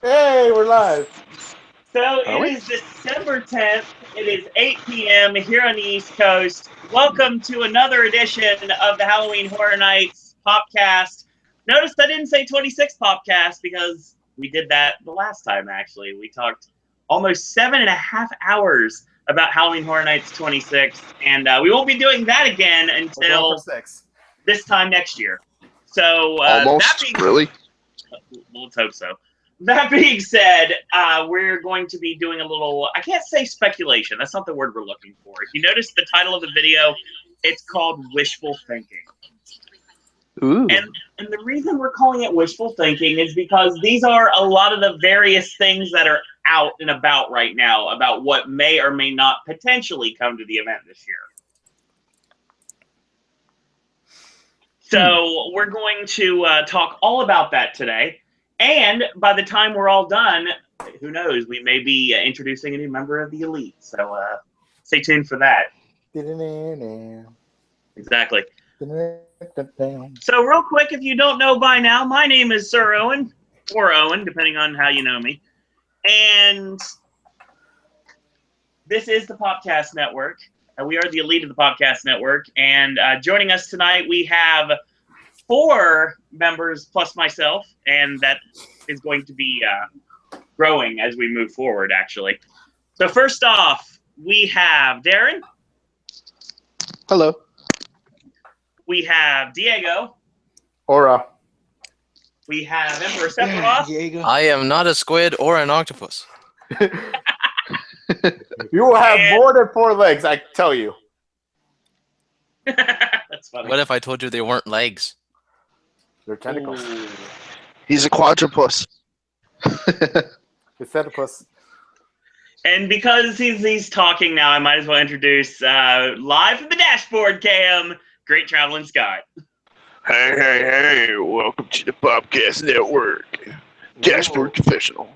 Hey, we're live. So it is December 10th. It is 8 p.m. here on the East Coast. Welcome to another edition of the Halloween Horror Nights Popcast. Notice I didn't say 26 Popcast because we did that the last time, actually. We talked almost 7.5 hours about Halloween Horror Nights 26, and we won't be doing that again until this time next year. So almost, really? Let's hope so. That being said, we're going to be doing a little, I can't say speculation. That's not the word we're looking for. If you notice the title of the video, it's called Wishful Thinking. Ooh. And the reason we're calling it Wishful Thinking is because these are a lot of the various things that are out and about right now about what may or may not potentially come to the event this year. So we're going to talk all about that today. And by the time we're all done, who knows, we may be introducing a new member of the elite. So stay tuned for that. Exactly. So real quick, if you don't know by now, my name is Sir Owen, or Owen, depending on how you know me. And this is the Popcast Network. We are the elite of the Popcast Network. And joining us tonight, we have 4 members plus myself, and that is going to be growing as we move forward, actually. So first off, we have Darren. Hello. We have Diego. Aura. We have Emperor Sephiroth. I am not a squid or an octopus. You will have more than 4 legs, I tell you. That's funny. What if I told you they weren't legs? They're tentacles. Ooh. He's a quadrupus. It's centipus. And because he's talking now, I might as well introduce live from the dashboard cam, Great Traveling Scott. Hey, welcome to the Popcast Network. Dashboard Confessional.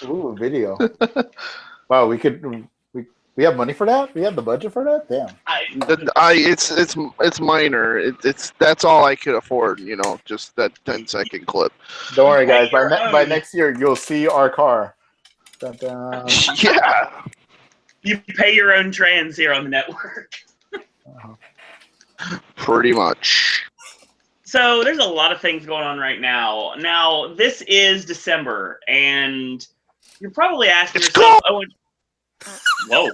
Ooh, video. Wow, we have money for that? We have the budget for that? Damn. It's minor. That's all I could afford, just that 10-second clip. Don't worry, guys. By next year, you'll see our car. Dun, dun. Yeah. You pay your own trans here on the network. Pretty much. So there's a lot of things going on right now. Now, this is December, and you're probably asking yourself, oh, whoa.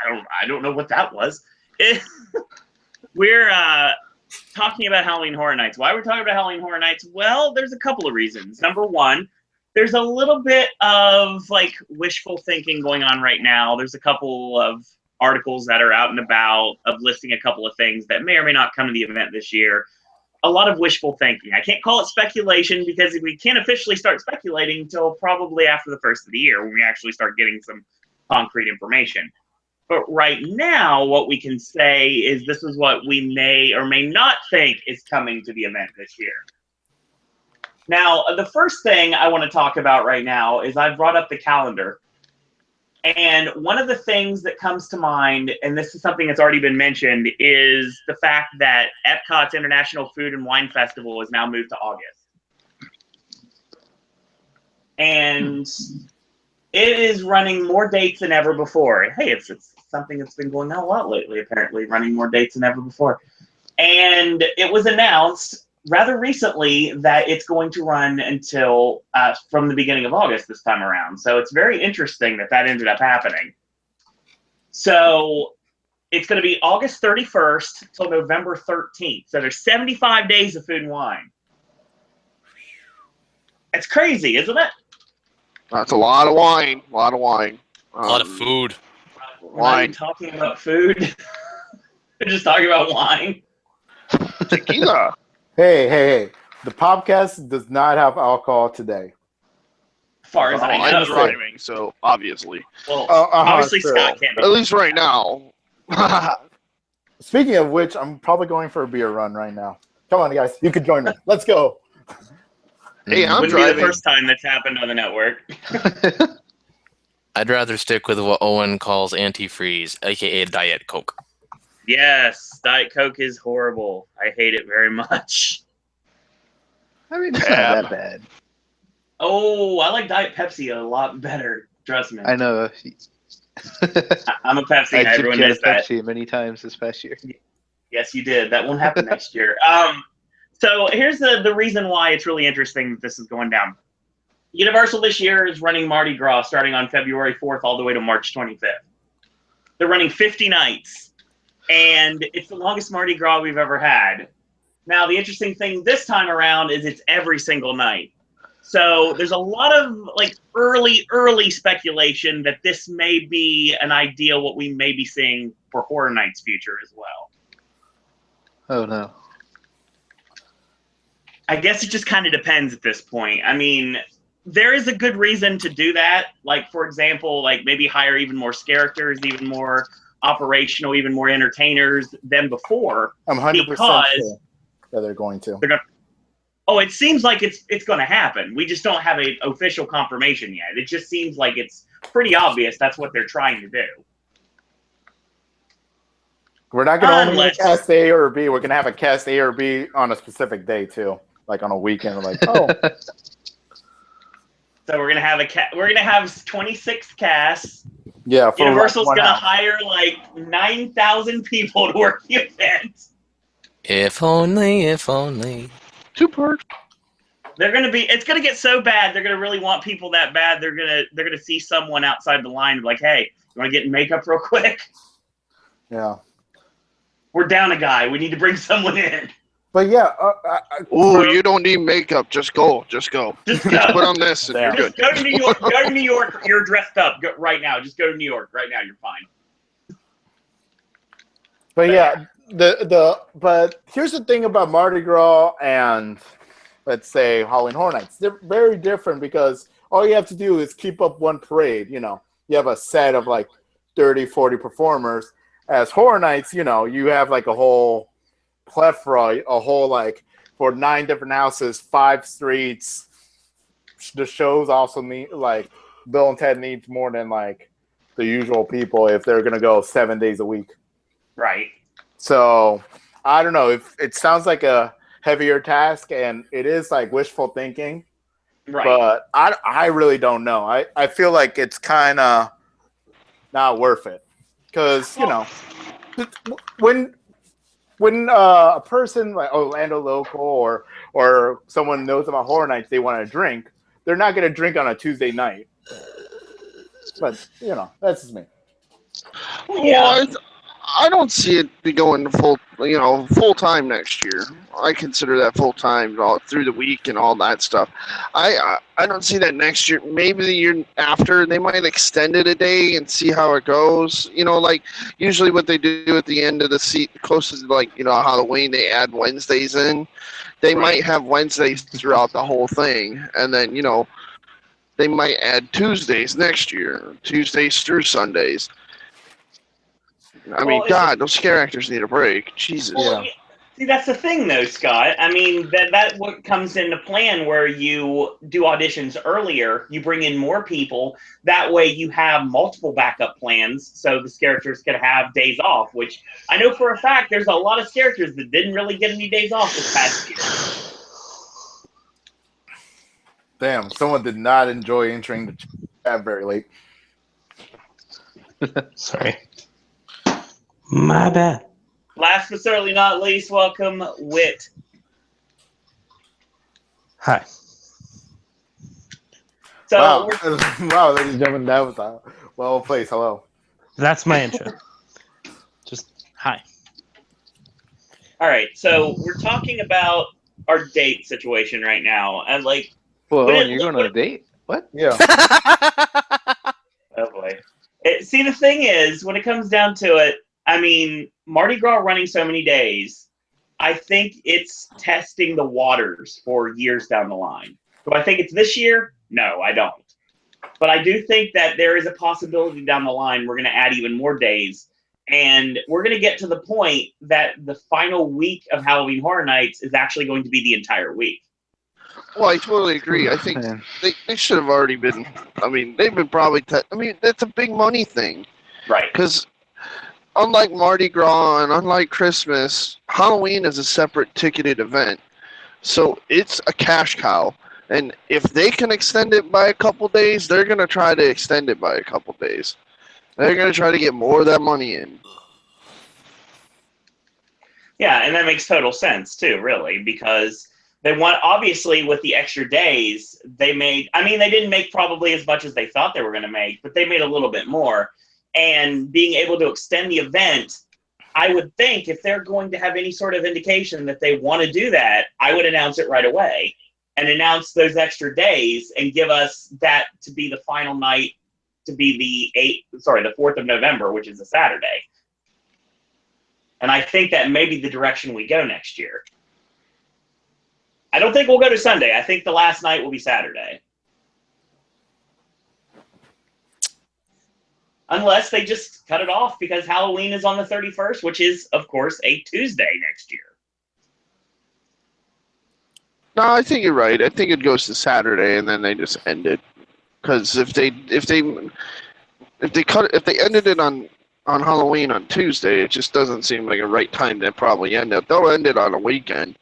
I don't know what that was. We're talking about Halloween Horror Nights. Why are we talking about Halloween Horror Nights? Well, there's a couple of reasons. Number one, there's a little bit of wishful thinking going on right now. There's a couple of articles that are out and about of listing a couple of things that may or may not come to the event this year. A lot of wishful thinking. I can't call it speculation because we can't officially start speculating until probably after the first of the year when we actually start getting some concrete information. But right now, what we can say is this is what we may or may not think is coming to the event this year. Now, the first thing I want to talk about right now is I've brought up the calendar. And one of the things that comes to mind, and this is something that's already been mentioned, is the fact that Epcot's International Food and Wine Festival is now moved to August. And it is running more dates than ever before. Hey, it's something that's been going on a lot lately, apparently, running more dates than ever before. And it was announced rather recently that it's going to run until from the beginning of August this time around. So it's very interesting that ended up happening. So it's going to be August 31st till November 13th. So there's 75 days of food and wine. It's crazy, isn't it? That's a lot of wine. A lot of food. We're not even talking about food. We're just talking about wine. Tequila. Hey. The Popcast does not have alcohol today. As far as I know. I'm driving, so obviously. Well, obviously true. Scott can't. At least right now. Speaking of which, I'm probably going for a beer run right now. Come on, guys. You can join me. Let's go. Hey, I'm Wouldn't driving. be the first time that's happened on the network. I'd rather stick with what Owen calls antifreeze, aka Diet Coke. Yes, Diet Coke is horrible. I hate it very much. I mean, it's not that bad. Oh, I like Diet Pepsi a lot better. Trust me. I know. I'm a Pepsi. I Everyone chipped knows that. Pepsi many times this past year. Yes, you did. That won't happen next year. So here's the reason why it's really interesting that this is going down. Universal this year is running Mardi Gras starting on February 4th all the way to March 25th. They're running 50 nights, and it's the longest Mardi Gras we've ever had. Now, the interesting thing this time around is it's every single night. So there's a lot of like early speculation that this may be an idea what we may be seeing for Horror Nights' future as well. Oh no. I guess it just kind of depends at this point. I mean, there is a good reason to do that. Like, for example, like maybe hire even more characters, even more operational, even more entertainers than before. I'm 100% because sure that they're going to. Oh, it seems like it's going to happen. We just don't have an official confirmation yet. It just seems like it's pretty obvious that's what they're trying to do. We're not going to only Unless- cast A or B. We're going to have a cast A or B on a specific day too, like on a weekend. We're like, oh, So we're gonna have 26 casts. yeah. For Universal's one gonna house. hire like 9,000 people to work the event. If only, if only. 2 parts. It's gonna get so bad. They're gonna really want people that bad. They're gonna see someone outside the line like, hey, you want to get in makeup real quick? Yeah, We're down a guy. We need to bring someone in. but yeah. Ooh, you don't need makeup. Just go. Just Put go. on this and Damn. you're Just good. go to New York. Go to New York. You're dressed up. Go right now. Just go to New York right now. You're fine. But yeah, but here's the thing about Mardi Gras and let's say Halloween Horror Nights. They're very different because all you have to do is keep up one parade. You know, you have a set of like 30, 40 performers. As Horror Nights, you know, you have like a whole plethora, a whole like for 9 different houses, 5 streets. The shows also need like Bill and Ted needs more than like the usual people if they're gonna go 7 days a week. Right. So I don't know if it sounds like a heavier task and it is like wishful thinking, Right. but I really don't know. I feel like it's kind of not worth it because you know when a person like Orlando local or someone knows about Horror Nights, they want to drink. They're not going to drink on a Tuesday night. But you know, that's just me. Yeah. Well, I don't see it be going full time next year. I consider that full time all through the week and all that stuff. I don't see that next year. Maybe the year after they might extend it a day and see how it goes. You know, like usually what they do at the end of the closest to like Halloween, they add Wednesdays in. They might have Wednesdays throughout the whole thing, and then they might add Tuesdays next year, Tuesdays through Sundays. I mean, God, those scare actors need a break. Jesus. Well, see, that's the thing, though, Scott. I mean, that what comes into plan where you do auditions earlier, you bring in more people. That way, you have multiple backup plans, so the characters can have days off. Which I know for a fact, there's a lot of characters that didn't really get any days off this past year. Damn, someone did not enjoy entering the chat very late. Sorry. My bad. Last but certainly not least, welcome Whit. Hi. So Wow, wow, ladies and gentlemen, that was a well placed. Hello. That's my intro. Just hi. all right, so we're talking about our date situation right now, and like, Whoa, When it- you're going on a date? What? Yeah. oh boy. See, the thing is, when it comes down to it, I mean, Mardi Gras running so many days, I think it's testing the waters for years down the line. Do I think it's this year? No, I don't. But I do think that there is a possibility down the line we're going to add even more days. And we're going to get to the point that the final week of Halloween Horror Nights is actually going to be the entire week. Well, I totally agree. I think Man. they should have already been. I mean, they've been probably. I mean, that's a big money thing Right. because unlike Mardi Gras and unlike Christmas, Halloween is a separate ticketed event, so it's a cash cow. And if they can extend it by a couple days, they're going to try to extend it by a couple days. They're going to try to get more of that money in. Yeah, and that makes total sense too, really, because they want, obviously, with the extra days, they made, I mean, they didn't make probably as much as they thought they were going to make, but they made a little bit more. And being able to extend the event, I would think if they're going to have any sort of indication that they want to do that, I would announce it right away and announce those extra days and give us that to be the final night, to be the 4th of November, which is a Saturday. And I think that may be the direction we go next year. I don't think we'll go to Sunday. I think the last night will be Saturday. Unless they just cut it off because Halloween is on the 31st, which is, of course, a Tuesday next year. No, I think you're right. I think it goes to Saturday and then they just end it. Because if they ended it on Halloween on Tuesday, it just doesn't seem like a right time to probably end it. They'll end it on a weekend,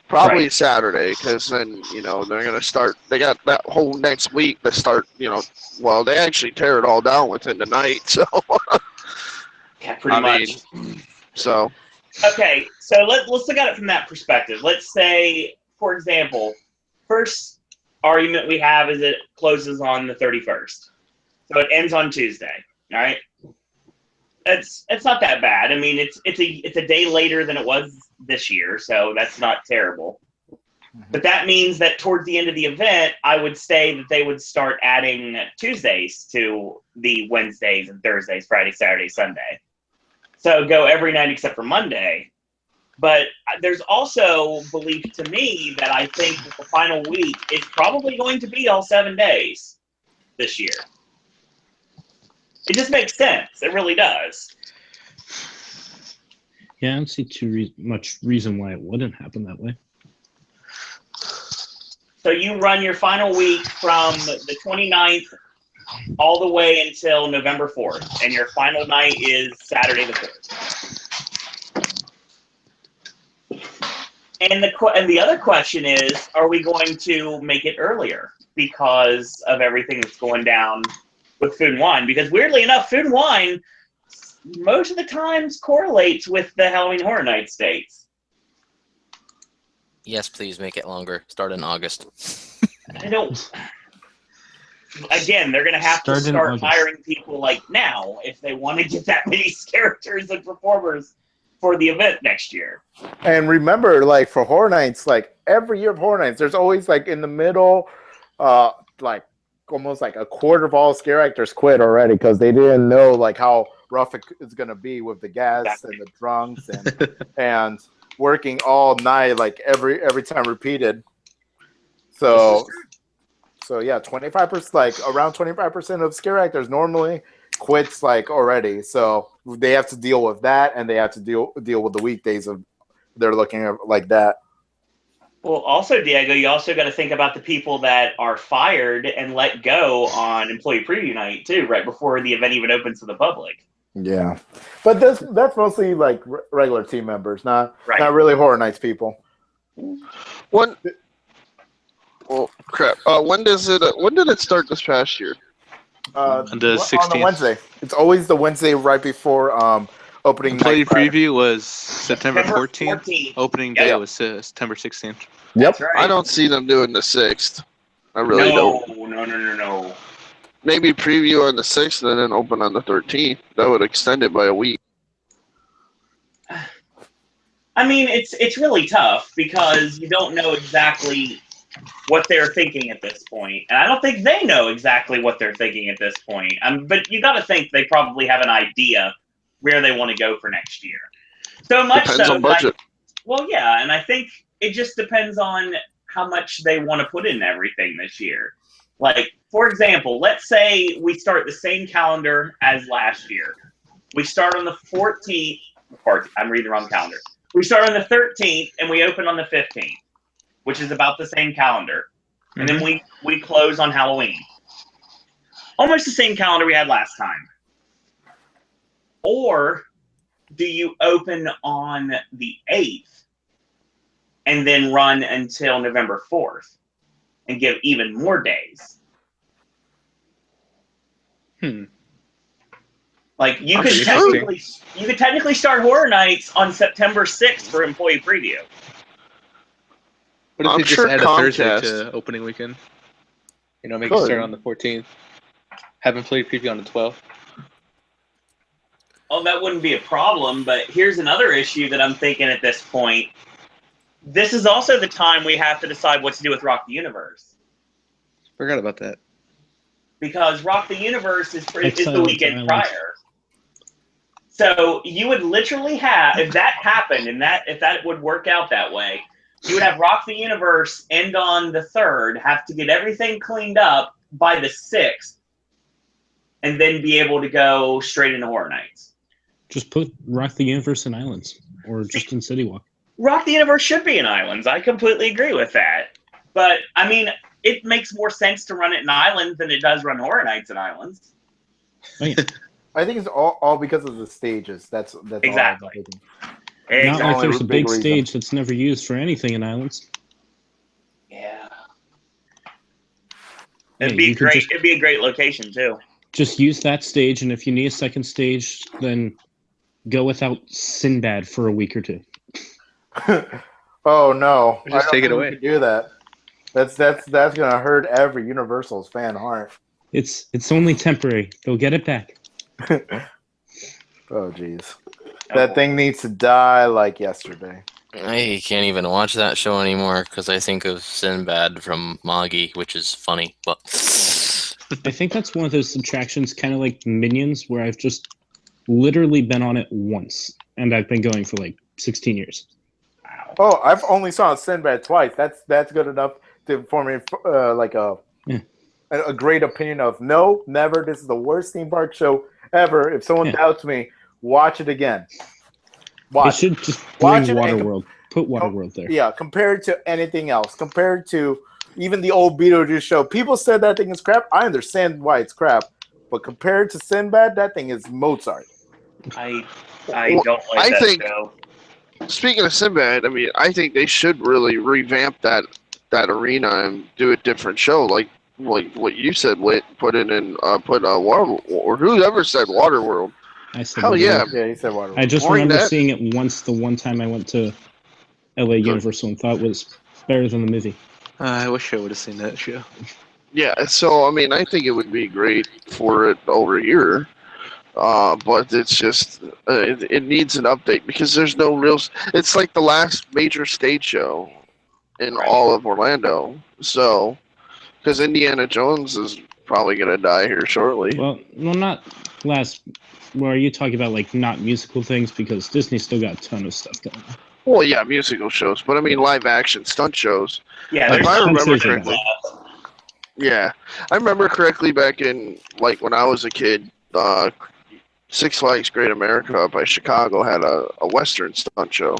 probably Right. Saturday, because then they're gonna start. They got that whole next week to start. Well, they actually tear it all down within the night. So Yeah, pretty much. So Okay, so let's look at it from that perspective. Let's say, for example, first argument we have is it closes on the 31st. So it ends on Tuesday, all right? It's not that bad. I mean, it's a day later than it was this year, so that's not terrible. But that means that towards the end of the event, I would say that they would start adding Tuesdays to the Wednesdays and Thursdays, Friday, Saturday, Sunday. So go every night except for Monday. But there's also belief to me that I think that the final week is probably going to be all 7 days this year. It just makes sense. It really does. Yeah, I don't see much reason why it wouldn't happen that way. So you run your final week from the 29th all the way until November 4th, and your final night is Saturday the 4th. And the other question is, are we going to make it earlier because of everything that's going down with Food and Wine? Because weirdly enough, Food and Wine most of the times correlates with the Halloween Horror Nights dates. Yes, please make it longer. Start in August. I don't. Again, they're going to have to start hiring people like now if they want to get that many characters and performers for the event next year. And remember, like for Horror Nights, like every year of Horror Nights, there's always like in the middle, like almost like a quarter of all scare actors quit already because they didn't know like how rough it's going to be with the guests and the drunks and working all night, like every time repeated. So yeah, 25%, like around 25% of scare actors normally quits like already. So they have to deal with that, and they have to deal with the weekdays of they're looking at like that. Well, also, Diego, you also got to think about the people that are fired and let go on employee preview night too, right before the event even opens to the public. Yeah, but that's mostly like regular team members, not really Horror Nights people. Well, crap. When did it start this past year? On the 16th. On the Wednesday. It's always the Wednesday right before opening Employee night. preview was September 14th. 14th. Opening day was September 16th. Yep. Right. I don't see them doing the 6th. I really don't. No. Maybe preview on the 6th and then open on the 13th. That would extend it by a week. I mean, it's really tough because you don't know exactly what they're thinking at this point. And I don't think they know exactly what they're thinking at this point. But you got to think they probably have an idea where they want to go for next year. So much Depends so on budget. yeah, and I think it just depends on how much they want to put in everything this year. Like, for example, let's say we start the same calendar as last year. We start on the 14th. I'm reading the wrong calendar. We start on the 13th and we open on the 15th, which is about the same calendar. And then we close on Halloween. Almost the same calendar we had last time. Or do you open on the 8th and then run until November 4th and give even more days. Like you could technically start Horror Nights on September 6th for employee preview. What if I'm they sure just add a Thursday Comcast- to opening weekend? You know, make it start on the 14th. Have employee preview on the 12th. Oh, that wouldn't be a problem, but here's another issue that I'm thinking at this point. This is also the time we have to decide what to do with Rock the Universe. Forgot about that. Because Rock the Universe is the Exile weekend to prior. So you would literally have, if that happened and if that would work out that way, you would have Rock the Universe end on the 3rd, have to get everything cleaned up by the 6th, and then be able to go straight into Horror Nights. Just put Rock the Universe in Islands, or just in City Walk. Rock the Universe should be in Islands. I completely agree with that. But, I mean, it makes more sense to run it in Islands than it does run Horror Nights in Islands. Oh, yeah. I think it's all because of the stages. That's Exactly. all. Not like there's a big reason. stage that's never used for anything in Islands. Yeah. Yeah, It'd be you could great. just- It'd be a great location too. Just use that stage, and if you need a second stage, then go without Sinbad for a week or two. Oh no! Just take it think we away. can do that. That's gonna hurt every Universal's fan heart. It's only temporary. They'll get it back. Oh jeez, that thing needs to die like yesterday. I can't even watch that show anymore because I think of Sinbad from Mockingjay, which is funny. But I think that's one of those attractions, kind of like Minions, where I've just literally been on it once, and I've been going for like 16 years. Oh, I've only saw Sinbad twice. That's good enough to form me like a great opinion of no, never. This is the worst theme park show ever. If someone doubts me, watch it again. They should just bring Waterworld. Put Waterworld there. Yeah, compared to anything else, compared to even the old Beetlejuice show, people said that thing is crap. I understand why it's crap, but compared to Sinbad, that thing is Mozart. I don't like that show. Speaking of Sinbad, I mean, I think they should really revamp that arena and do a different show, like what you said, Whit. Put Water, or whoever said Waterworld. I said Hell yeah. Yeah, he said Waterworld. I just Bring remember that. seeing it once. The one time I went to LA Universal and thought it was better than the movie. I wish I would have seen that show. Yeah, so I mean, I think it would be great for it over here, but it's just it needs an update because there's no real. It's like the last major stage show in all of Orlando. So, because Indiana Jones is probably gonna die here shortly. Well, not last. Well, are you talking about like not musical things? Because Disney's still got a ton of stuff going on. Well, yeah, musical shows, but I mean live action stunt shows. Yeah, If I remember Spencer's correctly, yeah, I remember correctly back in like when I was a kid, Six Flags Great America up by Chicago had a Western stunt show.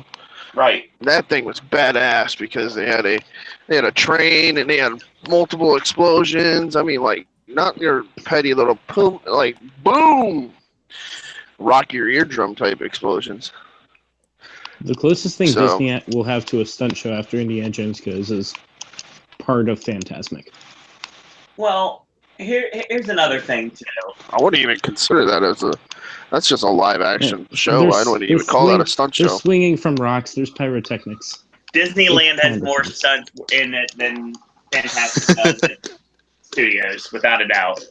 right. That thing was badass because they had a train and they had multiple explosions. I mean, like not your petty little like boom, rock your eardrum type explosions. The closest thing So- Disney will have to a stunt show after Indiana Jones goes is part of Fantasmic. Well, here's another thing too. I wouldn't even consider that that's just a live action show. There's- I wouldn't even there's call that a stunt There's show. swinging from rocks. There's pyrotechnics. Disneyland has It's more kind of stunts in it than Fantastic does at Studios, without a doubt.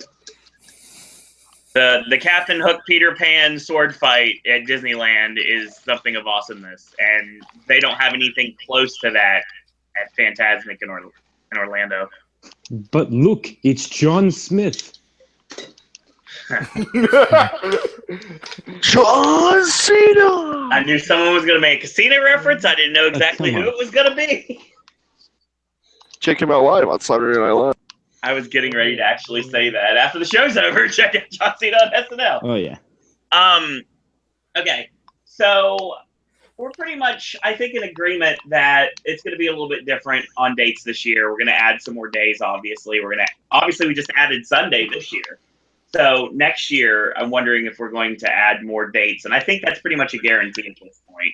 The Captain Hook Peter Pan sword fight at Disneyland is something of awesomeness, and they don't have anything close to that at Fantasmic in Orlando. But look, it's John Smith. John Cena. I knew someone was going to make a casino reference. I didn't know exactly come who on. it was going to be. Check him out live on Saturday Night Live. I was getting ready to actually say that. After the show's over, check out John Cena on SNL. Oh yeah. Okay, so we're pretty much, I think, in agreement that it's going to be a little bit different on dates this year. We're going to add some more days, obviously. Obviously, we just added Sunday this year. So next year, I'm wondering if we're going to add more dates. And I think that's pretty much a guarantee at this point.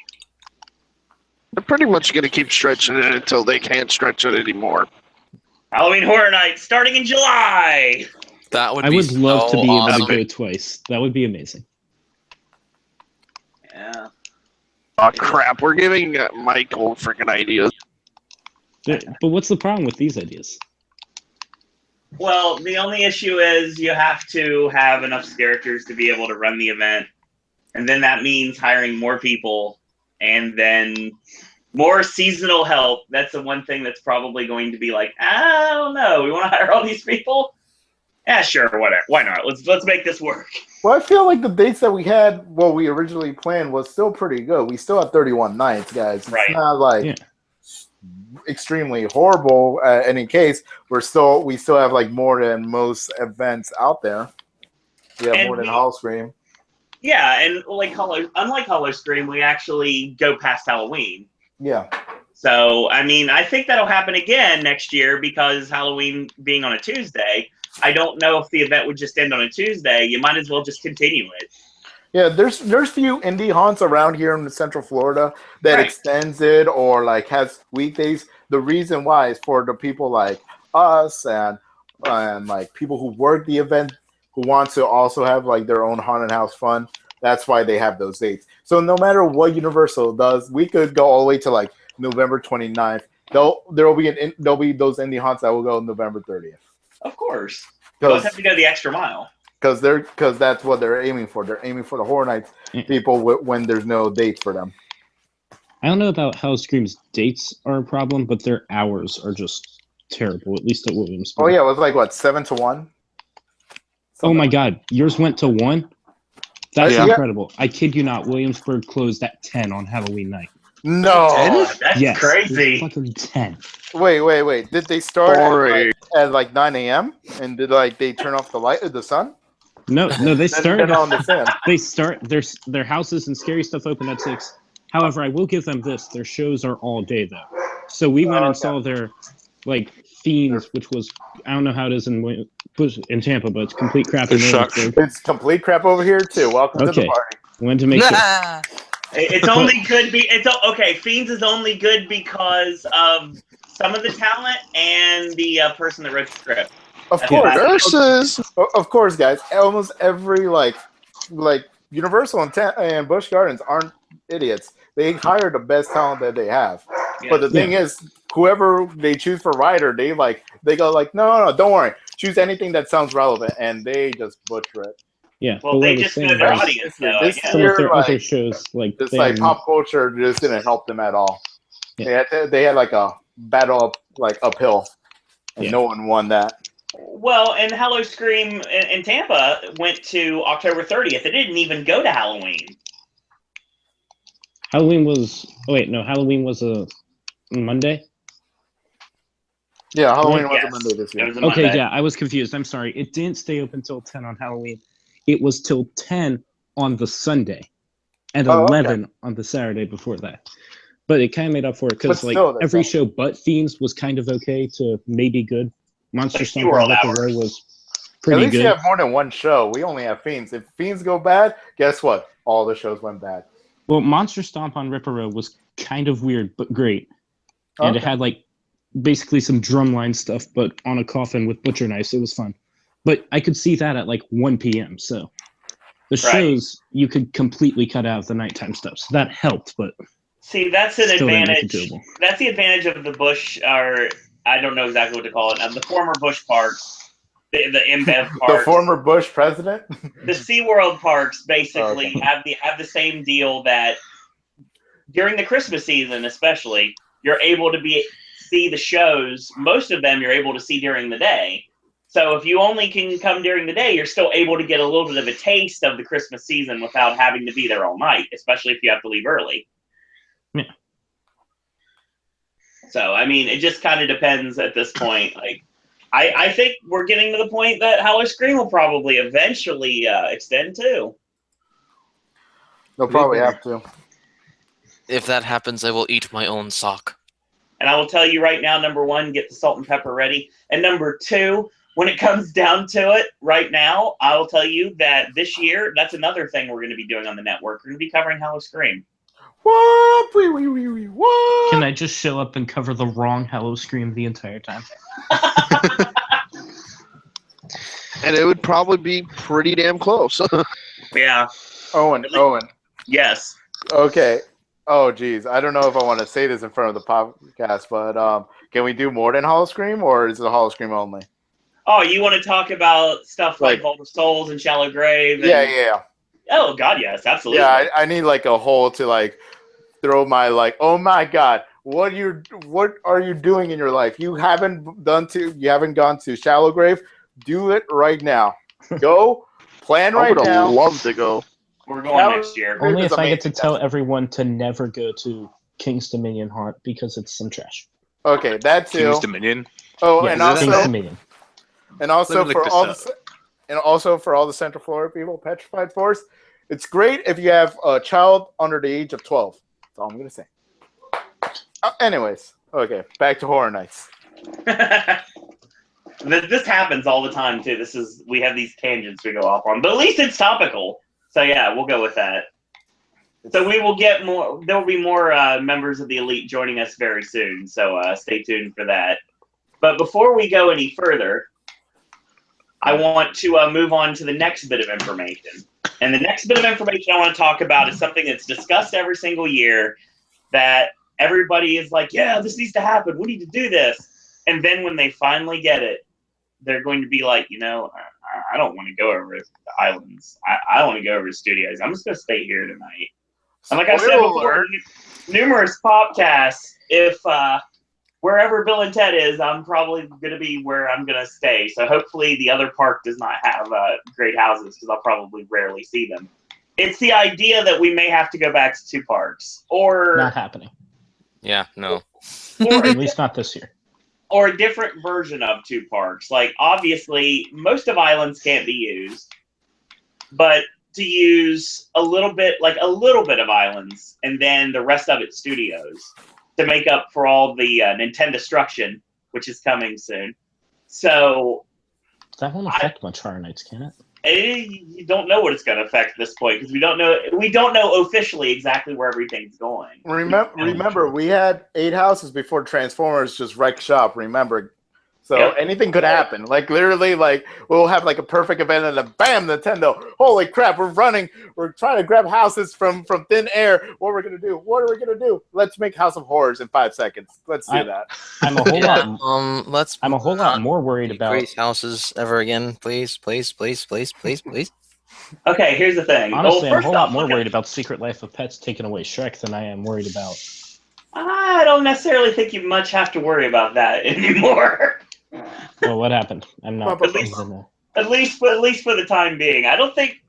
They're pretty much going to keep stretching it until they can't stretch it anymore. Halloween Horror Nights starting in July. That would I be would love so to be able awesome. to go twice. That would be amazing. Yeah. Oh crap! We're giving Michael freaking ideas. But what's the problem with these ideas? Well, the only issue is you have to have enough characters to be able to run the event. And then that means hiring more people and then more seasonal help. That's the one thing that's probably going to be like, I don't know. We want to hire all these people? Yeah, sure, whatever. Why not? Let's make this work. Well, I feel like the dates that we had, what we originally planned, was still pretty good. We still have 31 nights, guys. It's Right. not like extremely horrible. In any case, we still have like more than most events out there. We have more than Hollowscream. Yeah, and unlike Hollowscream, we actually go past Halloween. Yeah. So, I mean, I think that'll happen again next year because Halloween being on a Tuesday, I don't know if the event would just end on a Tuesday. You might as well just continue it. Yeah, there's few indie haunts around here in Central Florida that extends it or like has weekdays. The reason why is for the people like us and like people who work the event who want to also have like their own haunted house fun. That's why they have those dates. So no matter what Universal does, we could go all the way to like November 29th. There'll be those indie haunts that will go November 30th. Of course. You always have to go the extra mile. Because that's what they're aiming for. They're aiming for the Horror Nights people when there's no dates for them. I don't know about how Scream's dates are a problem, but their hours are just terrible, at least at Williamsburg. Oh, yeah. It was like, what, 7 to 1? Oh, my God. Yours went to 1? That's incredible. I kid you not. Williamsburg closed at 10 on Halloween night. No. That's crazy. Fucking 10. Wait. Did they start at like 9 a.m.? And did they turn off the sun? No, they started. on the sand. They start their houses and scary stuff open at 6. However, I will give them this: their shows are all day though. So we went and saw their Fiends, which was I don't know how it is in Tampa, but it's complete crap. It's complete crap over here too. Welcome to the party. Wanted to make sure. It's only good. Fiends is only good because of some of the talent and the person that wrote the script. Of course, guys. Almost every like Universal and Busch Gardens aren't idiots. They hire the best talent that they have. Yeah. But the thing is, whoever they choose for writer, they go like, no, don't worry. Choose anything that sounds relevant, and they just butcher it. Yeah. Well, they just know their audience. Some of their other shows, pop culture, just didn't help them at all. Yeah. They had like a battle uphill, and no one won that. Well, and Hollowscream in Tampa went to October 30th. It didn't even go to Halloween. Halloween was a Monday? Yeah, Halloween was a Monday this year. Okay, yeah, I was confused. I'm sorry. It didn't stay open till 10 on Halloween. It was till 10 on the Sunday and 11 on the Saturday before that. But it kind of made up for it because every show but Fiends was kind of okay to maybe good. Monster Stomp on Ripper was pretty good. At least you have more than one show. We only have Fiends. If Fiends go bad, guess what? All the shows went bad. Well, Monster Stomp on Ripper Row was kind of weird but great. And it had basically some drumline stuff, but on a coffin with butcher knives. It was fun. But I could see that at 1 p.m. So the shows you could completely cut out the nighttime stuff. So that helped, but see, that's an advantage. That's the advantage of the Busch, or I don't know exactly what to call it. The former Busch parks, the InBev parks, the former Busch president. The SeaWorld parks basically have the same deal that during the Christmas season, especially, you're able to see the shows. Most of them you're able to see during the day. So if you only can come during the day, you're still able to get a little bit of a taste of the Christmas season without having to be there all night, especially if you have to leave early. Yeah. So, I mean, it just kind of depends at this point. I think we're getting to the point that Hollowscream will probably eventually extend too. They'll probably have to. If that happens, I will eat my own sock. And I will tell you right now, number 1, get the salt and pepper ready. And number 2, when it comes down to it, right now, I will tell you that this year, that's another thing we're going to be doing on the network. We're going to be covering Hollowscream. What? What? Can I just show up and cover the wrong Hollowscream the entire time? And it would probably be pretty damn close. Yeah. Owen. Yes. Okay. Oh, geez. I don't know if I want to say this in front of the podcast, but can we do more than Hall Scream, or is it Hall Scream only? Oh, you want to talk about stuff like Vault of Souls and Shallow Grave? And... Yeah. Oh, God, yes, absolutely. Yeah, I need like a hole to like throw my like, oh my God, what are you doing in your life? You haven't gone to Shallow Grave. Do it right now. Go plan right now. I would love to go. We're going next year. Only if I get to tell everyone to never go to King's Dominion Haunt because it's some trash. Okay, that too. King's Dominion. Oh, Yes, and also King's Dominion. And also Let me look for all the Central Florida people, Petrified Forest, it's great if you have a child under the age of 12. That's all I'm gonna say. Anyways, okay, back to Horror Nights. This happens all the time too. We have these tangents we go off on, but at least it's topical. So yeah, we'll go with that. So we will get more. There will be more members of the elite joining us very soon. So stay tuned for that. But before we go any further, I want to move on to the next bit of information. And the next bit of information I want to talk about is something that's discussed every single year that everybody is like, yeah, this needs to happen. We need to do this. And then when they finally get it, they're going to be like, I don't want to go over to the islands. I want to go over to studios. I'm just going to stay here tonight. And like I said before, numerous podcasts, if wherever Bill and Ted is, I'm probably going to be where I'm going to stay. So hopefully the other park does not have great houses because I'll probably rarely see them. It's the idea that we may have to go back to two parks. Or not happening. Yeah, no. Or at least not this year. Or a different version of two parks. Like, obviously, most of islands can't be used. But to use a little bit of islands, and then the rest of it studios, to make up for all the Nintendo destruction, which is coming soon. So that won't affect much Horror Nights, can it? You don't know what it's going to affect at this point because we don't know officially exactly where everything's going. Remember, we had 8 houses before Transformers just wrecked shop. Remember, so anything could happen. Like literally, like we'll have like a perfect event and then bam, Nintendo! Holy crap, we're running. We're trying to grab houses from thin air. What are we gonna do? What are we gonna do? Let's make House of Horrors in 5 seconds. Let's do that. I'm a whole lot more worried about houses ever again, please. Okay, here's the thing. Honestly, I'm a whole lot more worried about Secret Life of Pets taking away Shrek than I am worried about. I don't necessarily think you much have to worry about that anymore. Well, what happened? I'm not. At least for the time being, I don't think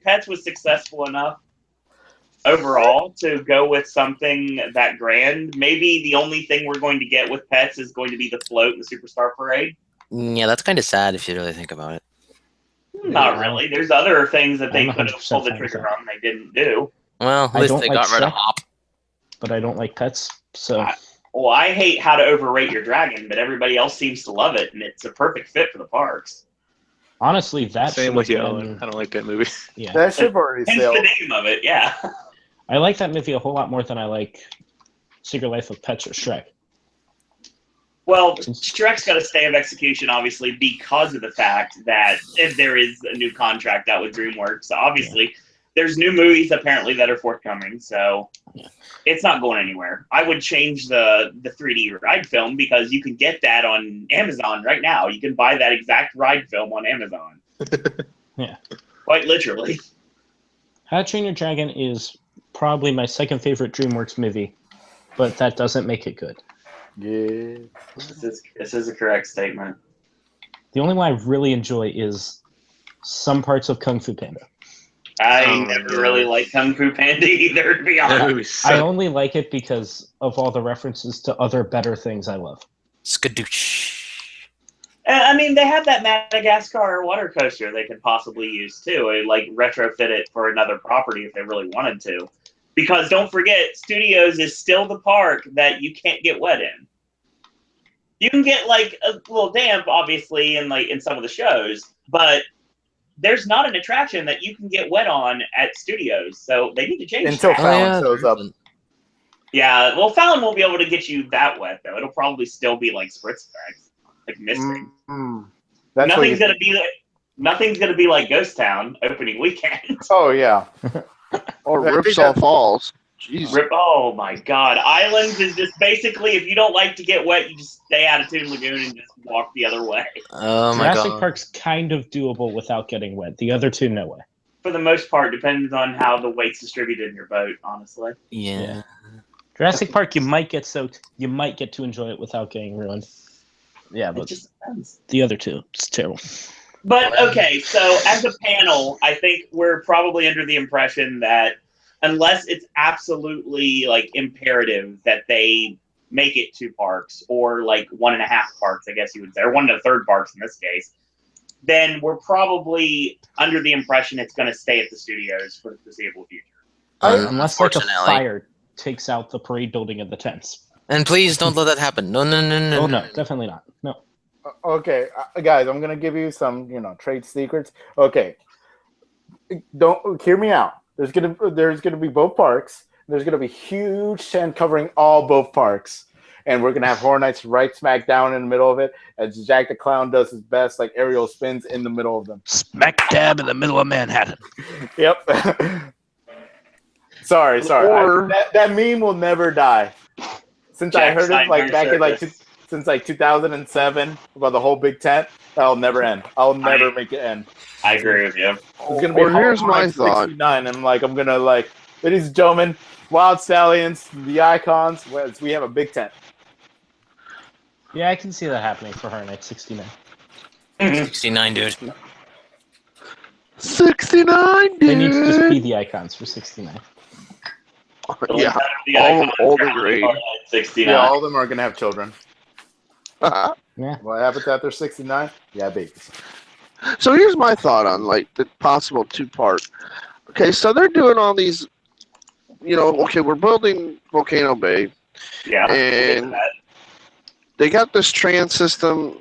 Pets was successful enough overall to go with something that grand. Maybe the only thing we're going to get with Pets is going to be the float and the Superstar Parade. Yeah, that's kind of sad if you really think about it. Not really. There's other things that they could have pulled the trigger on they didn't do. Well, at least they got rid of Hop. But I don't like Pets, so. I hate How to Overrate Your Dragon, but everybody else seems to love it, and it's a perfect fit for the parks. Honestly, that same with you, Owen. I don't like that movie. Yeah, that should already sell. Hence the name of it, yeah. I like that movie a whole lot more than I like Secret Life of Pets or Shrek. Well, Shrek's got a stay of execution, obviously, because of the fact that if there is a new contract out with DreamWorks, obviously, there's new movies apparently that are forthcoming, so it's not going anywhere. I would change the 3D ride film because you can get that on Amazon right now. You can buy that exact ride film on Amazon. Yeah. Quite literally. How to Train Your Dragon is probably my second favorite DreamWorks movie, but that doesn't make it good. Yeah. This is a correct statement. The only one I really enjoy is some parts of Kung Fu Panda. I never really liked Kung Fu Panda either, to be honest. I only like it because of all the references to other better things I love. Skadoosh. I mean, they have that Madagascar water coaster they could possibly use too, like retrofit it for another property if they really wanted to. Because don't forget, Studios is still the park that you can't get wet in. You can get like a little damp, obviously, in some of the shows, but there's not an attraction that you can get wet on at Studios, so they need to change until that. Fallon shows up. Yeah, well, Fallon won't be able to get you that wet though. It'll probably still be like spritz effects, like misting. Nothing's gonna be like Nothing's going to be like Ghost Town opening weekend. Oh yeah. Or I think Ripsaw Falls. Jesus. Oh my God. Islands is just basically, if you don't like to get wet, you just stay out of Toon Lagoon and just walk the other way. Oh my Jurassic god. Park's kind of doable without getting wet. The other two, no way. For the most part, depends on how the weight's distributed in your boat, honestly. Yeah. Jurassic Park, you might get soaked. You might get to enjoy it without getting ruined. Yeah, It but just depends. the other two, it's terrible. But okay, so as a panel, I think we're probably under the impression that unless it's absolutely like imperative that they make it 2 parks or like 1.5 parks, I guess you would say, or 1 1/3 parks in this case, then we're probably under the impression it's going to stay at the studios for the foreseeable future. Unless like a Unfortunately. fire takes out the parade building and the tents. And please don't let that happen. No, no, no, no. Oh no, definitely not. No. Okay, guys, I'm gonna give you some, trade secrets. Okay, don't hear me out. There's gonna be both parks. There's gonna be huge tent covering both parks, and we're gonna have Horror Nights right smack down in the middle of it, as Jack the Clown does his best, like aerial spins in the middle of them. Smack dab in the middle of Manhattan. Yep. sorry. Or- That meme will never die. Since I heard it like back in since 2007 about the whole big tent, that'll never end. I'll never make it end. I agree with you. It's gonna be Here's my thought. 69, and I'm gonna ladies and gentlemen, Wild Stallions, the Icons. We have a big tent. Yeah, I can see that happening for Horror Nights 69. 69, dude. 69, dude. They need to just be the Icons for 69. Yeah, all of them older grade. 69. Yeah, all of them are gonna have children. Yeah. What happens after 69? Yeah, babies. So here's my thought on the possible 2-part. Okay, so they're doing all these, okay, we're building Volcano Bay, Yeah. and they got this trans system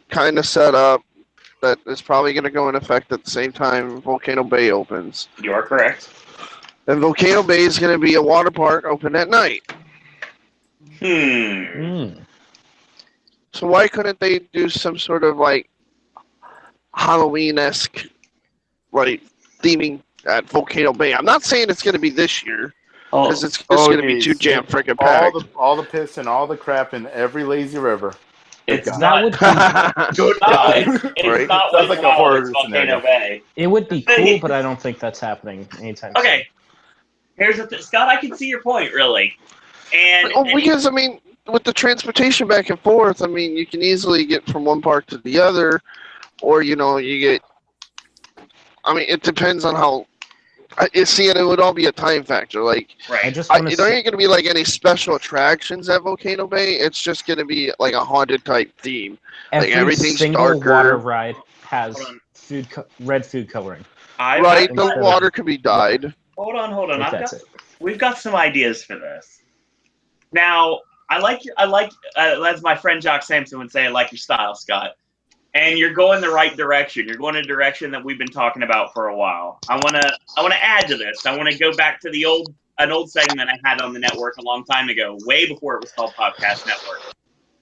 kind of set up that is probably going to go in effect at the same time Volcano Bay opens. You are correct. And Volcano Bay is going to be a water park open at night. So why couldn't they do some sort of Halloween-esque theming at Volcano Bay? I'm not saying it's going to be this year because it's going to be too jam freaking packed. All the piss and all the crap in every lazy river. It's God. not would be, It's not Sounds like a horror Volcano scenario. Bay. it would be cool, but I don't think that's happening anytime soon. Okay. Here's the thing. Scott, I can see your point, really. And Because, with the transportation back and forth, you can easily get from one park to the other, or, you get... it depends on how... it would all be a time factor. right. I just want to there ain't going to be, any special attractions at Volcano Bay. It's just going to be, a haunted-type theme. every everything's single darker. water ride has red food coloring. Right, the water could be dyed. Hold on. Like, that's it. We've got some ideas for this. Now, I like as my friend Jock Sampson would say, I like your style, Scott. And you're going the right direction. You're going in a direction that we've been talking about for a while. I wanna add to this. I want to go back to an old segment I had on the network a long time ago, way before it was called Popcast Network.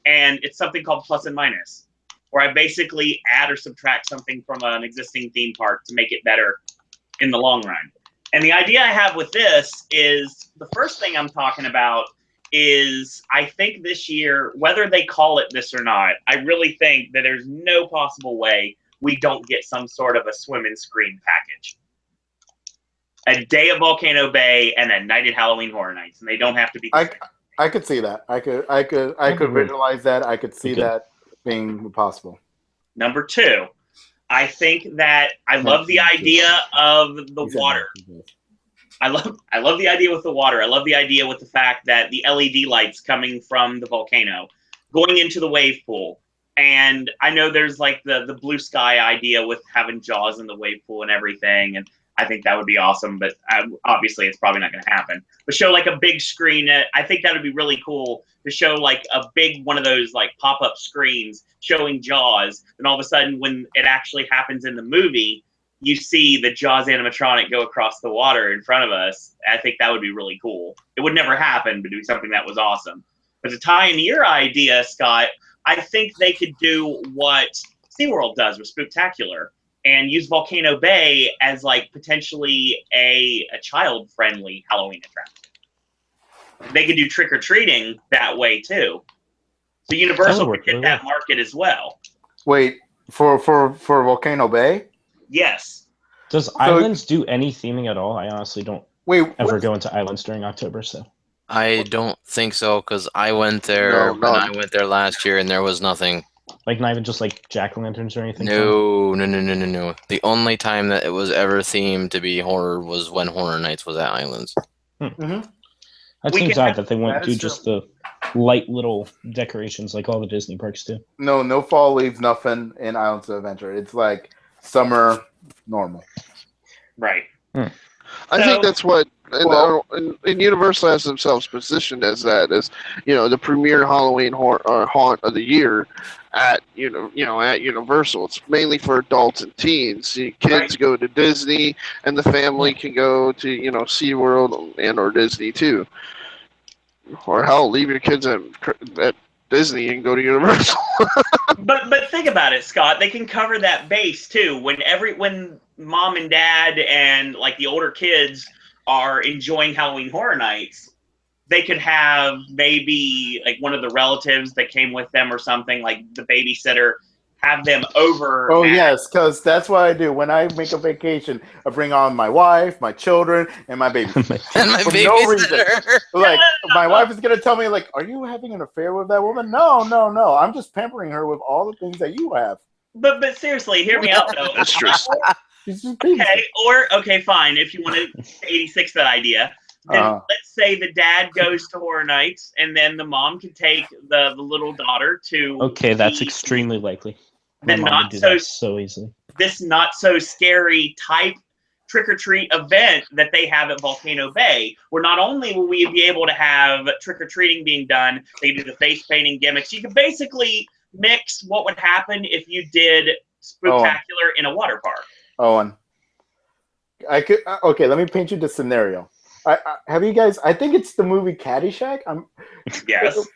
And it's something called Plus and Minus, where I basically add or subtract something from an existing theme park to make it better in the long run. And the idea I have with this is the first thing I'm talking about is I think this year, whether they call it this or not, I really think that there's no possible way we don't get some sort of a swim and screen package. A day of Volcano Bay and a night at Halloween Horror Nights, and they don't have to be. I could see that. I could visualize that. I could see that being possible. Number 2, I think that I love the idea of the water. I love the idea with the water. I love the idea with the fact that the LED lights coming from the volcano going into the wave pool. And I know there's the blue sky idea with having Jaws in the wave pool and everything. And I think that would be awesome. But obviously it's probably not going to happen. But show a big screen. I think that would be really cool to show a big one of those pop-up screens showing Jaws. And all of a sudden when it actually happens in the movie, you see the Jaws animatronic go across the water in front of us. I think that would be really cool. It would never happen, but it would be something that was awesome. But to tie in your idea, Scott, I think they could do what SeaWorld does with Spooktacular and use Volcano Bay as like potentially a child-friendly Halloween attraction. They could do trick-or-treating that way too. So Universal could hit that market as well. Wait, for Volcano Bay? Yes. Does Islands do any theming at all? I honestly don't ever go into Islands during October, so. I don't think so, because I went there when I went there last year, and there was nothing. Like, not even just, like, jack-o'-lanterns or anything? No. The only time that it was ever themed to be horror was when Horror Nights was at Islands. That seems odd that they won't do just the light little decorations like all the Disney parks do. No fall leaves, nothing in Islands of Adventure. It's like summer normal. Right. I think that's what and Universal has themselves positioned as that, as the premier Halloween haunt of the year at at Universal. It's mainly for adults and teens. Kids go to Disney, and the family can go to SeaWorld and or Disney too. Or hell, leave your kids at Disney and go to Universal. but think about it, Scott. They can cover that base too. When mom and dad and like the older kids are enjoying Halloween Horror Nights, they could have maybe like one of the relatives that came with them or something, like the babysitter, have them over. Oh, yes, because that's what I do. When I make a vacation, I bring on my wife, my children, and my baby. And my babysitter. Like, my wife is going to tell me, like, are you having an affair with that woman? No. I'm just pampering her with all the things that you have. But seriously, hear me out, though. That's true. Okay, fine. If you want to 86 that idea, then let's say the dad goes to Horror Nights, and then the mom can take the little daughter to. Okay, that's extremely likely. Then not so easily. This not so scary type trick or treat event that they have at Volcano Bay, where not only will we be able to have trick or treating being done, they do the face painting gimmicks. You can basically mix what would happen if you did Spooktacular in a water park. Owen, okay, let me paint you the scenario. Have you guys? I think it's the movie Caddyshack. Yes.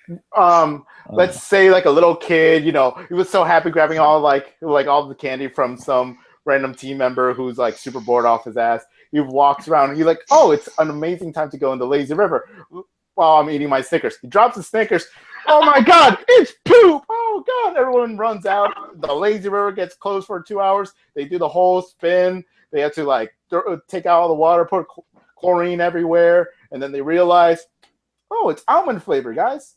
Let's say like a little kid, he was so happy grabbing all all the candy from some random team member who's like super bored off his ass. He walks around and he's like, "Oh, it's an amazing time to go in the lazy river." While I'm eating my Snickers, he drops the Snickers. Oh my God, it's poop! Oh God, everyone runs out. The lazy river gets closed for 2 hours. They do the whole spin. They have to take out all the water, put chlorine everywhere, and then they realize, oh, it's almond flavor, guys.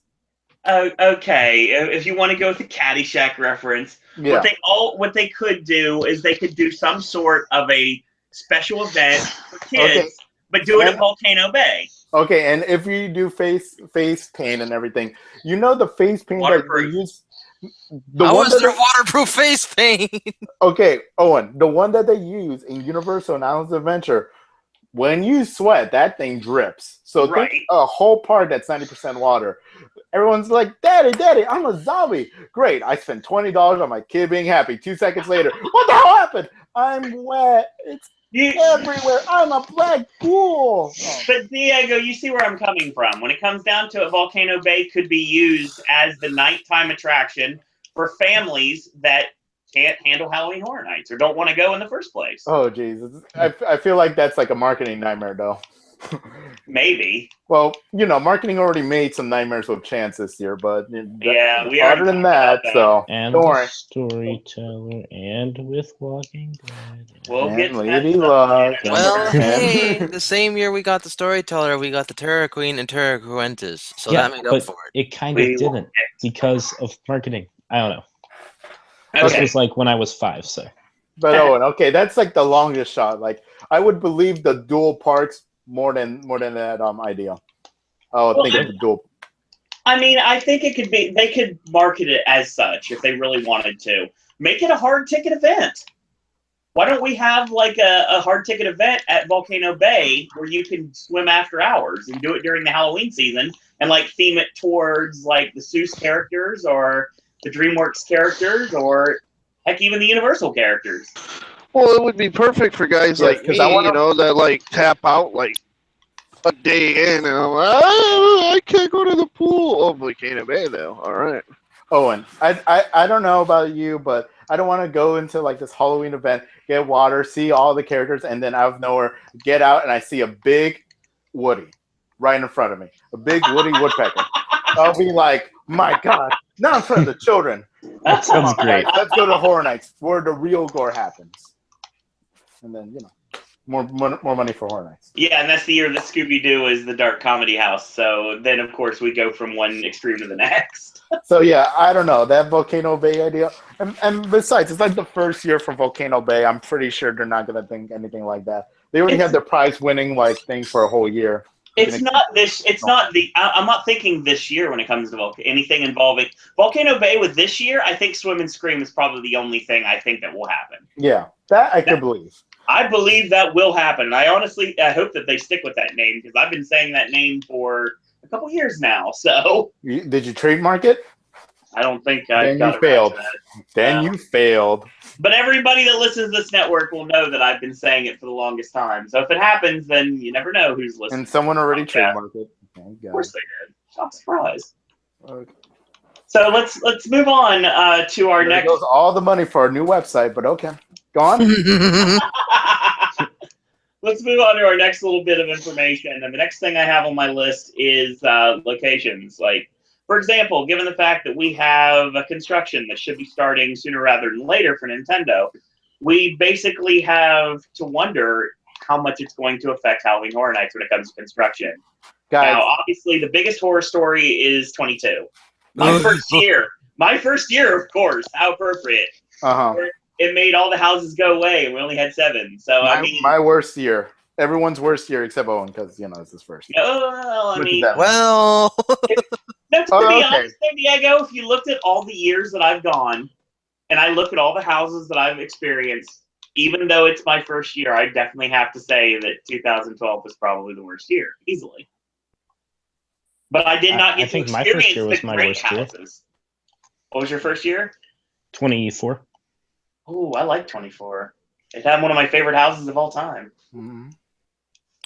Okay, if you want to go with the Caddyshack reference, what they could do is they could do some sort of a special event for kids, but do it at Volcano Bay. Okay, and if you do face paint and everything, the face paint waterproof. that they use. How is there waterproof face paint? Okay, Owen, the one that they use in Universal and Islands of Adventure. When you sweat, that thing drips. So think a whole park that's 90% water. Everyone's like, Daddy, I'm a zombie. Great, I spent $20 on my kid being happy. 2 seconds later, what the hell happened? I'm wet. It's everywhere. I'm a black pool. But Diego, you see where I'm coming from. When it comes down to it, Volcano Bay could be used as the nighttime attraction for families that can't handle Halloween Horror Nights or don't want to go in the first place. Oh, Jesus. I feel like that's like a marketing nightmare, though. Maybe. Well, marketing already made some nightmares with Chance this year, but we other than that, so and don't worry. Storyteller and with Walking Dead. We'll get Lady Luck. Well, hey, the same year we got the Storyteller, we got the Terror Queen and Terror Cruentus, so that made up for it. It kind of didn't because of marketing. I don't know. Okay. This was like when I was 5, so. But Owen, that's like the longest shot. Like I would believe the dual parks more than that idea. Think of the dual. I mean, I think it could be. They could market it as such if they really wanted to. Make it a hard ticket event. Why don't we have like a hard ticket event at Volcano Bay where you can swim after hours and do it during the Halloween season and like theme it towards like the Seuss characters or the DreamWorks characters, or heck, even the Universal characters. Well, it would be perfect for guys like me, that like tap out like a day in, and I'm like, I can't go to the pool. Oh, Volcano Bay, though. All right. Owen, I don't know about you, but I don't want to go into like this Halloween event, get water, see all the characters, and then out of nowhere get out and I see a big Woody right in front of me, a big Woody woodpecker. I'll be like, my God, not in front of the children. That sounds great. Guys, let's go to Horror Nights where the real gore happens, and then more money for Horror Nights. Yeah, and that's the year that Scooby-Doo is the dark comedy house. So then, of course, we go from one extreme to the next. So yeah, I don't know, that Volcano Bay idea, and besides, it's like the first year for Volcano Bay. I'm pretty sure they're not gonna think anything like that. They already have their prize-winning like thing for a whole year. It's not this. It's not the. I'm not thinking this year when it comes to anything involving Volcano Bay. With this year, I think Swim and Scream is probably the only thing I think that will happen. Yeah, that I can believe. I believe that will happen. And I honestly, I hope that they stick with that name because I've been saying that name for a couple years now. So did you trademark it? I don't think I. Then you failed. Then you failed. But everybody that listens to this network will know that I've been saying it for the longest time. So if it happens, then you never know who's listening. And someone already trademarked it. Of course they did. I'm surprised. Okay. So let's move on to our next. Goes all the money for our new website, but okay, go on. Let's move on to our next little bit of information. And the next thing I have on my list is locations. Like, for example, given the fact that we have a construction that should be starting sooner rather than later for Nintendo, we basically have to wonder how much it's going to affect Halloween Horror Nights when it comes to construction. Guys. Now, obviously, the biggest horror story is 22. My first year. My first year, of course. How appropriate. Uh-huh. It made all the houses go away, and we only had 7. So, my worst year. Everyone's worst year except Owen, because, it's his first. Well, to be honest, San Diego, if you looked at all the years that I've gone, and I look at all the houses that I've experienced, even though it's my first year, I definitely have to say that 2012 was probably the worst year, easily. But I did not get to experience my first year was my worst houses. Year. What was your first year? 24. Oh, I like 24. It had one of my favorite houses of all time. Mm-hmm.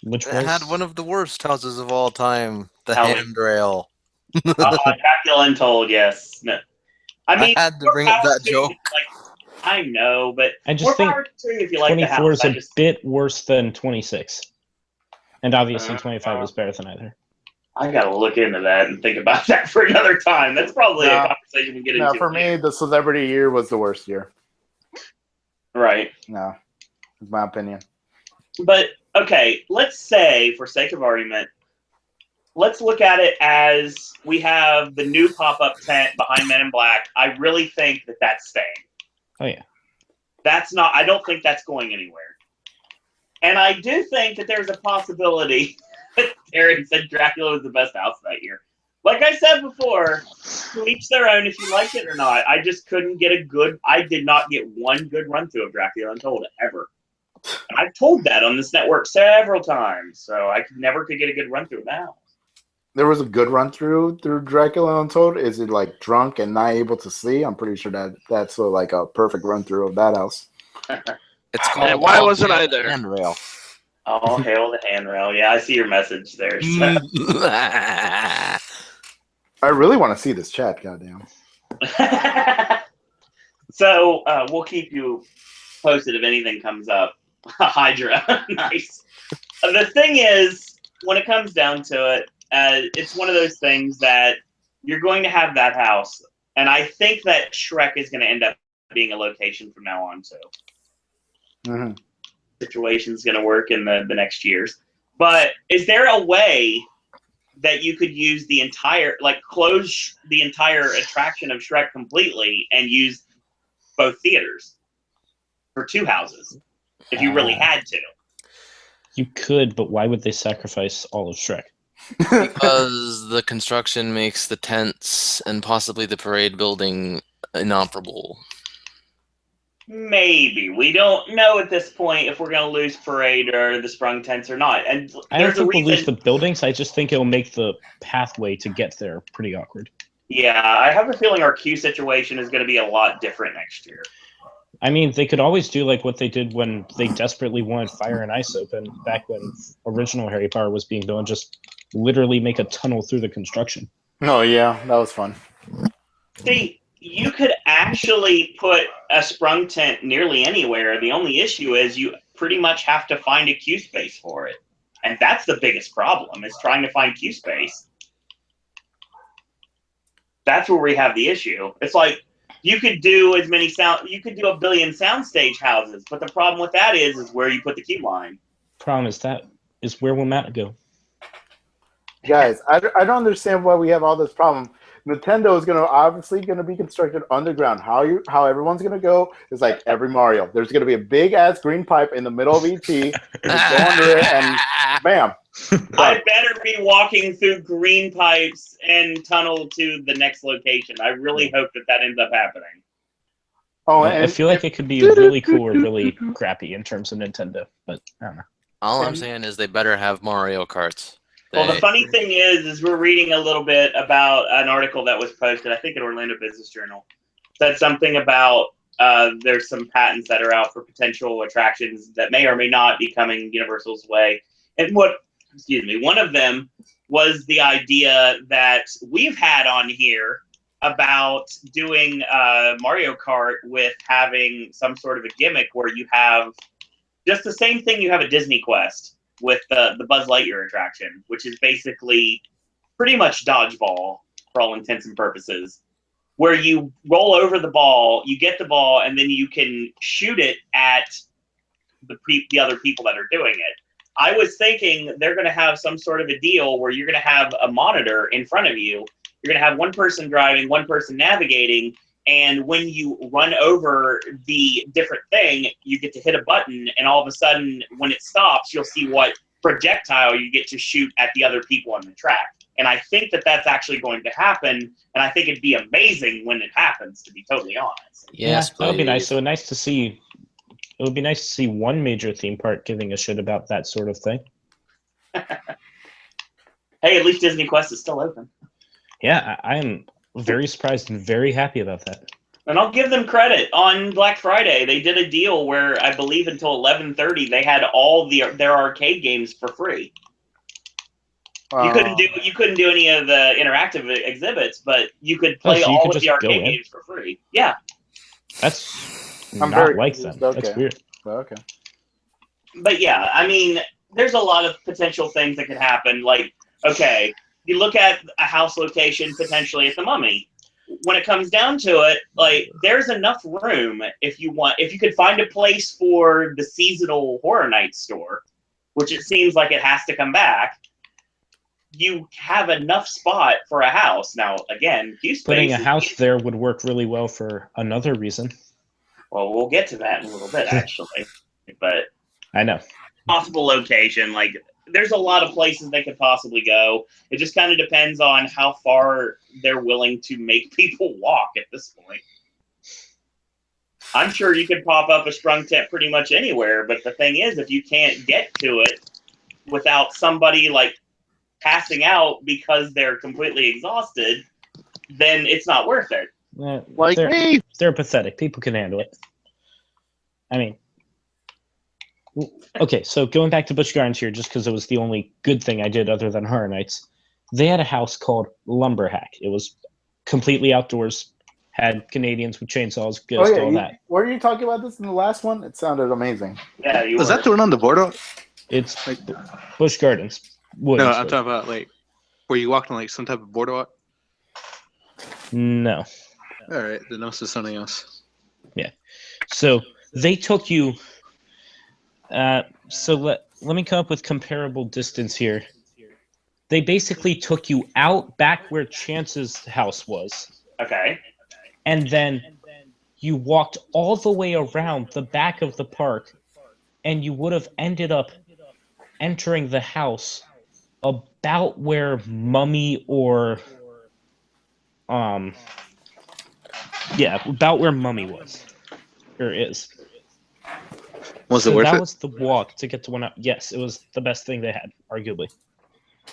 It had one of the worst houses of all time, the handrail. Dracula Untold, yes. No. I mean, I had to bring up that joke. I know, but I just think if you like 24 is a bit worse than 26. And obviously 25 is better than either. I got to look into that and think about that for another time. That's probably a conversation we get into. No, for me, the celebrity year was the worst year. Right. No, in my opinion. But, okay, let's say, for sake of argument, let's look at it as we have the new pop-up tent behind Men in Black. I really think that that's staying. Oh, yeah. I don't think that's going anywhere. And I do think that there's a possibility that Darren said Dracula was the best house that year. Like I said before, to each their own if you like it or not. I just couldn't get I did not get one good run-through of Dracula Untold, ever. And I've told that on this network several times, so I never could get a good run-through of that house. There was a good run-through Dracula Untold. Is it, like, drunk and not able to see? I'm pretty sure that's like a perfect run-through of that house. It's called why wasn't I there? Handrail. Oh, hail the handrail. Yeah, I see your message there. So. I really want to see this chat, goddamn. So, we'll keep you posted if anything comes up. Hydra. Nice. The thing is, when it comes down to it, it's one of those things that you're going to have that house. And I think that Shrek is going to end up being a location from now on, too. Mm-hmm. Situation's going to work in the next years. But is there a way that you could use the entire, close the entire attraction of Shrek completely and use both theaters for 2 houses if you really had to? You could, but why would they sacrifice all of Shrek? Because the construction makes the tents and possibly the parade building inoperable. Maybe. We don't know at this point if we're going to lose parade or the sprung tents or not. And I don't think we'll lose the buildings. I just think it'll make the pathway to get there pretty awkward. Yeah, I have a feeling our queue situation is going to be a lot different next year. I mean, they could always do like what they did when they desperately wanted Fire and Ice open back when original Harry Potter was being built, and just literally make a tunnel through the construction. Oh, yeah, that was fun. See, you could actually put a sprung tent nearly anywhere. The only issue is you pretty much have to find a queue space for it. And that's the biggest problem, is trying to find queue space. That's where we have the issue. It's like, you could do a billion soundstage houses, but the problem with that is where you put the queue line. Problem is where will Matt go? Guys, I don't understand why we have all this problem. Nintendo is obviously going to be constructed underground. How everyone's going to go is like every Mario. There's going to be a big ass green pipe in the middle of ET. You just go under it and bam. I better be walking through green pipes and tunnel to the next location. I really hope that ends up happening. Oh, I feel like it could be really cool or really crappy in terms of Nintendo, but I don't know. All I'm saying is they better have Mario Karts. Well, the funny thing is we're reading a little bit about an article that was posted, I think, in Orlando Business Journal. Said something about there's some patents that are out for potential attractions that may or may not be coming Universal's way. And one of them was the idea that we've had on here about doing Mario Kart with having some sort of a gimmick where you have just the same thing you have at Disney Quest with the Buzz Lightyear attraction, which is basically pretty much dodgeball for all intents and purposes, where you roll over the ball, you get the ball, and then you can shoot it at the other people that are doing it. I was thinking they're going to have some sort of a deal where you're going to have a monitor in front of you. You're going to have one person driving, one person navigating, and when you run over the different thing, you get to hit a button, and all of a sudden, when it stops, you'll see what projectile you get to shoot at the other people on the track. And I think that that's actually going to happen, and I think it'd be amazing when it happens, to be totally honest. Yes, that would be nice. So it would be nice to see one major theme park giving a shit about that sort of thing. Hey, at least Disney Quest is still open. Yeah, I am very surprised and very happy about that. And I'll give them credit. On Black Friday, they did a deal where I believe until 11:30 they had all their arcade games for free. You couldn't do any of the interactive exhibits, but you could play all of the arcade games for free. Yeah, that's I'm not very like confused. that. Okay. That's weird. Okay. but yeah, I mean, there's a lot of potential things that could happen. Like, okay, you look at a house location potentially at the Mummy. When it comes down to it, like, there's enough room if you could find a place for the seasonal Horror Nights store, which it seems like it has to come back. You have enough spot for a house. Now, again, putting a house there would work really well for another reason. Well, we'll get to that in a little bit, actually. But I know. Possible location, like, there's a lot of places they could possibly go. It just kind of depends on how far they're willing to make people walk at this point. I'm sure you could pop up a sprung tent pretty much anywhere, but the thing is, if you can't get to it without somebody, like, passing out because they're completely exhausted, then it's not worth it. Like me. They're pathetic. People can handle it. I mean, okay, so going back to Busch Gardens here, just because it was the only good thing I did other than Horror Nights, they had a house called Lumberhack. It was completely outdoors, had Canadians with chainsaws, all that. Were you talking about this in the last one? It sounded amazing. Yeah, you Was were. that the one on the boardwalk? It's Like, Busch Gardens. Woods, no, I'm talking about, like, where you walked on, like, some type of boardwalk. No. All right, then this is something else. Yeah. So they took you. So let me come up with comparable distance here. They basically took you out back where Chance's house was. Okay. And then you walked all the way around the back of the park, and you would have ended up entering the house about where Mummy or about where Mummy was or is. Was it worth it? That was the walk to get to one. Yes, it was the best thing they had, arguably.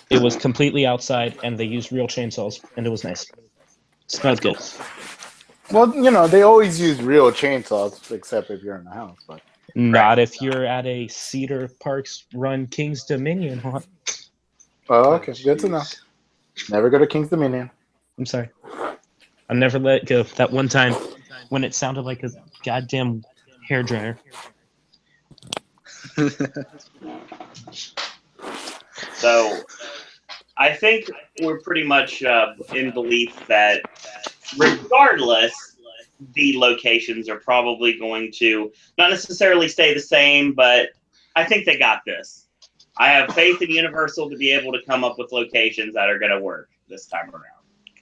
It was completely outside, and they used real chainsaws, and it was nice. Smelled good. Well, you know, they always use real chainsaws, except if you're in the house. But not if you're at a Cedar Parks run King's Dominion haunt. Oh, okay, good to know. Never go to King's Dominion. I'm sorry. I'll never let it go. That one time when it sounded like a goddamn hairdryer. So, I think we're pretty much in belief that regardless, the locations are probably going to not necessarily stay the same, but I think they got this. I have faith in Universal to be able to come up with locations that are going to work this time around.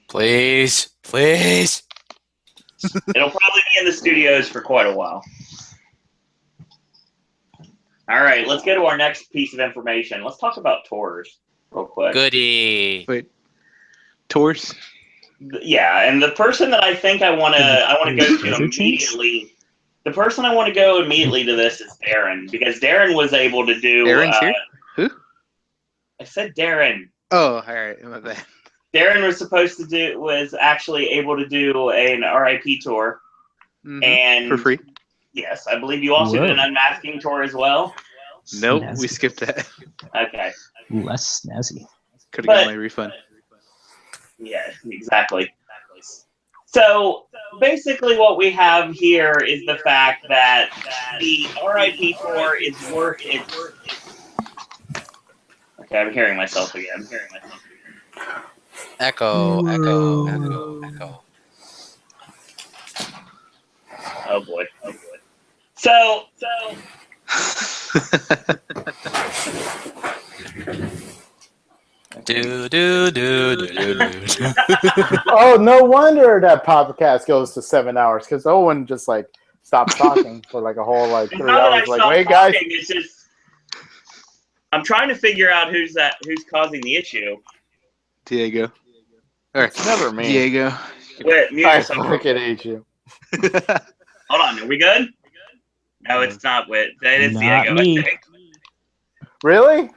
Please, please. It'll probably be in the studios for quite a while. All right, let's go to our next piece of information. Let's talk about tours real quick. Goody. Wait, tours? Yeah, and the person that I think I want to go to immediately. The person I want to go immediately to this is Darren, because Darren was able to do. Darren's here? Who? I said Darren. Oh, all right, my bad. Darren was actually able to do an RIP tour, and for free. Yes, I believe you also did an unmasking tour as well. Nope, Snazzy. we skipped that. Okay. Less snazzy. Could have got my refund. Yeah, exactly. So basically what we have here is the fact that the RIP tour is worth it. Okay, I'm hearing myself again. Echo. Oh boy. So Do. Oh, no wonder that podcast goes to 7 hours, because Owen just like stopped talking for like a whole 3 hours. Like, wait, guys. It's just, I'm trying to figure out who's causing the issue. Diego. All right. It's never me. Diego. Wait, mute I yourself. fucking hate you. Hold on, are we good? No, it's not Whit. That is Not Diego. me. I think. Really?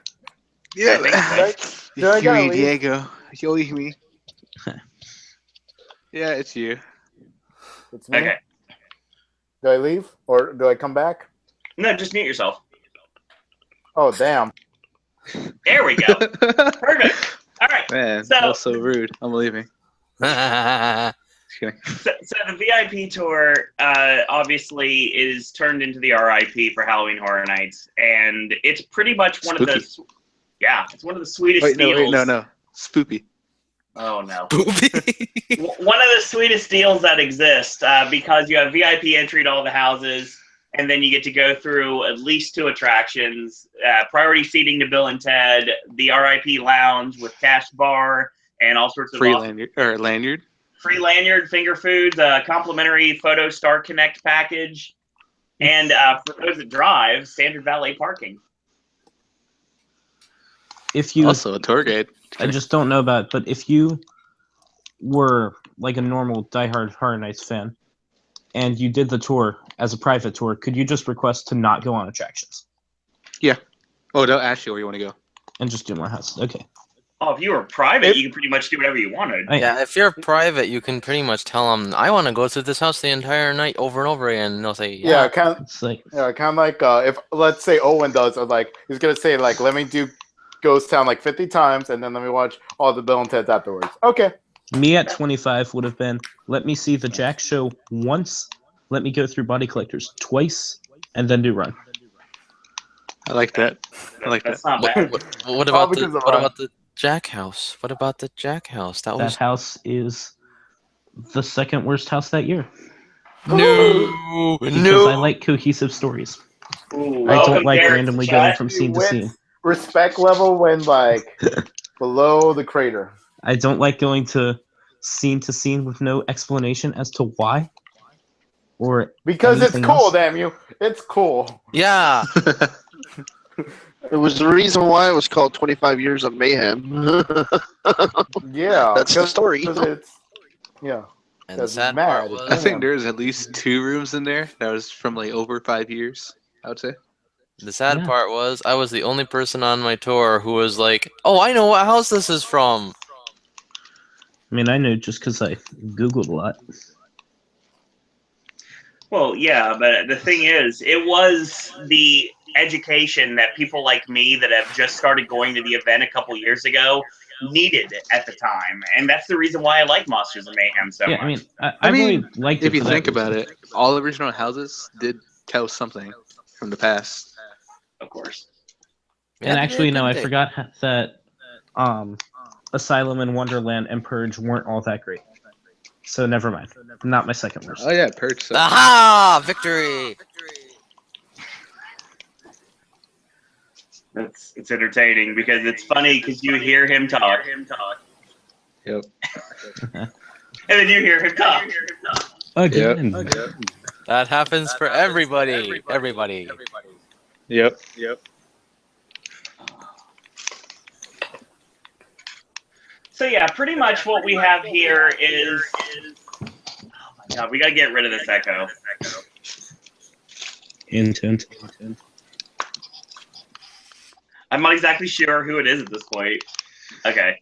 Yeah. I think so. Do I gotta leave? Diego. You leave me. Yeah, it's you. It's me. Okay. Do I leave or do I come back? No, just mute yourself. Oh, damn. There we go. Perfect. All right. Man, So- that was so rude. I'm leaving. Just kidding. So the VIP tour obviously is turned into the RIP for Halloween Horror Nights, and it's pretty much one of the it's one of the sweetest deals. No. Spoopy. Oh no. One of the sweetest deals that exist because you have VIP entry to all the houses, and then you get to go through at least 2 attractions, priority seating to Bill and Ted, the RIP lounge with cash bar, and all sorts of Free lanyard. free lanyard, finger foods, complimentary photo Star Connect package, and for those that drive, standard valet parking. If you Also a tour guide. I just don't know about it, but if you were like a normal diehard Horror Nights fan and you did the tour as a private tour, could you just request to not go on attractions? Yeah. Oh, don't ask you where you want to go. And just do more houses? Okay. Oh, if you were private, you could pretty much do whatever you wanted. Yeah, if you're private, you can pretty much tell them, I want to go through this house the entire night over and over again. And they'll say, Yeah, kind of. It's like, Yeah, kind of like if let's say Owen does, or like he's gonna say like, let me do Ghost Town like 50 times, and then let me watch all the Bill and Ted's afterwards. Okay. me at 25 would have been, let me see the Jack show once, let me go through Body Collectors twice, and then do Run. I like that. That's not bad. What about the Jack house? What about the Jack house? That house is the second worst house that year. No. Because I like cohesive stories. Ooh, I don't welcome, like Darren, randomly to going chat. from scene to scene. Respect level when like below the crater. I don't like going to scene with no explanation as to why. Or Because it's anything cool, else. damn you. It's cool. Yeah. It was the reason why it was called 25 Years of Mayhem. Yeah. That's the story. It's, yeah. And the That's sad mad. part was, I think there's at least 2 rooms in there that was from like over 5 years, I would say. the sad Yeah. part was I was the only person on my tour who was like, oh, I know what house this is from. I mean, I know just because I Googled a lot. Well, yeah, but the thing is, it was the education that people like me that have just started going to the event a couple years ago needed at the time, and that's the reason why I like Monsters of Mayhem so much. I mean, I really liked it. If you for think that about reason. it, all original houses did tell something from the past. Of course. And actually, no, I Didn't they? forgot that Asylum and Wonderland and Purge weren't all that great. So never mind. Not my second worst. Oh yeah, Purge. sucks. Aha! Victory! It's entertaining because it's funny because you hear him talk. Yep. And then you hear him talk. Again. That happens for everybody. Everybody. Yep. So yeah, pretty much what we have here is. Oh my god, we gotta get rid of this echo. Intent. I'm not exactly sure who it is at this point. Okay.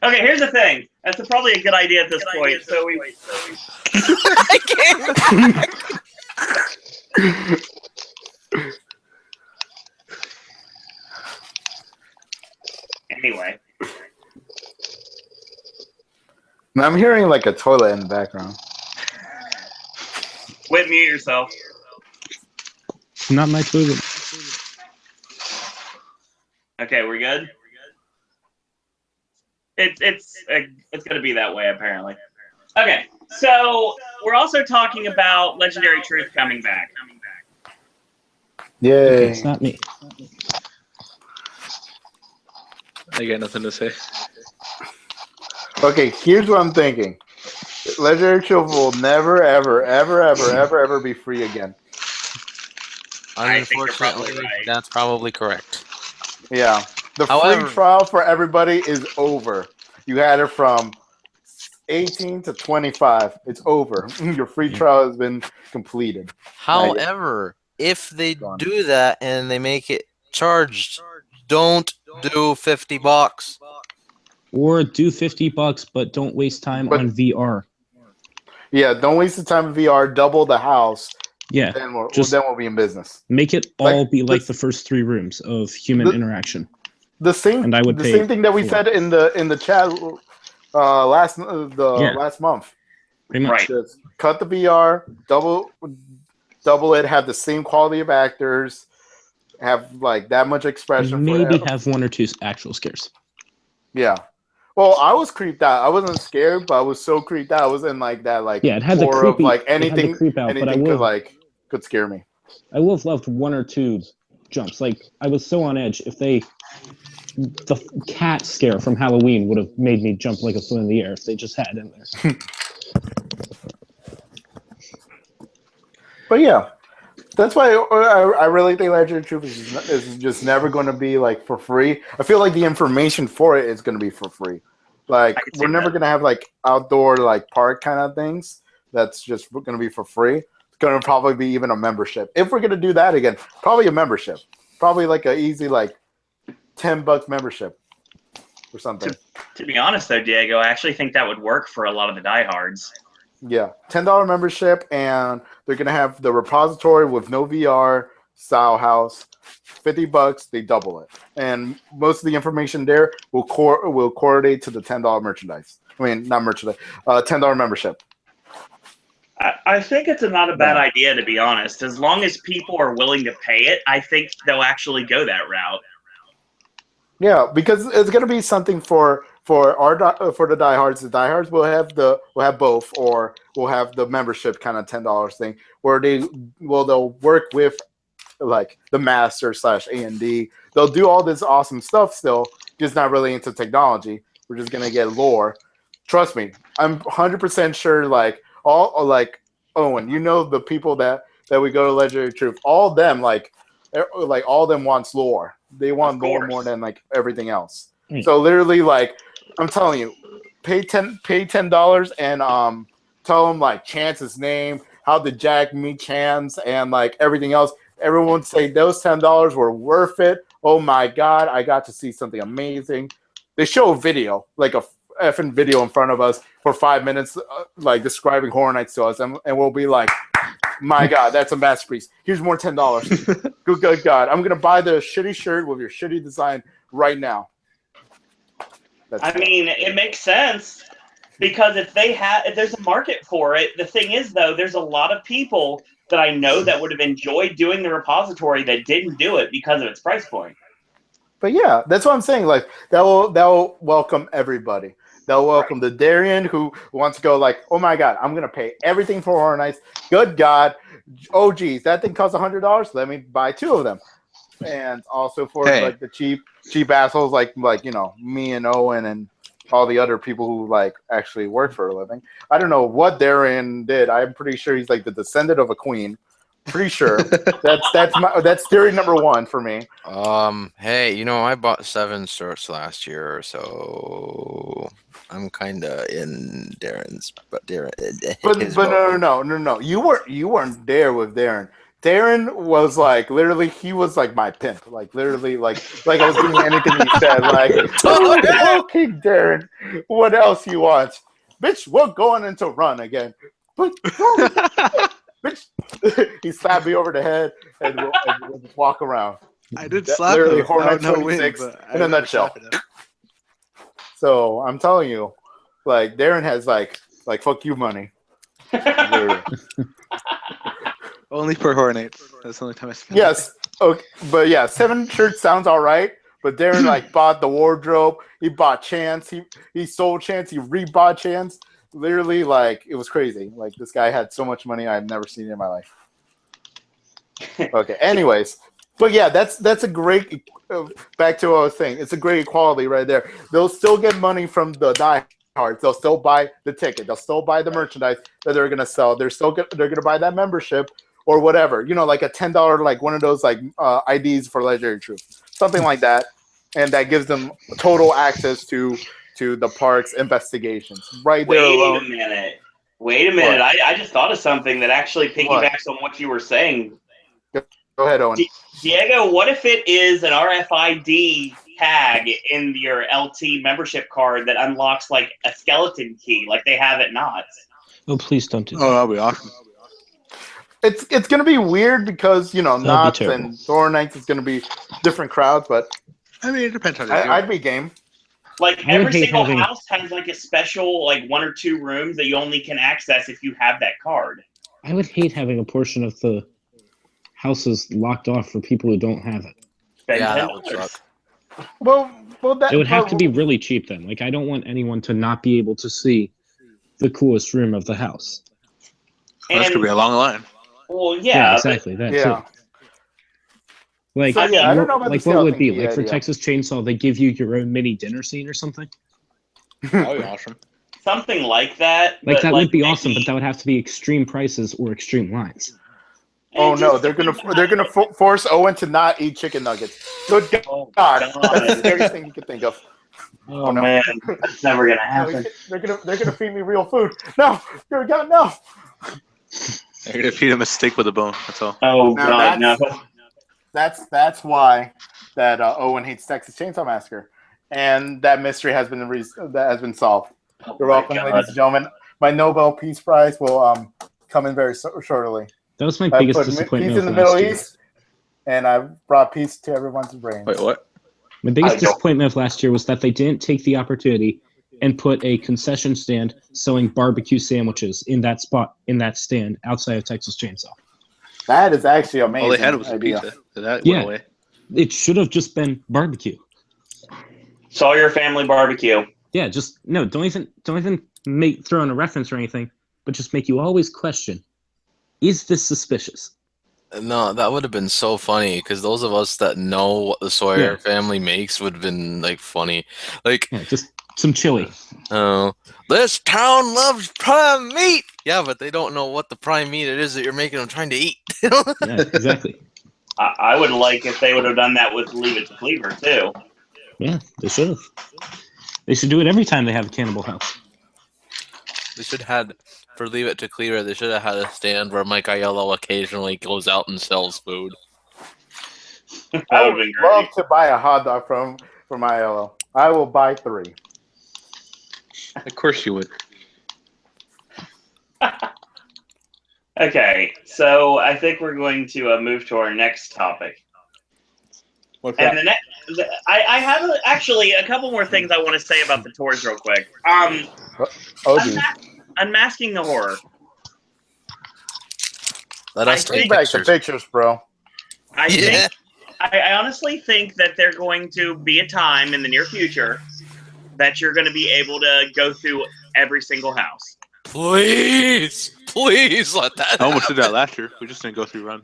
Okay, here's the thing. That's probably a good idea at this point. So we. I can't. Anyway. I'm hearing like a toilet in the background. Whit, mute yourself. Not my toilet. Okay, we're good. It's gonna be that way apparently. Okay, so we're also talking about Legendary Truth coming back. Yay. Okay, it's not me. I got nothing to say. Okay, here's what I'm thinking. Legendary Truth will never, ever be free again. I think you're probably Unfortunately, right. that's probably correct. Yeah. The However- free trial for everybody is over. You had it from 18 to 25. It's over. Your free trial has been completed. However, if they do that and they make it charged, don't do $50. Or do $50, but don't waste time on VR. Yeah, don't waste the time in VR. Double the house. Yeah, Then we'll be in business. make it all be like the first 3 rooms of human interaction. The same. And I would the pay same thing that we for said in the chat last month. Pretty much. Right. Just cut the VR, double it, have the same quality of actors, have like that much expression. Maybe have 1 or 2 actual scares. Yeah. Well, I was creeped out. I wasn't scared, but I was so creeped out. I was in like that like Yeah, it had the horror of creepy. like it had the anything creep out, but I would could scare me. I would have loved 1 or 2 jumps. Like I was so on edge. If the cat scare from Halloween would have made me jump like a foot in the air if they just had in there. But yeah, that's why I really think Legendary Truth is just never going to be like for free. I feel like the information for it is going to be for free. Like we're never going to have like outdoor like park kind of things. That's just going to be for free. It's going to probably be even a membership. If we're going to do that again, probably a membership. Probably like a easy like $10 membership or something. To be honest though, Diego, I actually think that would work for a lot of the diehards. Yeah, $10 membership, and they're gonna have the repository with no VR style house. $50, they double it, and most of the information there will coordinate to the $10 merchandise. I mean, not merchandise, $10 membership. I think it's not a bad idea, to be honest. As long as people are willing to pay it, I think they'll actually go that route. Yeah, because it's gonna be something for the diehards. The diehards will have both, or will have the membership kind of $10 thing, where they'll work with like the master / A&D. They'll do all this awesome stuff still, just not really into technology. We're just gonna get lore. Trust me, I'm 100% sure. Like Owen, you know the people that we go to Legendary Truth, all of them like all of them wants lore. They want lore more than like everything else. So literally, like I'm telling you, pay $10 and tell them like Chance's name, how did Jack meet Chance, and like everything else. Everyone say those $10 were worth it. Oh my God, I got to see something amazing. They show a video, like a effing video in front of us for 5 minutes, like describing Horror Nights to us, and we'll be like, my God, that's a masterpiece. Here's more $10. Good God. I'm going to buy the shitty shirt with your shitty design right now. I mean, it makes sense because if there's a market for it. The thing is, though, there's a lot of people that I know that would have enjoyed doing the repository that didn't do it because of its price point. But yeah, that's what I'm saying. Like that will welcome everybody. They'll welcome the Darren who wants to go like, oh my God, I'm gonna pay everything for Horror Nights. Good God, oh geez, that thing costs $100. Let me buy 2 of them. And also for like the cheap assholes like me and Owen and all the other people who like actually work for a living. I don't know what Darren did. I'm pretty sure he's like the descendant of a queen. Pretty sure that's theory number 1 for me. Hey, I bought 7 shirts last year, so I'm kind of in Darren's, but no. You weren't there with Darren. Darren was like literally, he was like my pimp, like literally, like I was doing anything he said. Like, okay, Darren, what else you want, bitch? We're going into run again, but bitch, he slapped me over the head and we'll just walk around. I did slap literally him. Hornet 26 in a nutshell. So I'm telling you, like Darren has like fuck you money. Only for Hornet. That's the only time I spent. Yes. Okay. But yeah, 7 shirts sounds all right. But Darren like bought the wardrobe. He bought Chance. He sold Chance. He rebought Chance. Literally, like it was crazy. Like this guy had so much money I've never seen in my life. Okay. Anyways, but yeah, that's a great. Back to what I was saying. It's a great equality right there. They'll still get money from the diehards. They'll still buy the ticket. They'll still buy the merchandise that they're gonna sell. They're gonna buy that membership. Or whatever, like a $10, like one of those like IDs for Legendary Troops, something like that, and that gives them total access to the park's investigations. Right there alone. Wait a minute! I just thought of something that actually piggybacks on what you were saying. Go ahead, Owen. Diego, what if it is an RFID tag in your LT membership card that unlocks like a skeleton key, like they have at Knott's? Oh, please don't do that. Oh, that'll be awesome. It's gonna be weird because Knott's and Horror Nights is gonna be different crowds, but I mean it depends on I'd be game. Like every single house has like a special like 1 or 2 rooms that you only can access if you have that card. I would hate having a portion of the houses locked off for people who don't have it. Yeah, that would suck. Well, it would have to be really cheap then. Like I don't want anyone to not be able to see the coolest room of the house. Well, that's gonna be a long line. Well, yeah, exactly. That too. Like, so, yeah, I don't know about like what would it be like for Texas Chainsaw? They give you your own mini dinner scene or something. That would be awesome. Something like that. Like that would be awesome, but that would have to be extreme prices or extreme lines. Oh no, they're gonna force Owen to not eat chicken nuggets. Good God, that's the scariest thing you could think of. Oh no. Man, that's never gonna happen. They're gonna feed me real food. No, dear God, no. They're gonna feed him a steak with a bone. That's all. Oh God, no. That's why that Owen hates Texas Chainsaw Massacre, and that mystery has been solved. You're welcome, ladies and gentlemen. My Nobel Peace Prize will come in very shortly. That was my biggest disappointment. Peace in the Middle East, and I brought peace to everyone's brain. Wait, what? My biggest disappointment of last year was that they didn't take the opportunity and put a concession stand selling barbecue sandwiches in that spot, in that stand outside of Texas Chainsaw. That is actually amazing. All they had was a pizza. That went away. It should have just been barbecue. Sawyer family barbecue. Yeah, just don't even throw in a reference or anything, but just make you always question: is this suspicious? No, that would have been so funny because those of us that know what the Sawyer family makes would have been like funny, like just some chili. Oh, this town loves prime meat. Yeah, but they don't know what the prime meat it is that you're making them trying to eat. Yeah, exactly. I would like if they would have done that with Leave It to Cleaver too. Yeah, they should have. They should do it every time they have a cannibal house. They should have for Leave It to Cleaver. They should have had a stand where Mike Aiello occasionally goes out and sells food. I would love to buy a hot dog from Aiello. I will buy 3. Of course you would. Okay, so I think we're going to move to our next topic. And the next, I have actually a couple more things I want to say about the tours real quick. Unmasking the Horror. Let us take back the pictures. pictures, bro. I honestly think that there's going to be a time in the near future that you're going to be able to go through every single house. Please let that I almost did happen. that last year. We just didn't go through Run.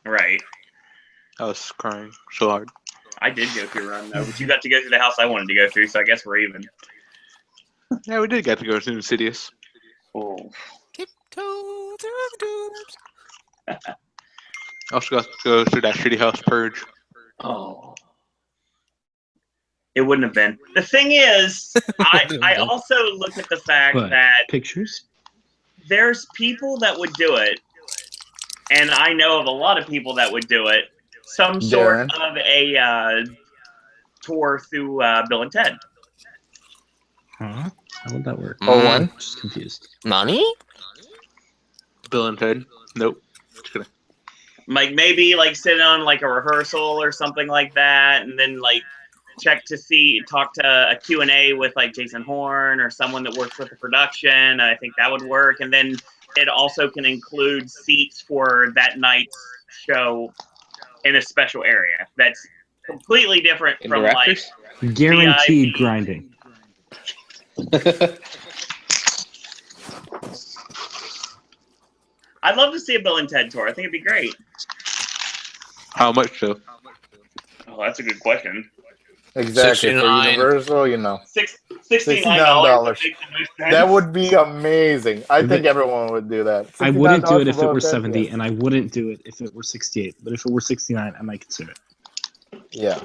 Right. I was crying so hard. I did go through Run, though, but you got to go through the house I wanted to go through, so I guess we're even. Yeah, we did get to go through Insidious. Oh. Tiptoe through the doors. I also got to go through that shitty house Purge. Oh. It wouldn't have been. The thing is, I also look at the fact that pictures. There's people that would do it, and I know of a lot of people that would do it. Some sort of a tour through Bill and Ted. Huh? How would that work? Oh, one? Just confused. Nani? Bill and Ted? Nope. Just kidding. Like maybe like sit on like a rehearsal or something like that, and then like talk to a Q&A with like Jason Horn or someone that works with the production. I think that would work. And then it also can include seats for that night's show in a special area that's completely different In from the like rafters? Guaranteed VIP. grinding. I'd love to see a Bill and Ted tour. I think it'd be great. How much so? Oh, that's a good question. Exactly. For 69. Universal, you know. $69. That would be amazing. I think everyone would do that. I wouldn't do it if it $69 were for 70, yeah. and I wouldn't do it if it were 68. But if it were 69, I might consider it. Yeah.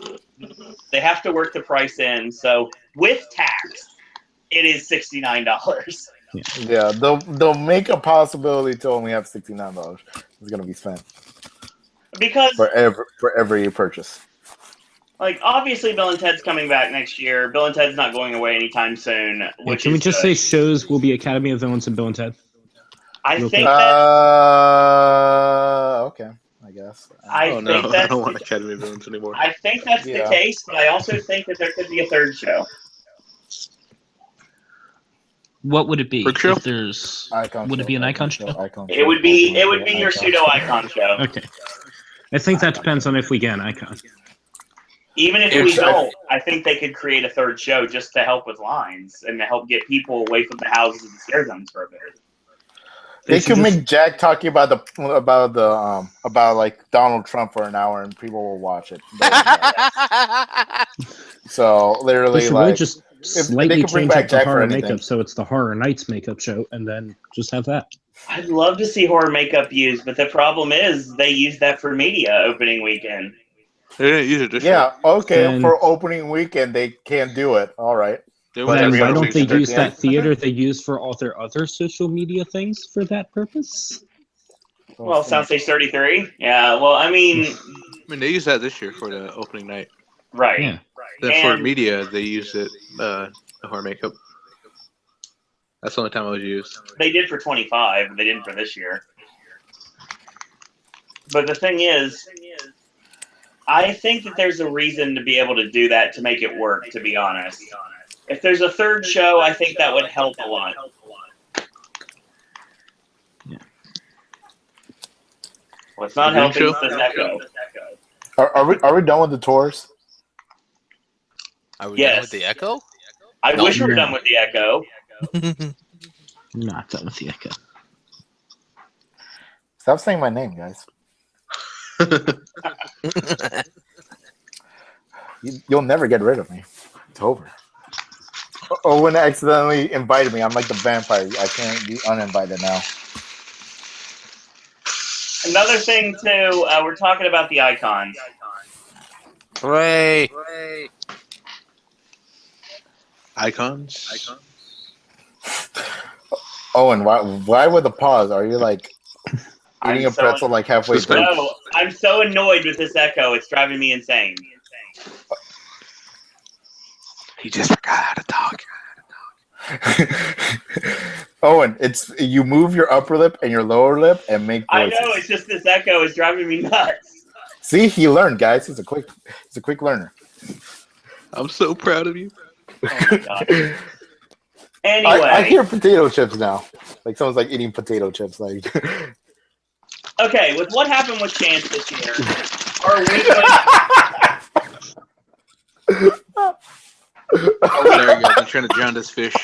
They have to work the price in. So with tax, it is $69. Yeah. They'll make a possibility to only have $69. It's gonna be spent Because for every purchase. like obviously Bill and Ted's coming back next year. Bill and Ted's not going away anytime soon. Yeah, can we just say shows will be Academy of Villains and Bill and Ted? I Real think quick. Okay. I guess. I Oh think no, that's I don't want Academy Villains anymore. I think that's the case, but I also think that there could be a third show. What would it be? Quick show? If there's Icon would it be an icon show? It would be your pseudo icon show. Okay. I think that depends on if we get an icon. Even if we don't, I think they could create a third show just to help with lines and to help get people away from the houses and the scare zones for a bit. They could make Jack talking about like Donald Trump for an hour and people will watch it. So literally, They should like really just slightly could bring change back up the Jack for horror anything. makeup so it's the Horror Nights makeup show, and then just have that. I'd love to see horror makeup used, but the problem is they use that for media opening weekend. They didn't use it this yeah, okay, Then- for opening weekend they can't do it. All right. year. But Then every why other don't they weekend use they that can. theater they use for all their other social media things for that purpose? Well, Soundstage 33. Yeah, well, I mean, they used that this year for the opening night. right. Yeah. Then for And- media, they used it, the horror makeup. That's the only time it was used. They did for 25, but they didn't for this year. But the thing is, I think that there's a reason to be able to do that to make it work, to be honest. If there's a third show, I think that would help a lot. Well, it's not helping Show? the Echo. Are we done with the tours? Are we Yes. done with the Echo? I No. wish we were done with the Echo. Not done with the Echo. Stop saying my name, guys. You'll never get rid of me. It's over. Owen accidentally invited me. I'm like the vampire. I can't be uninvited now. Another thing, too, we're talking about the icons. Hooray! Icons? Owen, why with the pause? Are you like eating a pretzel like halfway through? No, I'm so annoyed with this Echo. It's driving me insane. He just forgot how to talk. Owen, it's you move your upper lip and your lower lip and make I voices. know, it's just this Echo is driving me nuts. See, he learned, guys. He's a quick learner. I'm so proud of you. Oh my God. Anyway, I hear potato chips now. Like someone's like eating potato chips. Like, okay, with what happened with Chance this year, are we going? Oh, there he goes. I'm trying to drown this fish.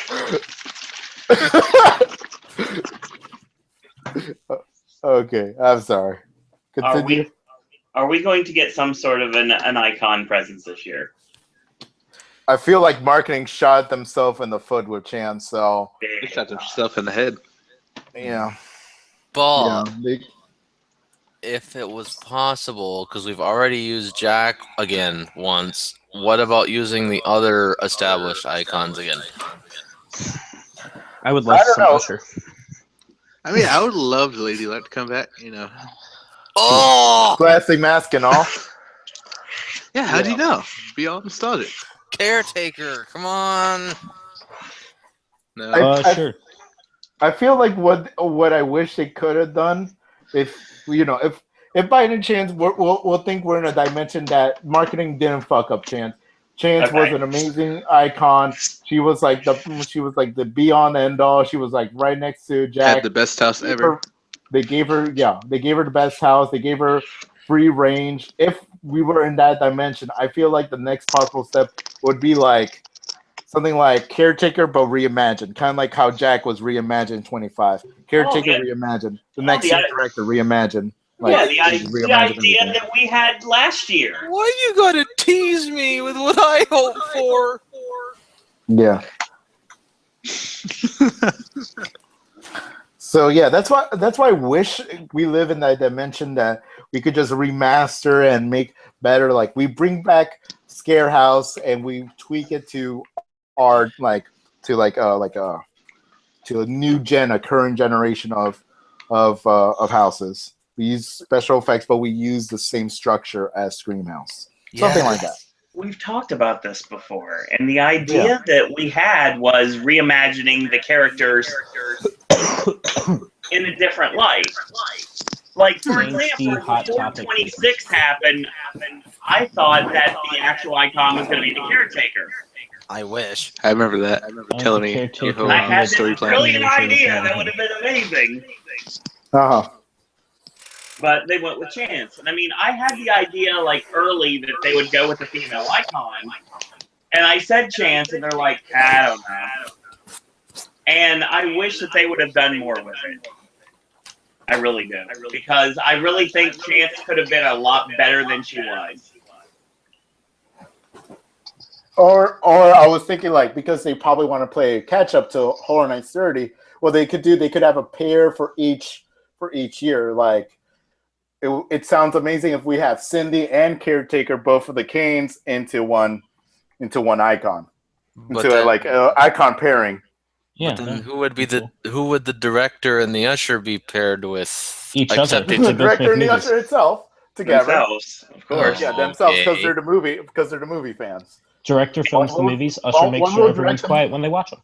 okay, I'm sorry. Continue. Are we going to get some sort of an icon presence this year? I feel like marketing shot themselves in the foot with Chance, so They shot themselves in the head. yeah. But Yeah, if it was possible, because we've already used Jack again once, what about using the other established icons again? I would love some Usher. I mean, I would love Lady Luck to come back, you know. Oh! classic mask and all. Yeah, how do you know? Be all nostalgic. Caretaker, come on. No. Sure. I feel like what I wish they could have done, if by any chance we'll think we're in a dimension that marketing didn't fuck up Chance. Chance was an amazing icon. She was like the be on end all. She was like right next to Jack. Had the best house ever. They gave her the best house. They gave her free range. If we were in that dimension, I feel like the next possible step would be like something like Caretaker, but reimagined, kind of like how Jack was reimagined 25. Caretaker reimagined. The next director reimagined. Like, the idea that we had last year. Why you gotta tease me with what I hope for? Yeah. So yeah, that's why I wish we live in that dimension that we could just remaster and make better. Like we bring back Scare House and we tweak it to our to a new gen, a current generation of houses. We use special effects, but we use the same structure as Scream House. Something like that. We've talked about this before, and the idea that we had was reimagining the characters in a different light. Like, for example, before 26 happened, I thought that the actual icon was going to be the Caretaker. I wish. I remember that. I remember telling me your whole I had story this plan. brilliant idea that would have been amazing. Uh-huh. But they went with Chance. And I mean, I had the idea like early that they would go with the female icon. And I said Chance, and they're like, I don't know. And I wish that they would have done more with it. I really do. Because I really think Chance could have been a lot better than she was. Or I was thinking like, because they probably want to play catch up to Horror Nights 30, what they could have a pair for each year. Like it sounds amazing if we have Cindy and Caretaker, both of the Canes, into one icon. Icon pairing. Yeah. But then who would the director and the usher be paired with? Each other. The director and the usher itself together. Themselves, of course. Yeah, themselves, because they're the movie fans. Director films the movies, usher makes sure everyone's quiet when they watch them.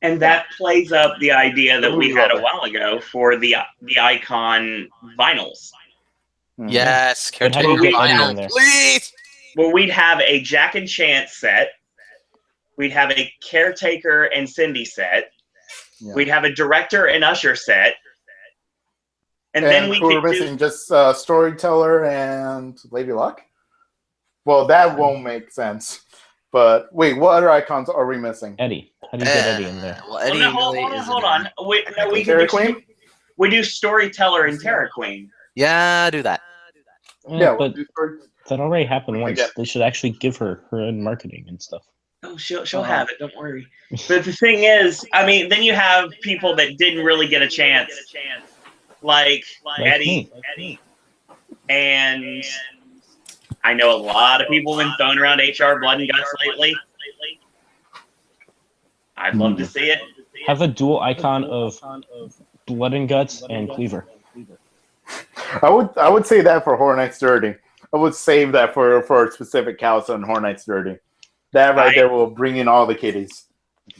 And that plays up the idea that we had a while ago for the icon vinyls. Yes, Caretaker vinyl, please. Well, we'd have a Jack and Chance set. We'd have a Caretaker and Cindy set. Yeah. We'd have a director and usher set. And then we were missing just Storyteller and Lady Luck? Well, that won't make sense. But wait, what other icons are we missing? Eddie. How do you get Eddie in there? Well, Eddie hold on. We do Storyteller and Terror Queen. Yeah, do that. Yeah, but that already happened once. They should actually give her own marketing and stuff. Oh, she'll have it. Don't worry. But the thing is, I mean, then you have people that didn't really get a chance, like Eddie. And I know a lot of people have been throwing around HR Blood and Guts lately. I'd love to see it. Have a dual icon of Blood and Guts and Cleaver. I would say that for Horror Nights 30. I would save that for a specific house on Horror Nights 30. That right there will bring in all the kiddies.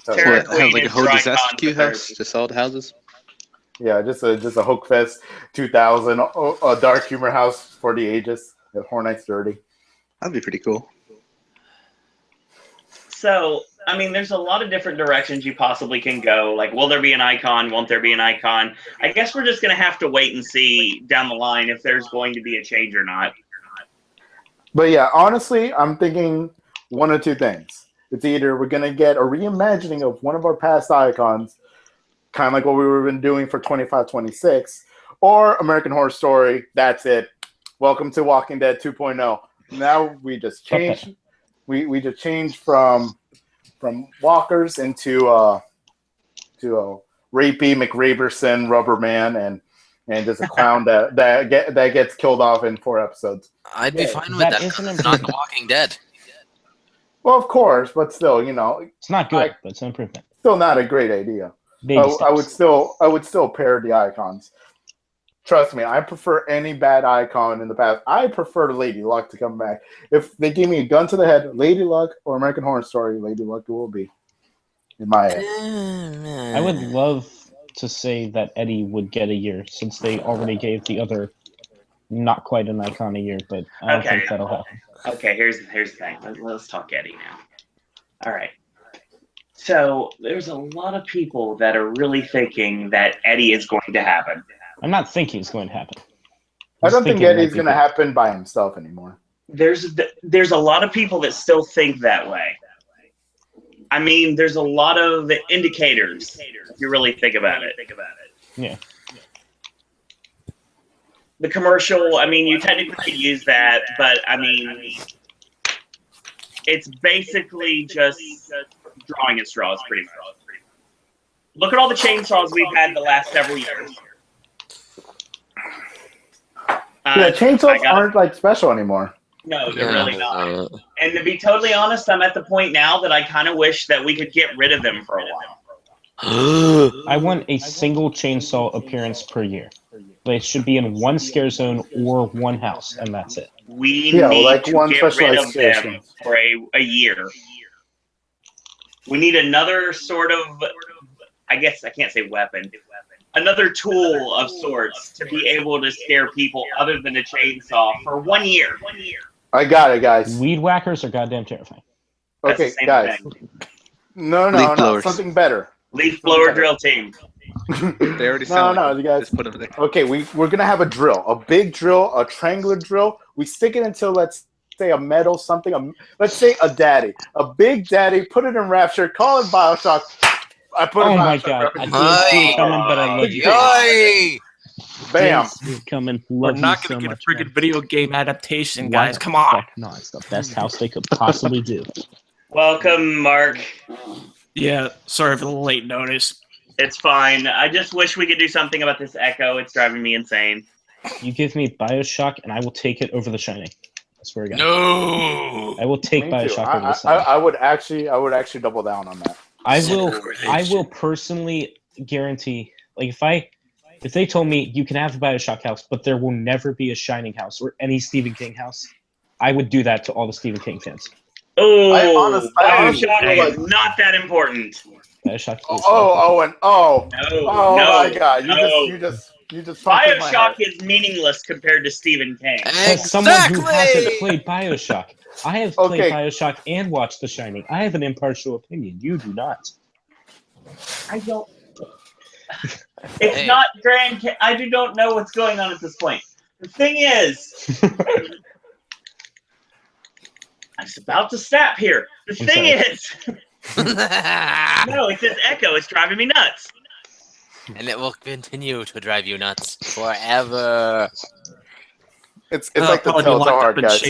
Have like a whole disaster queue house, just all the houses. Yeah, just a Hook Fest 2000, a dark humor house for the ages. Horror Nights dirty. That'd be pretty cool. So, I mean, there's a lot of different directions you possibly can go. Like, will there be an icon? Won't there be an icon? I guess we're just going to have to wait and see down the line if there's going to be a change or not. But yeah, honestly, I'm thinking one of two things. It's either we're going to get a reimagining of one of our past icons, kind of like what we've been doing for 2526, or American Horror Story, that's it. Welcome to Walking Dead 2.0. Now we just changed. Okay. We just changed from walkers into to a rapey McRaverson rubber man and just a clown that gets killed off in 4 episodes. I'd be fine with that. It's not The Walking Dead. Well, of course, but still, it's not good, but it's an improvement. Still not a great idea. I would still pair the icons. Trust me, I prefer any bad icon in the past. I prefer Lady Luck to come back. If they gave me a gun to the head, Lady Luck or American Horror Story, Lady Luck it will be. In my head. I would love to say that Eddie would get a year since they already gave the other not quite an icon a year, but I don't think that'll happen. Okay, here's the thing. Let's talk Eddie now. All right. So there's a lot of people that are really thinking that Eddie is going to happen. I'm not thinking it's going to happen. I don't think Eddie's going to happen by himself anymore. There's a lot of people that still think that way. I mean, there's a lot of indicators if you really think about it. Yeah. The commercial, I mean, you technically could use that, but I mean, it's basically just drawing at straws, pretty much. Look at all the chainsaws we've had the last several years. Yeah, chainsaws aren't like special anymore. No, they're really not. And to be totally honest, I'm at the point now that I kind of wish that we could get rid of them for a while. I want a single chainsaw appearance per year. They should be in one scare zone or one house, and that's it. We need to get rid of them for a year. We need another sort of, I guess I can't say weapon, another tool of sorts to be able to scare people other than a chainsaw for 1 year. I got it, guys. Weed whackers are goddamn terrifying. Okay, guys. No, something better. Leaf blower drill team. They already sound you guys. Just put them there. Okay, we're gonna have a drill, a big drill, a triangular drill. We stick it until let's say a metal something. Let's say a daddy, a big daddy. Put it in Rapture. Call it BioShock. I put. Oh my god! I didn't see it coming, but I love you. Bam! Coming. We're not gonna get a freaking video game adaptation, guys. Come on. No, it's the best house they could possibly do. Welcome, Mark. Yeah, sorry for the late notice. It's fine. I just wish we could do something about this echo. It's driving me insane. You give me BioShock, and I will take it over The Shining. I swear to God. No. I will take BioShock over The Shining. I would actually double down on that. I will personally guarantee, like if they told me you can have a BioShock house, but there will never be a Shining house or any Stephen King house, I would do that to all the Stephen King fans. Oh, BioShock is not that important. BioShock is No, my God! You just BioShock is meaningless compared to Stephen King. As someone who hasn't played BioShock, I have played BioShock and watched The Shining. I have an impartial opinion. You do not. I don't. It's not grand. I don't know what's going on at this point. The thing is, I was about to snap here. The thing is, no, it says echo. It's driving me nuts. And it will continue to drive you nuts forever. It's like the Telltale Heart, guys.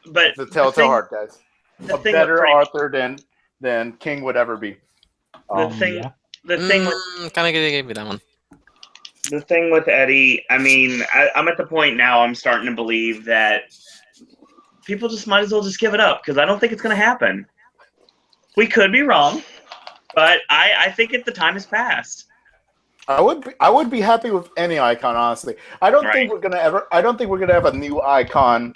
But it's the Telltale Heart, guys. A better author than King would ever be. The thing with kind of gave me that one. The thing with Eddie, I mean, I'm at the point now. I'm starting to believe that people just might as well just give it up because I don't think it's going to happen. We could be wrong, but I think the time has passed. I would be happy with any icon, honestly. I don't think we're gonna have a new icon,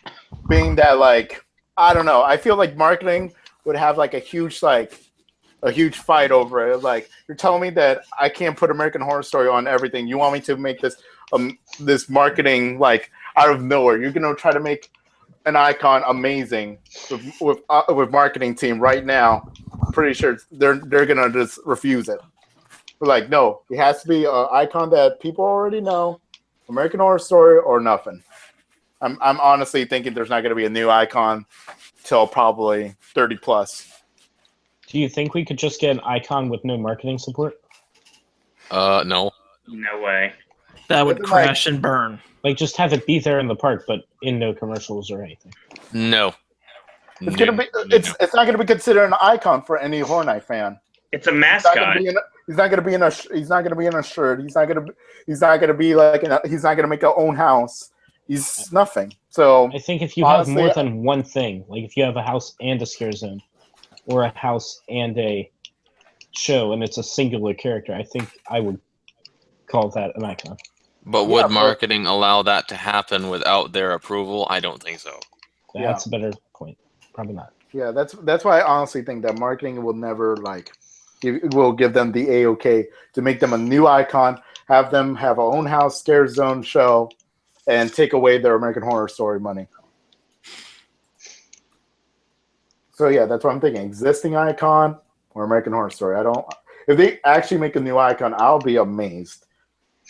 being that like I don't know. I feel like marketing would have like a huge fight over it. Like you're telling me that I can't put American Horror Story on everything. You want me to make this this marketing like out of nowhere. You're gonna try to make an icon amazing with marketing team right now. I'm pretty sure they're gonna just refuse it. We're like, no, it has to be an icon that people already know, American Horror Story or nothing. I'm honestly thinking there's not gonna be a new icon till probably 30 plus. Do you think we could just get an icon with no marketing support? No. No way. That would crash and burn. Like, just have it be there in the park, but in no commercials or anything. No. It's gonna be. It's not gonna be considered an icon for any Horror Night fan. It's a mascot. He's not gonna be in a shirt. He's not gonna be like. He's not gonna make his own house. He's nothing. So I think if you have more than one thing, like if you have a house and a scare zone, or a house and a show, and it's a singular character, I think I would call that an icon. But would marketing allow that to happen without their approval? I don't think so. That's a better point. Probably not. Yeah, that's why I honestly think that marketing will never will give them the A-OK to make them a new icon, have them have a own house scare zone show, and take away their American Horror Story money. So yeah, that's what I'm thinking. Existing icon or American Horror Story. If they actually make a new icon, I'll be amazed.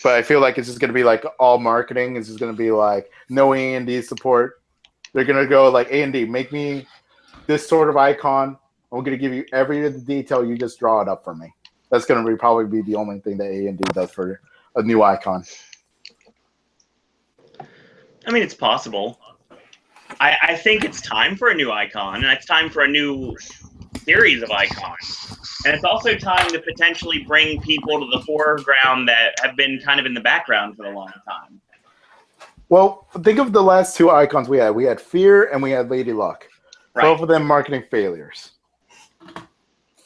But I feel like it's just gonna be like all marketing. It's just gonna be like no A&D support. They're gonna go like A&D, make me this sort of icon. I'm gonna give you every detail. You just draw it up for me. That's gonna probably be the only thing that A&D does for a new icon. I mean, it's possible. I think it's time for a new icon, and it's time for a new series of icons. And it's also time to potentially bring people to the foreground that have been kind of in the background for a long time. Well, think of the last two icons we had. We had Fear and we had Lady Luck. Right. Both of them marketing failures.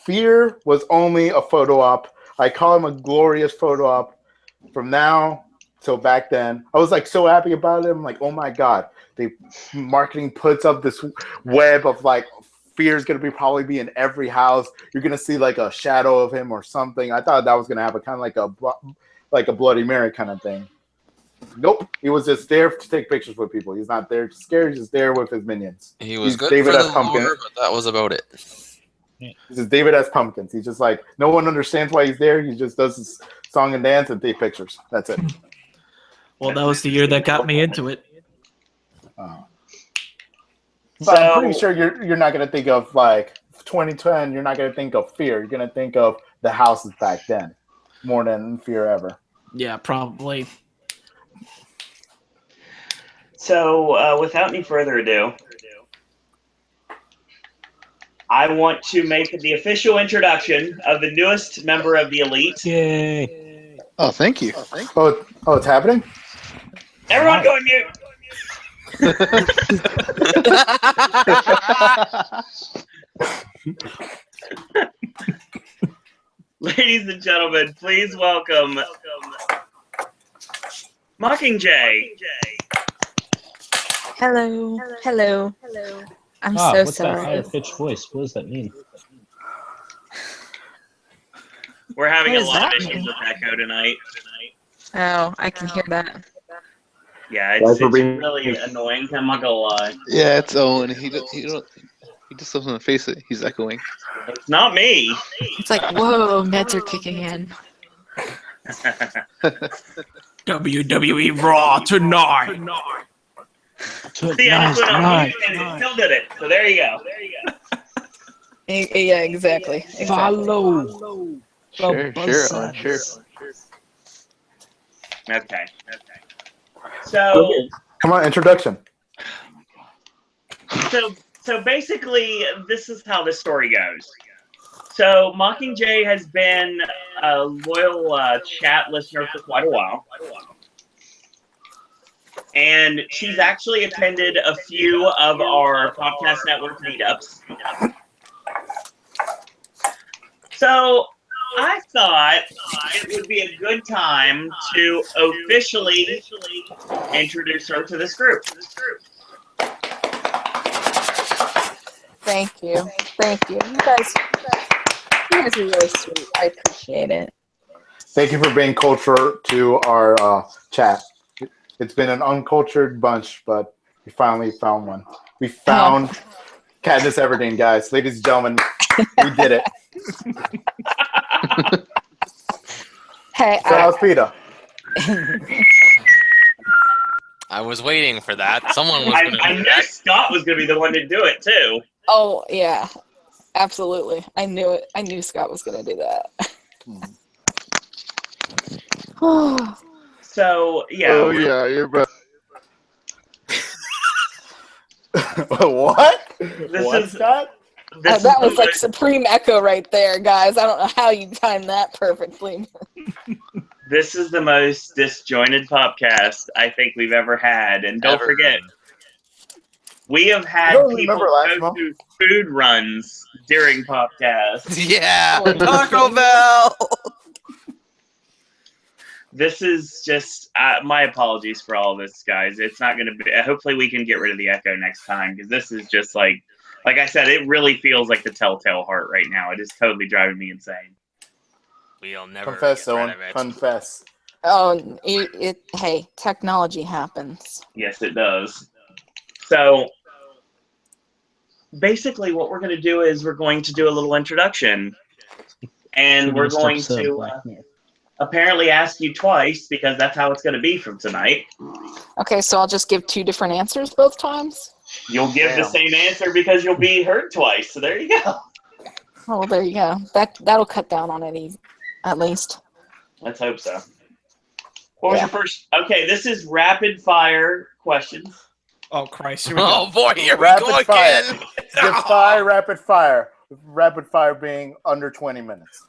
Fear was only a photo op. I call him a glorious photo op. From now till back then, I was like so happy about it. I'm like, oh my god, the marketing puts up this web of like Fear's gonna probably be in every house. You're gonna see like a shadow of him or something. I thought that was gonna happen, kind of like a Bloody Mary kind of thing. Nope, he was just there to take pictures with people. He's not there to scare. He's just there with his minions. He was good David for S. the Pumpkin. lore, but that was about it. This is David S. Pumpkins. He's just like, no one understands why he's there. He just does his song and dance and take pictures. That's it. Well, that was the year that got me into it. But I'm pretty sure you're not going to think of like 2010. You're not going to think of Fear. You're going to think of the houses back then more than Fear ever. Yeah, probably. So without any further ado, I want to make the official introduction of the newest member of the Elite. Yay! Oh, thank you. Oh, it's happening? Everyone go on mute. Ladies and gentlemen, please welcome Mockingjay. Hello. Hello. I'm so what's sorry. that high-pitched voice? What does that mean? We're having What a does lot of that issues mean? with Echo tonight. Oh, I can hear that. Yeah, it's really annoying. I'm not gonna lie. Yeah, it's Owen. He just doesn't face it. He's echoing. It's not me. It's like, whoa, meds are kicking in. WWE Raw tonight. See, I just went on mute and it still did it. So there you go. Yeah, exactly. Follow. Sure. Okay. So Come on, introduction. So basically, this is how this story goes. So Mockingjay has been a loyal chat listener for quite a while. And she's actually attended a few of our Podcast Network meetups. So I thought it would be a good time to officially introduce her to this group. Thank you. You guys are really sweet. I appreciate it. Thank you for bringing culture to our chat. It's been an uncultured bunch, but we finally found one. We found Katniss Everdeen, guys. Ladies and gentlemen, we did it. Hey, So how's PETA? I was waiting for that. Someone was going to I do knew that. Scott was going to be the one to do it, too. oh yeah, absolutely. I knew it. I knew Scott was gonna do that. So, yeah. Oh yeah, you're right. What? This What, is Scott? That was like supreme echo right there, guys. I don't know how you timed that perfectly. This is the most disjointed podcast I think we've ever had. And don't forget, we have had people go through food runs during Popcast. Yeah, Taco Bell. This is just my apologies for all this, guys. It's not going to be. Hopefully, we can get rid of the echo next time because this is just like I said, it really feels like the Telltale Heart right now. It is totally driving me insane. We'll never confess, get rid Owen. of it. Confess. Oh, hey, technology happens. Yes, it does. So, basically, what we're going to do is we're going to do a little introduction. And we're going to apparently ask you twice because that's how it's going to be from tonight. Okay, so I'll just give 2 different answers both times? You'll give the same answer because you'll be heard twice. So there you go. Oh, well, there you go. That'll cut down on it at least. Let's hope so. What was your first? Okay, this is rapid fire questions. Oh, Christ. Here we go. Oh, boy, here we Rapid go fire. again. Defy rapid fire. Rapid fire being under 20 minutes.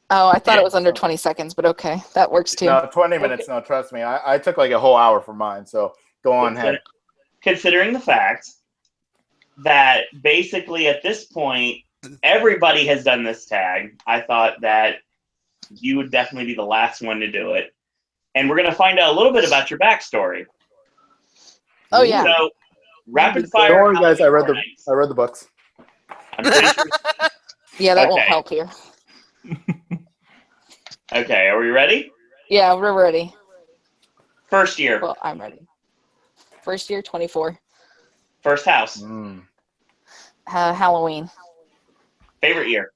Oh, I thought it was under 20 seconds, but okay. That works too. No, 20 minutes. No, trust me. I took like a whole hour for mine, so go on ahead. Considering the fact that basically at this point, everybody has done this tag, I thought that you would definitely be the last one to do it. And we're going to find out a little bit about your backstory. Oh, yeah. So, rapid fire. Don't worry, guys. I read the books. I'm pretty sure. Yeah, that won't help here. Okay, are we ready? Yeah, we're ready. First year. Well, I'm ready. First year, 24. First house. Halloween. Favorite year.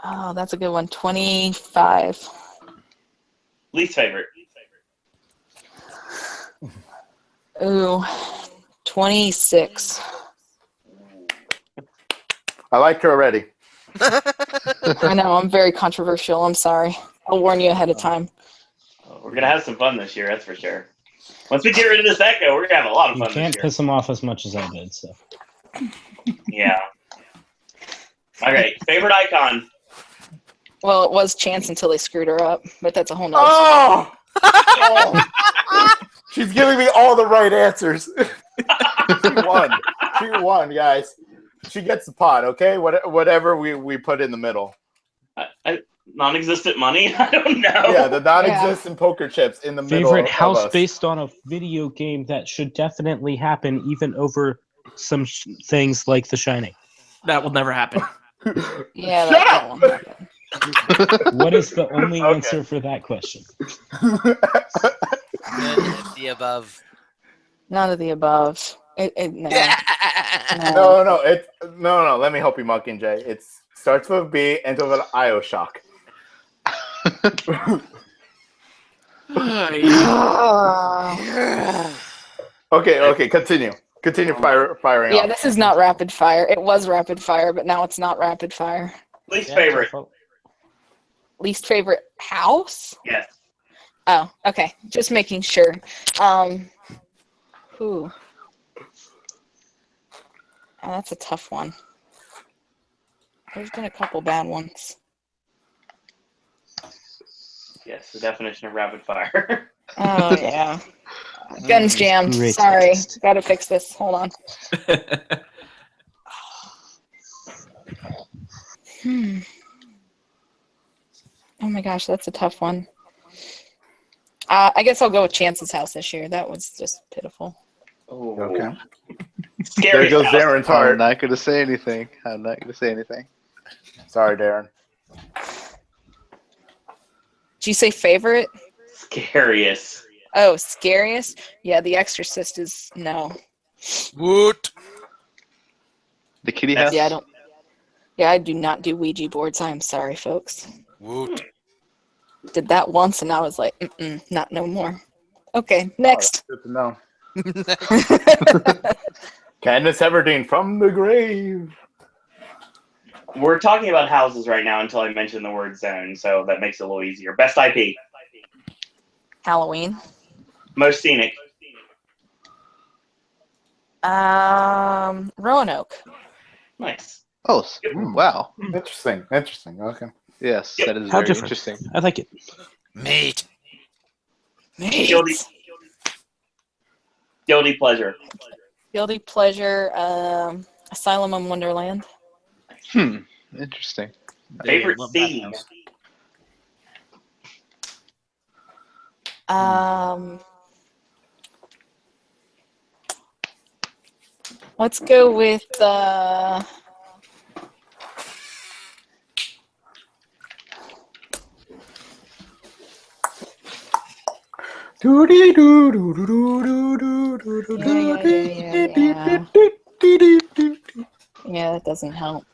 Oh, that's a good one. 25. Least favorite. Ooh, 26. I like her already. I know, I'm very controversial. I'm sorry. I'll warn you ahead of time. We're going to have some fun this year, that's for sure. Once we get rid of this echo, we're going to have a lot of fun You can't this year. piss him off as much as I did, so. Yeah. Okay, favorite icon. Well, it was Chance until they screwed her up, but that's a whole nother story. Oh! She's giving me all the right answers. She won. She won, guys. She gets the pot, okay? Whatever we put in the middle. Non-existent money? I don't know. Yeah, the non-existent poker chips in the middle. Favorite house us. based on a video game that should definitely happen, even over some things like The Shining. That will never happen. Yeah, that won't happen. What is the only answer for that question? None of the above. None of the above. No. No. Let me help you, Mockingjay. It starts with a B, ends with an IO-Shock. Okay. Continue. Continue firing. Yeah, off. this is not rapid fire. It was rapid fire, but now it's not rapid fire. Least favorite. Least favorite house? Yes. Oh, okay. Just making sure. Who? Oh, that's a tough one. There's been a couple bad ones. Yes, the definition of rapid fire. Oh, yeah. Guns jammed. Great Sorry. text. Gotta fix this. Hold on. Oh my gosh, that's a tough one. I guess I'll go with Chance's house this year. That was just pitiful. Oh. Okay. Scary. There goes Darren's heart. I'm not going to say anything. Sorry, Darren. Did you say favorite? Scariest. Oh, scariest? Yeah, The Exorcist is no. Woot. The kitty house? Yeah, I don't. Yeah, I do not do Ouija boards. I'm sorry, folks. Woot. Did that once, and I was like, not no more. Okay, next. Good to know. Candace Everdeen from the grave. We're talking about houses right now until I mention the word zone, so that makes it a little easier. Best IP. Halloween. Most scenic. Roanoke. Nice. Oh, wow. Interesting. Okay. Yes, that is How very different? interesting. I like it. Mate. Guilty pleasure. Guilty pleasure. Asylum in Wonderland. Interesting. Favorite scene. Let's go with yeah, that doesn't help.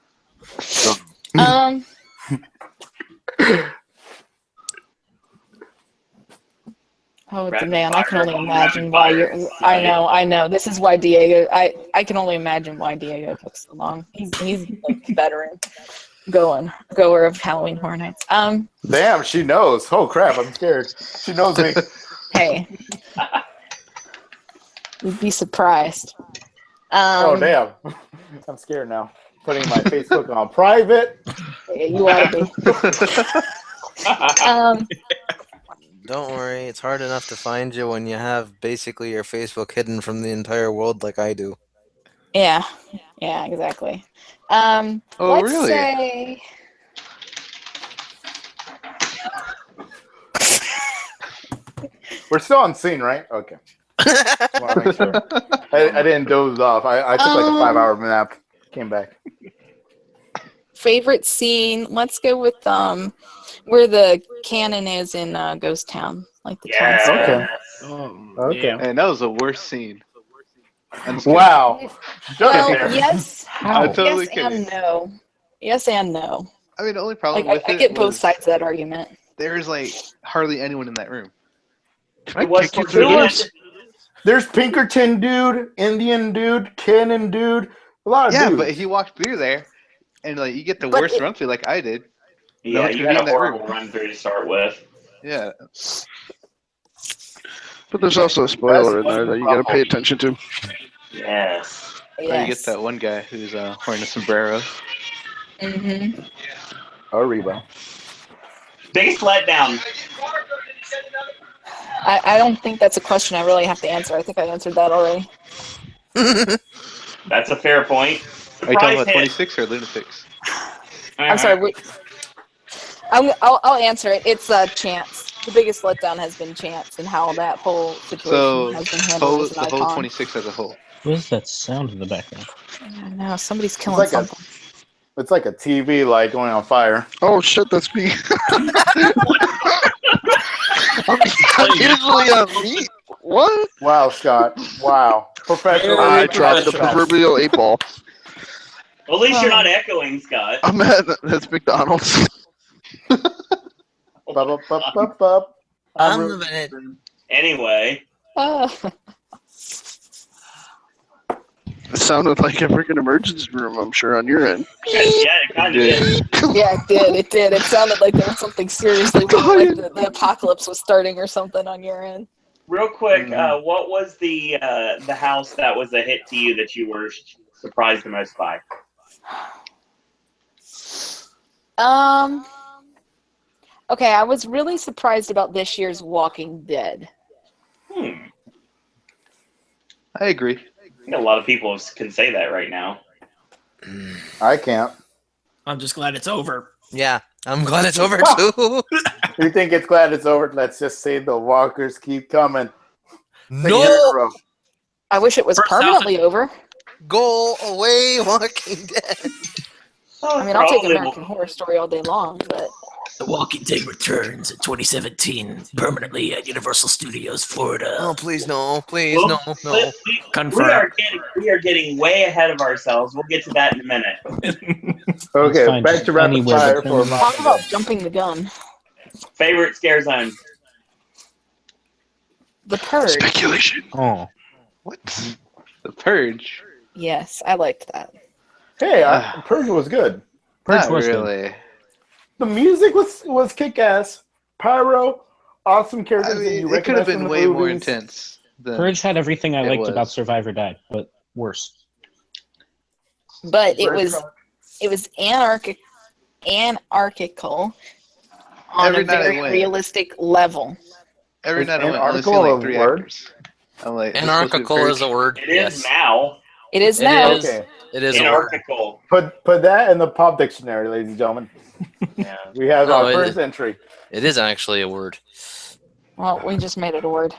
Oh, man, I can only imagine why you're. I know. This is why Diego. I can only imagine why Diego took so long. He's like veteran goer of Halloween Horror Nights. Damn, she knows. Oh crap, I'm scared. She knows me. Hey, you'd be surprised. Oh damn, I'm scared now. Putting my Facebook on private. Yeah, you ought to be. Don't worry, it's hard enough to find you when you have basically your Facebook hidden from the entire world like I do. Yeah, exactly. Oh, let's really? say. We're still on scene, right? Okay. Just wanna make sure. I didn't doze off. I took like a 5-hour nap. Came back. Favorite scene? Let's go with where the cannon is in Ghost Town, like the Okay. Okay. And that was the worst scene. Wow. Well, yes. I'm totally yes kidding. and no. Yes and no. I mean, the only problem Like, with I it get both was sides of that argument. there's like hardly anyone in that room. It was There for was- There's Pinkerton dude, Indian dude, Cannon dude, a lot of Yeah, dudes. but if you walk through there and like you get the But worst it- run through like I did. Yeah, one's you gonna had be a in that horrible room. run through to start with. Yeah. But there's also a spoiler in there that you got to pay attention to. Yes. Or you get that one guy who's wearing a sombrero. Mm-hmm. Arriba. Biggest letdown. I don't think that's a question I really have to answer. I think I answered that already. That's a fair point. Are you talking Surprise about hit. 26 or Lunatics? I'm sorry. I'll answer it. It's Chance. The biggest letdown has been Chance and how that whole situation So has been handled as an the whole icon. 26 as a whole. What is that sound in the background? I know somebody's killing like something. It's like a TV light going on fire. Oh shit, that's me. I'm usually on mute. What? Wow, Scott. Wow. Professional. I dropped the proverbial 8-ball. Well, at least you're not echoing, Scott. I'm at that's McDonald's. I'm moving it. Anyway. It sounded like a freaking emergency room, I'm sure, on your end. Yeah, it kind of did. Yeah, it did. It sounded like there was something seriously wrong, like the apocalypse was starting or something on your end. Real quick, what was the house that was a hit to you that you were surprised the most by? Okay, I was really surprised about this year's Walking Dead. I agree. I think a lot of people can say that right now. I can't. I'm just glad it's over. Yeah, I'm glad it's over too. You think it's glad it's over? Let's just say the walkers keep coming. No! I wish it was permanently over. Go away, Walking Dead. I mean, I'll take American Horror Story all day long, but The Walking Dead returns in 2017, permanently at Universal Studios, Florida. Oh, please no, please Well, no, no. We are getting way ahead of ourselves. We'll get to that in a minute. Okay, fine, back just to rapid anywhere, fire but for then- Talk about jumping the gun. Favorite scare zone? The Purge. Speculation. Oh, What? The Purge. Yes, I liked that. Hey, Purge was good. Purge Not was good. really. The music was kick-ass. Pyro, awesome I characters that you mean, it could have recognize from been the way more movies. intense. Than Purge had everything I it liked was. about Survivor Died, but worse. But it was anarchical on Every a night I very went. realistic level. Every Is night I went, I only anarchical seen a like 3 word? actors. I'm like, this is supposed to be Anarchical is Purge. a word. It is Yes. now. It is It now. is. Okay. It is a word. Anarchical. Put that in the pop dictionary, ladies and gentlemen. Yeah. We have No, our first entry. It is actually a word. Well, we just made it a word.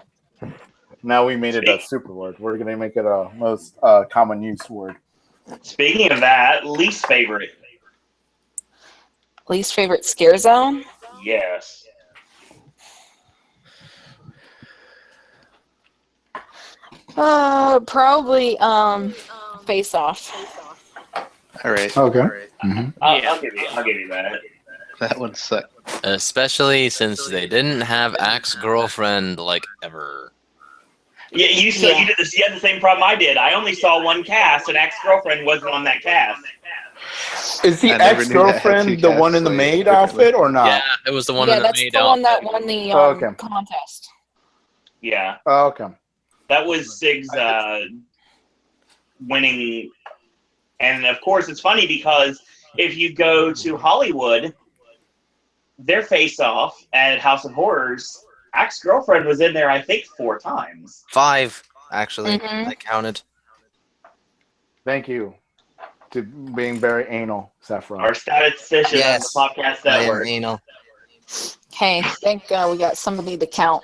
Now we made it a super word. We're gonna make it a most common use word. Speaking of that, least favorite. Least favorite scare zone? Yes. Probably Face Off. All right. Okay. I'll give you that. That one sucked. Especially since they didn't have Axe Girlfriend like ever. Yeah, you did this. You had the same problem I did. I only saw one cast, and ex-girlfriend wasn't on that cast. Is the I never knew that had ex-girlfriend two the one in the casts, like, maid differently. outfit or not? Yeah, it was the one Yeah, in the that's maid the one outfit. that won the Okay. contest. Yeah, Oh, okay. that was Sig's winning. And of course, it's funny because if you go to Hollywood, their face-off at House of Horrors, ex-girlfriend was in there, I think, 4 times. 5, actually. Mhm. I counted. Thank you to being very anal, Saffron. Our statistician Yes, on the Popcast I am Network. anal. Hey, thank God we got somebody to count.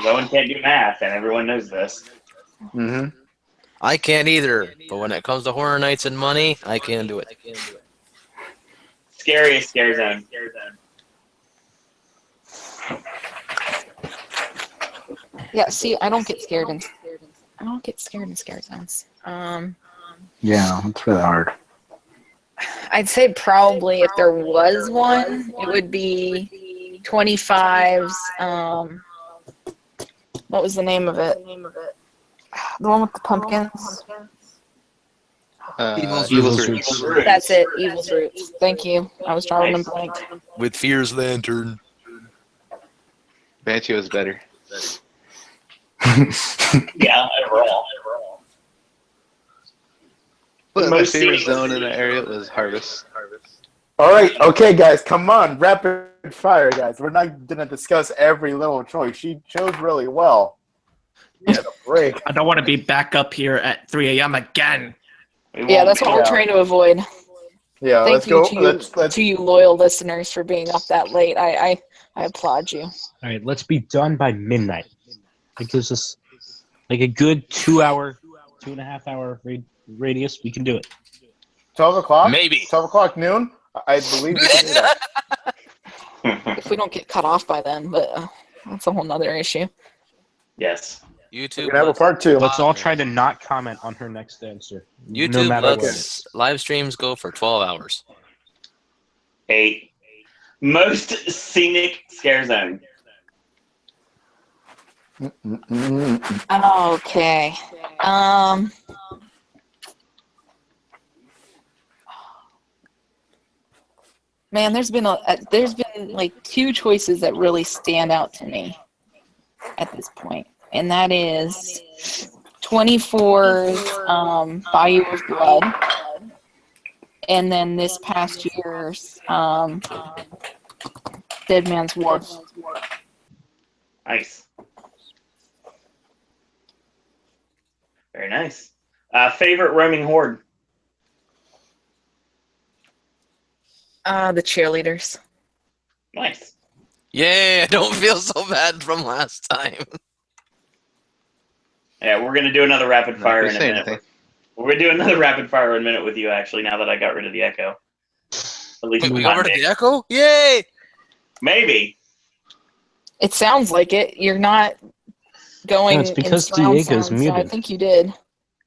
No one can't do math, and everyone knows this. Mm-hmm. I can't either, but when it comes to Horror Nights and money, I can do it. Scariest scare zone. Yeah, see, I don't get scared in scare zones. Yeah, it's really hard. I'd say probably if there was one, it would be 25's. What was the name of it? The one with the pumpkins. Evil's Roots. That's it. Evil's Roots. Thank you. I was drawing a blank. With Fear's Lantern. Banshee was better. Yeah, overall. But my Most favorite scenic- zone in the area was Harvest. All right, okay, guys, come on, rapid fire, guys. We're not gonna discuss every little choice. She chose really well. Yeah, the break. I don't want to be back up here at 3 a.m. again. Yeah, that's what we're trying to avoid. Yeah, Thank let's you go. to you loyal listeners for being up that late. I applaud you. All right, let's be done by midnight. It gives us like a good 2.5 hour radius. We can do it. 12 o'clock? Maybe. 12 o'clock noon? I believe we can do that. If we don't get cut off by then, but that's a whole nother issue. Yes. YouTube. We're gonna have a part 2. Let's all try to not comment on her next answer. YouTube, no matter let's live streams go for 12 hours. 8. Most scenic scare zone. Okay. Man, there's been like 2 choices that really stand out to me at this point, and that is 24's Bayou of Blood, and then this past year's Dead Man's Wharf. Nice. Very nice. Favorite roaming horde? The cheerleaders. Nice. Yeah, I don't feel so bad from last time. Yeah, we're going to do another rapid fire in a say minute. anything. We're going to do another rapid fire in a minute with you, actually, now that I got rid of the echo. At least Wait, we one over to day. the Echo? Yay! Maybe. It sounds like it. You're not going No, it's because in surround Diego's sound, so I muted. think you did.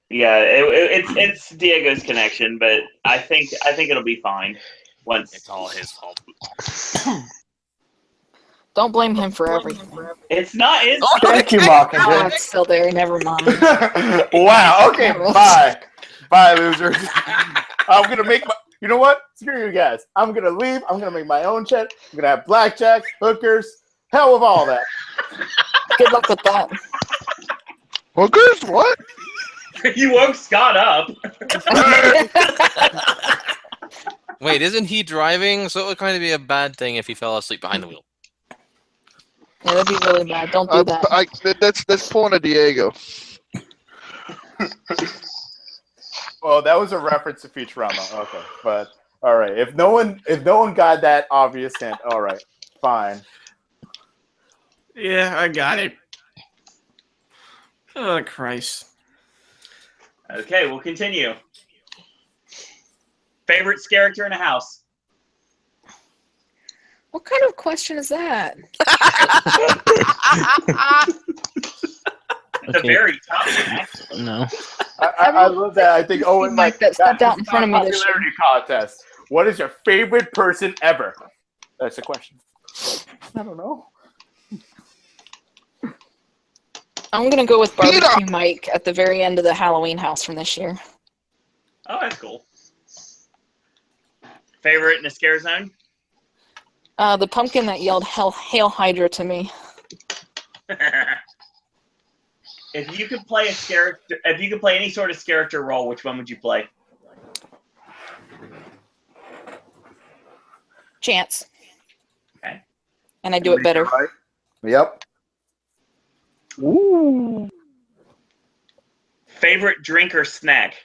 Yeah, it's Diego's connection, but I think it'll be fine. Once It's all his fault. Don't blame him for everything. it's not his. Thank you, Oh, Mockingjay. it's still there. Never mind. Wow. Okay. Bye. Bye, losers. I'm gonna make my. You know what? Screw you guys. I'm gonna leave. I'm gonna make my own chat. I'm gonna have blackjack, hookers, hell with all that. Good luck with that. Hookers? What? You woke Scott up. Wait, isn't he driving? So it would kind of be a bad thing if he fell asleep behind the wheel. Yeah, that'd be really bad. Don't do that. That's pulling a Diego. Well, that was a reference to Futurama. Okay, but all right. If no one got that obvious hint, all right, fine. Yeah, I got it. Oh, Christ. Okay, we'll continue. Favorite character in a house? What kind of question is that? It's a very tough one, actually. No. I love that. I think Owen Mike that stepped out in front of me this year. popularity contest. What is your favorite person ever? That's the question. I don't know. I'm gonna go with Barbecue Mike at the very end of the Halloween house from this year. Oh, that's cool. Favorite in a scare zone? The pumpkin that yelled "Hail Hydra" to me. If you could play any sort of character role, which one would you play? Chance. Okay. And I do it better. Right. Yep. Ooh. Favorite drink or snack?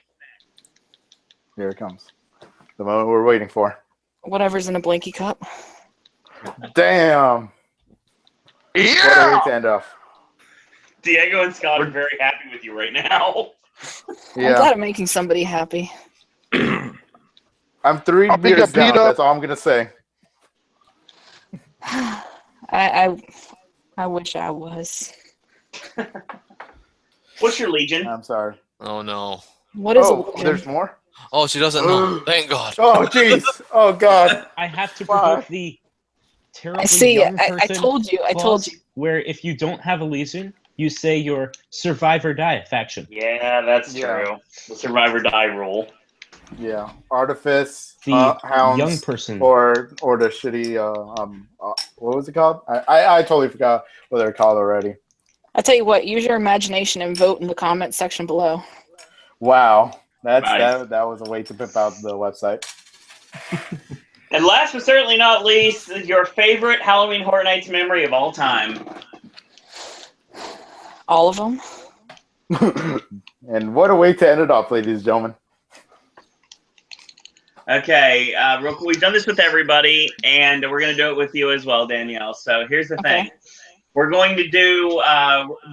Here it comes. The moment we're waiting for. Whatever's in a blinky cup. Damn. Yeah. What a way to end off. Diego and Scott are very happy with you right now. I'm glad I'm making somebody happy. I'm 3 beers down. That's all I'm gonna say. I wish I was. What's your Legion? I'm sorry. Oh no. What is Oh, a there's more? Oh, she doesn't know. Thank God. Oh, jeez. Oh, God. I have to provoke the terribly I see. young I person told you. I told you. Where if you don't have a Legion, you say your survive or die faction. Yeah, that's true. The survive or die rule. Yeah. Artifice, The Hounds, young person. or the shitty, what was it called? I totally forgot what they're called already. I tell you what. Use your imagination and vote in the comments section below. Wow. Nice. That was a way to pimp out the website. And last but certainly not least, your favorite Halloween Horror Nights memory of all time. All of them. And what a way to end it off, ladies and gentlemen. Okay, real quick, we've done this with everybody, and we're going to do it with you as well, Danielle. So here's the thing. We're going to do,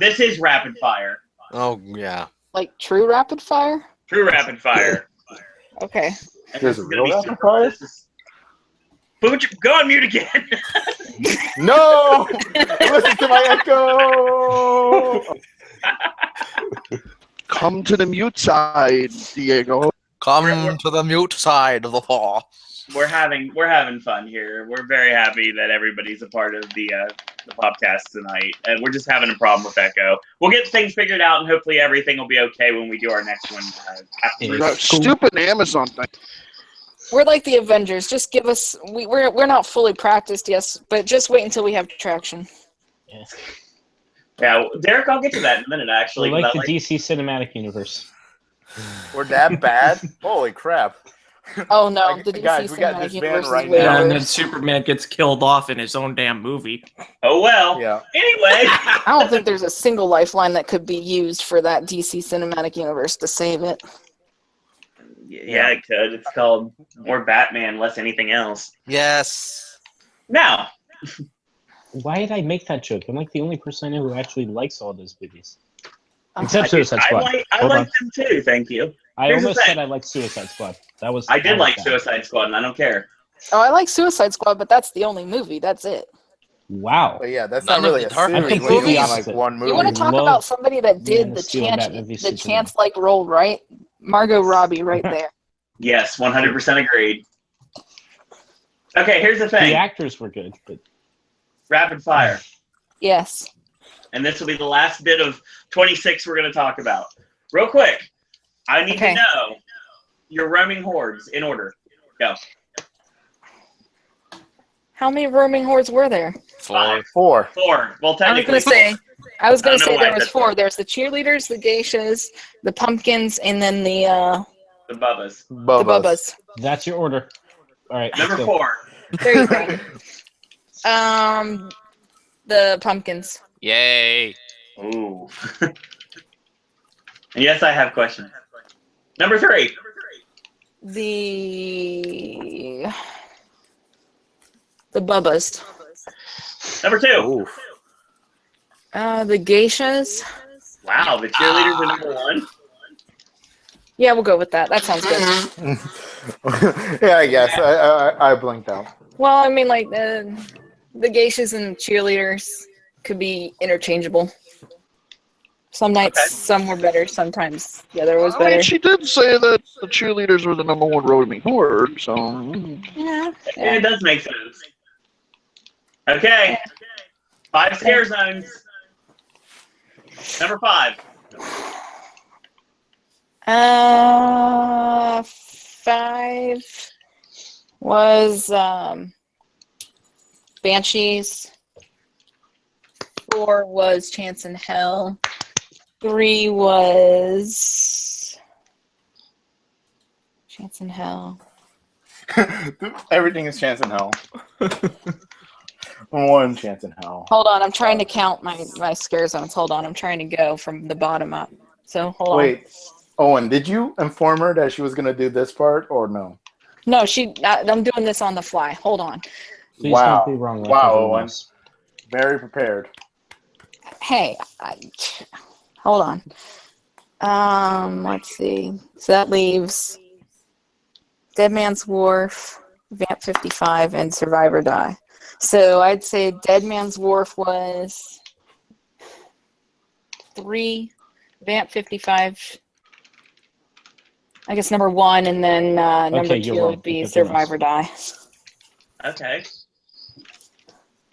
this is rapid fire. Oh, yeah. Like true rapid fire? True rapid fire. Okay. There's a real rapid fire? Go on mute again. No! Listen to my echo! Come to the mute side, Diego. Come to the mute side of the force. We're having fun here. We're very happy that everybody's a part of the podcast tonight, and we're just having a problem with Echo. We'll get things figured out, and hopefully everything will be okay when we do our next one. That stupid Amazon thing. We're like the Avengers. Just give us. We're not fully practiced, yes, but just wait until we have traction. Yeah, Derek, I'll get to that in a minute. Actually, We're like the DC Cinematic Universe. We're that bad? Holy crap. Oh no, the DC guys, we got Cinematic this Universe man right is way now. And then worse. Superman gets killed off in his own damn movie. Oh well. Yeah. Anyway. I don't think there's a single lifeline that could be used for that DC Cinematic Universe to save it. Yeah, it could. It's called more Batman, less anything else. Yes. Now. Why did I make that joke? I'm like the only person I know who actually likes all those movies. Except Suicide Squad. I like them too, thank you. I Here's almost the said thing. I liked Suicide Squad. I did like Suicide Squad, and I don't care. Oh, I like Suicide Squad, but that's the only movie. That's it. Wow. But yeah, that's None not of really the a horror series. movies. When you Completely got, opposite. one movie. You want to talk love about somebody that did Man the of Steel and chance, Batman v the Superman. chance like role, right? Margot Robbie, right there. Yes, 100% agreed. Okay, here's the The thing. actors were good, but Rapid fire. Yes. And this will be the last bit of 26 we're going to talk about. Real quick, I need to know your roaming hordes in order. Go. How many roaming hordes were there? 4. Well, I was technically gonna say why there I was said 4. There's the cheerleaders, the geishas, the pumpkins, and then the Bubbas. the bubbas. that's your order. All right. Number let's go. 4. There you go. The pumpkins. Yay. Ooh. And yes, I have questions. Number 3. The bubbas. Number 2. Oof. The geishas. Wow, the cheerleaders are number 1. Yeah, we'll go with that. That sounds good. Yeah, I guess. I blinked out. Well, I mean, like the geishas and cheerleaders could be interchangeable. Some nights, some were better. Sometimes the other was I mean, better. she did say that the cheerleaders were the number 1 roaming horde, so. Yeah. It does make sense. Okay. 5 scare zones. Number 5. 5 was Banshees. 4 was Chance in Hell. 3 was Chance in Hell. Everything is chance in hell. 1 chance in hell. Hold on, I'm trying to count my scare zones. Hold on, I'm trying to go from the bottom up. So hold on. Wait, Owen, did you inform her that she was gonna do this part or no? No, I'm doing this on the fly. Hold on. Please Wow. don't be wrong like Wow, everyone Owen. else. Very prepared. Hey, hold on. Let's see. So that leaves Dead Man's Wharf, Vamp 55, and Survivor Die. So I'd say Dead Man's Wharf was 3, Vamp 55, I guess number 1, and then number 2 would be Survivor Die. Okay.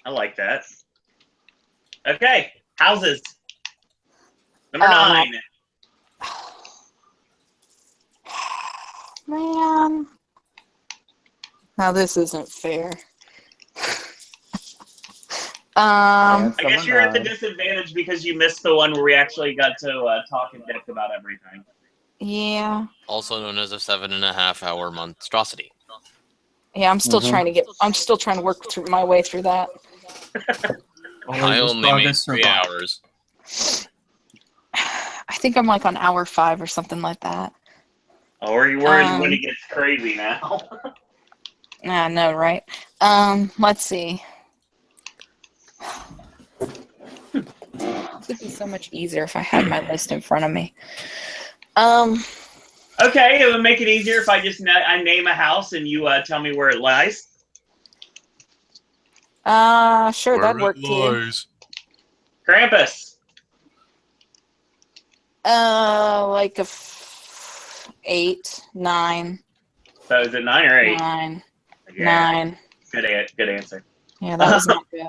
I like that. Okay. Houses. Number 9. Man. Now this isn't fair. I guess you're at the disadvantage because you missed the one where we actually got to talk in depth about everything. Yeah. Also known as a 7.5-hour monstrosity. Yeah, I'm still trying to work through my way through that. I only made 3 hours. I think I'm like on hour 5 or something like that. Oh, are you worried when it gets crazy now? I know, right? Let's see. This would be so much easier if I had my list in front of me. Okay, it would make it easier if I just I name a house and you tell me where it lies. Sure, that'd work too. Krampus. Like 8, 9. So is it 9 or 8? 9. Yeah. 9. Good answer. Yeah, that was not good.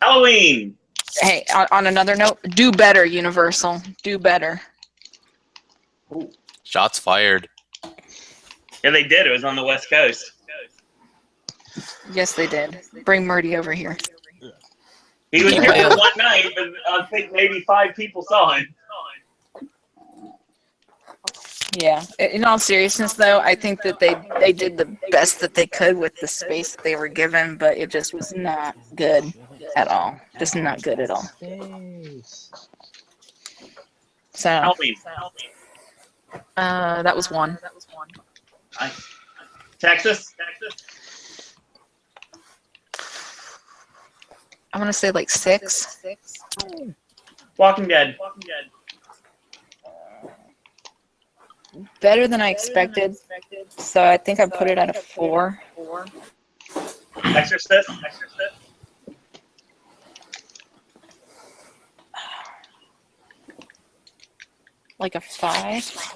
Halloween. Hey, on another note, do better, Universal. Do better. Ooh. Shots fired. Yeah, they did. It was on the West Coast. Yes, they did. Bring Murdy over here. He was here for one night, but I think maybe 5 people saw him. Yeah. In all seriousness, though, I think that they did the best that they could with the space that they were given, but it just was not good at all. Just not good at all. So. Halloween. That was 1. Texas. I'm gonna say like 6. Walking Dead. Better than I expected. So I think I put it at a 4. Exorcist. Like a 5.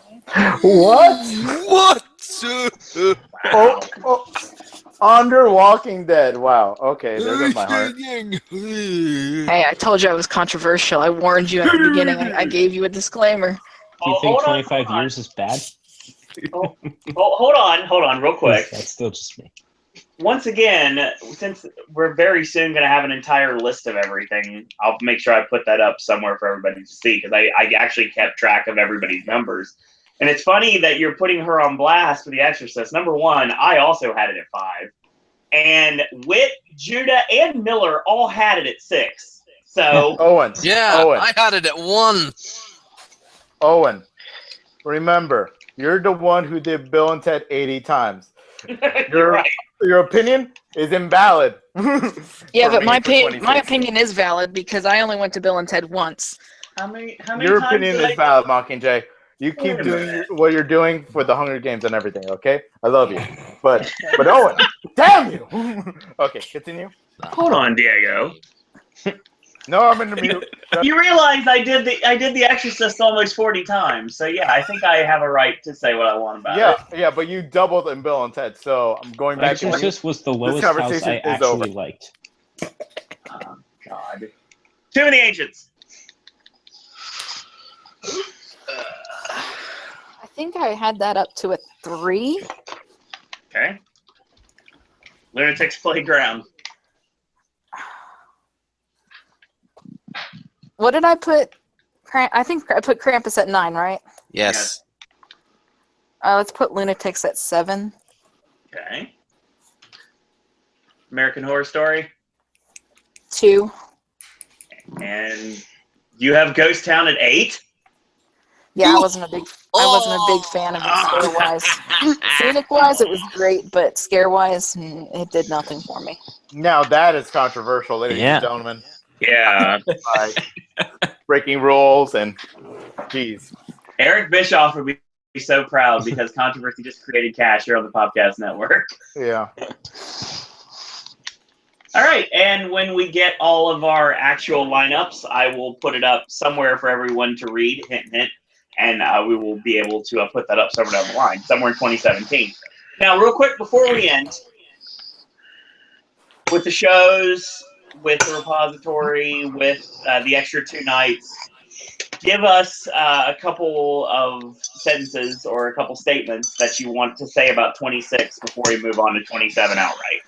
What? Oh, under Walking Dead. Wow. Okay, there goes my heart. Hey, I told you I was controversial. I warned you at the beginning. I gave you a disclaimer. Do you think 25 years is bad? Hold on, real quick. That's still just me. Once again, since we're very soon going to have an entire list of everything, I'll make sure I put that up somewhere for everybody to see, because I actually kept track of everybody's numbers. And it's funny that you're putting her on blast for The Exorcist. Number 1, I also had it at 5. And Whit, Judah, and Miller all had it at 6. So Owen. Yeah, Owen. I had it at 1. Owen, remember, you're the one who did Bill and Ted 80 times. You're right. Your opinion is invalid. Yeah, but my opinion is valid because I only went to Bill and Ted once. How many Your times opinion did is valid, Mockingjay. You keep doing what you're doing for the Hunger Games and everything, okay? I love you. But Owen, damn you! Okay, continue. Hold on, Diego. No, I'm in the mute. You realize I did the Exorcist almost 40 times, so yeah, I think I have a right to say what I want about it. Yeah, but you doubled in Bill and Ted, so I'm going back to Exorcist was the lowest house I actually liked. Oh, God. Too many Ancients. I think I had that up to a 3. Okay. Lunatics Playground. What did I put? I think I put Krampus at 9, right? Yes. Let's put Lunatics at 7. Okay. American Horror Story. 2. And you have Ghost Town at 8? Yeah, I wasn't a big fan of it scare-wise. Scenic-wise, it was great, but scare-wise, it did nothing for me. Now that is controversial, ladies and gentlemen. Yeah. Like, breaking rules and geez. Eric Bischoff would be so proud because Controversy just created cash here on the Popcast Network. Yeah. All right, and when we get all of our actual lineups, I will put it up somewhere for everyone to read, hint, hint, and we will be able to put that up somewhere down the line, somewhere in 2017. Now, real quick, before we end, with the shows, with the repository, with the extra 2 nights, give us a couple of sentences or a couple statements that you want to say about 26 before we move on to 27 outright.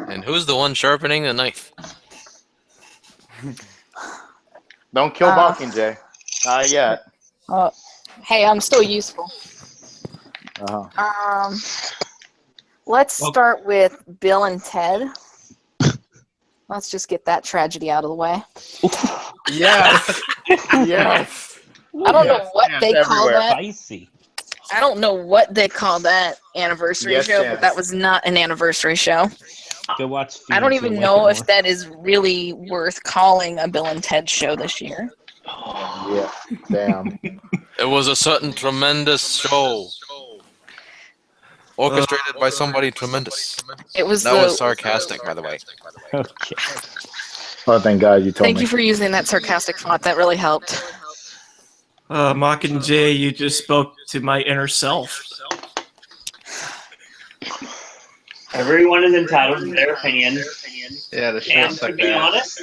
And who's the one sharpening the knife? Don't kill Mockingjay. Not yet. Hey, I'm still useful. Let's start with Bill and Ted. Let's just get that tragedy out of the way. Yes. Yes. I don't know what they call that. Spicy. I don't know what they call that anniversary show, but that was not an anniversary show. Go watch. I don't even know if that is really worth calling a Bill and Ted show this year. Yeah, damn. It was a certain tremendous show. Orchestrated by somebody tremendous. It was that was sarcastic, by the way. Okay. Oh, thank God you told me. Thank you for using that sarcastic font. That really helped. Mockingjay, you just spoke to my inner self. Everyone is entitled to their opinion. Yeah, the and to be honest,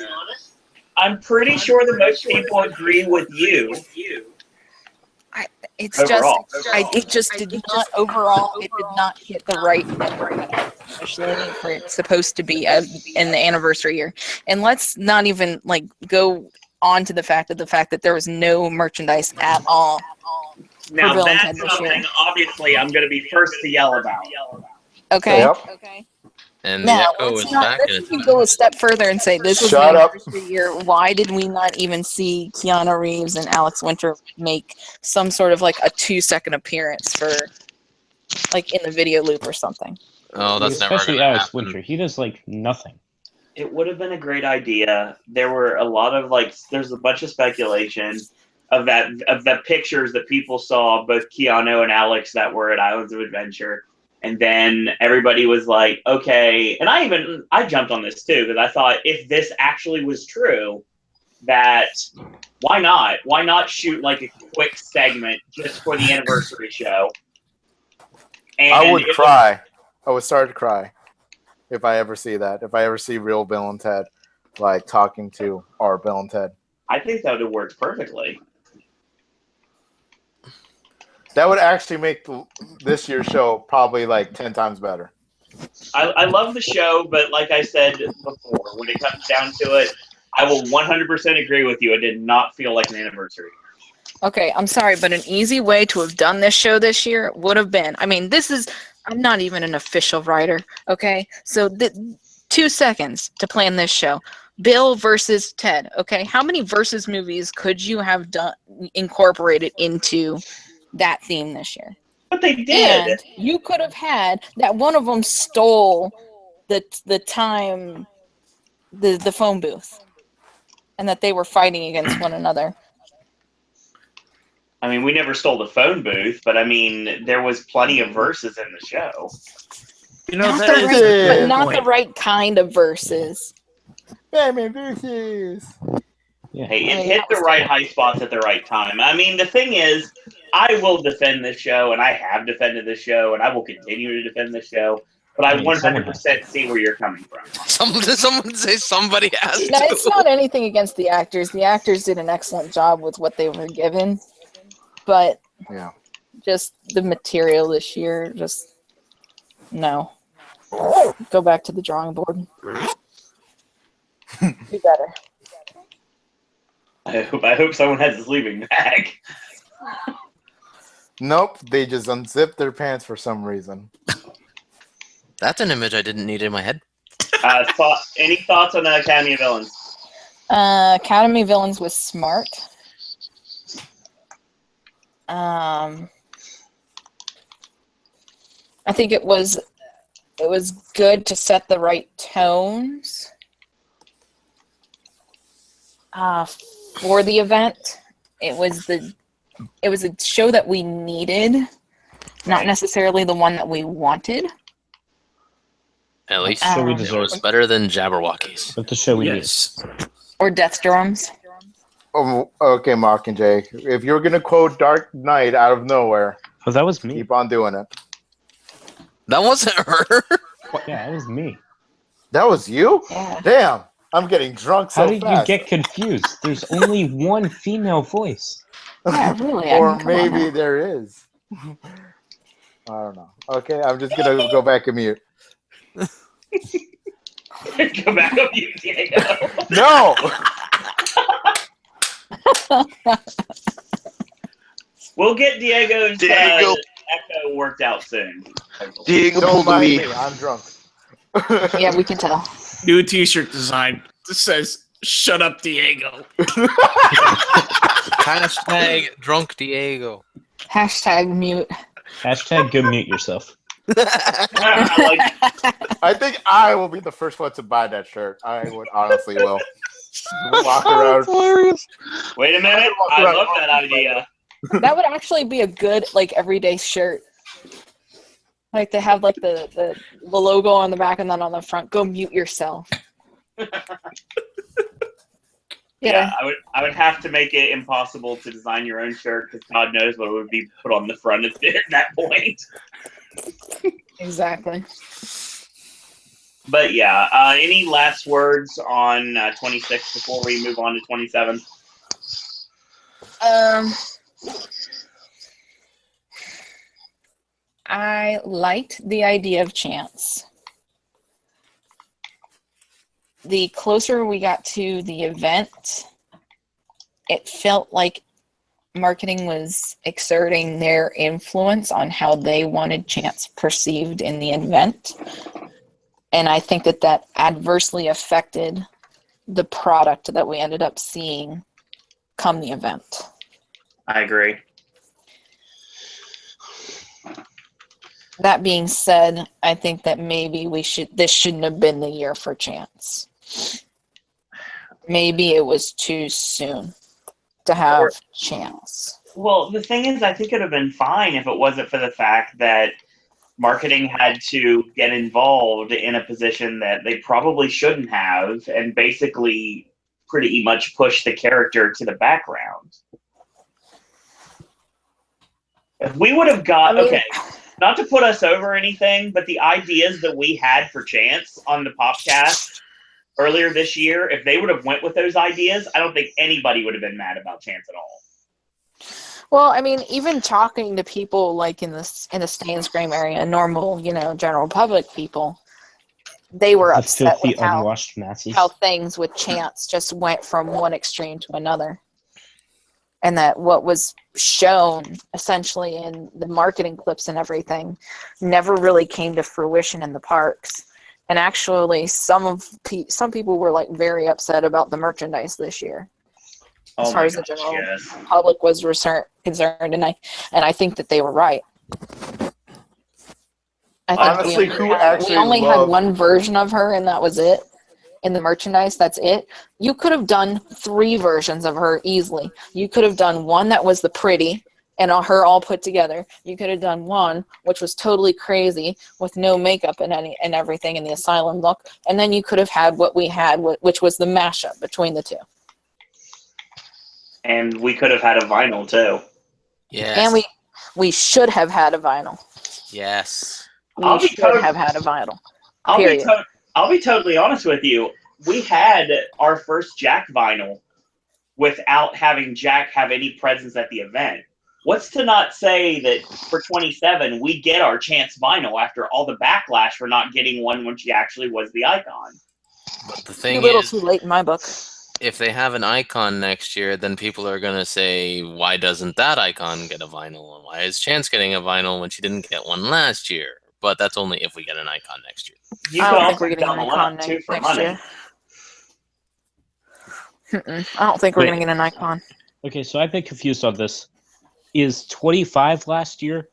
I'm pretty sure that most people agree with you. It's overall. It just did not overall. It did not hit the right number, especially for it's supposed to be in the anniversary year. And let's not even go on to the fact that there was no merchandise at all. Now that's something obviously I'm going to be first to yell about. Okay. Yep. Okay. And now, the echo is let's back. go a step further and say this was the anniversary year. Why did we not even see Keanu Reeves and Alex Winter make some sort of a 2-second appearance for in the video loop or something? Oh, that's especially never Alex Winter. He does nothing. It would have been a great idea. There were a lot of there's a bunch of speculation of the pictures that people saw, both Keanu and Alex, that were at Islands of Adventure. And then everybody was like, okay. And I jumped on this too, because I thought if this actually was true, that why not? Why not shoot like a quick segment just for the anniversary show? And I would cry. I would start to cry if I ever see that. If I ever see real Bill and Ted like talking to our Bill and Ted. I think that would have worked perfectly. That would actually make this year's show probably like 10 times better. I love the show, but like I said before, when it comes down to it, I will 100% agree with you. It did not feel like an anniversary. Okay, I'm sorry, but an easy way to have done this show this year would have been, I'm not even an official writer, okay? So 2 seconds to plan this show. Bill versus Ted, okay? How many versus movies could you have incorporated into that theme this year? But they did. And you could have had that one of them stole the time, the phone booth, and that they were fighting against one another. I mean, we never stole the phone booth, but I mean, there was plenty of verses in the show. You know, but not the right kind of verses. Verses. Yeah. Hey, it hit the right high spots at the right time. I mean, the thing is, I will defend this show, and I have defended this show, and I will continue to defend this show. But I 100% see where you're coming from. Someone say somebody has to. No, it's not anything against the actors. The actors did an excellent job with what they were given. But yeah, just the material this year, just no. Go back to the drawing board. Be better. I hope someone has a sleeping bag. Nope, they just unzipped their pants for some reason. That's an image I didn't need in my head. Any thoughts on the Academy of Villains? Academy Villains was smart. I think it was good to set the right tones for the event. It was a show that we needed, not necessarily the one that we wanted. At least it was better than Jabberwockies. But the show we need. Or Death Drums. Oh, okay, Mockingjay. If you're gonna quote Dark Knight out of nowhere, that was me. Keep on doing it. That wasn't her. Yeah, that was me. That was you? Yeah. Damn, I'm getting drunk so fast. How did you get confused? There's only one female voice. Yeah, really. Or maybe there is. I don't know. Okay, I'm just gonna go back and mute. Go back on mute, Diego. No. We'll get Diego's echo worked out soon. Diego Don't pulled mind me. me. I'm drunk. Yeah, we can tell. New T-shirt design that says "Shut up, Diego." Hashtag drunk Diego. Hashtag mute. Hashtag go mute yourself. I think I will be the first one to buy that shirt. I would honestly will. Walk around. Wait a minute. I love that idea. That would actually be a good everyday shirt. Like to have the logo on the back and then on the front. Go mute yourself. Yeah, I would have to make it impossible to design your own shirt because God knows what would be put on the front at that point. Exactly. But yeah, any last words on 26 before we move on to 27? I liked the idea of chance. The closer we got to the event, it felt like marketing was exerting their influence on how they wanted chance perceived in the event. And I think that adversely affected the product that we ended up seeing come the event. I agree. That being said, I think that maybe this shouldn't have been the year for chance. Maybe it was too soon to have chance. Well, the thing is, I think it would have been fine if it wasn't for the fact that marketing had to get involved in a position that they probably shouldn't have, and basically pretty much push the character to the background. If we would have got, okay, not to put us over anything, but the ideas that we had for Chance on the Popcast earlier this year, if they would have went with those ideas, I don't think anybody would have been mad about Chance at all. Well, I mean, even talking to people like in the Stay and Scream area, normal, general public people, they were upset with how things with Chance just went from one extreme to another. And that what was shown essentially in the marketing clips and everything never really came to fruition in the parks. And actually, some people were like very upset about the merchandise this year. As far as the general public was concerned, and I think that they were right. Honestly, we only had one version of her, and that was it. In the merchandise, that's it. You could have done 3 versions of her easily. You could have done one that was the pretty and her all put together. You could have done one which was totally crazy with no makeup and everything in the asylum look, and then you could have had what we had, which was the mashup between the two. And we could have had a vinyl too. Yes. And we should have had a vinyl. Yes. We should have had a vinyl. I'll be totally honest with you. We had our first Jack vinyl without having Jack have any presence at the event. What's to not say that for 27 we get our Chance vinyl after all the backlash for not getting one when she actually was the icon? But the thing Too little, is, too late in my book. If they have an icon next year, then people are going to say, why doesn't that icon get a vinyl? And why is Chance getting a vinyl when she didn't get one last year? But that's only if we get an icon next year. I don't think we're getting an icon next year. I don't think we're going to get an icon. Okay, so I've been confused on this. Is 25 last year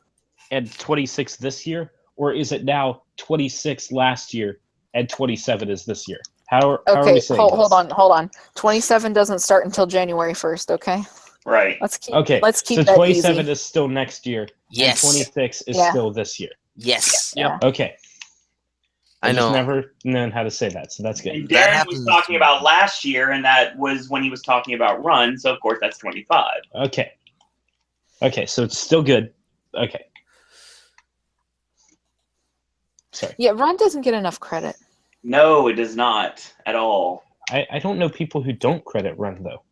and 26 this year? Or is it now 26 last year and 27 is this year? How are we saying hold on. 27 doesn't start until January 1st, okay? Right. Let's keep so that 27 easy. is still next year. Yes. And 26 is still this year. Yes. Yeah. Okay. I know. Just never known how to say that, so that's good. And Darren was talking about last year, and that was when he was talking about Run, so of course that's 25. Okay. Okay, so it's still good. Okay. Sorry. Yeah, Run doesn't get enough credit. No, it does not at all. I don't know people who don't credit Run, though.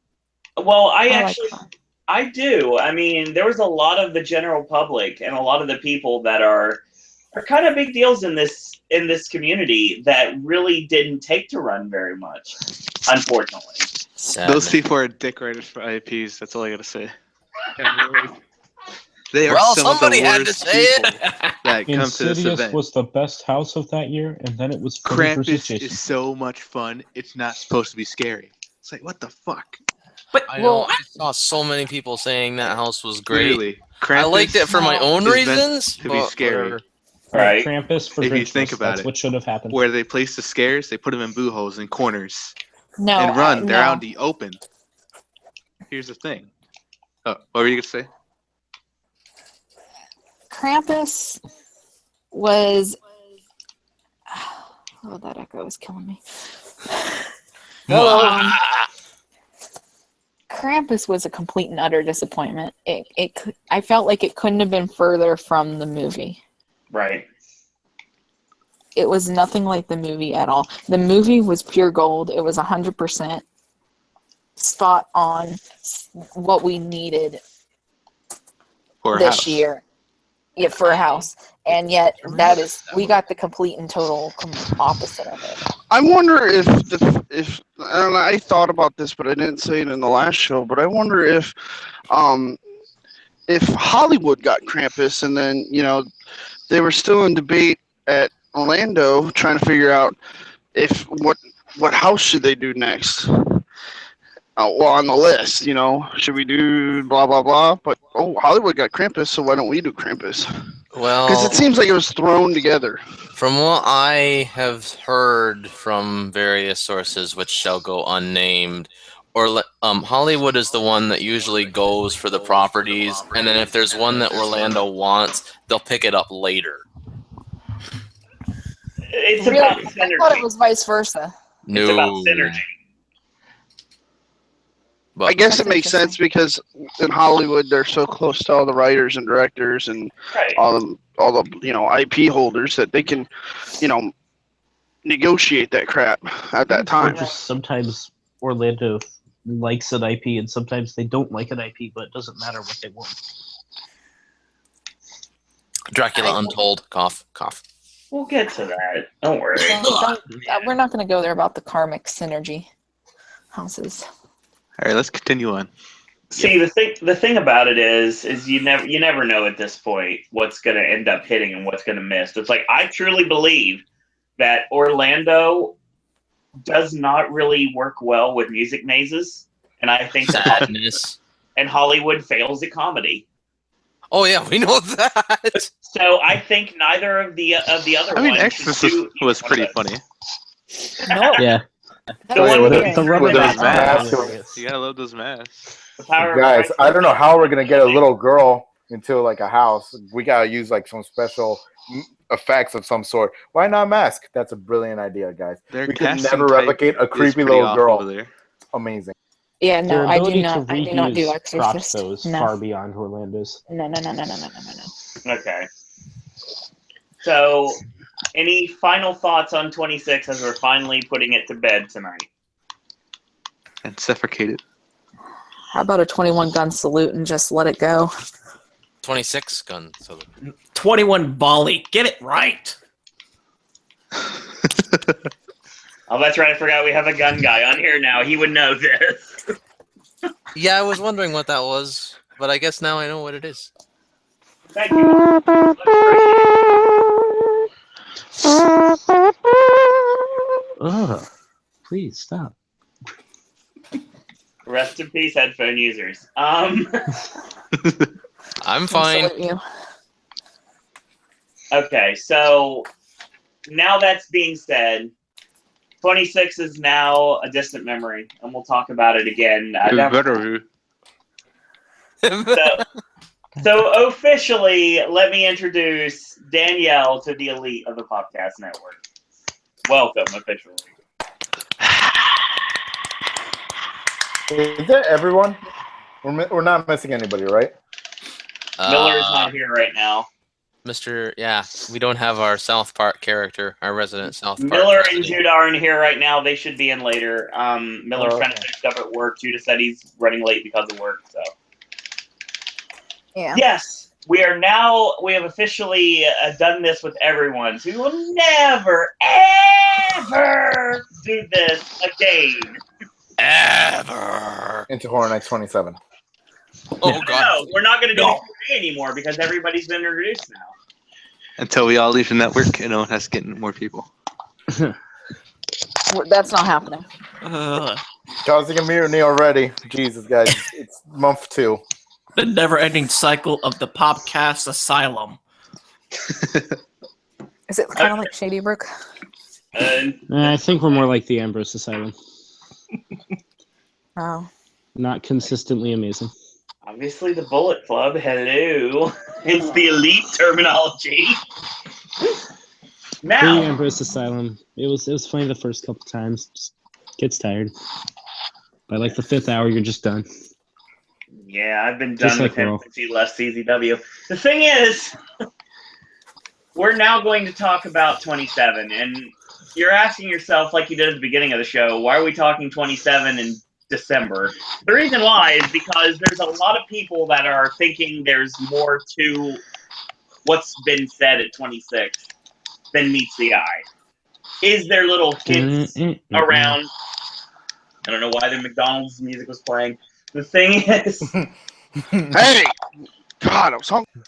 Well, I do. I mean, there was a lot of the general public and a lot of the people that are kind of big deals in this community that really didn't take to Run very much, unfortunately. Those people are dick riders for IPs. That's all I gotta say. They are some of the worst people that come to this Insidious event. was the best house of that year, and then it was Krampus is so much fun. It's not supposed to be scary. It's like, what the fuck? But I saw so many people saying that house was great. Really? I liked it for my own reasons. To be scary. Right. Krampus for if you Christmas, think about that's it, what should have happened. Where they place the scares, they put them in boo holes and corners. No, and Run, they're no. out in the open. Here's the thing. Oh, what were you gonna say? Krampus was... Oh, that echo is killing me. Krampus was a complete and utter disappointment. I felt like it couldn't have been further from the movie. Right. It was nothing like the movie at all. The movie was pure gold. It was 100% spot on what we needed this year. Yeah, for a house. And yet, we got the complete and total opposite of it. I wonder if and I thought about this, but I didn't say it in the last show. But I wonder if Hollywood got Krampus, and then they were still in debate at Orlando, trying to figure out what house should they do next. Well, on the list, should we do blah blah blah? But Hollywood got Krampus, so why don't we do Krampus? Well, because it seems like it was thrown together. From what I have heard from various sources, which shall go unnamed, Hollywood is the one that usually goes for the properties, and then if there's one that Orlando wants, they'll pick it up later. It's Really? about I synergy. thought it was vice versa. No. It's about synergy. But I guess That's it makes sense because in Hollywood they're so close to all the writers and directors and Right. all the IP holders that they can, negotiate that crap at that Or time. just sometimes Orlando likes an IP and sometimes they don't like an IP, but it doesn't matter what they want. Dracula Untold. Cough. We'll get to that. Don't worry. We're not going to go there about the karmic synergy houses. All right, let's continue on. See, the thing about it is you never know at this point what's going to end up hitting and what's going to miss. It's like I truly believe that Orlando does not really work well with music mazes, and I think Sadness. and Hollywood fails at comedy. Oh yeah, we know that. So I think neither of the other. I mean, ones Exorcist was pretty funny. No. Yeah. The one with with those masks. masks. You gotta love those masks. The power of Guys, Christ. I don't know how we're gonna get a little girl into like a house. We gotta use like some special effects of some sort. Why not mask? That's a brilliant idea, guys. Their We can casting never type replicate a is creepy pretty little off girl. over there. Amazing. Yeah, Their no, I do ability not. to I do not do reuse props, Exorcist. though, is No. far beyond Orlando's. No. Okay. So, any final thoughts on 26 as we're finally putting it to bed tonight? And suffocated. How about a 21 gun salute and just let it go? 26 gun. So 21 volley. Get it right. Oh, that's right. I forgot we have a gun guy on here now. He would know this. yeah, I was wondering what that was, but I guess now I know what it is. Thank you. Ugh. Please stop. Rest in peace, headphone users. I'm fine. Salute you. Okay, so now that's being said, 26 is now a distant memory, and we'll talk about it again. So officially, let me introduce Danielle to the elite of the Popcast Network. Welcome, officially. Is that everyone? We're not missing anybody, right? Miller is not here right now. We don't have our South Park character, our resident South Park. Miller and resident. Judah aren't here right now. They should be in later. Miller's trying to finish stuff at work. Judah said he's running late because of work. So Yeah. yes, we have officially done this with everyone. So we will never, ever do this again. Ever. Into Horror Nights 27. Oh god. No, we're not going to do it anymore because everybody's been introduced now. Until we all leave the network and no one has to get more people. That's not happening. Causing a mutiny already. Jesus, guys. It's month 2. The never-ending cycle of the Popcast Asylum. Is it kind of like Shady Brook? I think we're more like the Ambrose Asylum. Oh. Not consistently amazing. Obviously, the Bullet Club. Hello. It's the elite terminology. The Now, Ambrose Asylum. It was funny the first couple times. Just gets tired. By like the 5th hour, you're just done. yeah, I've been Just done like with him Raw. since he left CZW. The thing is, we're now going to talk about 27, and you're asking yourself, like you did at the beginning of the show, why are we talking 27 in December? The reason why is because there's a lot of people that are thinking there's more to what's been said at 26 than meets the eye. Is there little hints around? I don't know why the McDonald's music was playing. The thing is, Hey! God, I was hungry.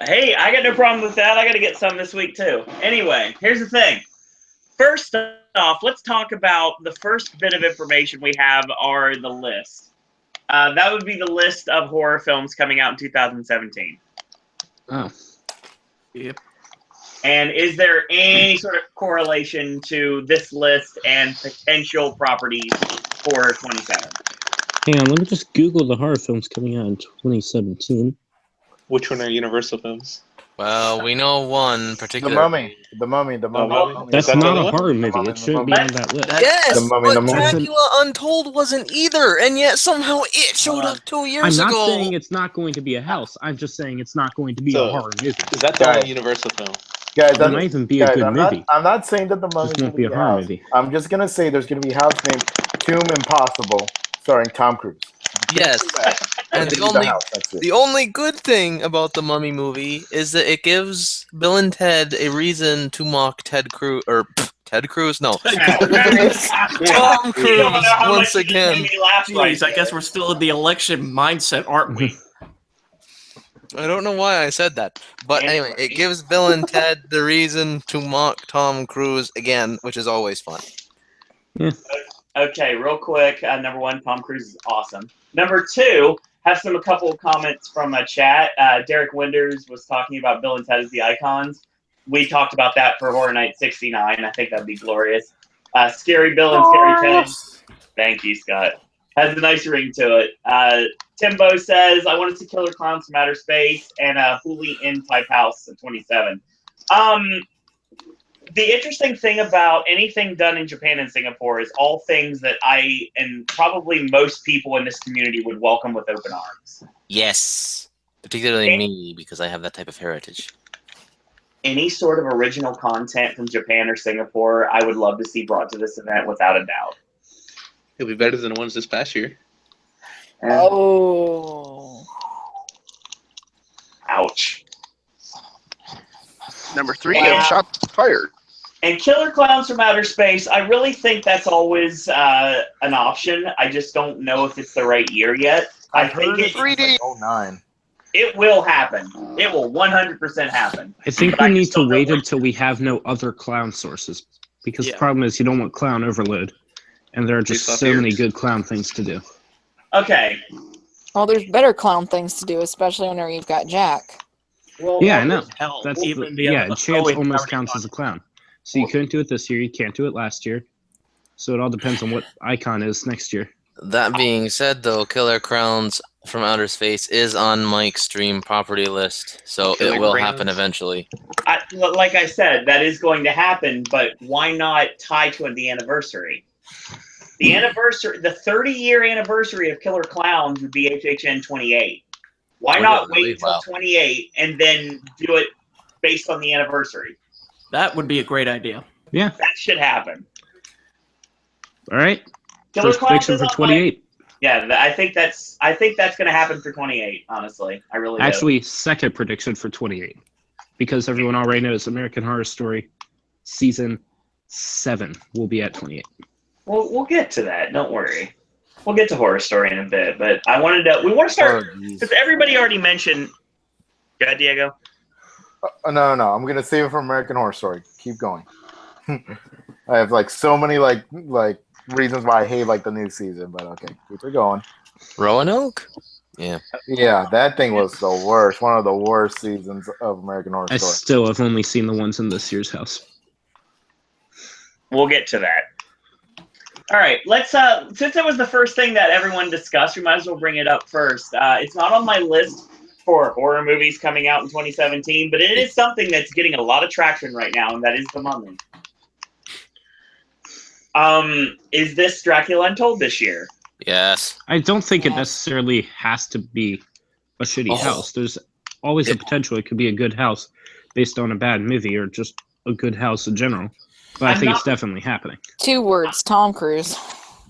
hey, I got no problem with that. I got to get some this week too. Anyway, here's the thing. First off, let's talk about the first bit of information we have are the list. That would be the list of horror films coming out in 2017. Oh. Yep. And is there any sort of correlation to this list and potential properties for 27? Hang on, let me just Google the horror films coming out in 2017. Which one are Universal films? Well, we know one The particular. Mummy. The Mummy. The Mummy. Oh, the Mummy. That's that not the a one? horror movie. Mummy, It the shouldn't be Mummy. on that list. Yes, The Mummy, but the Mummy. Dracula Untold wasn't either, and yet somehow it showed up 2 years I'm not ago. saying it's not going to be a house. I'm just saying it's not going to be a So, horror movie. Is that the Guys. only Universal film? Guys, It might even be a good movie. I'm not saying that the Mummy's Just going won't to be a be a horror house. movie. I'm just going to say there's going to be a house named Tomb Impossible, starring Tom Cruise. Yes, and It's the house, that's it. the only good thing about the Mummy movie is that it gives Bill and Ted a reason to mock Ted Cruz or Ted Cruz. No, Tom You don't know Cruise how once much you just again. made me laugh right Jeez, I guess there. we're still in the election mindset, aren't we? I don't know why I said that, but anyway, it gives Bill and Ted the reason to mock Tom Cruise again, which is always fun. Okay, real quick. Number one, Tom Cruise is awesome. Number two, have a couple of comments from a chat. Derek Winders was talking about Bill and Ted as the icons. We talked about that for Horror Night 69. I think that'd be glorious. Scary Bill and Scary Ted. Thank you, Scott. Has a nice ring to it. Timbo says, I want to see Killer Clowns from Outer Space and a Hooli Inn type house at 27. The interesting thing about anything done in Japan and Singapore is all things that I and probably most people in this community would welcome with open arms. Yes, particularly me because I have that type of heritage. Any sort of original content from Japan or Singapore, I would love to see brought to this event without a doubt. It'll be better than the ones this past year. Oh. Ouch. Number 3, Wow. shots fired. And Killer Clowns from Outer Space, I really think that's always an option. I just don't know if it's the right year yet. I think it's 3D. like 09. it will happen. It will 100% happen. I think But we I need just to don't know wait when. until we have no other clown sources. Because Yeah. the problem is you don't want clown overload. And there are just Based off so many yours. good clown things to do. Okay. Well, there's better clown things to do, especially whenever you've got Jack. Well, Yeah, I know. Hell, That's even the, yeah, other- Chance wait, almost already counts gone. as a clown. So you couldn't do it this year, you can't do it last year. So it all depends on what icon is next year. That being said, though, Killer Clowns from Outer Space is on Mike's stream property list, so Killer it will Crowns? happen eventually. Like I said, that is going to happen, but why not tie to the anniversary? The anniversary, the 30-year anniversary of Killer Clowns would be HHN 28. Why not wait until 28 and then do it based on the anniversary? That would be a great idea. Yeah. That should happen. All right. Killer First Clowns prediction is for on 28. Yeah, I think that's going to happen for 28. Honestly, I really do. Actually, second prediction for 28. Because everyone already knows American Horror Story Season 7 will be at 28. We'll get to that. Don't worry. We'll get to Horror Story in a bit, but we want to start because everybody already mentioned. Go ahead, Diego. No, I'm going to save it for American Horror Story. Keep going. I have like so many like reasons why I hate like the new season, but okay, keep it going. Roanoke? Yeah. Yeah, that thing was the worst. One of the worst seasons of American Horror I Story. still have only seen the ones in this year's house. We'll get to that. All right, let's since it was the first thing that everyone discussed, we might as well bring it up first. It's not on my list for horror movies coming out in 2017, but it is something that's getting a lot of traction right now, and that is The Mummy. Is this Dracula Untold this year? Yes. I don't think it necessarily has to be a shitty house. There's always a potential it could be a good house based on a bad movie or just a good house in general. But I think it's definitely happening. 2 words, Tom Cruise.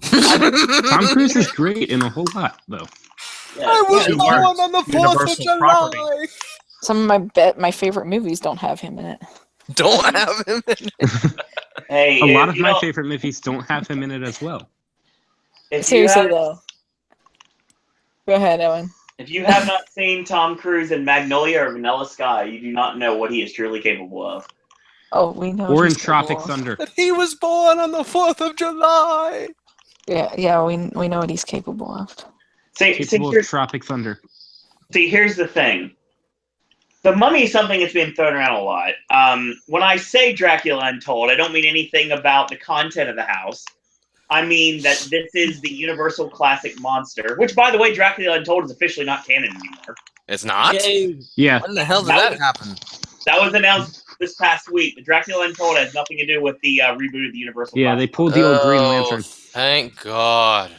Tom Cruise is great in a whole lot, though. I was born on the 4th of July. Some of my favorite movies don't have him in it. Don't have him in it. Hey, a lot of my favorite movies don't have him in it as well. Seriously, though. Go ahead, Owen. If you have not seen Tom Cruise in Magnolia or Vanilla Sky, you do not know what he is truly capable of. Oh, we know. Or in Tropic Thunder. That he was born on the 4th of July. Yeah, we know what he's capable of. Capable of Tropic Thunder. See, here's the thing. The Mummy is something that's been thrown around a lot. When I say Dracula Untold, I don't mean anything about the content of the house. I mean that this is the Universal Classic monster, which, by the way, Dracula Untold is officially not canon anymore. It's not? Yeah. When the hell did that happen? That was announced this past week. The Dracula Untold has nothing to do with the reboot of the Universal. Yeah, they pulled the old Green Lantern. Thank God.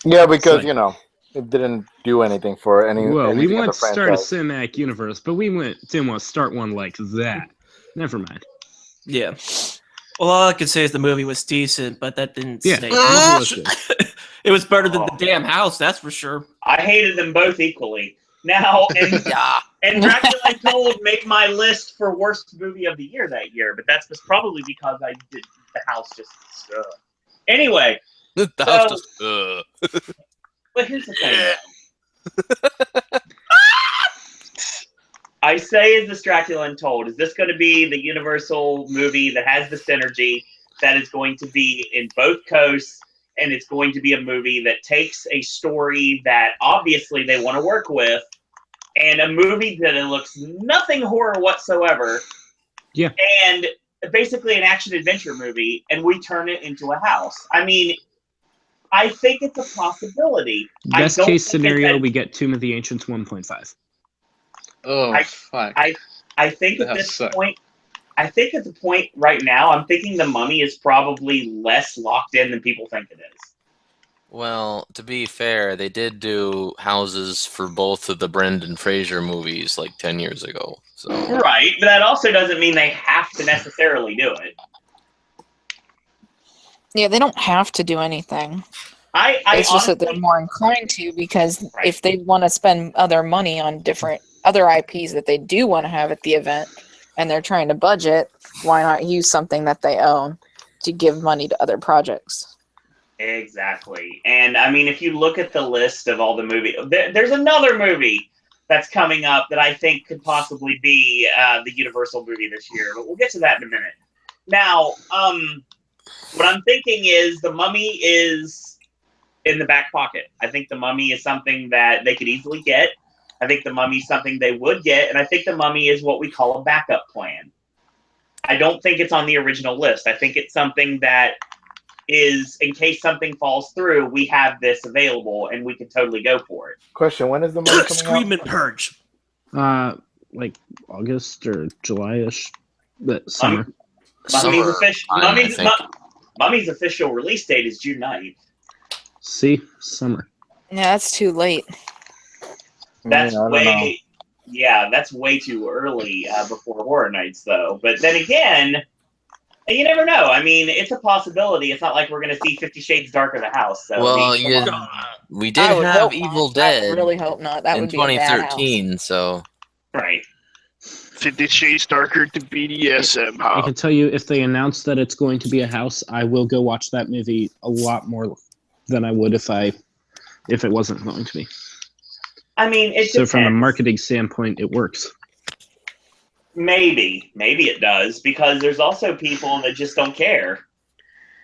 Yeah, because, it didn't do anything for any. Well, we anything wanted of to the start a franchise. cinematic universe, but we didn't want to start one like that. Never mind. Yeah. Well, all I could say is the movie was decent, but that didn't Yeah, stay. it was better than the damn house, that's for sure. I hated them both equally. Now, and Dracula Untold made my list for worst movie of the year that year, but that's just probably because I did the house just anyway. The house just But here's the thing. I say, is this Dracula Untold? Is this going to be the Universal movie that has the synergy, that is going to be in both coasts, and it's going to be a movie that takes a story that obviously they want to work with, and a movie that it looks nothing horror whatsoever, and basically an action-adventure movie, and we turn it into a house? I mean, I think it's a possibility. Best case scenario, we get Tomb of the Ancients 1.5. Oh, fuck. I think at this point, I think at the point right now, I'm thinking The Mummy is probably less locked in than people think it is. Well, to be fair, they did do houses for both of the Brendan Fraser movies like 10 years ago. So. Right, but that also doesn't mean they have to necessarily do it. Yeah, they don't have to do anything. It's just that they're more inclined to, because if they want to spend other money on different other IPs that they do want to have at the event, and they're trying to budget, why not use something that they own to give money to other projects? Exactly. And I mean, if you look at the list of all the movies, there's another movie that's coming up that I think could possibly be the Universal movie this year, but we'll get to that in a minute. Now, what I'm thinking is The Mummy is in the back pocket. I think The Mummy is something that they could easily get. I think The Mummy is something they would get, and I think The Mummy is what we call a backup plan. I don't think it's on the original list. I think it's something that is, in case something falls through, we have this available, and we can totally go for it. Question, when is The Mummy coming Scream out? and Purge. Like August or July-ish, that summer. Mummy's official release date is June 9th. See? Summer. Yeah, that's too late. That's that's way too early before Horror Nights, though. But then again, you never know. I mean, it's a possibility. It's not like we're going to see 50 Shades Darker the house. So well, we did have Evil Dead. I really hope not. That in would be 2013, so. Right. 50 Shades Darker to BDSM. I can tell you, if they announce that it's going to be a house, I will go watch that movie a lot more than I would if it wasn't going to be. I mean, so from a marketing standpoint, it works. Maybe it does, because there's also people that just don't care.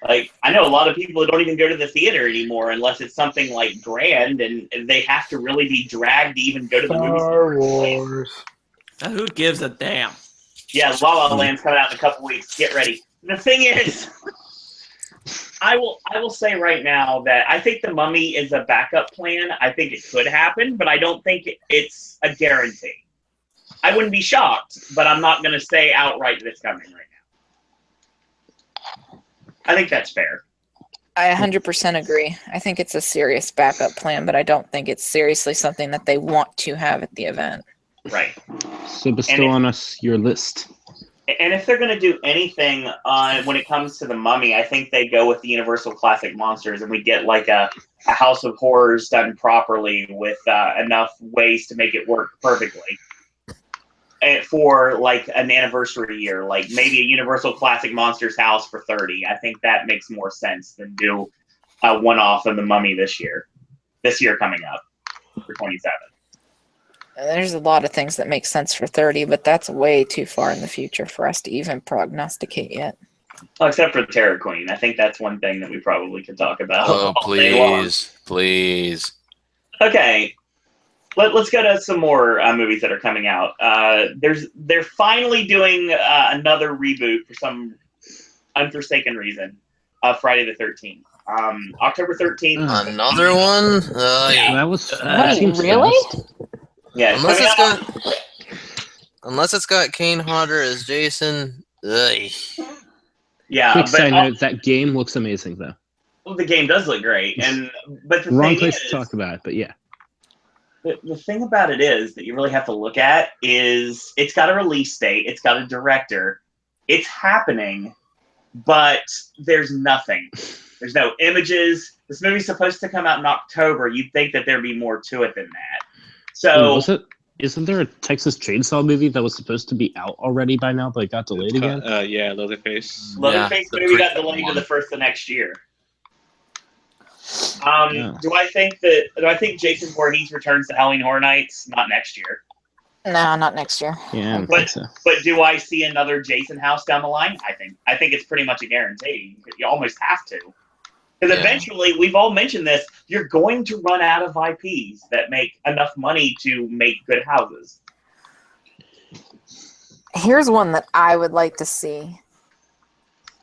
Like, I know a lot of people that don't even go to the theater anymore unless it's something like grand, and they have to really be dragged to even go to the movies. Star Wars. Now, who gives a damn? Yeah, La La Land's coming out in a couple weeks. Get ready. The thing is, I will say right now that I think The Mummy is a backup plan. I think it could happen, but I don't think it's a guarantee. I wouldn't be shocked, but I'm not going to say outright that it's coming right now. I think that's fair. I 100% agree. I think it's a serious backup plan, but I don't think it's seriously something that they want to have at the event. Right. So bestow on us your list. And if they're going to do anything when it comes to The Mummy, I think they go with the Universal Classic Monsters, and we get like a House of Horrors done properly with enough ways to make it work perfectly. And for like an anniversary year, like maybe a Universal Classic Monsters house for 30. I think that makes more sense than do a one-off of The Mummy this year. This year coming up for 27. There's a lot of things that make sense for 30, but that's way too far in the future for us to even prognosticate yet. Well, except for the Terror Queen. I think that's one thing that we probably could talk about. Oh, please. Okay. Let's go to some more movies that are coming out. They're finally doing another reboot for some unforsaken reason of Friday the 13th. October 13th. Another one? That was really? Yeah, unless it's got Kane Hodder as Jason. Ugh. Yeah, quick side note: that game looks amazing, though. Well, the game does look great, but the wrong thing place is, to talk about it, but yeah. The thing about it is that you really have to look at is it's got a release date, it's got a director, it's happening, but there's nothing. There's no images. This movie's supposed to come out in October. You'd think that there'd be more to it than that. So isn't there a Texas Chainsaw movie that was supposed to be out already by now, but it got delayed again? Yeah, Leatherface. Leatherface movie got delayed to the first of next year. Do I think Jason Voorhees returns to Halloween Horror Nights? Not next year. No, not next year. Yeah, but do I see another Jason house down the line? I think it's pretty much a guarantee. You almost have to, because eventually, we've all mentioned this, you're going to run out of IPs that make enough money to make good houses. Here's one that I would like to see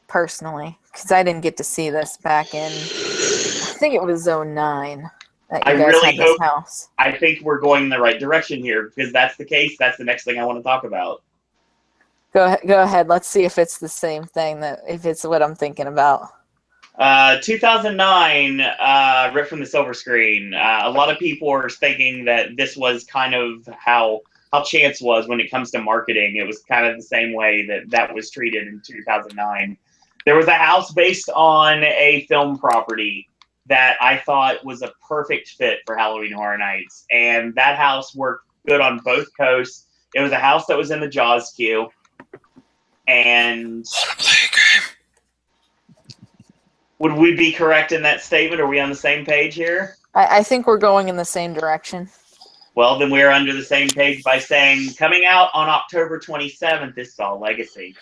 personally, because I didn't get to see this back in, I think it was 09 that you guys had this house. I think we're going in the right direction here, because that's the case. That's the next thing I want to talk about. Go ahead. Let's see if it's the same thing, if it's what I'm thinking about. 2009, ripped from the silver screen. A lot of people are thinking that this was kind of how Chance was when it comes to marketing. It was kind of the same way that was treated in 2009. There was a house based on a film property that I thought was a perfect fit for Halloween Horror Nights, and that house worked good on both coasts. It was a house that was in the Jaws queue, and would we be correct in that statement? Are we on the same page here? I think we're going in the same direction. Well, then we're under the same page by saying, coming out on October 27th is Saw Legacy.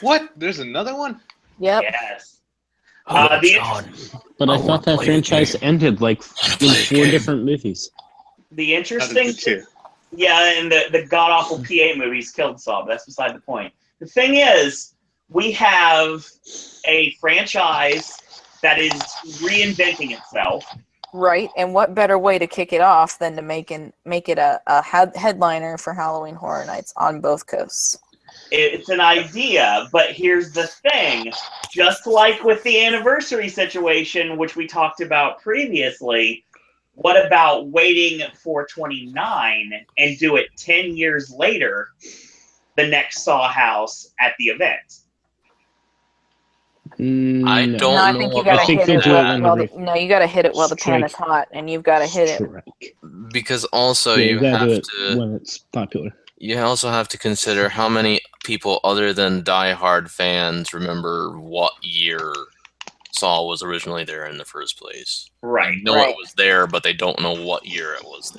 What? There's another one? Yep. Yes. But I thought that franchise ended in 4 different movies. The interesting, yeah, and the god awful PA movies killed Saw. But that's beside the point. The thing is, we have a franchise that is reinventing itself. Right, and what better way to kick it off than to make it a headliner for Halloween Horror Nights on both coasts? It's an idea, but here's the thing. Just like with the anniversary situation, which we talked about previously, what about waiting for 29 and do it 10 years later, the next Saw house at the event? I don't know. I think you gotta hit it you gotta hit it while the pan is hot, and you've got to hit it. Because also you have to, when it's popular. You also have to consider how many people other than diehard fans remember what year Saw was originally there in the first place. Right. They know it was there, but they don't know what year it was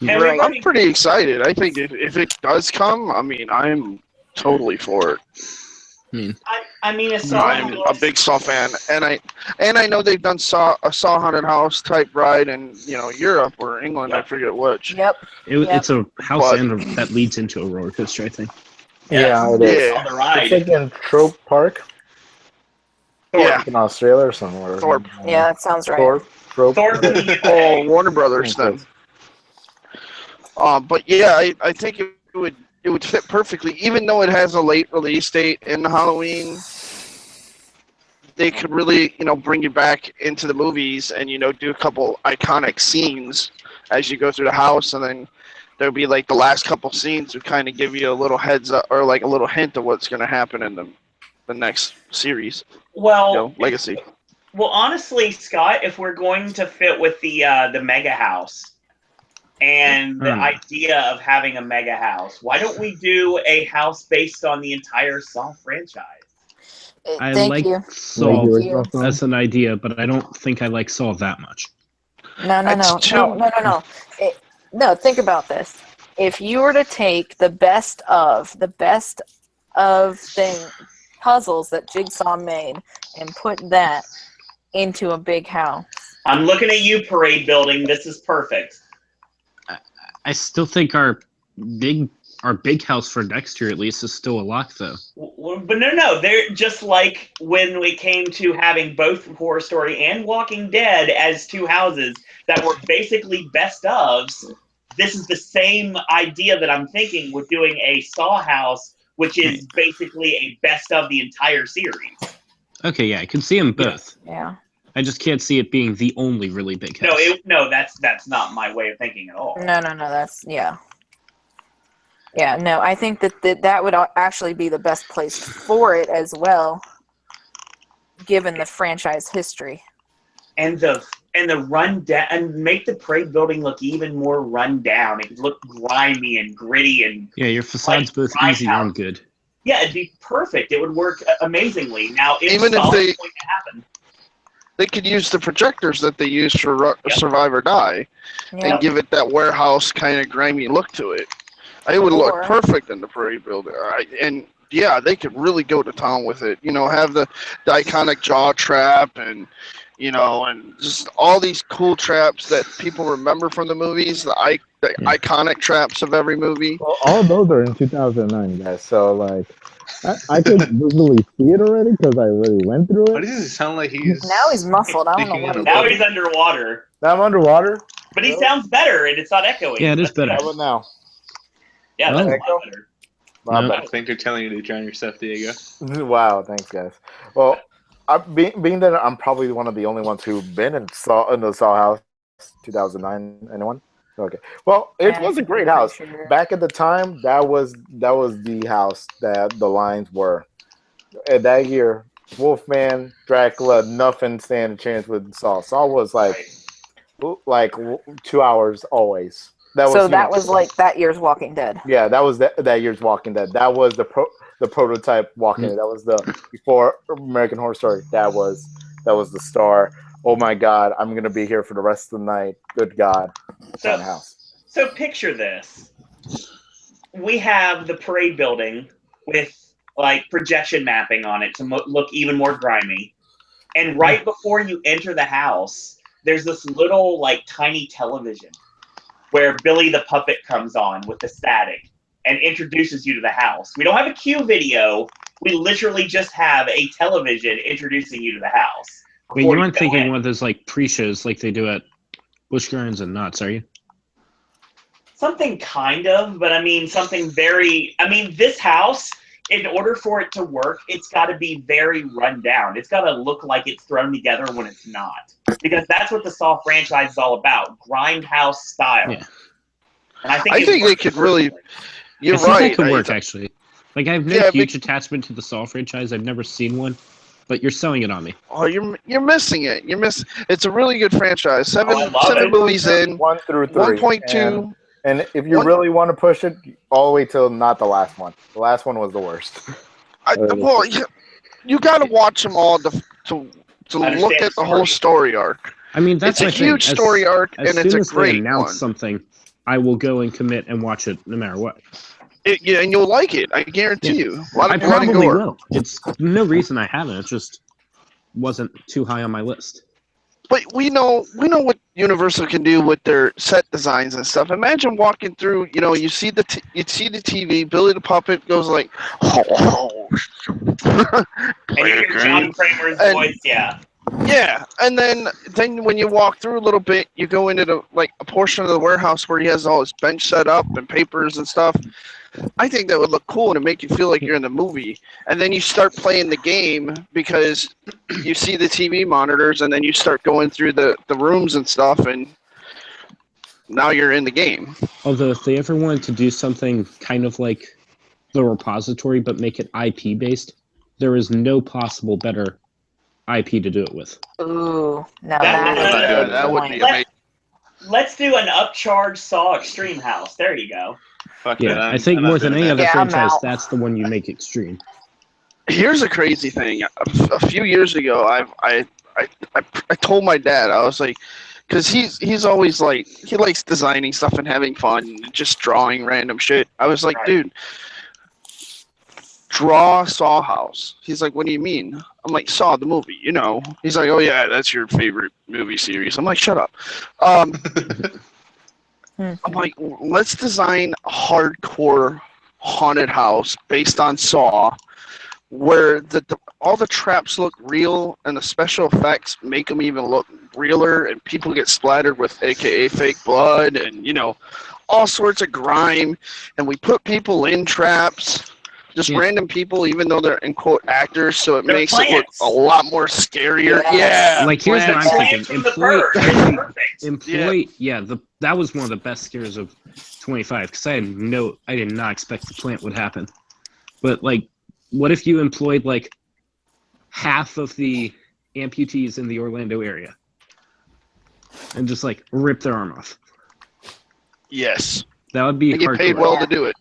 there. Right. I'm pretty excited. I think if it does come, I'm totally for it. I'm a big Saw fan, and I know they've done a Saw haunted house type ride in Europe or England. I forget which. Yep. It's a house that leads into a roller coaster, I think. Yeah, it is. On the ride. I think in Trope Park. In Australia or somewhere. Thorpe. Yeah, that sounds right. Thorpe. Warner Brothers then. But yeah, I think it would fit perfectly, even though it has a late release date in Halloween. They could really, bring you back into the movies and, do a couple iconic scenes as you go through the house, and then there'll be the last couple scenes to kind of give you a little heads up or a little hint of what's going to happen in the next series. Well, Legacy. Well, honestly, Scott, if we're going to fit with the mega house and the idea of having a mega house, why don't we do a house based on the entire Saw franchise? I like Saw as an idea, but I don't think I like Saw that much. No. No, think about this. If you were to take the best of puzzles that Jigsaw made and put that into a big house. I'm looking at you, Parade Building. This is perfect. I still think our big our big house for next year, at least, is still a lock, though. But no, they're just like when we came to having both Horror Story and Walking Dead as two houses that were basically best ofs. This is the same idea that I'm thinking with doing a Saw house, which is basically a best of the entire series. Okay, yeah, I can see them both. Yeah. I just can't see it being the only really big house. No, that's not my way of thinking at all. No, that's Yeah, no, I think that would actually be the best place for it as well, given the franchise history. And the run down, and make the parade building look even more run down. It could look grimy and gritty and your facade's both easy and good. Yeah, it'd be perfect. It would work amazingly. Now, Even if going to happen. They could use the projectors that they use for Survive or Die and give it that warehouse kind of grimy look to it. It would look perfect in the parade building. And yeah, they could really go to town with it. Have the iconic jaw trap and just all these cool traps that people remember from the movies, the iconic traps of every movie. Well, all those are in 2009, guys. So, like, I could visually see it already because I already went through it. Why does it sound like he's... Now he's muffled. I don't know what Now he's underwater. Now I'm underwater? But he sounds better, and it's not echoing. Yeah, it is better. How about now? Yeah, that's a lot better. I think they're telling you to drown yourself, Diego. Wow, thanks, guys. Well, being that I'm probably one of the only ones who've been in the Saw house 2009. Anyone? Okay. Well, it was a great house. Sure. Back at the time, that was the house that the lines were. And that year, Wolfman, Dracula, nothing stand a chance with Saw. Saw was like 2 hours always. That was like that year's Walking Dead. Yeah, that was that year's Walking Dead. That was the prototype Walking Dead. That was the before American Horror Story. That was the star. Oh my God, I'm gonna be here for the rest of the night. Good God. So picture this. We have the parade building with like projection mapping on it to look even more grimy. And right before you enter the house, there's this little like tiny television where Billy the Puppet comes on with the static and introduces you to the house. We don't have a cue video. We literally just have a television introducing you to the house. Wait, you weren't thinking one of those like pre-shows like they do at Busch Gardens and Knott's, are you? Something kind of, but this house, in order for it to work, it's got to be very run down. It's got to look like it's thrown together when it's not. Because that's what the Saw franchise is all about, grindhouse style. Yeah. And I think they could really... You're I think right. That could work, actually. Like, I have no huge attachment to the Saw franchise. I've never seen one. But you're selling it on me. Oh, you're missing it. It's a really good franchise. Seven movies in. 1 through 3. 1.2. And if you really want to push it, all the way till not the last one. The last one was the worst. You got to watch them all to look at the whole story arc. I mean, that's it's a huge story arc, and it's a great one. As soon as they announce something, I will go and commit and watch it no matter what. And you'll like it. I guarantee you. I probably will. It's no reason I haven't. It just wasn't too high on my list. But we know what Universal can do with their set designs and stuff. Imagine walking through. You see the TV. Billy the Puppet goes like, oh. And you hear John Kramer's voice, yeah. Yeah, and then when you walk through a little bit, you go into a portion of the warehouse where he has all his bench set up and papers and stuff. I think that would look cool and make you feel like you're in the movie. And then you start playing the game because you see the TV monitors, and then you start going through the rooms and stuff, and now you're in the game. Although if they ever wanted to do something kind of like the repository but make it IP based, there is no possible better IP to do it with. Ooh, no, that would be amazing. Let's do an upcharge Saw Extreme House. There you go. I think more than any other franchise, that's the one you make extreme. Here's a crazy thing. A few years ago, I told my dad, I was like, because he's always like, he likes designing stuff and having fun and just drawing random shit. I was like, dude, draw Saw House. He's like, what do you mean? I'm like, Saw the movie, He's like, oh yeah, that's your favorite movie series. I'm like, shut up. I'm like, let's design a hardcore haunted house based on Saw, where all the traps look real and the special effects make them even look realer, and people get splattered with AKA fake blood and, you know, all sorts of grime, and we put people in traps, just random people, even though they're in quote actors, so it makes it look a lot more scarier. Yeah. Like here's what I'm thinking. Employ. Yeah. That was one of the best scares of 25 because I did not expect the plant would happen. But like, what if you employed like half of the amputees in the Orlando area and just like rip their arm off? Yes. That would be they get paid well to do it.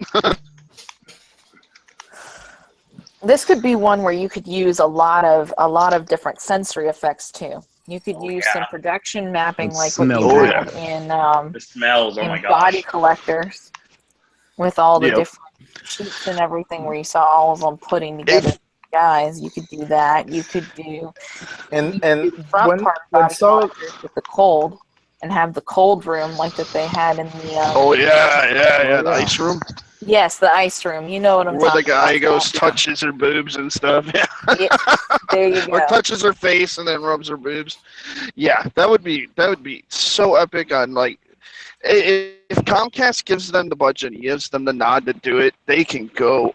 This could be one where you could use a lot of different sensory effects too. You could use some production mapping, like what you had in the smells. in Body Collectors, with all the different sheets and everything, where you saw all of them putting together. Guys, you could do that. You could do and front part of Body Collectors with the cold, and have the cold room like that they had in the. The ice room. Yes, the ice room. You know what I'm talking about. Where the guy goes, touches her boobs and stuff. Yeah. There you go. Or touches her face and then rubs her boobs. Yeah, that would be so epic. On like, if Comcast gives them the budget, and gives them the nod to do it, they can go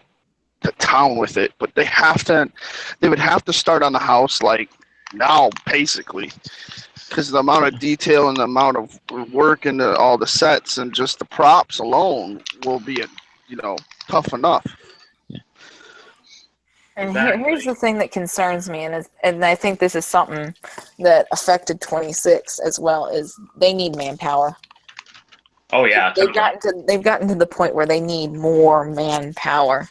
to town with it. But they would have to start on the house like now, basically. Because the amount of detail and the amount of work and all the sets and just the props alone will be, tough enough. And here's the thing that concerns me, and I think this is something that affected 26 as well, is they need manpower. Oh yeah, they've gotten to the point where they need more manpower,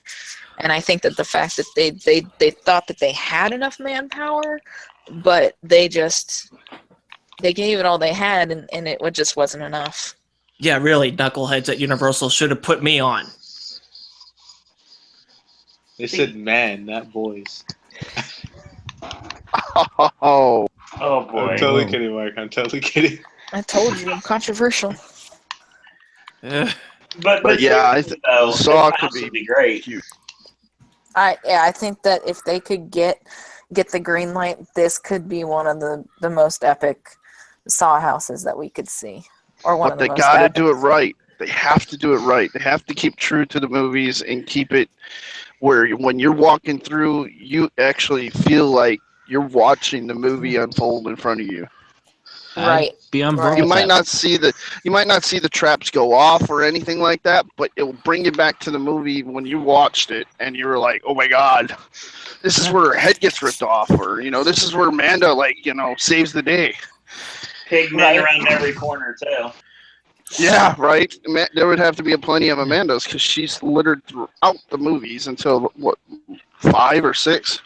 and I think that the fact that they thought that they had enough manpower, but they gave it all they had, and it just wasn't enough. Yeah, really, knuckleheads at Universal should have put me on. They said man, not boys. Oh boy. I'm totally kidding, Mark. I'm totally kidding. I told you, I'm controversial. But yeah, I think Saw could be great. Cute. I think that if they could get the green light, this could be one of the most epic Saw houses that we could see, or one of the most. But they got to do it right. They have to do it right. They have to keep true to the movies and keep it where when you're walking through, you actually feel like you're watching the movie unfold in front of you. Right. You might not see the traps go off or anything like that, but it will bring you back to the movie when you watched it and you were like, "Oh my God, this is where her head gets ripped off," or this is where Amanda saves the day. Pigmen around every corner too. Yeah, right. There would have to be plenty of Amandas because she's littered throughout the movies until 5 or 6.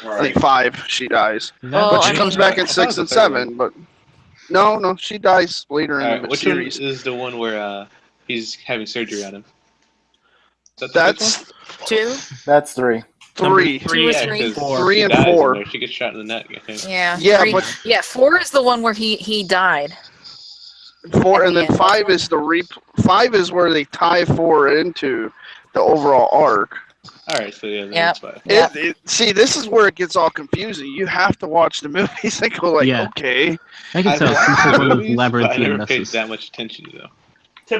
Right. I think 5 she dies, but she comes back in 6 and 7. But no, she dies later in the which series. One is the one where he's having surgery on him? That's 2. That's 3. 3. 3 and 4. She gets shot in the neck, I think. Yeah. 4 is the one where he died. 4 and then 5 is 5 is where they tie 4 into the overall arc. All right, so that's 5. See, this is where it gets all confusing. You have to watch the movies and go like, okay. I can tell some sort of labyrinth. I never paid that much attention to them.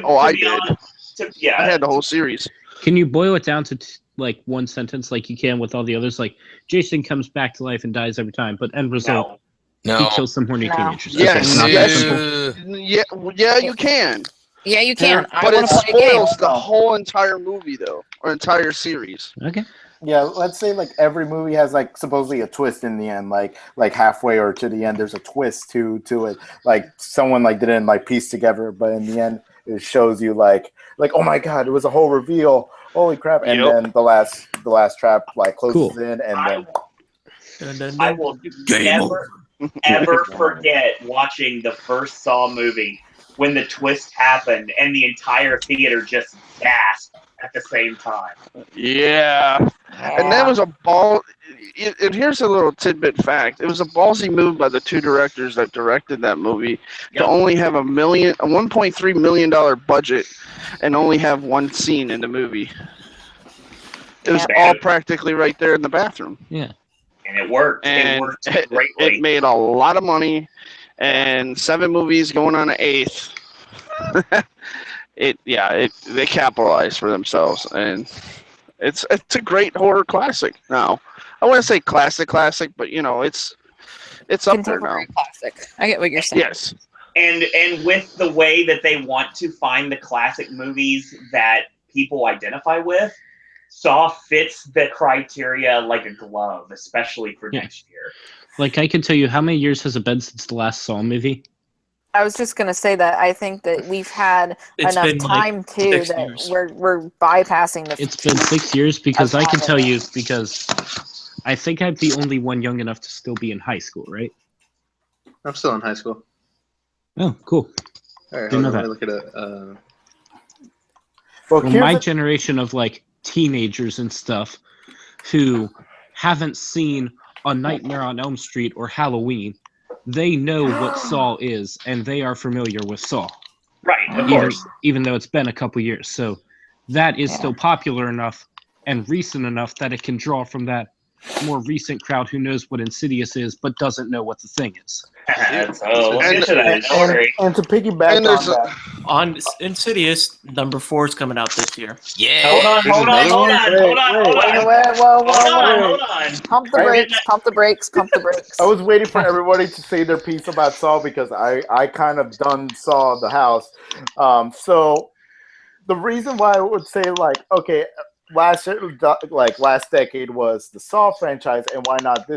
I did. I had the whole series. Can you boil it down to like one sentence, like you can with all the others? Like Jason comes back to life and dies every time, but end result. No. He kills some horny teenagers. Yes, Okay, yeah, you can. Yeah, you can. But it spoils the whole entire movie, though, or entire series. Okay. Yeah, let's say like every movie has like supposedly a twist in the end, like halfway or to the end, there's a twist to it. Like someone didn't piece together, but in the end, it shows you like oh my God, it was a whole reveal. Holy crap! And then the last trap closes in, and then I will never ever forget watching the first Saw movie when the twist happened and the entire theater just gasped at the same time. Yeah. And that was a ball. And here's a little tidbit fact: it was a ballsy move by the two directors that directed that movie to only have a $1.3 million budget, and only have one scene in the movie. It was all practically right there in the bathroom. Yeah. And it worked. And it worked greatly. It made a lot of money, and 7 movies going on an 8th. They capitalized for themselves, and it's a great horror classic now. I wouldn't say classic, but it's up there now. Classic. I get what you're saying. Yes. And with the way that they want to find the classic movies that people identify with, Saw fits the criteria like a glove, especially for next year. Like, I can tell you, how many years has it been since the last Saw movie? I was just gonna say that I think that we've had enough time too that we're bypassing the. It's been 6 years because I can tell you because I think I'm the only one young enough to still be in high school, right? I'm still in high school. Oh, cool. All right, Didn't know let me that. look at it. Well, my generation of like teenagers and stuff who haven't seen A Nightmare on Elm Street or Halloween, they know what Saw is, and they are familiar with Saw. Right, of course. Even though it's been a couple years. So that is still popular enough and recent enough that it can draw from that more recent crowd who knows what Insidious is but doesn't know what the thing is. We'll get to that. Don't worry. And to piggyback on that. On Insidious, number 4 is coming out this year. Yeah. Hold on. Hold on. Pump the brakes. I was waiting for everybody to say their piece about Saw because I kind of done Saw the house. So the reason why I would say last decade was the Saw franchise, and why not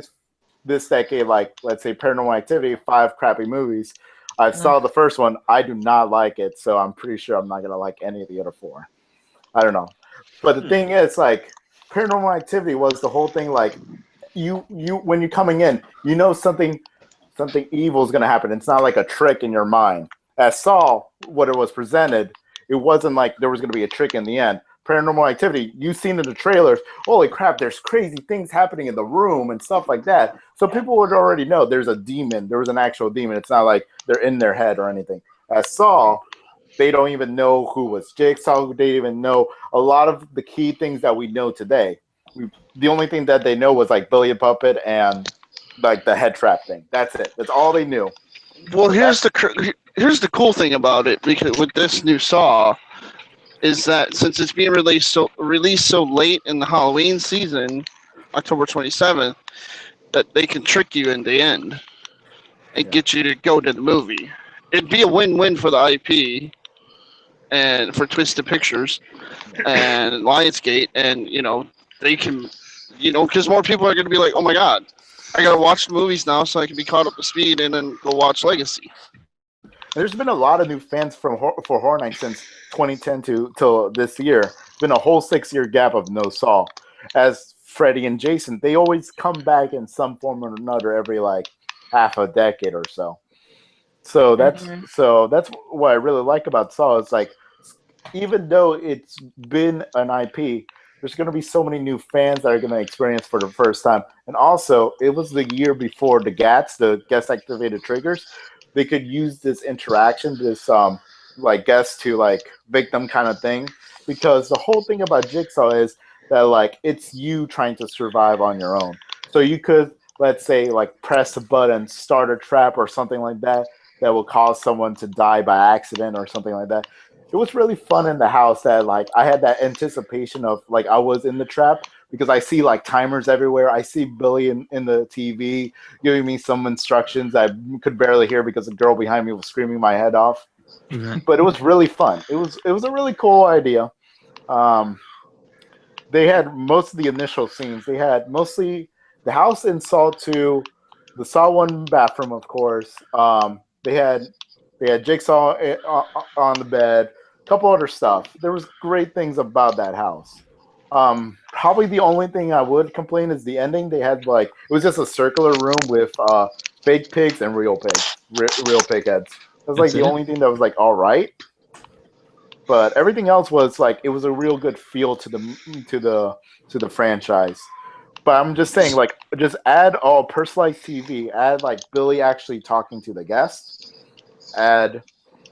this decade, like, let's say Paranormal Activity, 5 crappy movies. I saw the first one. I do not like it, so I'm pretty sure I'm not going to like any of the other 4. I don't know. But the thing is, like, Paranormal Activity was the whole thing, like, you when you're coming in, you know something evil is going to happen. It's not like a trick in your mind. As Saw, what it was presented, it wasn't like there was going to be a trick in the end. Paranormal Activity, you've seen in the trailers, holy crap, there's crazy things happening in the room and stuff like that. So people would already know there's a demon. There was an actual demon. It's not like they're in their head or anything. As Saw, they don't even know who was Jigsaw. They even know a lot of the key things that we know today. The only thing that they know was like Billy the Puppet and like the head trap thing. That's it. That's all they knew. Well, here's the cool thing about it, because with this new Saw, is that since it's being released so late in the Halloween season, October 27th, that they can trick you in the end and get you to go to the movie. It'd be a win-win for the IP and for Twisted Pictures and Lionsgate, and they can, because more people are going to be like, oh my god, I got to watch the movies now so I can be caught up to speed and then go watch Legacy. There's been a lot of new fans for Horror Nights since 2010 till this year. It's been a whole 6-year gap of no Saw. As Freddy and Jason, they always come back in some form or another every like half a decade or so. So that's what I really like about Saw. It's like, even though it's been an IP, there's going to be so many new fans that are going to experience for the first time. And also, it was the year before the GATs, the guest activated triggers. They could use this interaction, this like guest to like victim kind of thing, because the whole thing about Jigsaw is that like it's you trying to survive on your own. So you could, let's say, like press a button, start a trap or something like that will cause someone to die by accident or something like that. It was really fun in the house that like I had that anticipation of like I was in the trap, because I see like timers everywhere. I see Billy in the TV giving me some instructions I could barely hear because the girl behind me was screaming my head off. Mm-hmm. But it was really fun. It was a really cool idea. They had most of the initial scenes. They had mostly the house in Saw 2, the Saw 1 bathroom, of course. They had Jigsaw on the bed, a couple other stuff. There was great things about that house. Probably the only thing I would complain is the ending. They had like, it was just a circular room with fake pigs and real pigs, real pig heads. It was like the only thing that was like all right. But everything else was like it was a real good feel to the franchise. But I'm just saying, like, just add all personalized TV, add like Billy actually talking to the guests, add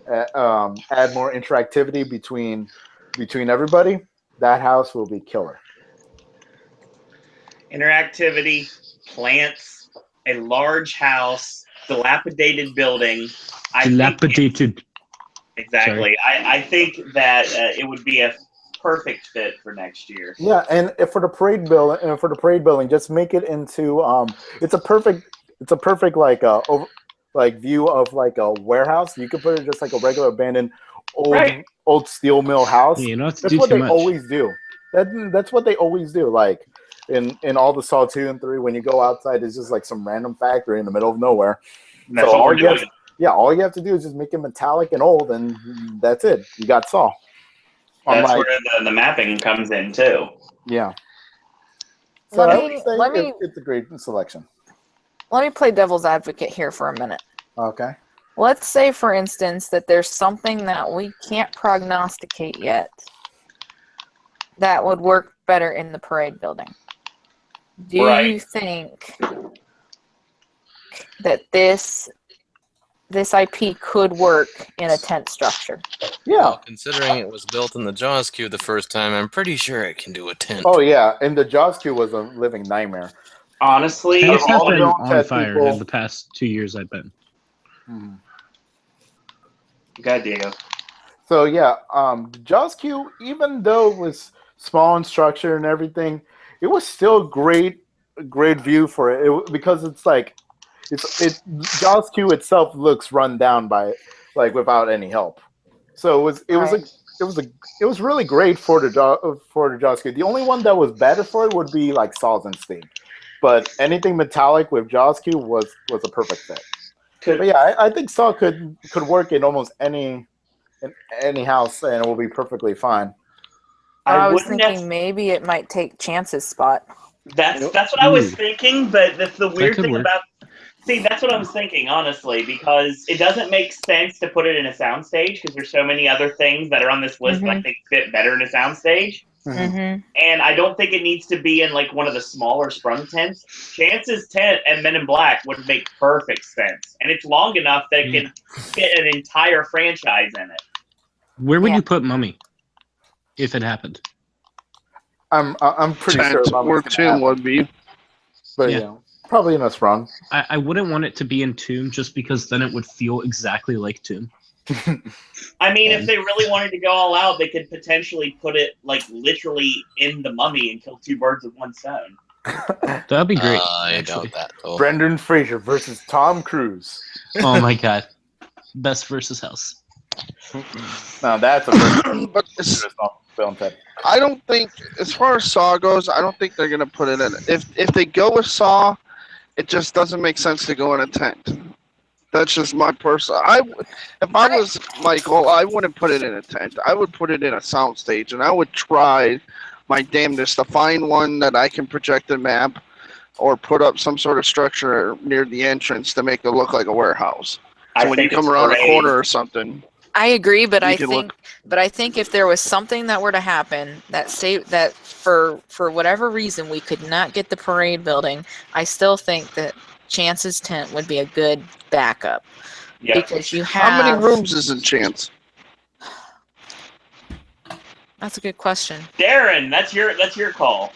more interactivity between everybody. That house will be killer. Interactivity, plants, a large house, dilapidated building. Dilapidated. Exactly. I think that it would be a perfect fit for next year. Yeah, and for the parade building, just make it into it's a perfect like view of like a warehouse. You could put it just like a regular abandoned old steel mill house. You know, that's what they always do. That's what they always do. Like in all the Saw 2 and 3, when you go outside, it's just like some random factory in the middle of nowhere. And that's what we're doing. All you have to do is just make it metallic and old, and that's it. You got Saw. That's where the mapping comes in too. Yeah. So it's a great selection. Let me play devil's advocate here for a minute. Okay. Let's say, for instance, that there's something that we can't prognosticate yet that would work better in the parade building. Do you think that this IP could work in a tent structure? Yeah. Well, considering it was built in the Jaws queue the first time, I'm pretty sure it can do a tent. Oh yeah, and the Jaws queue was a living nightmare. Honestly, tents have been on fire in the past 2 years I've been. Mm-hmm. Go, Diego. So yeah, Jaws queue, even though it was small in structure and everything, it was still great view for it because it's like Jaws queue itself looks run down by without any help. So it was really great for the Jaws queue. The only one that was better for it would be like Saw's Instinct, but anything metallic with Jaws queue was a perfect fit. But yeah, I think Saw could work in almost any house and it will be perfectly fine. I was thinking maybe it might take Chance's spot. That's what I was thinking, but that's the weird thing about. See, that's what I was thinking, honestly, because it doesn't make sense to put it in a soundstage because there's so many other things that are on this list that I think fit better in a soundstage. Mm-hmm. And I don't think it needs to be in like one of the smaller sprung tents. Chance's tent and Men in Black would make perfect sense, and it's long enough that it can fit an entire franchise in it. Where would you put Mummy if it happened? I'm pretty sure where Tomb would be, but yeah, probably in a sprung. I wouldn't want it to be in Tomb just because then it would feel exactly like Tomb. I mean, if they really wanted to go all out, they could potentially put it like literally in the Mummy and kill two birds with one stone. That'd be great. I doubt that. Though. Brendan Fraser versus Tom Cruise. Oh my god, best versus house. Now that's a but I don't think, as far as Saw goes, I don't think they're gonna put it in. If they go with Saw, it just doesn't make sense to go in a tent. That's just my personal. If I was Michael, I wouldn't put it in a tent. I would put it in a soundstage, and I would try my damnedest to find one that I can project a map, or put up some sort of structure near the entrance to make it look like a warehouse. So when you come around a corner or something. I agree, but I think if there was something that were to happen that for whatever reason we could not get the parade building, I still think that Chance's tent would be a good backup. Yep. Because you have... How many rooms is in Chance? That's a good question. Darren, that's your call.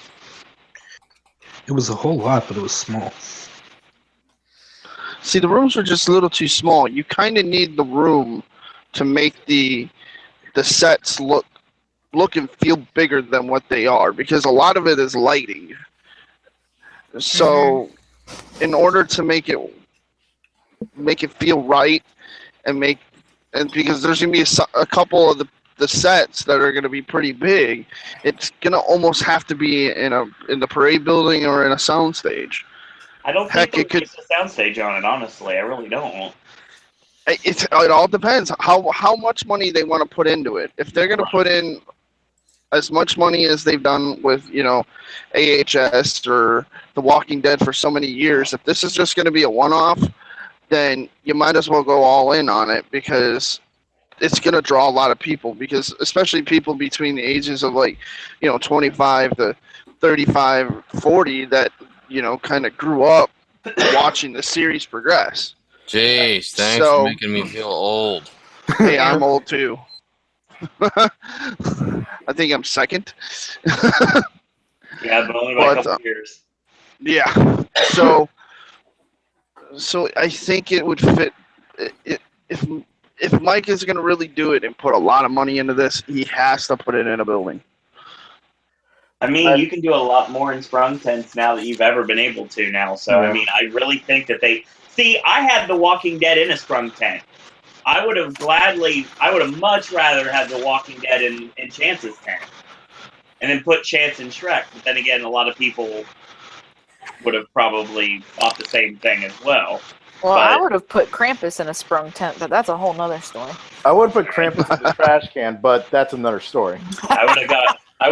It was a whole lot, but it was small. See, the rooms are just a little too small. You kind of need the room to make the sets look and feel bigger than what they are, because a lot of it is lighting. So in order to make it feel right and because there's gonna be a couple of the sets that are gonna be pretty big, it's gonna almost have to be in the parade building or in a soundstage. I don't think it could a soundstage on it, honestly. I really don't. It all depends how much money they want to put into it. If they're gonna put in as much money as they've done with, AHS or The Walking Dead for so many years, if this is just going to be a one-off, then you might as well go all in on it, because it's going to draw a lot of people, because especially people between the ages of 25 to 35, 40 that, kind of grew up watching the series progress. Jeez, thanks for making me feel old. Hey, I'm old too. I think I'm second. Yeah, but only by a couple years. Yeah. So I think it would fit. If Mike is going to really do it and put a lot of money into this, he has to put it in a building. I mean, you can do a lot more in sprung tents now that you've ever been able to now. So, I mean, I really think that I had The Walking Dead in a sprung tent. I would have much rather had The Walking Dead in Chance's tent. And then put Chance in Shrek. But then again, a lot of people would have probably thought the same thing as well. Well, I would have put Krampus in a sprung tent, but that's a whole nother story. I would have put Krampus in the trash can, but that's another story. I would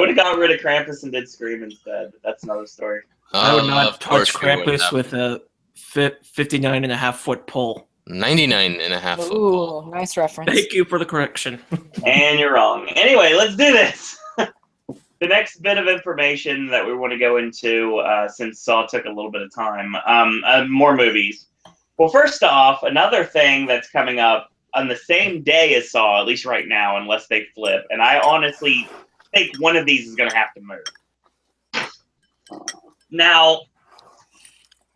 have got rid of Krampus and did Scream instead. But that's another story. I would not touch Krampus with a 59.5-foot pole. 99.5 foot. Ooh, nice reference. Thank you for the correction. And you're wrong. Anyway, let's do this. The next bit of information that we want to go into, since Saw took a little bit of time, more movies. Well, first off, another thing that's coming up on the same day as Saw, at least right now, unless they flip, and I honestly think one of these is going to have to move. Now,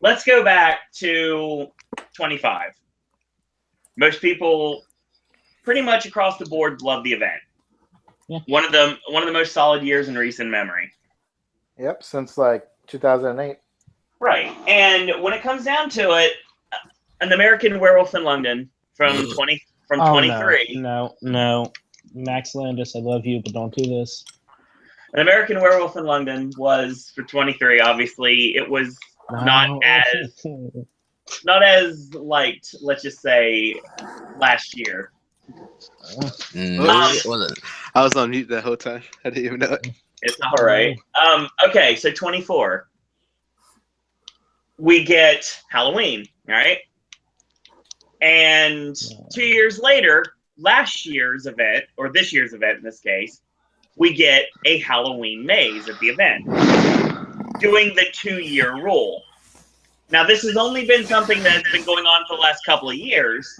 let's go back to 25. Most people, pretty much across the board, love the event. Yeah. One of the most solid years in recent memory. Yep, since like 2008. Right, and when it comes down to it, An American Werewolf in London from 23. No, Max Landis, I love you, but don't do this. An American Werewolf in London was for 23. Obviously, it was not as liked. Let's just say last year. No, it wasn't. I was on mute the whole time. I didn't even know it. It's all right. Okay, so 24. We get Halloween, all right? And 2 years later, last year's event, or this year's event in this case, we get a Halloween maze at the event, doing the 2-year rule. Now, this has only been something that's been going on for the last couple of years.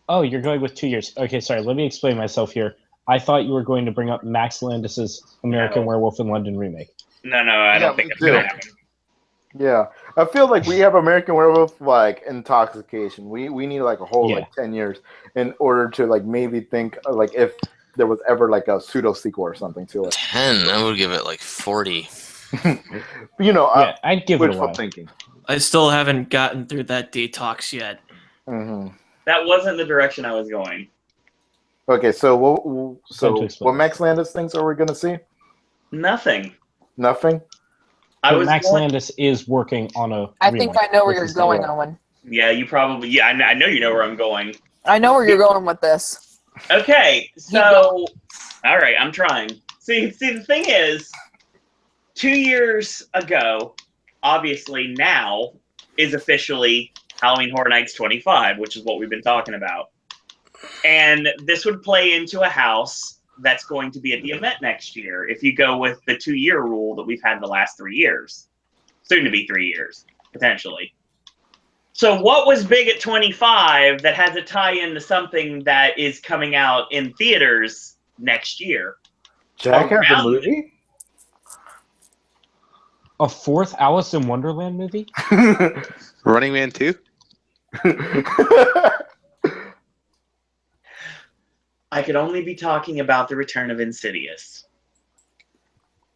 Oh, you're going with 2 years. Okay, sorry. Let me explain myself here. I thought you were going to bring up Max Landis's American Werewolf in London remake. No, I don't think it's going to happen. Yeah, I feel like we have American Werewolf like intoxication. We need like a whole like 10 years in order to like maybe think like if there was ever like a pseudo sequel or something to it. 10, I would give it like 40. I'd give it a while. Thinking. I still haven't gotten through that detox yet. Mm-hmm. That wasn't the direction I was going. Okay, so what Max Landis thinks are we going to see? Nothing. Nothing? Max Landis is working on a I think I know where you're going, Owen. Yeah, you probably... Yeah, I know you know where I'm going. I know where you're going with this. Okay, so... All right, I'm trying. See, the thing is, 2 years ago, obviously now, is officially Halloween Horror Nights 25, which is what we've been talking about. And this would play into a house that's going to be at the event next year if you go with the 2-year rule that we've had the last 3 years. Soon to be 3 years, potentially. So what was big at 25 that has a tie-in to something that is coming out in theaters next year? Jackass the movie? A fourth Alice in Wonderland movie? Running Man 2? I could only be talking about the return of Insidious.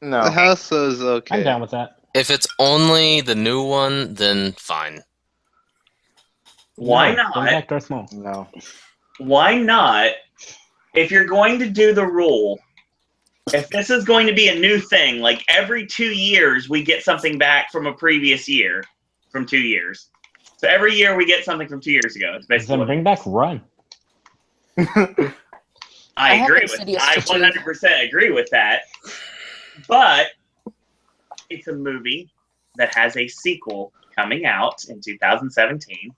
No. The house is okay. I'm down with that. If it's only the new one, then fine. Why Bring not? back Darth Maul. No. Why not? If you're going to do the rule, if this is going to be a new thing, like every 2 years we get something back from a previous year, from 2 years. So every year we get something from 2 years ago. It's basically Then bring back Run. I agree with. I 100% agree with that. But it's a movie that has a sequel coming out in 2017.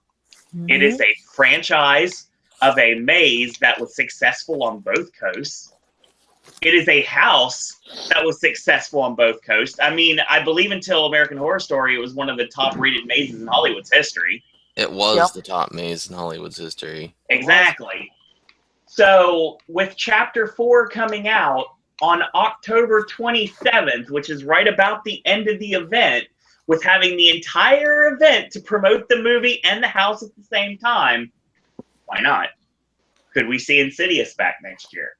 Mm-hmm. It is a franchise of a maze that was successful on both coasts. It is a house that was successful on both coasts. I mean, I believe until American Horror Story, it was one of the top-rated mazes in Hollywood's history. It was the top maze in Hollywood's history. Exactly. So, with Chapter 4 coming out on October 27th, which is right about the end of the event, with having the entire event to promote the movie and the house at the same time, why not? Could we see Insidious back next year?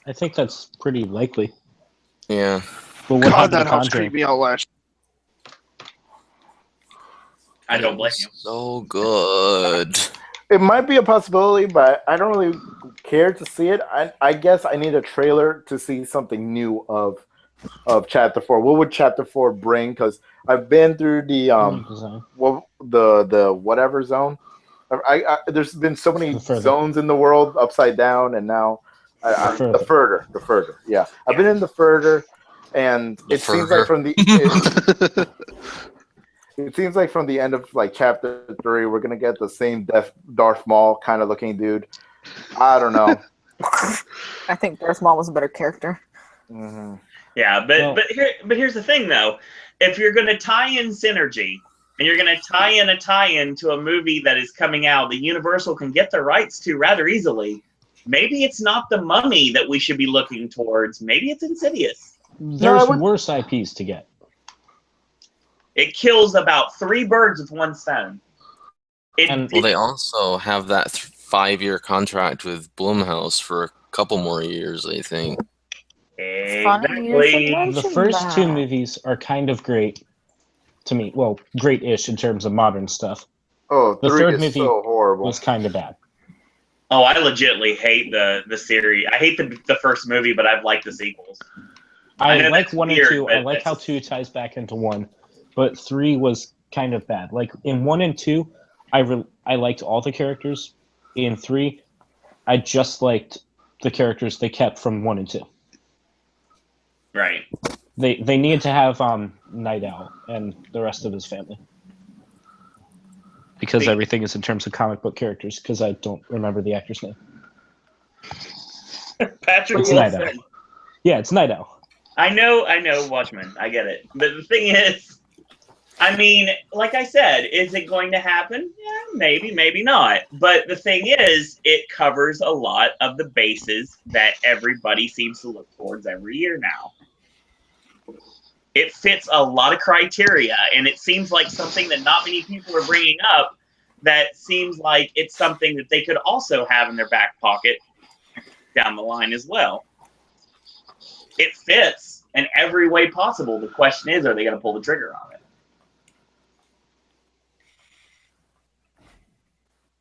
I think that's pretty likely. Yeah. But what God, that to house Conjuring? creeped me out last. I don't blame you. So good. It might be a possibility, but I don't really care to see it. I guess I need a trailer to see something new of Chapter 4. What would Chapter 4 bring? Because I've been through the the whatever zone. There's been so many zones in the world, upside down, and now the further. Yeah, I've been in the further, and it seems like from the it seems like from the end of like Chapter 3, we're gonna get the same Darth Maul kind of looking dude. I don't know. I think Darth Maul was a better character. Mm-hmm. Yeah, but here's the thing though. If you're gonna tie in synergy and you're gonna tie in a tie-in to a movie that is coming out that Universal can get the rights to rather easily, maybe it's not the Mummy that we should be looking towards. Maybe it's Insidious. There's worse IPs to get. It kills about 3 birds with one stone. Well, they also have that 5-year contract with Blumhouse for a couple more years, I think. Exactly. The first 2 movies are kind of great to me. Well, great-ish in terms of modern stuff. Oh, the 3 third is movie so horrible. was kind of bad. Oh, I legitimately hate the series. I hate the first movie, but I've liked the sequels. I like 1 and 2. I like how 2 ties back into 1, but 3 was kind of bad. Like in 1 and 2, I liked all the characters. In 3, I just liked the characters they kept from 1 and 2. Right. They needed to have Night Owl and the rest of his family. Because everything is in terms of comic book characters, because I don't remember the actor's name. Patrick It's Night Owl. Wilson. Yeah, it's Night Owl. I know, Watchmen. I get it. But the thing is, I mean, like I said, is it going to happen? Yeah, maybe, maybe not. But the thing is, it covers a lot of the bases that everybody seems to look towards every year now. It fits a lot of criteria, and it seems like something that not many people are bringing up, that seems like it's something that they could also have in their back pocket down the line as well. It fits in every way possible. The question is, are they going to pull the trigger on it?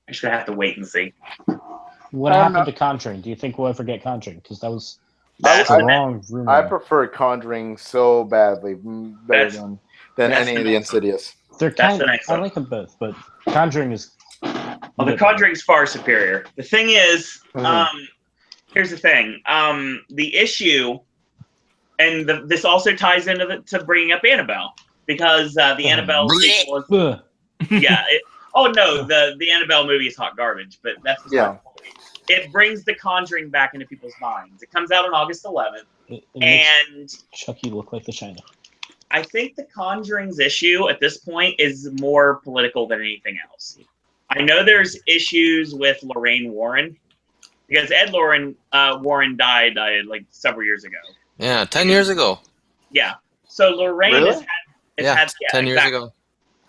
I'm just going to have to wait and see. What happened to Conjuring? Do you think we'll ever get Conjuring? Because that was a long rumor. I prefer Conjuring so badly better than any of the Insidious. They're kind of, I like them both, but Conjuring is... Well, the Conjuring's far superior. The thing is, here's the thing. The issue, and this also ties into to bringing up Annabelle, because the Annabelle sequel is... Yeah. The Annabelle movie is hot garbage, but that's the point. It brings the Conjuring back into people's minds. It comes out on August 11th, it and Chucky look like the China. I think the Conjuring's issue at this point is more political than anything else. I know there's issues with Lorraine Warren, because Ed Warren died like several years ago. Yeah, 10 years ago. Yeah. So Lorraine has had 10 years ago.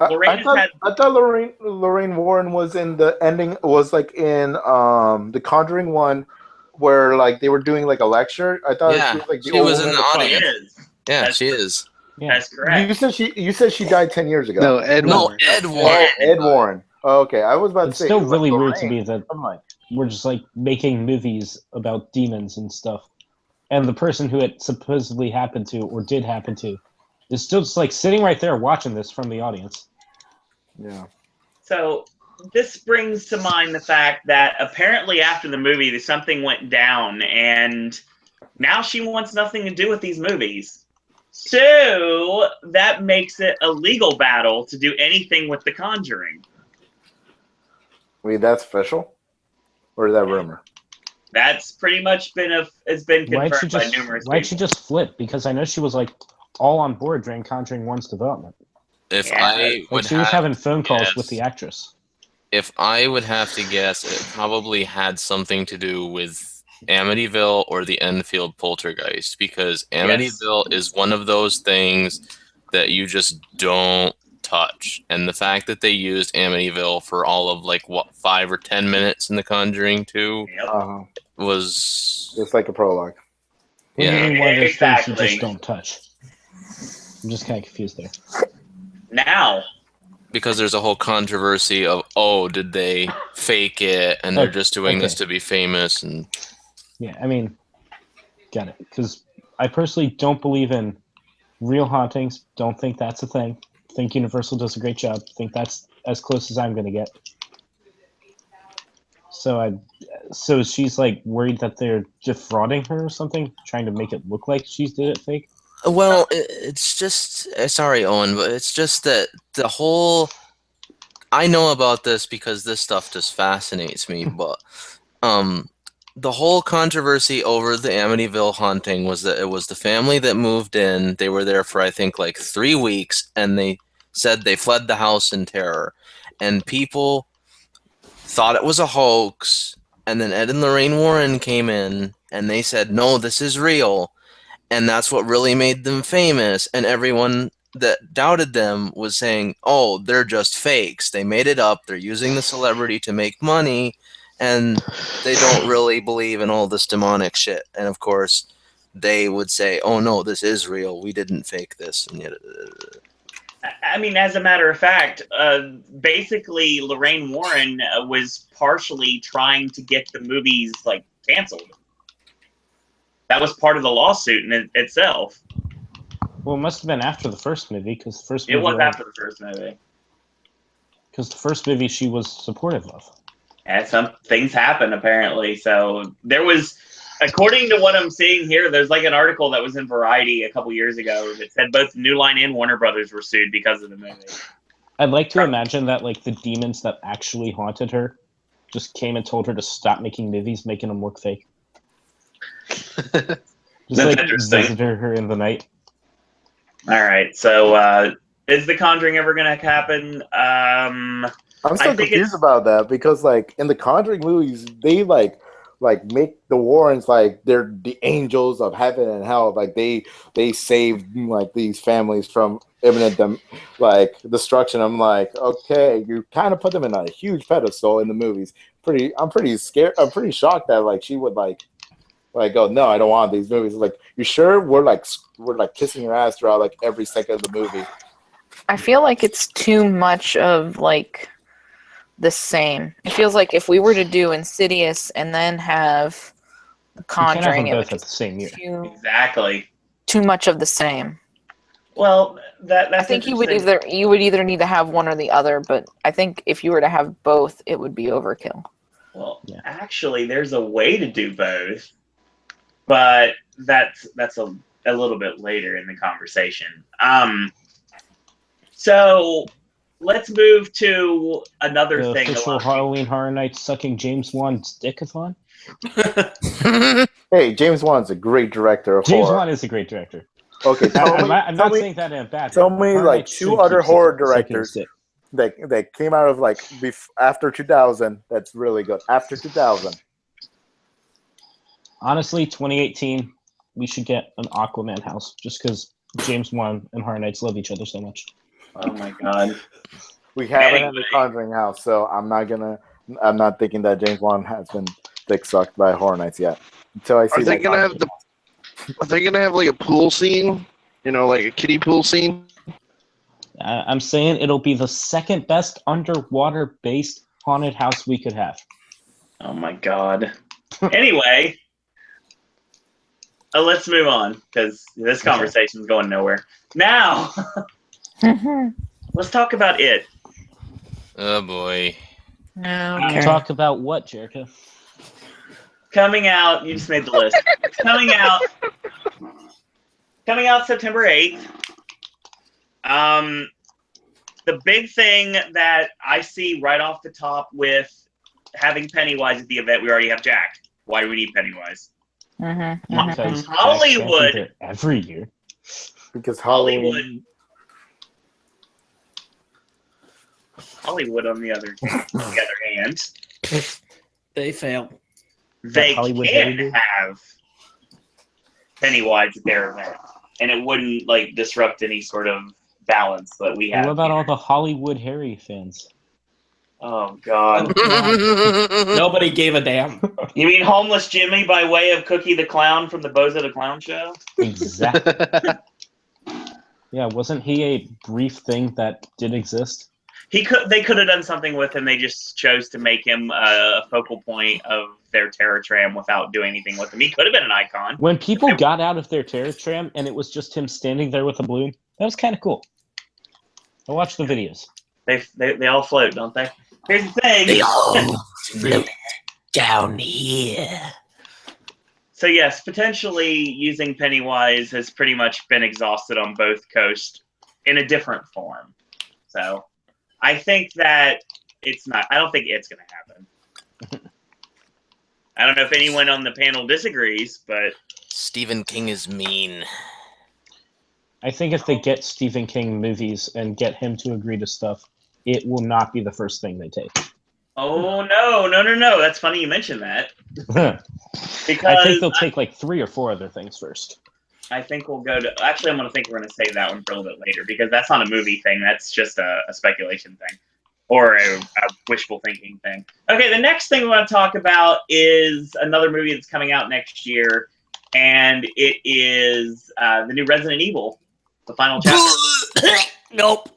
I thought Lorraine Warren was in the ending. Was like in the Conjuring one, where like they were doing like a lecture. I thought she was like she was in the audience. Yeah, she is. That's correct. You said she died 10 years ago. No, Ed Warren. Oh, Ed Warren. Oh, okay, I was about to say. It's still really like weird to me that we're just like making movies about demons and stuff, and the person who it supposedly happened to or did happen to is still just like sitting right there watching this from the audience. Yeah. So this brings to mind the fact that apparently after the movie, something went down, and now she wants nothing to do with these movies. So that makes it a legal battle to do anything with The Conjuring. Wait, that's official? Or is that rumor? That's pretty much it's been confirmed by numerous Why'd people. she just flip? Because I know she was like all on board during Conjuring 1's development. I would she was having phone calls guess, with the actress. If I would have to guess, it probably had something to do with Amityville or the Enfield Poltergeist, because Amityville is one of those things that you just don't touch. And the fact that they used Amityville for all of 5 or 10 minutes in The Conjuring 2 was just like a prologue. Yeah, one of those things you just don't touch. I'm just kind of confused there. Now, because there's a whole controversy of, did they fake it and they're just doing this to be famous? And yeah, I mean, got it. Because I personally don't believe in real hauntings. Don't think that's a thing. Think Universal does a great job. Think that's as close as I'm going to get. So she's worried that they're defrauding her or something, trying to make it look like she did it fake. Well, it's just sorry, Owen, but it's just that the whole. I know about this because this stuff just fascinates me, but the whole controversy over the Amityville haunting was that it was the family that moved in. They were there for I think 3 weeks, and they said they fled the house in terror, and people thought it was a hoax. And then Ed and Lorraine Warren came in, and they said, "No, this is real." And that's what really made them famous. And everyone that doubted them was saying, "Oh, they're just fakes. They made it up. They're using the celebrity to make money. And they don't really believe in all this demonic shit." And of course, they would say, "Oh, no, this is real. We didn't fake this." And yet, I mean, as a matter of fact, basically, Lorraine Warren was partially trying to get the movies canceled. That was part of the lawsuit in itself. Well, it must have been after the first movie, because the first movie. It was after the first movie. Because the first movie she was supportive of. And some things happened, apparently. So there was, according to what I'm seeing here, there's an article that was in Variety a couple years ago that said both New Line and Warner Brothers were sued because of the movie. I'd like to imagine that the demons that actually haunted her just came and told her to stop making movies, making them look fake. Just visited her in the night. All right, so is The Conjuring ever going to happen? I'm still confused about that because, in the Conjuring movies, they make the Warrens they're the angels of heaven and hell. They saved these families from imminent destruction. I'm okay, you kind of put them in a huge pedestal in the movies. I'm pretty scared. I'm pretty shocked that she would go, "No, I don't want these movies." You sure? We're kissing your ass throughout every second of the movie. I feel like it's too much of the same. It feels like if we were to do Insidious and then have Conjuring, it would both at the same year. Exactly. Too much of the same. Well, that's I think you would either need to have one or the other, but I think if you were to have both, it would be overkill. Well, actually, there's a way to do both, but that's a little bit later in the conversation. So let's move to another thing. Official Halloween Horror Nights sucking James Wan's dickathon. Hey, James Wan's a great director of James horror. Wan is a great director. Okay, I'm not saying that in a bad way. Tell me 2 other horror directors that came out of after 2000 that's really good. After 2000. Honestly, 2018, we should get an Aquaman house just because James Wan and Horror Nights love each other so much. Oh my god. We haven't had the Conjuring house, so I'm not thinking that James Wan has been dick sucked by Horror Nights yet. Until I see. Are they gonna have a pool scene? A kiddie pool scene? I'm saying it'll be the second best underwater based haunted house we could have. Oh my god. Anyway, let's move on because this conversation is going nowhere. Now, let's talk about it. Oh boy. Okay. Talk about what, Jericho? Coming out, you just made the list. Coming out September 8th. The big thing that I see right off the top with having Pennywise at the event, we already have Jack. Why do we need Pennywise? Because Hollywood Jack can't be there every year. Because Hollywood on the other hand, they fail. They Hollywood can't Harry have Pennywise at their event, and it wouldn't like disrupt any sort of balance that we have. What about all the Hollywood Harry fans? Oh God! Nobody gave a damn. You mean Homeless Jimmy by way of Cookie the Clown from the Bozo the Clown show? Exactly. Yeah, wasn't he a brief thing that did exist? They could have done something with him. They just chose to make him a focal point of their terror tram without doing anything with him. He could have been an icon. When people got out of their terror tram and it was just him standing there with a balloon, that was kind of cool. I watched the videos. They all float, don't they? Here's the thing. They all float down here. So yes, potentially using Pennywise has pretty much been exhausted on both coasts in a different form. So I think that I don't think it's going to happen. I don't know if anyone on the panel disagrees, but Stephen King is mean. I think if they get Stephen King movies and get him to agree to stuff, it will not be the first thing they take. Oh, no. That's funny you mentioned that. Because I think they'll take like 3 or 4 other things first. I think we'll go to... Actually, we're going to save that one for a little bit later, because that's not a movie thing. That's just a speculation thing. Or a wishful thinking thing. Okay, the next thing we want to talk about is another movie that's coming out next year, and it is the new Resident Evil, the final chapter. Nope.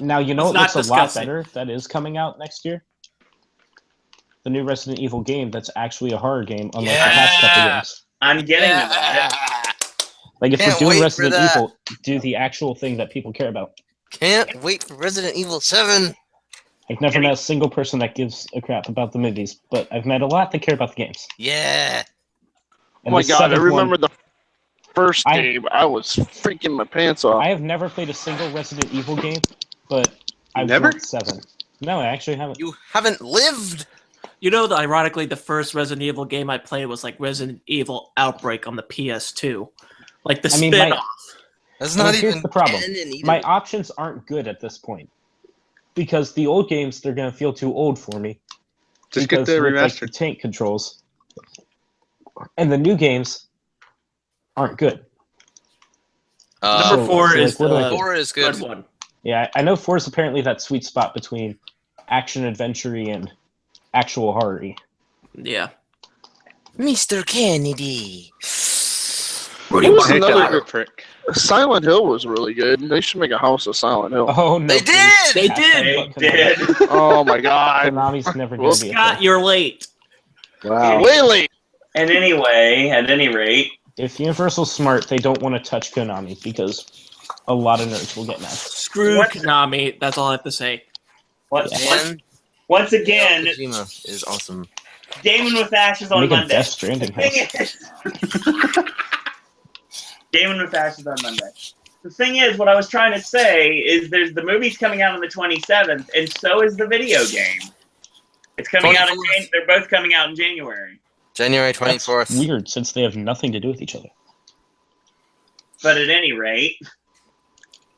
Now, you know That's it looks not a lot disgusting. better that is coming out next year? The new Resident Evil game that's actually a horror game, unlike the past couple games. I'm getting to that. Like, if Can't we're doing wait Resident for that. Evil, do the actual thing that people care about. Can't wait for Resident Evil 7. I've never met a single person that gives a crap about the movies, but I've met a lot that care about the games. Yeah. Oh my God, I remember the first game. I was freaking my pants off. I have never played a single Resident Evil game, but I've Never? want 7. No, I actually haven't. You haven't lived. You know, ironically, the first Resident Evil game I played was like Resident Evil Outbreak on the PS2. Like the spin-off. That's not here's even the problem. canon either. My options aren't good at this point. Because the old games, they're going to feel too old for me. Just get Because the with, like, remastered. the tank controls. And the new games aren't good. Number 4 is what do I the do? 4 is good. one. Yeah, I know 4 is apparently that sweet spot between action adventure and actual horror. Yeah. Mr. Kennedy. Who's another good prick? Silent Hill was really good. They should make a house of Silent Hill. Oh no! They did! They did! They did! Oh my God! Konami's never going to be a Scott, thing. you're late. Wow. Way late. And anyway, at any rate, If Universal's smart, they don't want to touch Konami because a lot of nerds will get mad. Screw Konami. That's all I have to say. once And again, Kojima is awesome. Gaming with Ash is on Make a Monday. Death Stranding house. Gaming with Ash is on Monday. The thing is, what I was trying to say is there's the movie's coming out on the 27th, and so is the video game. It's coming out in 24th. They're both coming out in January. January That's 24th. weird, since they have nothing to do with each other. But at any rate,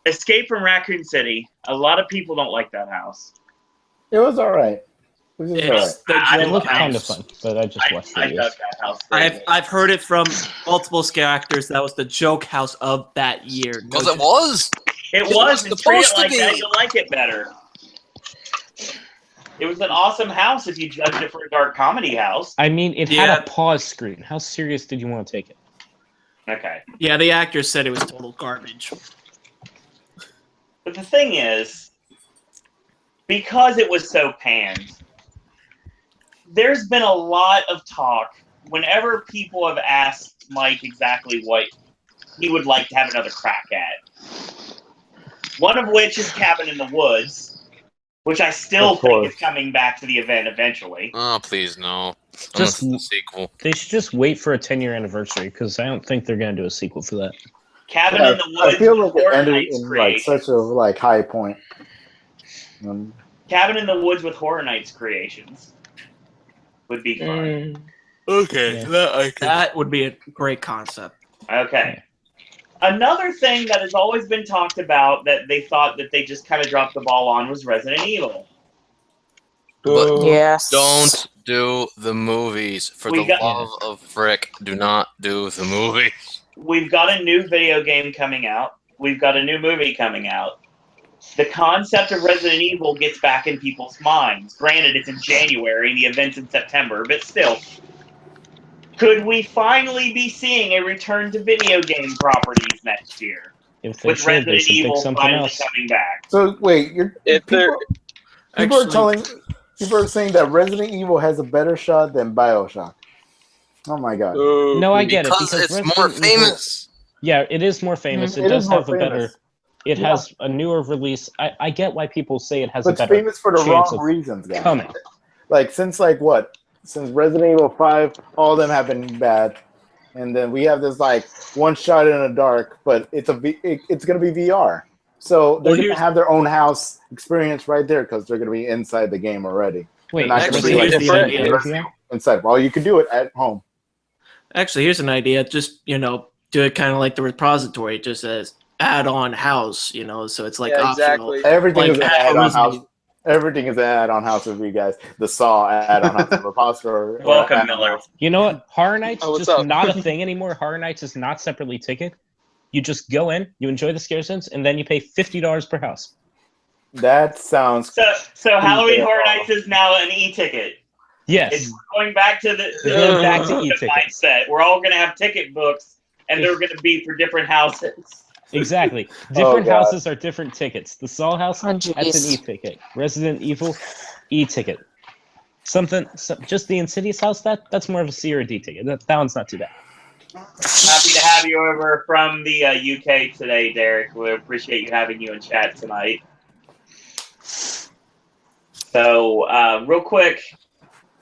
Escape from Raccoon City. A lot of people don't like that house. It was all right. It was just all right. It's the I It joke looked love kind of house. fun, but I just watched I videos. dug that house. I've heard it from multiple scare actors. That was the joke house of that year. No Because it was. It It was. was And treat it supposed to like be. that, you'll like it better. It was an awesome house if you judged it for a dark comedy house. I mean, it Yeah. had a pause screen. How serious did you want to take it? Okay. Yeah, the actors said it was total garbage. But the thing is, because it was so panned, there's been a lot of talk whenever people have asked Mike exactly what he would like to have another crack at. One of which is Cabin in the Woods, which I still Of think course. is coming back to the event eventually. Oh, please, no. Just- Unless it's a sequel. They should just wait for a 10-year anniversary, because I don't think they're going to do a sequel for that. Cabin in the Woods. I feel like it ended Horror Nights in like creation. such a high point. Cabin in the Woods with Horror Nights creations. would be fun. Okay, that would be a great concept. Okay. Another thing that has always been talked about that they thought that they just kind of dropped the ball on was Resident Evil. But yes. don't do the movies. For the love of frick, do not do the movies. We've got a new video game coming out. We've got a new movie coming out. The concept of Resident Evil gets back in people's minds. Granted, it's in January and the event's in September, but still. Could we finally be seeing a return to video game properties next year? If they with should, Resident they should pick Evil something finally else. coming back. So wait, people are saying that Resident Evil has a better shot than BioShock. Oh my god! No, I get because it it's more famous. Yeah, it is more famous. It does have a better. It has a newer release. I get why people say it has a But better. it's famous for the chance wrong of reasons, guys. coming. Like since Resident Evil 5, all of them have been bad, and then we have this like one shot in the dark, but it's gonna be VR, so they're gonna have their own house experience right there because they're gonna be inside the game already. Wait, not actually, gonna be here's the idea. inside. Well, you can do it at home. Actually, here's an idea. Just do it kind of like the repository. It just says add-on house. So it's like optional. Exactly. Everything like is an add-on house. Everything is an add-on house with you guys. The Saw add-on house of repository. Welcome, Miller. You know what? Horror Nights Oh, what's just up? not a thing anymore. Horror Nights is not separately ticketed. You just go in, you enjoy the scare zones, and then you pay $50 per house. That sounds. So Halloween Horror Nights is now an e-ticket. Yes. It's going back to the back to e-ticket mindset. We're all going to have ticket books, and they're going to be for different houses. Exactly. Different houses are different tickets. The Saw house, that's an e-ticket. Resident Evil, e-ticket. Just the Insidious house, that's more of a C or a D ticket. That one's not too bad. Happy to have you over from the UK today, Derek. We appreciate you having you in chat tonight. So, real quick,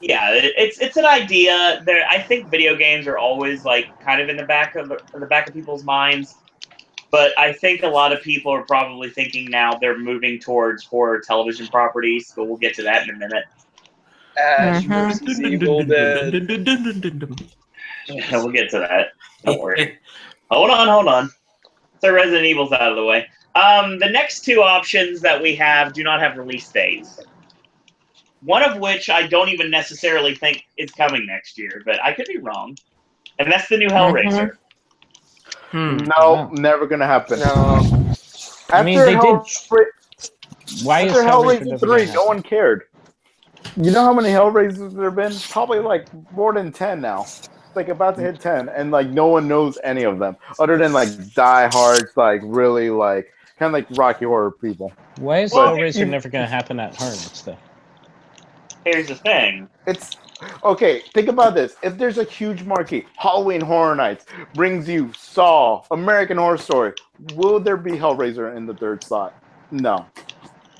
yeah, it's an idea. I think video games are always like kind of in the back of people's minds. But I think a lot of people are probably thinking now they're moving towards horror television properties, but we'll get to that in a minute. Ash versus Evil Dead. We'll get to that. Don't worry. Hold on. So Resident Evil's out of the way. The next two options that we have do not have release dates. One of which I don't even necessarily think is coming next year, but I could be wrong. And that's the new Hellraiser. No, never gonna happen. No. I mean, they did. Why is Hellraiser 3? No one cared. You know how many Hellraisers there have been? Probably like more than 10 now. It's like about to hit 10, and like no one knows any of them other than like diehards, like really like kind of like Rocky Horror people. Why is Hellraiser never gonna happen at Horror Nights though? Here's the thing. It's okay. Think about this. If there's a huge marquee, Halloween Horror Nights brings you Saw, American Horror Story. Will there be Hellraiser in the third slot? No,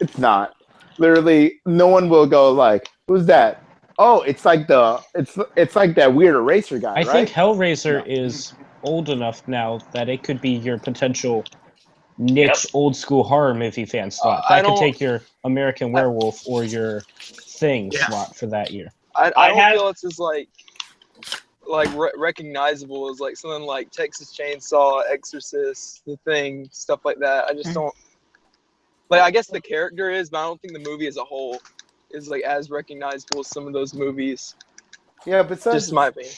it's not. Literally, no one will go like, "Who's that?" Oh, it's like that weird eraser guy. I think Hellraiser is old enough now that it could be your potential niche old school horror movie fan slot. That could take your American Werewolf or your Thing slot for that year. I don't feel it's as like recognizable as like something like Texas Chainsaw, Exorcist, The Thing, stuff like that. I just don't like. I guess the character is, but I don't think the movie as a whole is like as recognizable as some of those movies. Yeah, besides, just my opinion.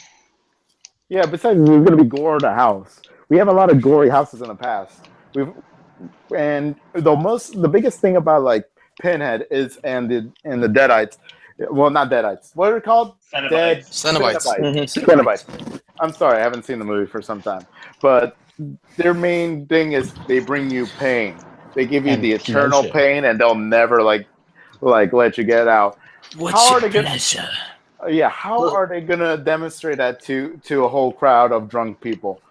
Yeah, besides, there's gonna be gore in the house. We have a lot of gory houses in the past. The biggest thing about like Pinhead is and the Deadites. Well, not Deadites. What are they called? Cenobites. I'm sorry, I haven't seen the movie for some time. But their main thing is they bring you pain. They give you the eternal pain, and they'll never like let you get out. What's your pleasure? How are they gonna demonstrate that to a whole crowd of drunk people?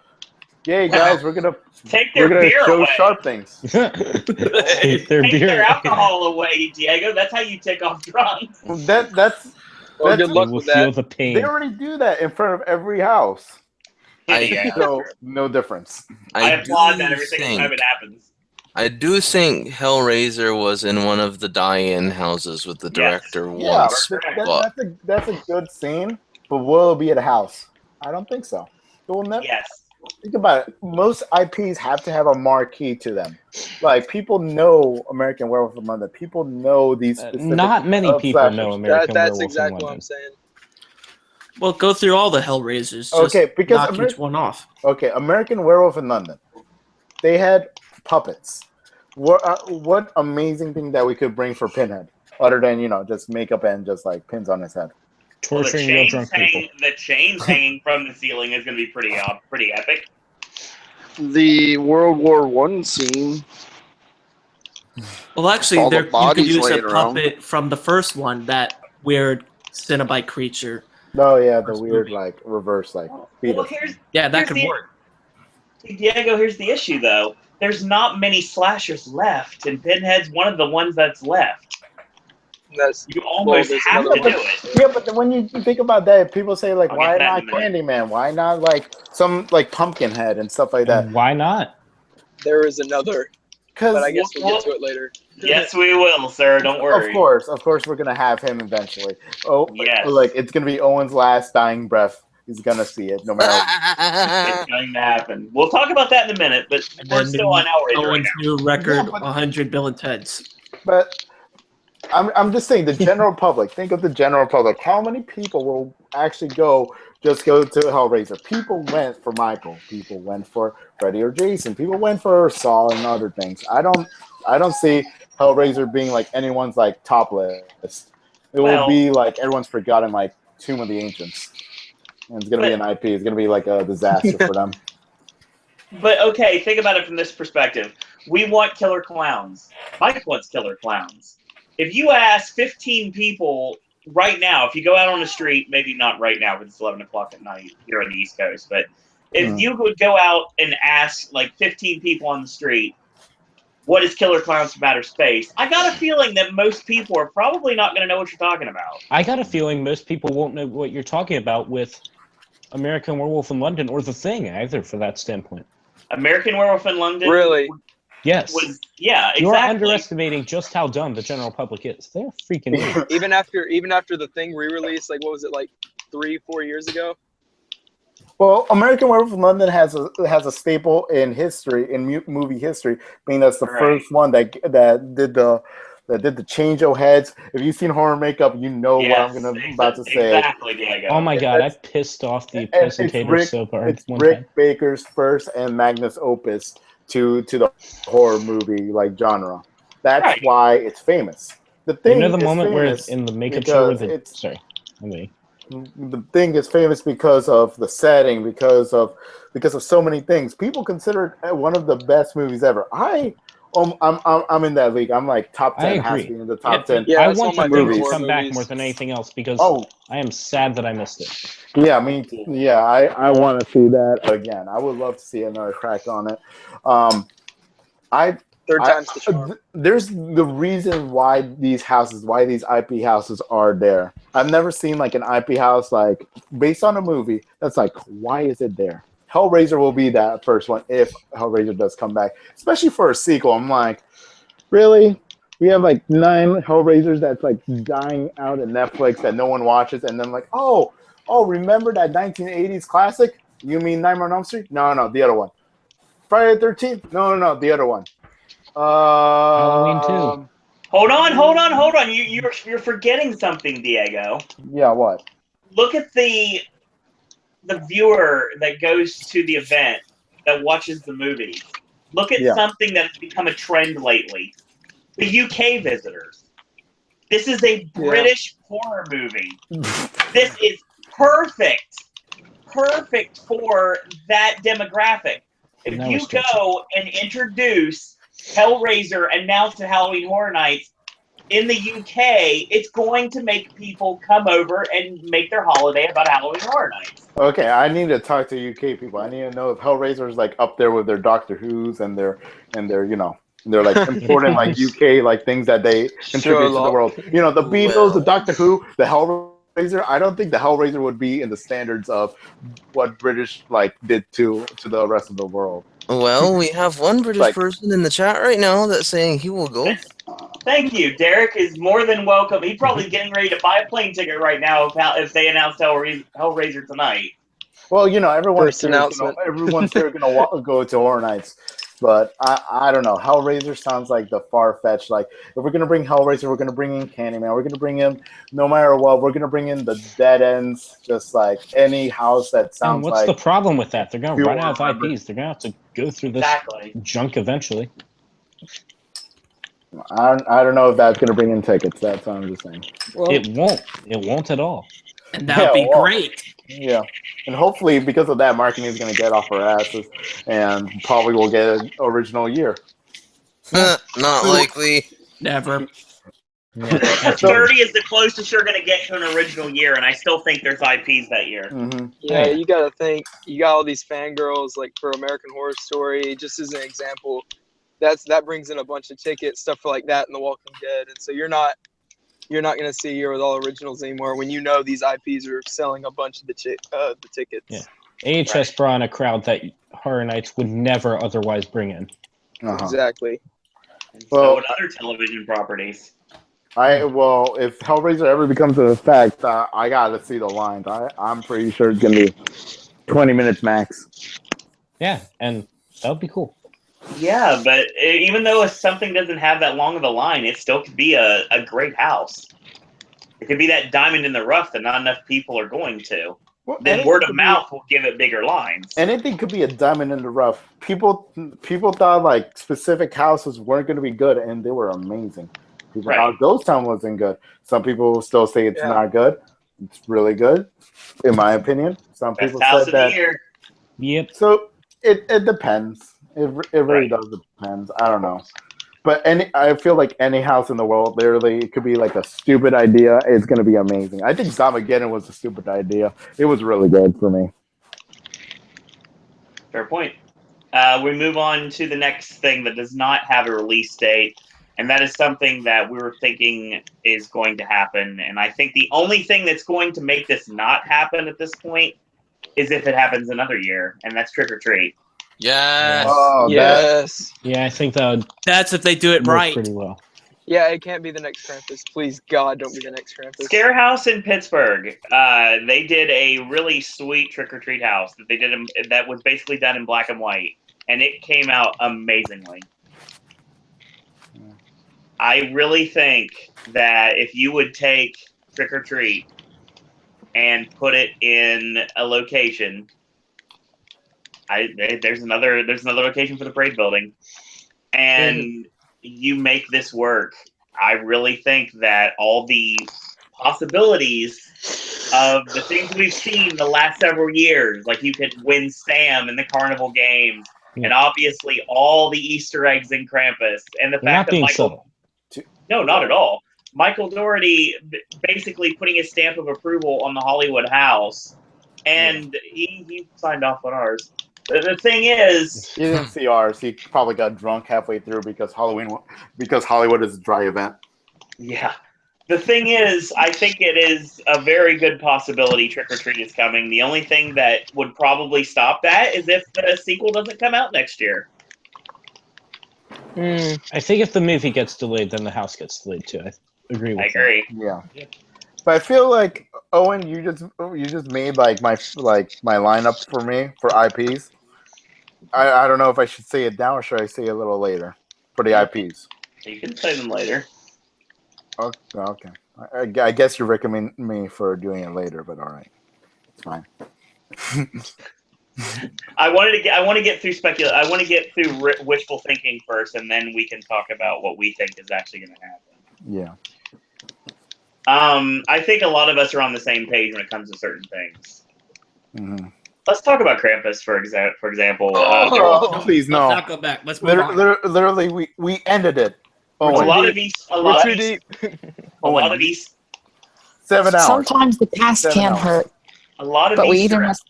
Yay, guys, we're gonna show away. sharp things. Take their alcohol away, Diego. That's how you take off drunks. That's good luck with that. The pain. They already do that in front of every house. So no difference. I applaud that every single time it happens. I do think Hellraiser was in one of the die-in houses with the director once. but that's a good scene, but will it be at a house? I don't think so. It will never. Yes. Think about it. Most IPs have to have a marquee to them. Like, people know American Werewolf in London. People know these specific. Not many people know American That's Werewolf exactly in what London. I'm saying. Well, go through all the Hellraisers. Okay, because knock each one off. Okay, American Werewolf in London. They had puppets. What amazing thing that we could bring for Pinhead, other than just makeup and just like pins on his head. Well, the Torturing real drunk people. chains hanging from the ceiling is going to be pretty epic. The World War I scene. Well, actually, All the you could bodies use a laying around. puppet from the first one, that weird Cenobite creature. Oh yeah, the weird like reverse like. Well, fetus. that could work. Diego, here's the issue though. There's not many slashers left, and Pinhead's one of the ones that's left. You almost have to do it. Yeah, but when you think about that, people say like, I'll why get that not in a minute. Candyman? Why not like some like Pumpkinhead and stuff like that? Why not? There is another, but I guess we'll get to it later. Yes, we will, sir. Don't worry. Of course, we're gonna have him eventually. Oh, yes. Like it's gonna be Owen's last dying breath. He's gonna see it no matter what. It's going to happen. We'll talk about that in a minute, but we're still on Hellraiser right Owen's now. new record, 100 Bill and Ted's. But I'm just saying, the general public. Think of the general public. How many people will actually go to Hellraiser? People went for Michael. People went for Freddy or Jason. People went for Saw and other things. I don't see Hellraiser being like anyone's like top list. It will be like everyone's forgotten, like Tomb of the Ancients. And it's gonna be an IP. It's gonna be like a disaster for them. But okay, think about it from this perspective. We want killer clowns. Mike wants killer clowns. If you ask 15 people right now, if you go out on the street, maybe not right now because it's 11 o'clock at night here on the East Coast, but if you would go out and ask like 15 people on the street, what is Killer Clowns from Outer Space? I got a feeling that most people are probably not going to know what you're talking about. I got a feeling most people won't know what you're talking about with American Werewolf in London or The Thing either, for that standpoint. American Werewolf in London? Really? Yes. Yeah, exactly. You're underestimating just how dumb the general public is. They're freaking idiots. Even after the Thing re-release, like what was it, like 3-4 years ago? Well, American Werewolf in London has a staple in history, in movie history, being that's the first one that did the change of heads. If you've seen horror makeup, you know what I'm about to say. Exactly, Diego. Oh my god, I pissed off the presentator so hard. It's Rick Baker's first and magnus opus to the horror movie like genre. That's why it's famous. The Thing, the moment where it's in the makeup show The Thing is famous because of the setting, because of so many things. People consider it one of the best movies ever. I'm in that league. I'm like top 10, has to be in the top 10. Yeah, I want the Thing to come back more than anything else because I am sad that I missed it. Yeah, me too. Yeah, I want to see that again. I would love to see another crack on it. Third time's the charm. There's the reason why these IP houses are there. I've never seen like an IP house like based on a movie that's like, why is it there? Hellraiser will be that first one if Hellraiser does come back, especially for a sequel. I'm like, really? We have like 9 Hellraisers that's like dying out at Netflix that no one watches, and then like, oh, remember that 1980s classic? You mean Nightmare on Elm Street? No, the other one. Friday the 13th? No, the other one. Halloween 2. Hold on. You're forgetting something, Diego. Yeah, what? Look at the viewer that goes to the event that watches the movie. Look at something that's become a trend lately. The UK visitors. This is a British horror movie. This is perfect for that demographic. If you go and introduce Hellraiser and now to Halloween Horror Nights in the UK, it's going to make people come over and make their holiday about Halloween Horror Nights. Okay, I need to talk to UK people. I need to know if Hellraiser is like up there with their Doctor Who's and their they're like important like UK like things that they contribute to the world. The Beatles, the Doctor Who, the Hellraiser. I don't think the Hellraiser would be in the standards of what British like did to the rest of the world. Well, we have one British person in the chat right now that's saying he will go. Thank you. Derek is more than welcome. He's probably getting ready to buy a plane ticket right now if they announced Hellraiser tonight. Well, everyone's here announcement. gonna go to Horror Nights, but I don't know. Hellraiser sounds like the far fetched. Like if we're gonna bring Hellraiser, we're gonna bring in Candyman. We're gonna bring in no matter what. We're gonna bring in the Dead Ends. Just like any house that sounds And what's like. the problem with that? They're gonna run out of remember. IPs. They're gonna have to go through this junk eventually. I don't know if that's gonna bring in tickets. That's what I'm just saying. Well, it won't. It won't at all. And that would be great. Yeah, and hopefully because of that, marketing is going to get off our asses, and probably we'll get an original year. Not likely. Never. 30 is the closest you're going to get to an original year, and I still think there's IPs that year. Mm-hmm. Yeah, you got to think. You got all these fangirls, like for American Horror Story, just as an example. That brings in a bunch of tickets, stuff like that in The Walking Dead, and so you're not going to see Year with all originals anymore when these IPs are selling a bunch of the tickets. Yeah. AHS brought in a crowd that Horror Nights would never otherwise bring in. Exactly. So would other television properties. If Hellraiser ever becomes a fact, I gotta see the lines. I'm pretty sure it's gonna be 20 minutes max. Yeah, and that would be cool. Yeah, but even though if something doesn't have that long of a line, it still could be a great house. It could be that diamond in the rough that not enough people are going to. Then word of mouth will give it bigger lines. Anything could be a diamond in the rough. People thought like specific houses weren't going to be good, and they were amazing. People thought Ghost Town wasn't good. Some people still say it's not good. It's really good, in my opinion. Some people said that. Yep. So it depends. It really does depend. I don't know. But I feel like any house in the world, literally, it could be like a stupid idea. It's going to be amazing. I think Zamageddon was a stupid idea. It was really good for me. Fair point. We move on to the next thing that does not have a release date, and that is something that we were thinking is going to happen. And I think the only thing that's going to make this not happen at this point is if it happens another year, and that's Trick or Treat. Yes. Oh, yes. Yeah, I think that would. That's if they do it right. Pretty well. Yeah, it can't be the next Krampus. Please, God, don't be the next Krampus. Scare House in Pittsburgh. They did a really sweet Trick or Treat house that they did that was basically done in black and white, and it came out amazingly. I really think that if you would take Trick or Treat and put it in a location. There's another location for the parade building, and you make this work. I really think that all the possibilities of the things we've seen the last several years, like you could win Sam in the carnival games, and obviously all the Easter eggs in Krampus, and the fact that Michael, no, not at all. Michael Dougherty basically putting his stamp of approval on the Hollywood house, and he signed off on ours. The thing is, he didn't see ours. He probably got drunk halfway through because Hollywood is a dry event. Yeah. The thing is, I think it is a very good possibility Trick or Treat is coming. The only thing that would probably stop that is if the sequel doesn't come out next year. I think if the movie gets delayed, then the house gets delayed too. I agree with that. I agree. Yeah. But I feel like Owen, you just made like my lineup for me for IPs. I don't know if I should say it now or should I say it a little later for the IPs. You can say them later. Okay. I guess you recommend me for doing it later, but all right, it's fine. I want to get through I want to get through wishful thinking first, and then we can talk about what we think is actually going to happen. Yeah. I think a lot of us are on the same page when it comes to certain things. Mm-hmm. Let's talk about Krampus, for example. Please, no. Let's not go back. Let's move on. Literally, we ended it. A lot of East. 7 hours. Sometimes the past can hurt. A lot of but we Easter either eggs.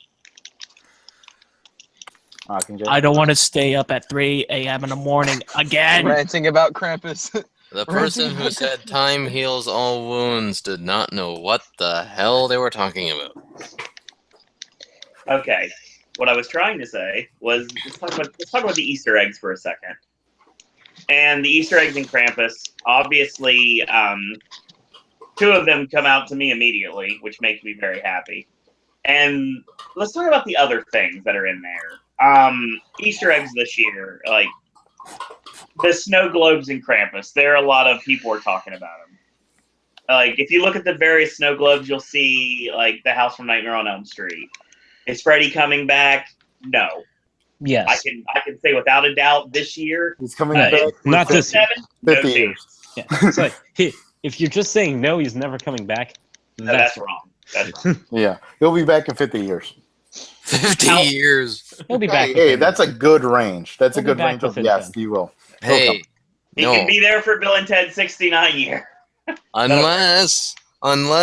must. I don't want to stay up at 3 a.m. in the morning again. Ranting about Krampus. The person who said time heals all wounds did not know what the hell they were talking about. Okay. what I was trying to say was let's talk about the Easter eggs for a second. And the Easter eggs in Krampus, obviously, 2 of them come out to me immediately, which makes me very happy. And let's talk about the other things that are in there. Easter eggs this year, like the snow globes in Krampus. There are a lot of people are talking about them. Like if you look at the various snow globes, you'll see like the house from Nightmare on Elm Street. Is Freddy coming back? No. Yes. I can say without a doubt this year he's coming back. Not this year. 50 years. Yeah. It's like if you're just saying no, he's never coming back. No, that's wrong. That's wrong. Yeah, he'll be back in 50 years. 50 years. He'll be back. Hey, that's a good range. That's a He'll be good back range of within yes, 10. he will. Hey, He can be there for Bill and Ted 69 year. unless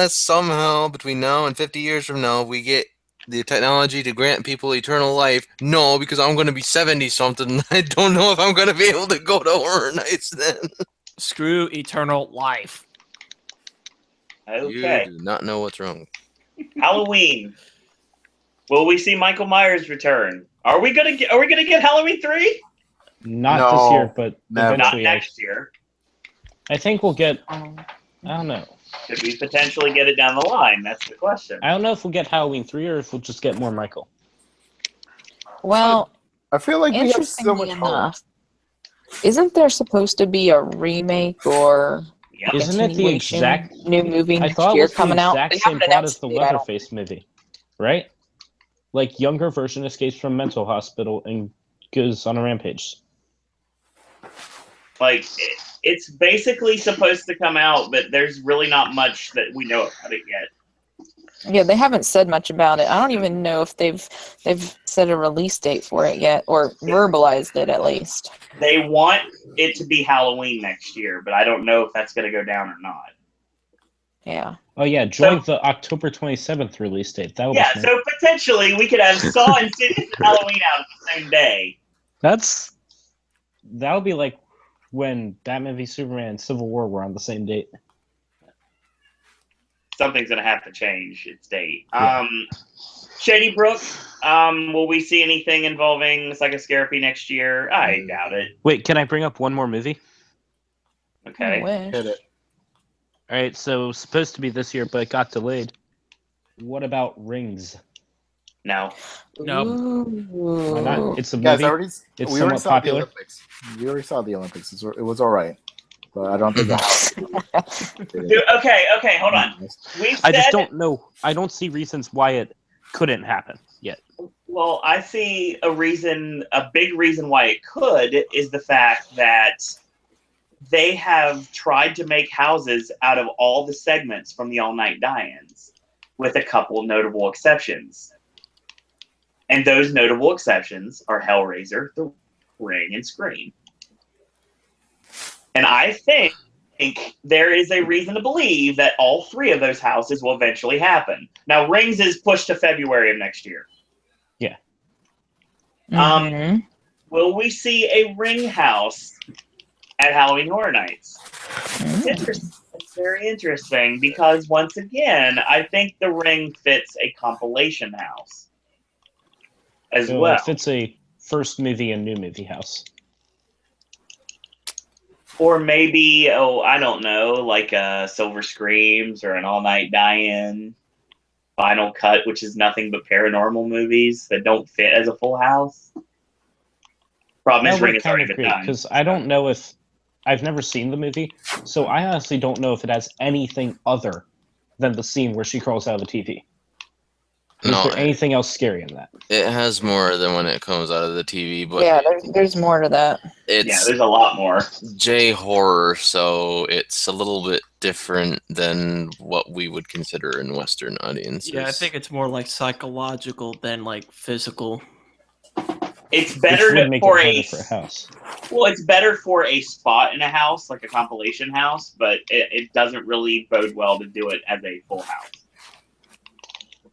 somehow between now and 50 years from now we get the technology to grant people eternal life. No, because I'm going to be 70 something. I don't know if I'm going to be able to go to Horror Nights then. Screw eternal life. Okay. You do not know what's wrong. Halloween. Will we see Michael Myers return? Are we gonna get Halloween 3? Not this year, but not eventually. next year. I think we'll get. I don't know. Could we potentially get it down the line? That's the question. I don't know if we'll get Halloween 3 or if we'll just get more Michael. Well, I feel like we have so interestingly much enough, isn't there supposed to be a remake or Isn't it the continuation exact new movie I next thought it year was the coming out? exact They same haven't plot as announced the it, I don't Leatherface movie, right? Like younger version escapes from mental hospital and goes on a rampage. Like it's basically supposed to come out, but there's really not much that we know about it yet. Yeah, they haven't said much about it. I don't even know if they've set a release date for it yet, or verbalized it at least. They want it to be Halloween next year, but I don't know if that's going to go down or not. Yeah. Oh yeah, join the October 27th release date. That would Yeah, be so potentially we could have Saw, Insidious, and Halloween out the same day. That would be like when Batman v Superman and Civil War were on the same date. Something's going to have to change its date. Yeah. Shady Brook, will we see anything involving Psychoscarapy next year? I doubt it. Wait, can I bring up one more movie? Okay. Hit it. All right, so supposed to be this year, but it got delayed. What about Rings? No. Why not? It's a Guys, movie. we It's already somewhat saw popular. the Olympics. We already saw the Olympics. It was all right, but I don't think Okay, hold on. I just don't know. I don't see reasons why it couldn't happen yet. Well, I see a big reason why it could is the fact that they have tried to make houses out of all the segments from the All Night Die-Ins, with a couple notable exceptions. And those notable exceptions are Hellraiser, The Ring, and Scream. And I think there is a reason to believe that all 3 of those houses will eventually happen. Now, Rings is pushed to February of next year. Yeah. Will we see a Ring house at Halloween Horror Nights? It's interesting. It's very interesting because, once again, I think The Ring fits a compilation house as well. It fits a first movie and new movie house. Or maybe, I don't know, like a Silver Screams or an All Night Die-In Final Cut, which is nothing but paranormal movies that don't fit as a full house. Problem is, Ring has already been done. Because I don't know if I've never seen the movie, so I honestly don't know if it has anything other than the scene where she crawls out of the TV. Is there anything else scary in that? It has more than when it comes out of the TV, but Yeah, there's more to that. there's a lot more. J-horror, so it's a little bit different than what we would consider in Western audiences. Yeah, I think it's more like psychological than like physical. It's better for a house. Well, it's better for a spot in a house, like a compilation house, but it doesn't really bode well to do it as a full house.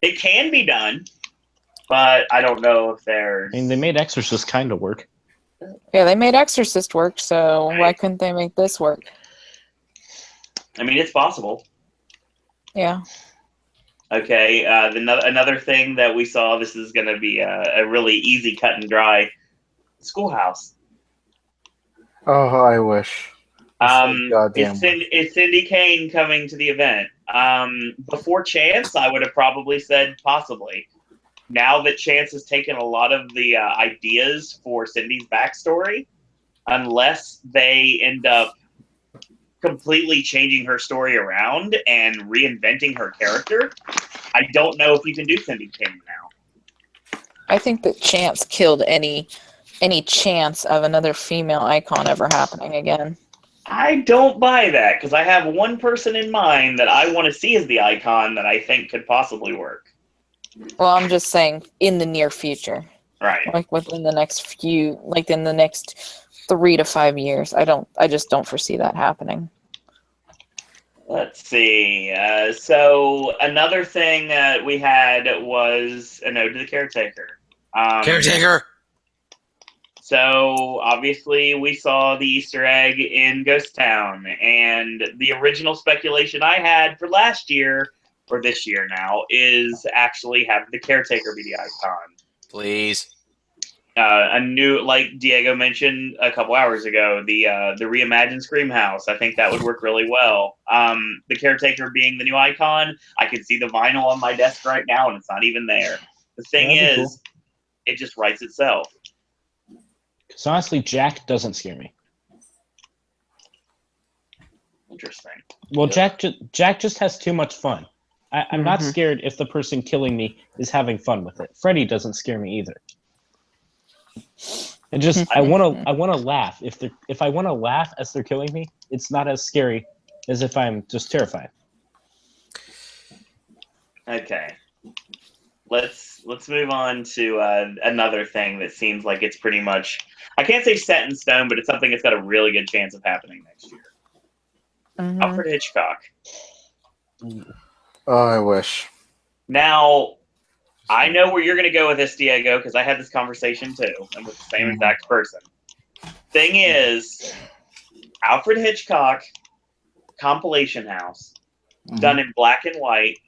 It can be done, but I don't know if there's... I mean, they made Exorcist kind of work. Yeah, they made Exorcist work, so why couldn't they make this work? I mean, it's possible. Yeah. Okay, another thing that we saw, this is going to be a really easy cut and dry, Schoolhouse. Oh, I wish. It's Cindy Kane coming to the event. Before Chance, I would have probably said possibly. Now that Chance has taken a lot of the ideas for Cindy's backstory, unless they end up completely changing her story around and reinventing her character, I don't know if you can do Cindy Kane now. I think that Chance killed any chance of another female icon ever happening again. I don't buy that, because I have one person in mind that I want to see as the icon that I think could possibly work. Well, I'm just saying in the near future. Right. Like within the next in the next 3 to 5 years. I just don't foresee that happening. Let's see. So another thing that we had was an ode to the caretaker. Caretaker! So obviously we saw the Easter egg in Ghost Town, and the original speculation I had for last year, or this year now, is actually have the caretaker be the icon. Please. A new, like Diego mentioned a couple hours ago, the reimagined Scream House. I think that would work really well. The caretaker being the new icon, I can see the vinyl on my desk right now, and it's not even there. The thing is, cool. It just writes itself. Because honestly, Jack doesn't scare me. Interesting. Well, Jack just has too much fun. I'm not scared if the person killing me is having fun with it. Freddy doesn't scare me either. And just I want to laugh. If I want to laugh as they're killing me, it's not as scary as if I'm just terrified. Okay. Let's move on to another thing that seems like it's pretty much, I can't say set in stone, but it's something that's got a really good chance of happening next year. Alfred Hitchcock. Oh, I wish. Now, I know where you're going to go with this, Diego, because I had this conversation too, and with the same exact person. Thing is, Alfred Hitchcock compilation house, done in black and white.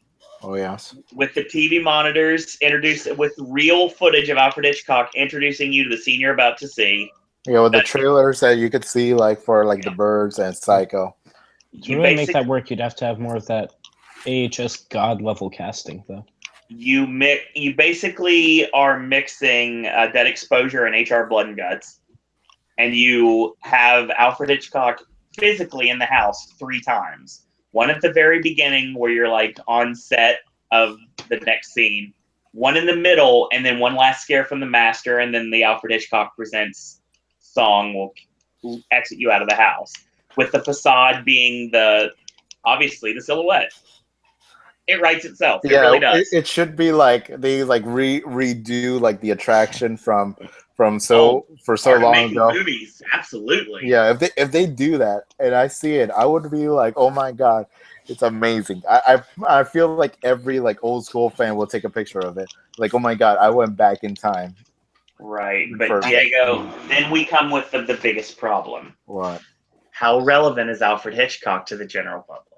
Oh, yes. With the TV monitors introduced with real footage of Alfred Hitchcock introducing you to the scene you're about to see. Yeah, with the trailers that you could see, like for like The Birds and Psycho. To really make that work, you'd have to have more of that AHS God level casting, though. You basically are mixing Dead Exposure and HR Blood and Guts, and you have Alfred Hitchcock physically in the house 3 times. One at the very beginning where you're like on set of the next scene, one in the middle, and then one last scare from the master, and then the Alfred Hitchcock Presents song will exit you out of the house. With the facade being obviously the silhouette. It writes itself. It really does. It should be like they like redo like the attraction for so long ago. Movies, absolutely. Yeah, if they do that and I see it, I would be like, oh my god, it's amazing. I feel like every like old school fan will take a picture of it. Like, oh my god, I went back in time. Right, but Diego, then we come with the biggest problem. What? How relevant is Alfred Hitchcock to the general public?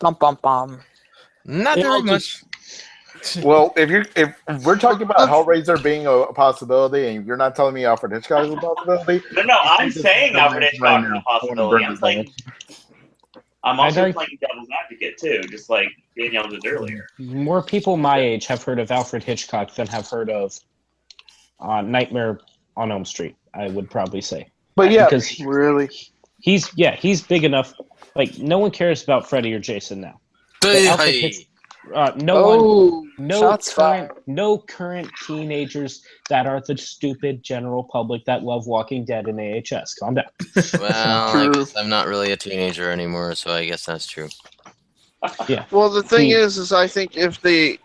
Bum bum bum. Not very much. Well, if we're talking about Hellraiser being a possibility, and you're not telling me Alfred Hitchcock is a possibility. No, I'm saying Alfred Hitchcock is a possibility. I'm also playing devil's advocate too, just like Danielle did earlier. More people my age have heard of Alfred Hitchcock than have heard of Nightmare on Elm Street, I would probably say. But yeah, because really, he's big enough. Like, no one cares about Freddy or Jason now. No current teenagers that are the stupid general public that love Walking Dead and AHS. Calm down. Well, I guess I'm not really a teenager anymore, so I guess that's true. Yeah. Well, the thing is I think if they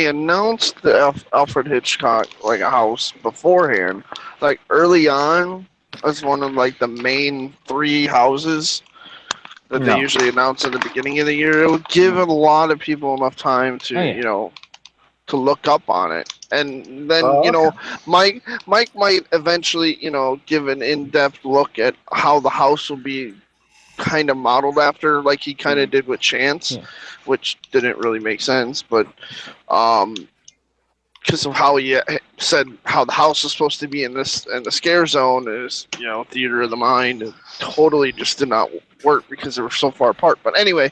announced the Alfred Hitchcock like a house beforehand, like early on, as one of like the main 3 houses that they usually announce at the beginning of the year, it would give a lot of people enough time to to look up on it, and then Mike might eventually give an in-depth look at how the house will be kind of modeled after, like he kind of did with Chance, which didn't really make sense, but because of how he said how the house is supposed to be in the scare zone is, theater of the mind, it totally just did not work because they were so far apart. But anyway,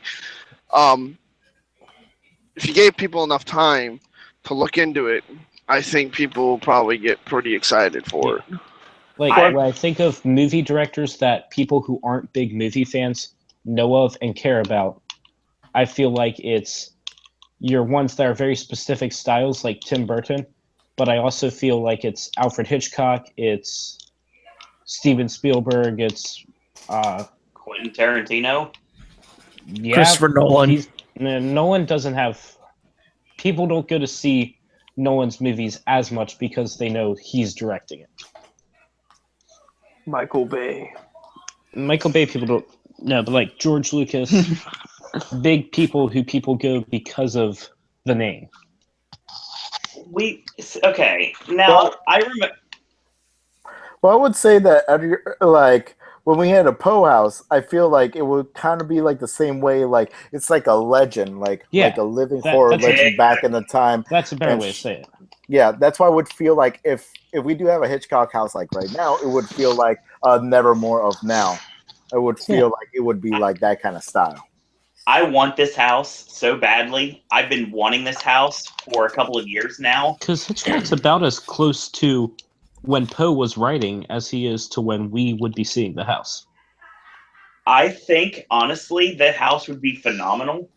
if you gave people enough time to look into it, I think people will probably get pretty excited for it. Like, when I think of movie directors that people who aren't big movie fans know of and care about, I feel like it's your ones that are very specific styles, like Tim Burton, but I also feel like it's Alfred Hitchcock, it's Steven Spielberg, it's Quentin Tarantino. Yeah, Christopher Nolan. Nolan doesn't have... People don't go to see Nolan's movies as much because they know he's directing it. Michael Bay. Michael Bay people don't know, but like George Lucas, big people who people go because of the name. Now I remember. Well, I would say that like when we had a Poe house, I feel like it would kind of be like the same way. Like it's like a legend, like a living horror legend back in the time. That's a better way to say it. Yeah, that's why I would feel like if we do have a Hitchcock house like right now, it would feel like Nevermore of Now. It would feel like it would be like that kind of style. I want this house so badly. I've been wanting this house for a couple of years now. Because Hitchcock's about as close to when Poe was writing as he is to when we would be seeing the house. I think, honestly, that house would be phenomenal.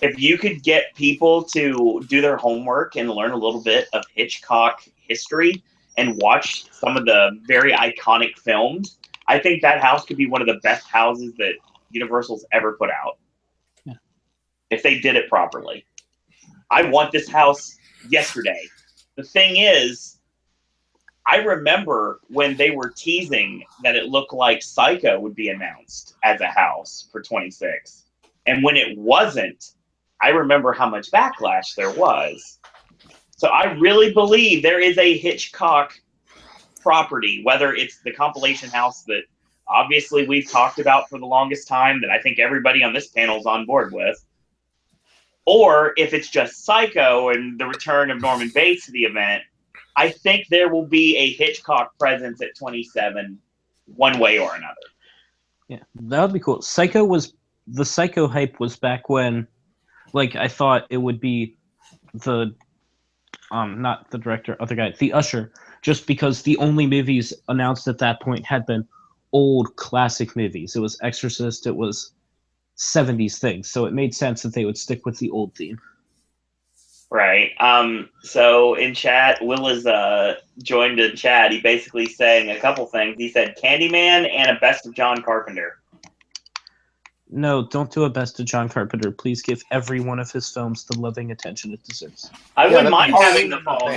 If you could get people to do their homework and learn a little bit of Hitchcock history and watch some of the very iconic films, I think that house could be one of the best houses that Universal's ever put out. Yeah. If they did it properly. I want this house yesterday. The thing is, I remember when they were teasing that it looked like Psycho would be announced as a house for 26. And when it wasn't, I remember how much backlash there was. So I really believe there is a Hitchcock property, whether it's the compilation house that obviously we've talked about for the longest time that I think everybody on this panel is on board with, or if it's just Psycho and the return of Norman Bates to the event, I think there will be a Hitchcock presence at 27 one way or another. Yeah, that would be cool. The Psycho hype was back when, like, I thought it would be the, not the director, other guy, the Usher, just because the only movies announced at that point had been old classic movies. It was Exorcist, it was 70s things, so it made sense that they would stick with the old theme. Right. So in chat, Will is joined in chat. He basically saying a couple things. He said Candyman and a Best of John Carpenter. No, don't do a Best of John Carpenter. Please give every one of his films the loving attention it deserves. I wouldn't mind having them all.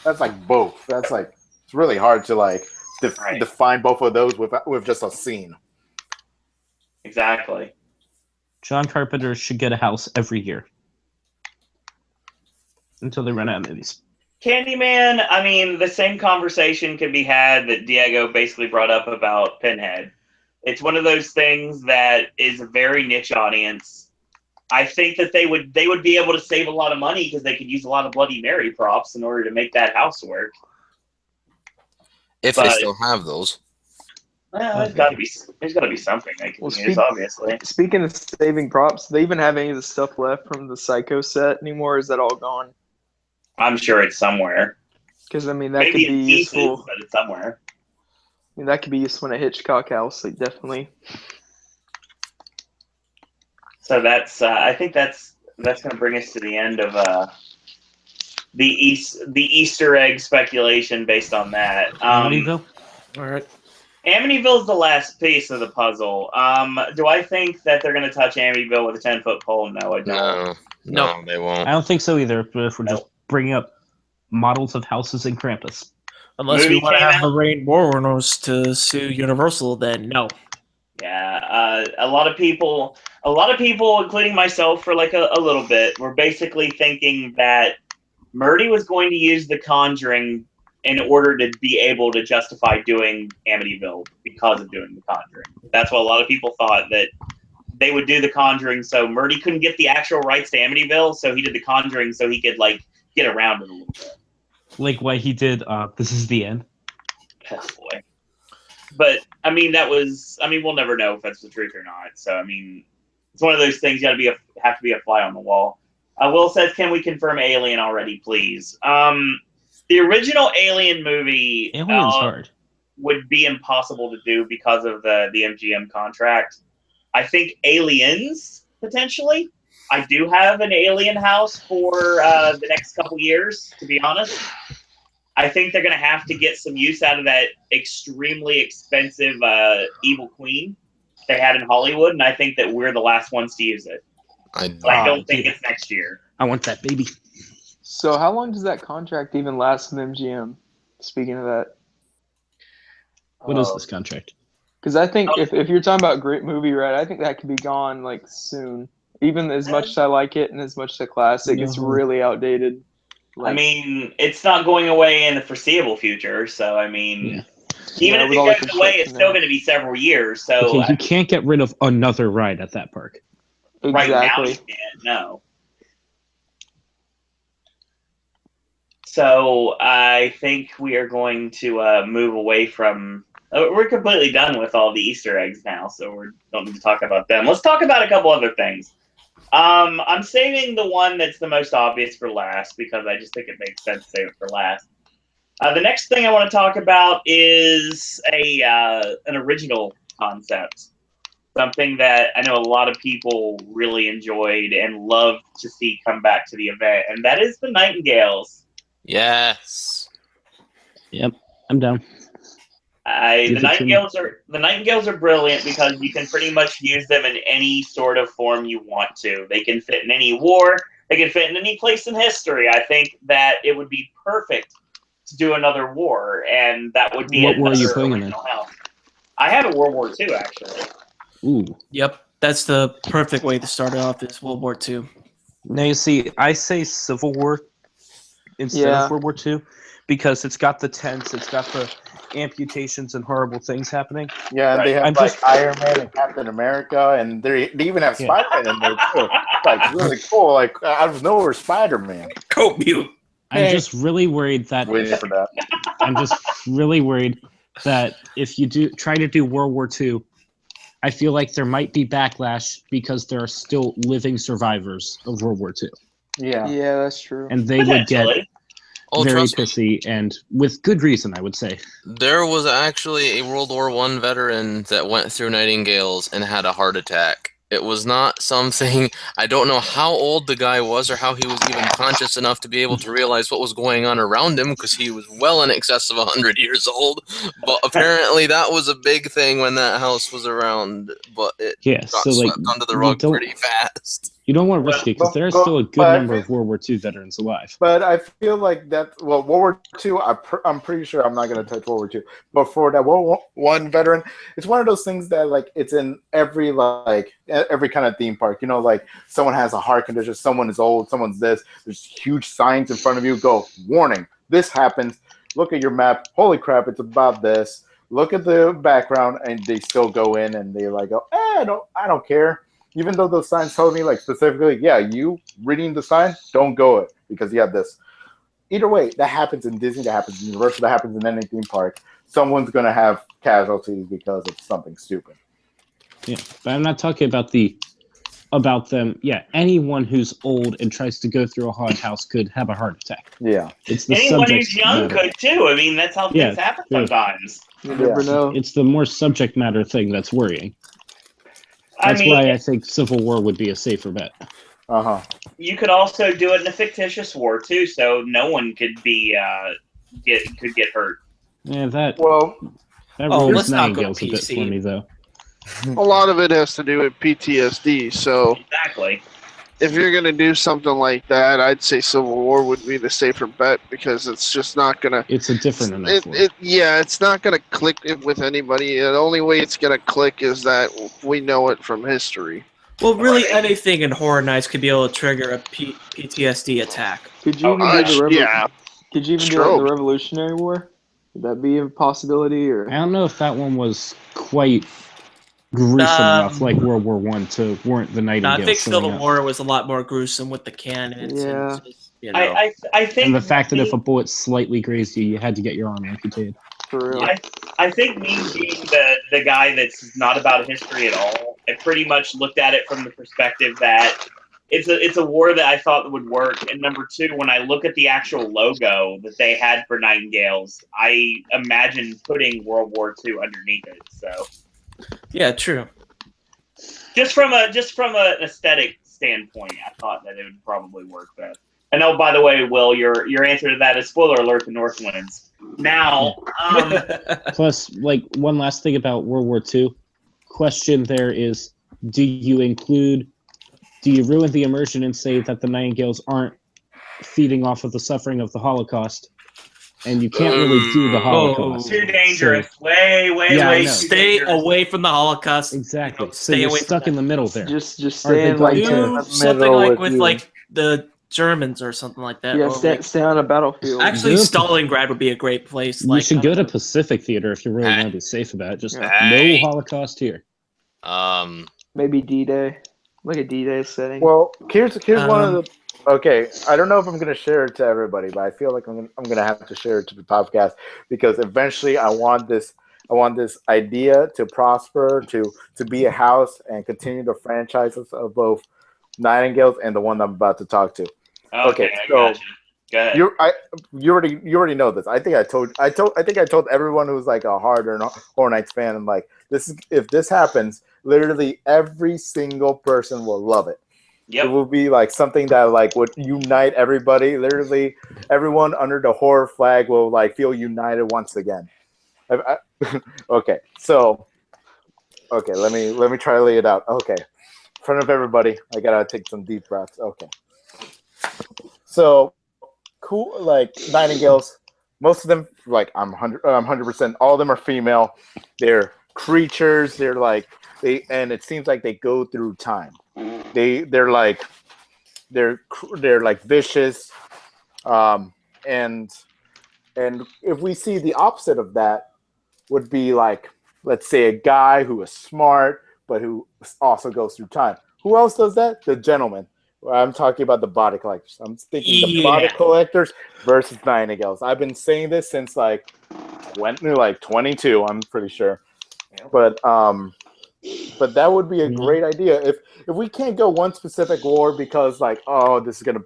That's like both. That's like, it's really hard to like define both of those with just a scene. Exactly. John Carpenter should get a house every year until they run out of movies. Candyman, I mean, the same conversation can be had that Diego basically brought up about Pinhead. It's one of those things that is a very niche audience. I think that they would be able to save a lot of money because they could use a lot of Bloody Mary props in order to make that house work. If they still have those. Well, there's got to be something they can use, obviously. Speaking of saving props, do they even have any of the stuff left from the Psycho set anymore? Or is that all gone? I'm sure it's somewhere. Because I mean, that Maybe could be pieces, useful. but it's somewhere. I mean, that could be useful in a Hitchcock house, like definitely. So that's I think that's going to bring us to the end of the Easter egg speculation based on that. Amityville? All right. Amityville's the last piece of the puzzle. Do I think that they're going to touch Amityville with a 10-foot pole? No, I don't. No, they won't. I don't think so either, but if we're just bringing up models of houses in Krampus. Unless we want to have Lorraine Warreners to sue Universal, then no. Yeah, a lot of people, including myself for like a little bit, were basically thinking that Murdy was going to use the Conjuring in order to be able to justify doing Amityville because of doing The Conjuring. That's what a lot of people thought, that they would do The Conjuring so Murdy couldn't get the actual rights to Amityville, so he did The Conjuring so he could like get around it a little bit. Like why he did This Is the End. Oh boy. But I mean, we'll never know if that's the truth or not. So I mean, it's one of those things. You have to be a fly on the wall. Will says, "Can we confirm Alien already, please?" The original Alien movie Alien's hard. Would be impossible to do because of the MGM contract. I think Aliens potentially. I do have an Alien house for the next couple years, to be honest. I think they're going to have to get some use out of that extremely expensive Evil Queen they had in Hollywood, and I think that we're the last ones to use it. I don't think it's next year. I want that baby. So how long does that contract even last with MGM? Speaking of that. What is this contract? Because I think if you're talking about great movie, right, I think that could be gone like soon. Even as much as I like it and as much as a classic, it's really outdated. I mean, it's not going away in the foreseeable future, so I mean, even if it goes away, it's still going to be several years. So okay, you can't get rid of another ride at that park. Right now, you can't. No. So I think we are going to move away from. We're completely done with all the Easter eggs now, so we don't need to talk about them. Let's talk about a couple other things. I'm saving the one that's the most obvious for last because I just think it makes sense to save it for last. The next thing I want to talk about is an original concept, something that I know a lot of people really enjoyed and loved to see come back to the event, and that is the Nightingales. Yes. Yep, I'm down. The Nightingales are brilliant because you can pretty much use them in any sort of form you want to. They can fit in any war. They can fit in any place in history. I think that it would be perfect to do another war, and that would be what war are you putting in? I have a World War II actually. Ooh. Yep, that's the perfect way to start it off. Is World War II. Now you see, I say Civil War instead of World War II because it's got the tents, it's got the amputations and horrible things happening. Yeah, and they have Iron Man and Captain America, and they even have Spider-Man in there too. Like really cool. Like out of nowhere, Spider-Man. Coat mute. I'm just really worried that. Waiting for that. I'm just really worried that if you try to do World War II, I feel like there might be backlash because there are still living survivors of World War II. Yeah, that's true. And they would get very pissy, and with good reason, I would say. There was actually a World War I veteran that went through Nightingales and had a heart attack. It was not something, I don't know how old the guy was or how he was even conscious enough to be able to realize what was going on around him because he was well in excess of 100 years old. But apparently that was a big thing when that house was around, but it got swept under the rug pretty fast. You don't want to risk it because there are still a good number of World War II veterans alive. But I feel like World War II, I'm pretty sure I'm not going to touch World War II. But for that World War I veteran, it's one of those things that like it's in every kind of theme park. You know, like someone has a heart condition, someone is old, someone's this. There's huge signs in front of you. Go, warning, this happens. Look at your map. Holy crap, it's about this. Look at the background, and they still go in and they like go, I don't care. Even though those signs told me, like, specifically, you reading the sign, don't go it because you have this. Either way, that happens in Disney, that happens in Universal, that happens in any theme park. Someone's going to have casualties because of something stupid. Yeah, but I'm not talking about them. Yeah, anyone who's old and tries to go through a haunted house could have a heart attack. Yeah. It's the anyone who's young could, too. I mean, that's how things happen sometimes. You never know. It's the more subject matter thing that's worrying. That's why I think Civil War would be a safer bet. You could also do it in a fictitious war too, so no one could be get hurt. Yeah, that let's not go Nightingales a bit for me though. A lot of it has to do with PTSD. So exactly. If you're going to do something like that, I'd say Civil War would be the safer bet because it's just not going to... It's a different enough it's not going to click with anybody. The only way it's going to click is that we know it from history. Well, really anything in Horror Nights could be able to trigger a PTSD attack. Could you even do the Could you even do like the Revolutionary War? Would that be a possibility? Or I don't know if that one was quite gruesome enough, like World War I, to warrant the Nightingale. I think showing Civil up. War was a lot more gruesome with the cannons. Yeah. And just, you know. I think, and the fact that if a bullet slightly grazed you, you had to get your arm amputated. For real. I think me being the guy that's not about history at all, I pretty much looked at it from the perspective that it's a war that I thought would work. And number two, when I look at the actual logo that they had for Nightingales, I imagine putting World War II underneath it. So yeah, true. Just from an aesthetic standpoint, I thought that it would probably work best. And oh, by the way, Will, your answer to that is spoiler alert: the North wins. Now, Plus, like one last thing about World War II. Question there is: do you ruin the immersion and say that the Nightingales aren't feeding off of the suffering of the Holocaust? And you can't really do the Holocaust. Too dangerous. So, way. Stay away from the Holocaust. Exactly. You know, so you're stuck in the middle there. Just stay in like do something like with like the Germans or something like that. Yeah, or stay on a battlefield. Actually, Stalingrad would be a great place. You should go to Pacific Theater if you really want to be safe about it. Just no Holocaust here. Maybe D-Day, like a D-Day setting. Well, here's one of the. Okay, I don't know if I'm gonna share it to everybody, but I feel like I'm gonna have to share it to the podcast because eventually I want this idea to prosper, to be a house and continue the franchises of both Nightingales and the one I'm about to talk to. Okay, I got you. Go ahead. You already know this. I think I told everyone who's like a Horror Nights fan, and like if this happens, literally every single person will love it. Yep. It will be like something that like would unite everybody. Literally, everyone under the horror flag will like feel united once again. Okay, so let me try to lay it out. Okay, in front of everybody, I gotta take some deep breaths. Okay, so cool. Like Nightingales, most of them, like I'm 100%. All of them are female. They're creatures. They're like and it seems like they go through time. They're like vicious, and if we see the opposite of that would be like, let's say a guy who is smart but who also goes through time. Who else does that? The gentleman. I'm talking about the body collectors. I'm thinking the body collectors versus Nightingales. I've been saying this since like 22. I'm pretty sure, but that would be a great idea if we can't go one specific war because like, oh, this is gonna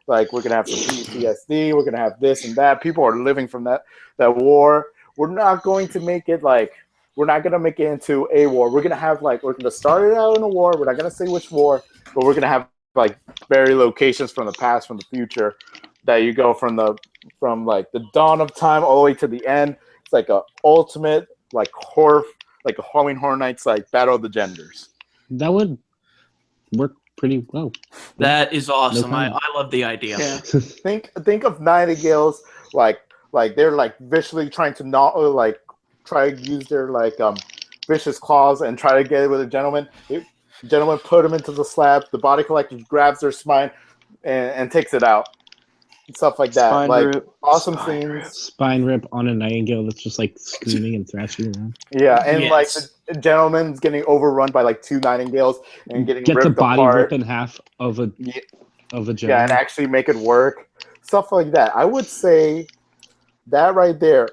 like we're gonna have some PTSD, we're gonna have this and that. People are living from that war. We're not going to make it like we're not gonna make it into a war. We're gonna have like we're gonna start it out in a war. We're not gonna say which war, but we're gonna have like very locations from the past, from the future, that you go from like the dawn of time all the way to the end. It's like a ultimate like horror. Like a Halloween Horror Nights, like Battle of the Genders. That would work pretty well. That is awesome. No I love the idea. Yeah. think of Nightingales like they're like viciously trying to try to use their like vicious claws and try to get it with a gentleman. The gentleman put him into the slab. The body collector grabs their spine and takes it out. Stuff like that. Spine like rip. Awesome scenes. Spine rip on a Nightingale that's just like screaming and thrashing around. Yeah, and like the gentleman's getting overrun by like two Nightingales and getting get ripped the body apart. rip in half of a gentleman. Yeah, and actually make it work. Stuff like that. I would say that right there.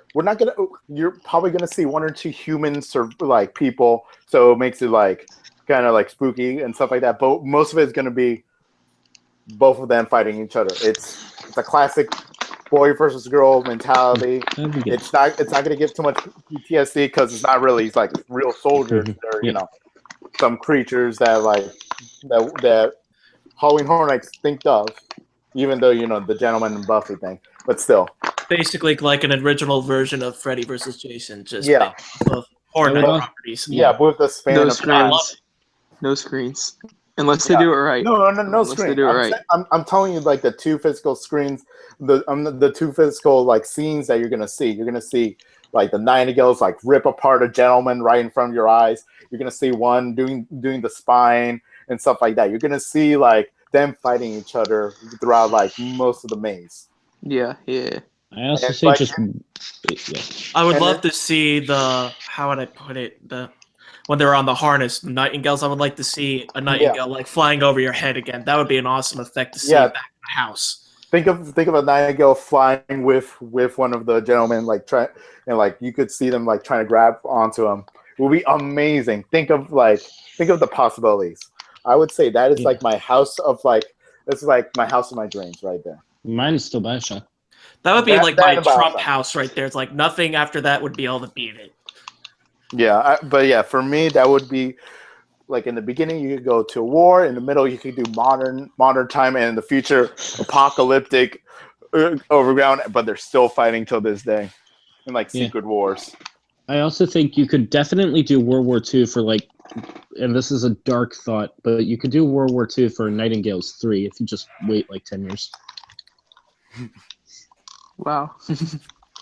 You're probably gonna see one or two humans or like people, so it makes it like kind of like spooky and stuff like that. But most of it is gonna be both of them fighting each other. It's a classic boy versus girl mentality. It's not going to give too much PTSD because it's not really. It's like real soldiers. They're some creatures that like that Halloween Horror Nights think of, even though the Gentleman and Buffy thing, but still. Basically, like an original version of Freddy versus Jason, just Horror Night properties. Yeah, with the span of time. No screens. Unless they do it right. No screen. I'm telling you, like the two physical screens, the two physical like scenes that you're gonna see. You're gonna see like the Nightingales like rip apart a gentleman right in front of your eyes. You're gonna see one doing the spine and stuff like that. You're gonna see like them fighting each other throughout like most of the maze. Yeah. I also And say like- just. Yeah. I would And love to see the how would I put it when they're on the harness, the Nightingales. I would like to see a Nightingale like flying over your head again. That would be an awesome effect to see back in the house. Think of a Nightingale flying with one of the gentlemen, like and like you could see them like trying to grab onto him. It would be amazing. Think of the possibilities. I would say that is like my house of it's like my house of my dreams right there. Mine is still Bioshock. That would be That- like that my and Trump Bioshock. house right there. It's like nothing after that would be able to beat it. Yeah, but yeah, for me that would be like in the beginning you could go to war, in the middle you could do modern time, and in the future apocalyptic overground. But they're still fighting till this day, in like secret wars. I also think you could definitely do World War II for like, and this is a dark thought, but you could do World War II for Nightingales 3 if you just wait like 10 years. Wow.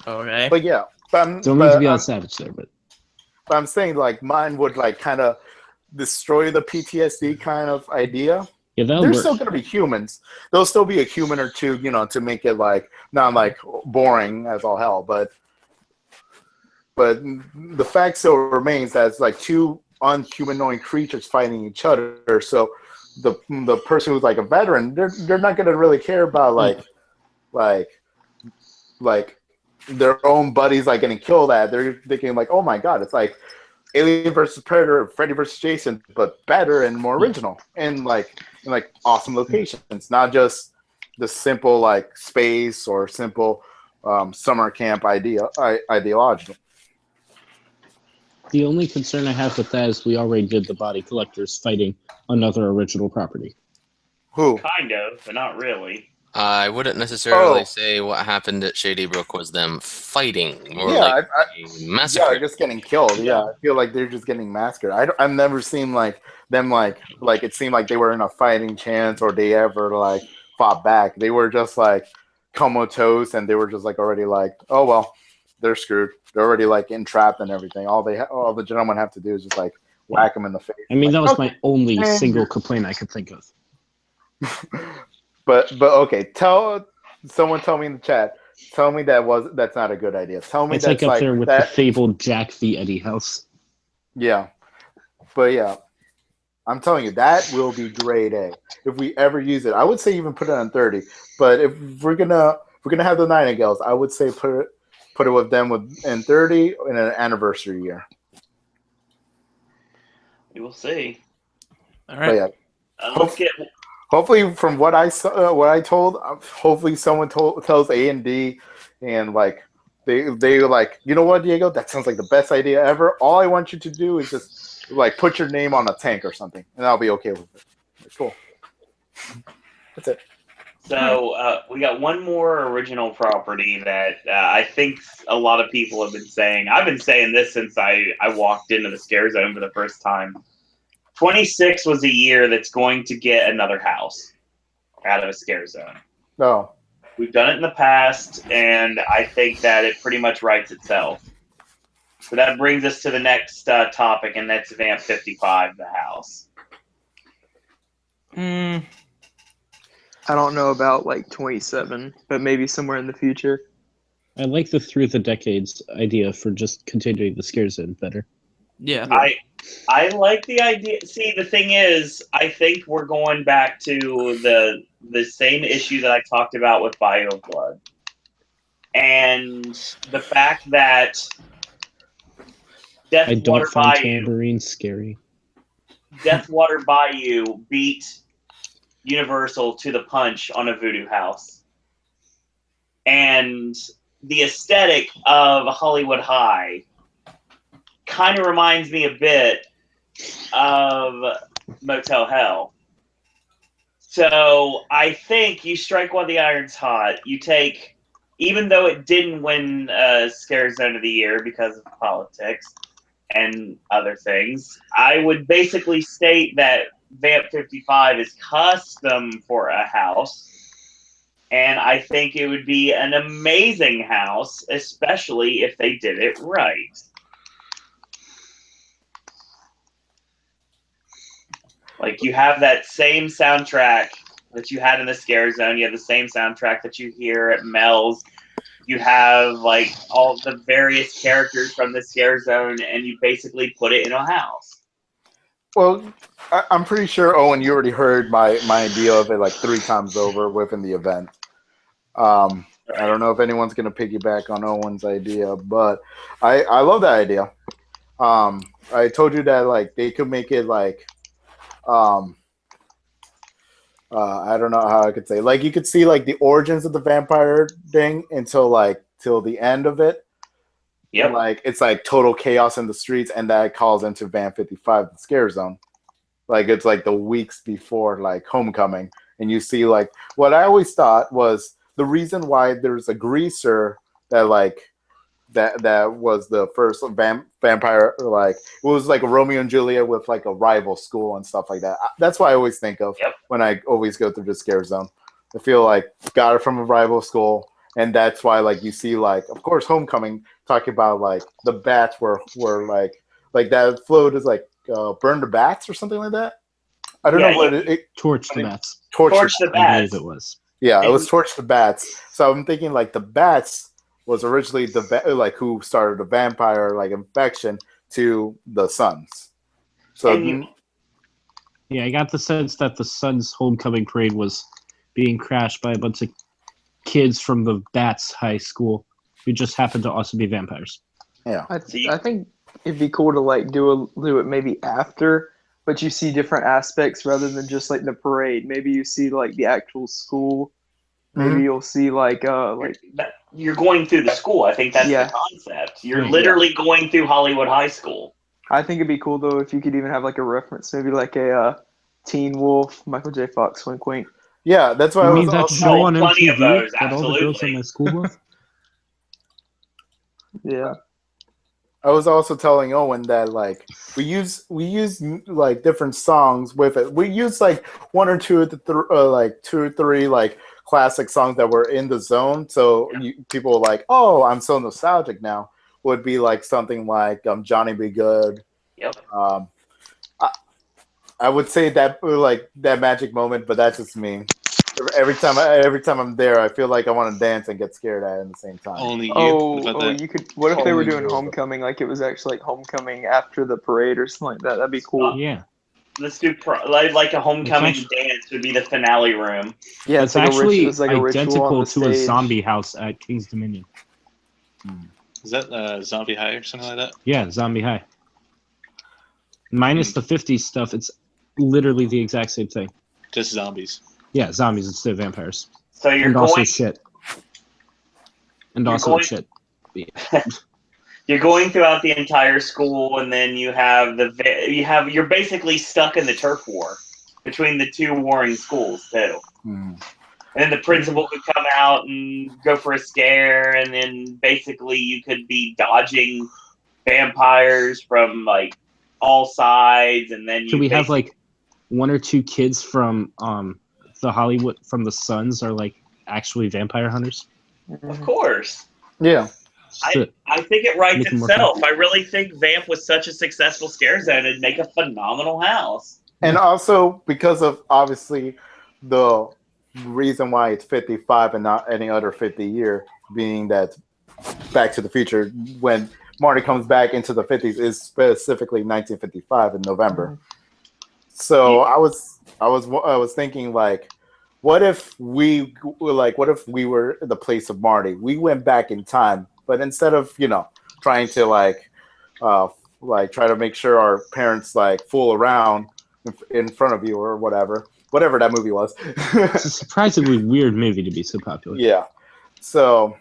Okay. But yeah, Don't mean to be all savage there, but I'm saying like mine would like kind of destroy the PTSD kind of idea. Yeah, that'll They're work. still gonna be humans. There'll still be a human or two, to make it like not like boring as all hell. But the fact still remains that it's like two unhumanoid creatures fighting each other. So the person who's like a veteran, they're not gonna really care about like their own buddies like getting killed at. They're thinking like, oh my god, it's like Alien versus Predator, Freddy versus Jason, but better and more original, and like awesome locations, not just the simple like space or simple summer camp ideology. the only concern I have with that is we already did the body collectors fighting another original property. Who? Kind of, but not really. I wouldn't necessarily say what happened at Shady Brook was them fighting, more like a massacre. Yeah, just getting killed. Yeah, I feel like they're just getting massacred. I've never seen like them like it seemed like they were in a fighting chance or they ever like fought back. They were just like comatose and they were just like already like, oh well, they're screwed. They're already like entrapped and everything. All the gentlemen have to do is just like whack them in the face. I mean, that like, was my only single complaint I could think of. But okay, someone tell me in the chat. Tell me that's not a good idea. Tell me It's that's like up there with that, the fabled Jack v. Eddie house. Yeah, but yeah, I'm telling you that will be grade A if we ever use it. I would say even put it on 30. But if we're gonna have the Nightingales, I would say put it with them in 30 in an anniversary year. We will see. All right. But yeah, let's get. Hopefully, from what I saw, what I told, hopefully someone tells A and D, and like they like, you know what, Diego, that sounds like the best idea ever. All I want you to do is just like put your name on a tank or something, and I'll be okay with it. Cool. That's it. So we got one more original property that I think a lot of people have been saying. I've been saying this since I walked into the scare zone for the first time. 26 was a year that's going to get another house out of a scare zone. No. We've done it in the past, and I think that it pretty much writes itself. So that brings us to the next topic, and that's Vamp 55, the house. I don't know about like 27, but maybe somewhere in the future. I like the through the decades idea for just continuing the scare zone better. Yeah. I like the idea. See, the thing is, I think we're going back to the same issue that I talked about with BioBlood. And the fact that I don't Deathwater find Bayou, tambourines scary. Deathwater Bayou beat Universal to the punch on a voodoo house. And the aesthetic of Hollywood High kind of reminds me a bit of Motel Hell. So I think you strike while the iron's hot. You take, even though it didn't win Scare Zone of the Year because of politics and other things, I would basically state that Vamp 55 is custom for a house. And I think it would be an amazing house, especially if they did it right. Like, you have that same soundtrack that you had in the Scare Zone. You have the same soundtrack that you hear at Mel's. you have like all the various characters from the scare zone, and you basically put it in a house. Well, I'm pretty sure, Owen, you already heard my idea of it like 3 times over within the event. I don't know if anyone's going to piggyback on Owen's idea, but I love that idea. I told you that like they could make it like I don't know how I could say. Like you could see like the origins of the vampire thing until like till the end of it. Yep. Like it's like total chaos in the streets, and that calls into Van 55, the scare zone. Like it's like the weeks before like Homecoming, and you see like what I always thought was the reason why there's a greaser that like that was the first vampire, like it was like a Romeo and Juliet with like a rival school and stuff like that. That's what I always think of when I always go through the scare zone. I feel like got it from a rival school, and that's why like you see like of course Homecoming talking about like the bats were like that float is like burn the bats or something like that. I don't know what it torch the bats. Torch the bats. I believe it was. Yeah, it was torch the bats. So I'm thinking like the bats was originally like who started the vampire like infection to the Suns. So yeah, I got the sense that the Suns' homecoming parade was being crashed by a bunch of kids from the Bats High School who just happened to also be vampires. Yeah, I think it'd be cool to like do it maybe after, but you see different aspects rather than just like the parade. Maybe you see like the actual school. Maybe you'll see like you're going through the school. I think that's the concept. You're literally going through Hollywood High School. I think it'd be cool though if you could even have like a reference, maybe like a Teen Wolf, Michael J. Fox, wink wink. Yeah, that's why I was that show on MTV that all the girls in my school were. Yeah. I was also telling Owen that like we use like different songs with it. We use like 1 or 2 of the like 2 or 3 like classic songs that were in the zone. So people were like, "Oh, I'm so nostalgic now." Would be like something like Johnny Be Good. Yep. I would say that like that magic moment, but that's just me. Every time I'm there, I feel like I want to dance and get scared at it at the same time. Only you. You could. What if they were doing Homecoming? Like it was actually like Homecoming after the parade or something like that. That'd be cool. Yeah. Let's do like a homecoming dance would be the finale room. Yeah, it's actually like identical to a zombie house at King's Dominion. Is that Zombie High or something like that? Yeah, Zombie High. Minus the 50s stuff, it's literally the exact same thing. Just zombies. Yeah, zombies instead of vampires. So you're and going, also shit. And also going, shit. You're going throughout the entire school, and then you're basically stuck in the turf war between the 2 warring schools too. And then the principal could come out and go for a scare, and then basically you could be dodging vampires from like all sides, and then Could we have like 1 or 2 kids from the Hollywood from the Suns are like actually vampire hunters? Of course. Yeah. I think it writes itself. I really think Vamp was such a successful scare zone, it'd make a phenomenal house. And also because of obviously the reason why it's 55 and not any other 50 year, being that Back to the Future, when Marty comes back into the 50s, is specifically 1955 in November. So I was thinking like, what if we were the place of Marty? We went back in time, but instead of trying to like try to make sure our parents like fool around in front of you or whatever that movie was. It's a surprisingly weird movie to be so popular. Yeah. So,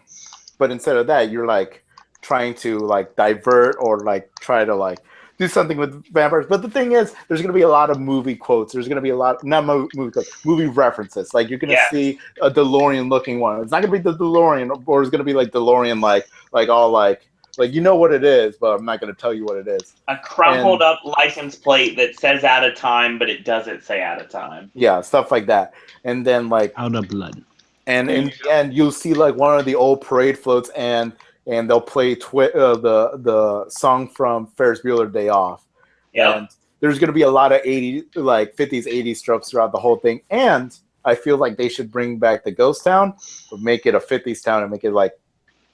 but instead of that, you're like trying to like divert or like try to like do something with vampires. But the thing is, there's going to be a lot of movie quotes. There's going to be a lot, not movie quotes, movie references. Like you're going to see a DeLorean looking one. It's not going to be the DeLorean, or it's going to be like DeLorean, like all like you know what it is, but I'm not going to tell you what it is. A crumpled up license plate that says out of time, but it doesn't say out of time. Yeah, stuff like that. And then like out of blood. And in the end, you'll see like one of the old parade floats, and they'll play the song from Ferris Bueller Day Off. Yeah. And there's going to be a lot of 50s, 80s tropes throughout the whole thing. And I feel like they should bring back the ghost town, but make it a 50s town and make it like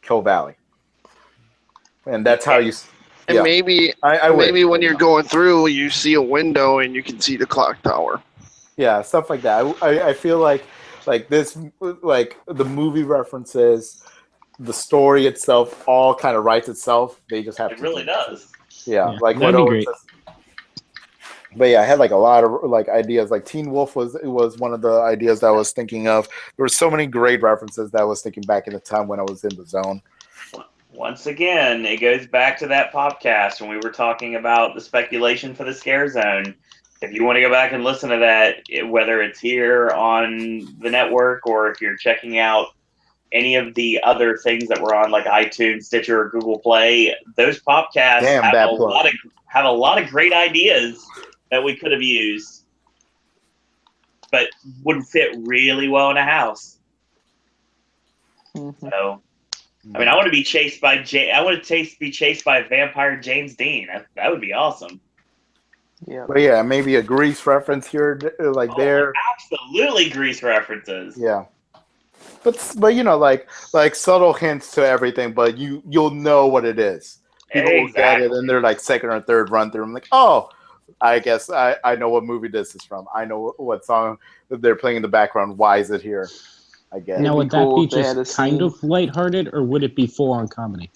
Kill Valley, and that's how you. And maybe wish. when you're going through, you see a window and you can see the clock tower. Yeah, stuff like that. I feel like this, like the movie references, the story itself, all kind of writes itself. They just have. It really does. Yeah, like that'd be great. But yeah, I had like a lot of like ideas. Like Teen Wolf was one of the ideas that I was thinking of. There were so many great references that I was thinking back in the time when I was in the zone. Once again, it goes back to that Popcast when we were talking about the speculation for the Scare Zone. If you want to go back and listen to that, whether it's here on the network or if you're checking out any of the other things that were on like iTunes, Stitcher, or Google Play, those Popcasts have a lot of great ideas that we could have used, but would fit really well in a house. Mm-hmm. So, I mean, I want to be chased by be chased by vampire James Dean. That would be awesome. Yeah. But yeah, maybe a Grease reference here, like there. Absolutely, Grease references. Yeah. But you know, like subtle hints to everything, but you'll know what it is. People will get it in their like second or third run through. I'm like, oh, I guess I know what movie this is from. I know what song they're playing in the background. Why is it here? I guess. Now, would that be just kind of lighthearted, or would it be full-on comedy?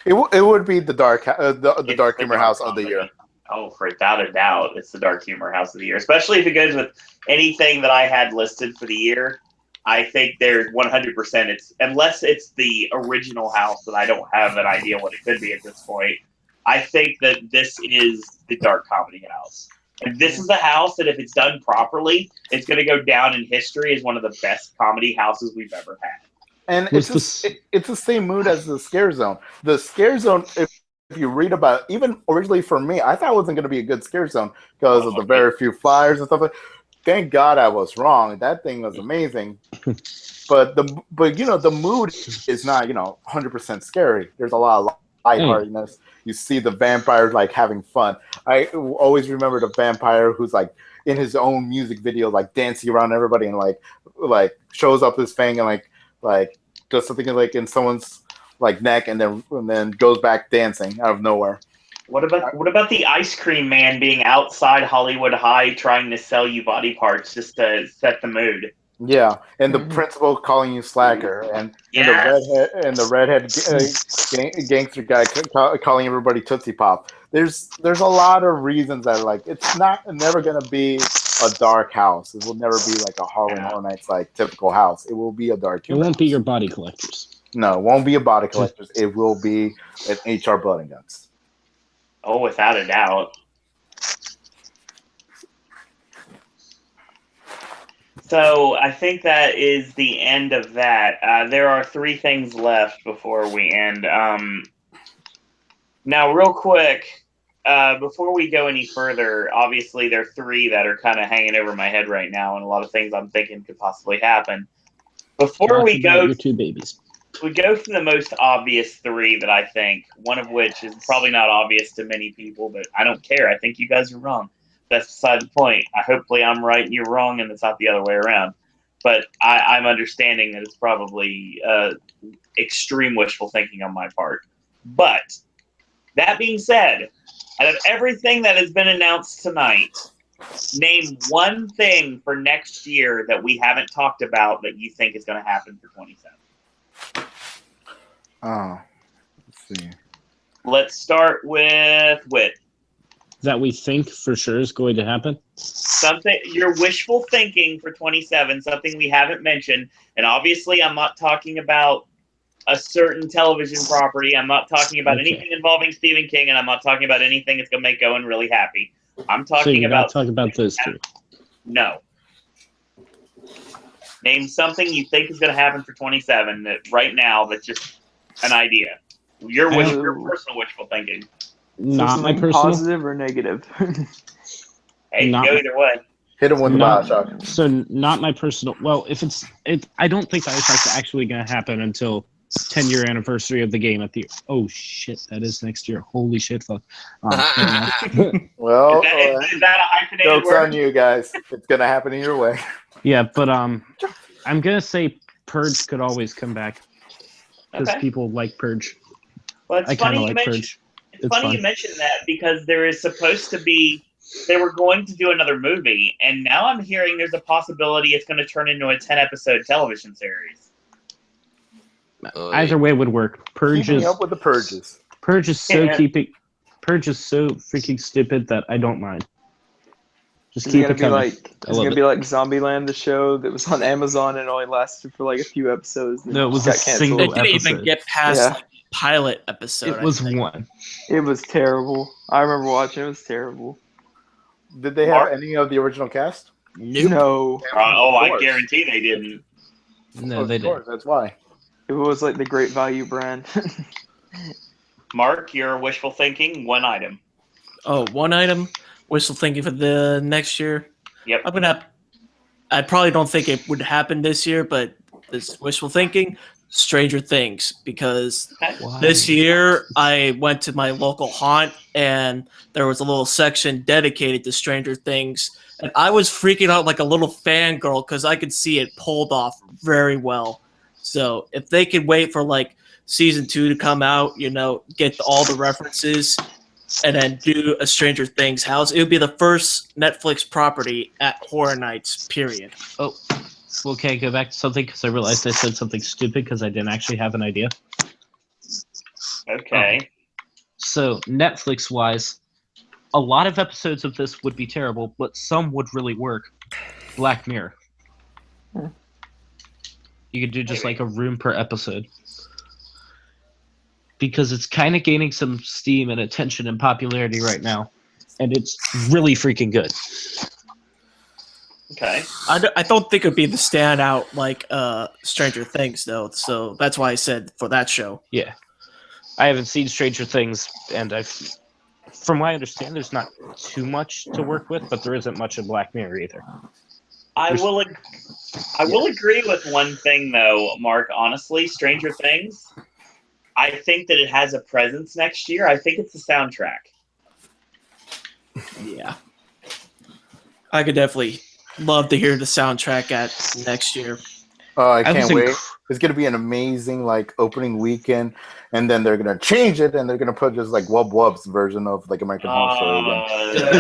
It would be the dark humor house of the year. Oh, without a doubt, it's the dark humor house of the year. Especially if it goes with anything that I had listed for the year. I think there's 100%. Unless it's the original house that I don't have an idea what it could be at this point. I think that this is the dark comedy house. And this is the house that if it's done properly, it's going to go down in history as one of the best comedy houses we've ever had. And it's the same mood as the Scare Zone. The Scare Zone, if you read about it, even originally for me, I thought it wasn't going to be a good Scare Zone because of the very few flyers and stuff like that. Thank God I was wrong. That thing was amazing. But you know, the mood is not, 100% scary. There's a lot of lightheartedness. You see the vampires like having fun. I always remember the vampire who's like in his own music video, like dancing around everybody and like shows up his fang and like does something like in someone's like neck and then goes back dancing out of nowhere. What about the ice cream man being outside Hollywood High trying to sell you body parts just to set the mood? Yeah, and the principal calling you slacker, and the redhead gangster guy calling everybody Tootsie Pop. There's a lot of reasons that like it's never gonna be a dark house. It will never be like a Halloween Horror Nights like typical house. It will be a dark. It won't be your body collectors. No, it won't be a body collectors. It will be an HR Blood and Guts. Oh, without a doubt. So I think that is the end of that. There are 3 things left before we end. Now, real quick, before we go any further, obviously there are 3 that are kind of hanging over my head right now, and a lot of things I'm thinking could possibly happen. Before we go, your 2 babies. We go for the most obvious 3 that I think, one of which is probably not obvious to many people, but I don't care. I think you guys are wrong. That's beside the point. Hopefully I'm right and you're wrong, and it's not the other way around. But I'm understanding that it's probably extreme wishful thinking on my part. But that being said, out of everything that has been announced tonight, name one thing for next year that we haven't talked about that you think is going to happen for 27. Oh, let's see. Let's start with Whit. That we think for sure is going to happen? Something you're wishful thinking for 27, something we haven't mentioned. And obviously, I'm not talking about a certain television property. I'm not talking about anything involving Stephen King, and I'm not talking about anything that's going to make Owen really happy. I'm talking about those 2. No. Name something you think is going to happen for 27 that right now that's just an idea. Your personal wishful thinking. Not my personal. Positive or negative? Hey, go either way. Hit him with the Bioshock. So not my personal. Well, if I don't think Bioshock's actually going to happen until 10-year anniversary of the game at the. Oh shit, that is next year. Holy shit, fuck. Well, is that a hyphenated joke's word? on you guys. It's gonna happen in your way. Yeah, but I'm gonna say Purge could always come back. because people like Purge. Well, it's I kind funny of you like mentioned. Purge. It's funny you mentioned that because there is supposed to be. They were going to do another movie, and now I'm hearing there's a possibility it's going to turn into a 10-episode television series. Either way would work. Purge Keeping is up with the purges. Purge is so freaking stupid that I don't mind. Just It's keep gonna it be coming. like Zombieland, the show that was on Amazon and only lasted for like a few episodes. No, it was got a canceled. single It didn't even episode. get past like pilot episode. It was one. It was terrible. I remember watching. It was terrible. Did they have any of the original cast? No. I guarantee they didn't. No, they didn't. That's why. It was like the Great Value brand. Mark, your wishful thinking, one item. Oh, one item. Wishful thinking for the next year. Yep. I probably don't think it would happen this year, but this wishful thinking, Stranger Things, because this year I went to my local haunt and there was a little section dedicated to Stranger Things, and I was freaking out like a little fangirl because I could see it pulled off very well. So if they could wait for like season 2 to come out, get all the references, and then do a Stranger Things house, it would be the first Netflix property at Horror Nights, period. Oh, well, can I go back to something? Because I realized I said something stupid because I didn't actually have an idea. Okay. So, Netflix-wise, a lot of episodes of this would be terrible, but some would really work. Black Mirror. You could do just like a room per episode. Because it's kind of gaining some steam and attention and popularity right now. And it's really freaking good. Okay. I don't think it would be the standout like Stranger Things, though. So that's why I said for that show. Yeah. I haven't seen Stranger Things, and from what I understand, there's not too much to work with, but there isn't much in Black Mirror either. I will agree with one thing, though, Mark. Honestly, Stranger Things, I think that it has a presence next year. I think it's the soundtrack. Yeah. I could definitely love to hear the soundtrack at next year. Oh, I can't wait. It's going to be an amazing opening weekend, and then they're going to change it, and they're going to put just Wub Wub's version of American Horror Story again.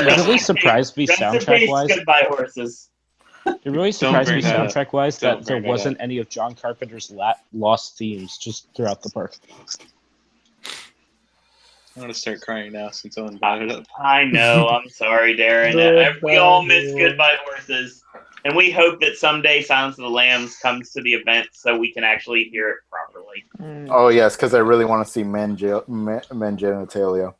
It really surprised me soundtrack-wise. Goodbye, horses. It really surprised me soundtrack-wise that there wasn't any of John Carpenter's lost themes just throughout the park. I'm going to start crying now since someone brought it up. I know. I'm sorry, Darren. We all miss Goodbye Horses. And we hope that someday Silence of the Lambs comes to the event so we can actually hear it properly. Oh, yes, because I really want to see men genitalia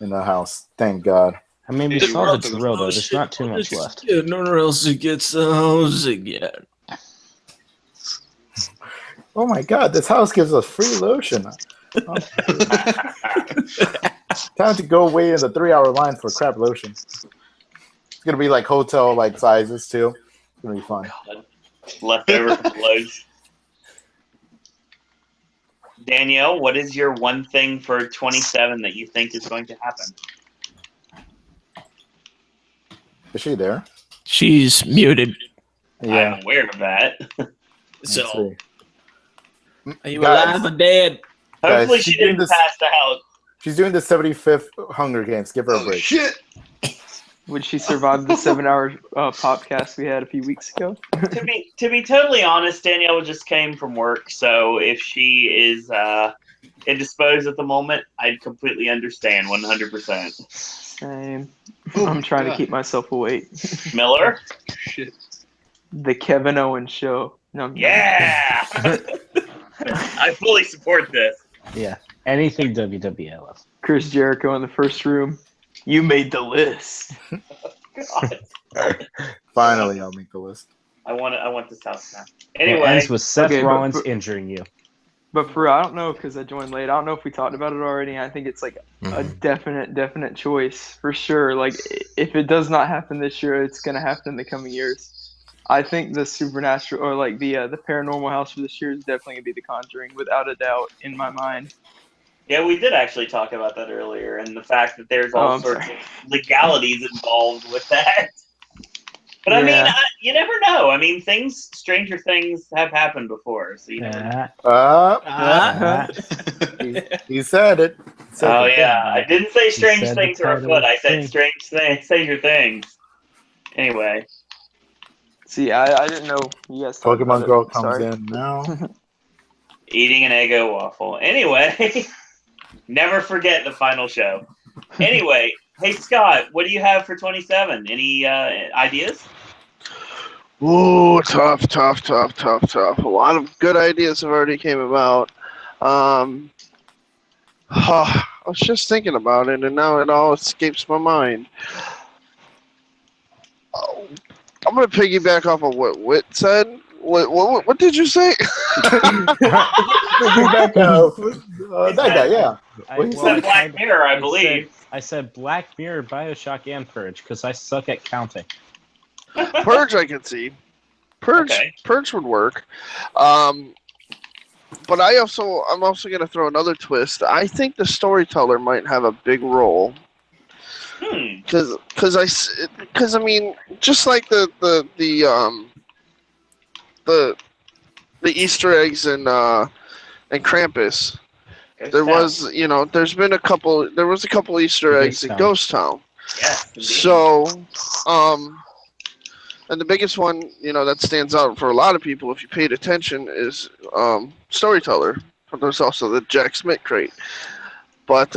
in the house. Thank God. I mean, we saw the drill, though. There's not too much left. No one else gets the house again. Oh, my God. This house gives us free lotion. Time to go wait in the 3-hour line for crap lotion. It's going to be hotel sizes, too. It's going to be fun. Leftover clothes. Danielle, what is your one thing for 27 that you think is going to happen? Is she there? She's muted. Yeah. I'm aware of that. So, are you alive or dead? Hopefully Guys, she didn't pass out. She's doing the 75th Hunger Games. Give her a break. Shit! Would she survive the 7-hour podcast we had a few weeks ago? To be totally honest, Danielle just came from work, so if she is indisposed at the moment, I'd completely understand 100%. Same. I'm trying to keep myself awake. Miller? Shit. The Kevin Owens Show. No, yeah! I fully support this. Yeah. Anything WWE I love. Chris Jericho in the first room. You made the list. God. Finally, I'll make the list. I want this house now. Anyway. It ends with Seth Rollins injuring you. But for I don't know, because I joined late. I don't know if we talked about it already. I think it's a definite choice for sure. If it does not happen this year, it's gonna happen in the coming years. I think the supernatural or the paranormal house for this year is definitely gonna be the Conjuring, without a doubt, in my mind. Yeah, we did actually talk about that earlier, and the fact that there's all sorts of legalities involved with that. But I mean, you never know. I mean, stranger things have happened before, so you never know. He said it. Oh yeah, I didn't say strange things are afoot. I said stranger things. Anyway. See, I didn't know you guys talked Pokemon about Girl it. comes Sorry. in now. Eating an Eggo waffle. Anyway, never forget the final show. Anyway, hey Scott, what do you have for 27? Any ideas? Ooh, tough. A lot of good ideas have already came about. I was just thinking about it, and now it all escapes my mind. Oh, I'm gonna piggyback off of what Whit said. What did you say? Piggyback off that guy, yeah. He said Black Mirror, I believe. I said Black Mirror, Bioshock, and Purge because I suck at counting. Purge, I can see. Purge would work. But I'm also gonna throw another twist. I think the storyteller might have a big role. Because I mean, just like the Easter eggs and Krampus, there was a couple Easter eggs in Ghost Town. Yes. So, and the biggest one, that stands out for a lot of people, if you paid attention, is Storyteller. But there's also the Jack Smith crate. But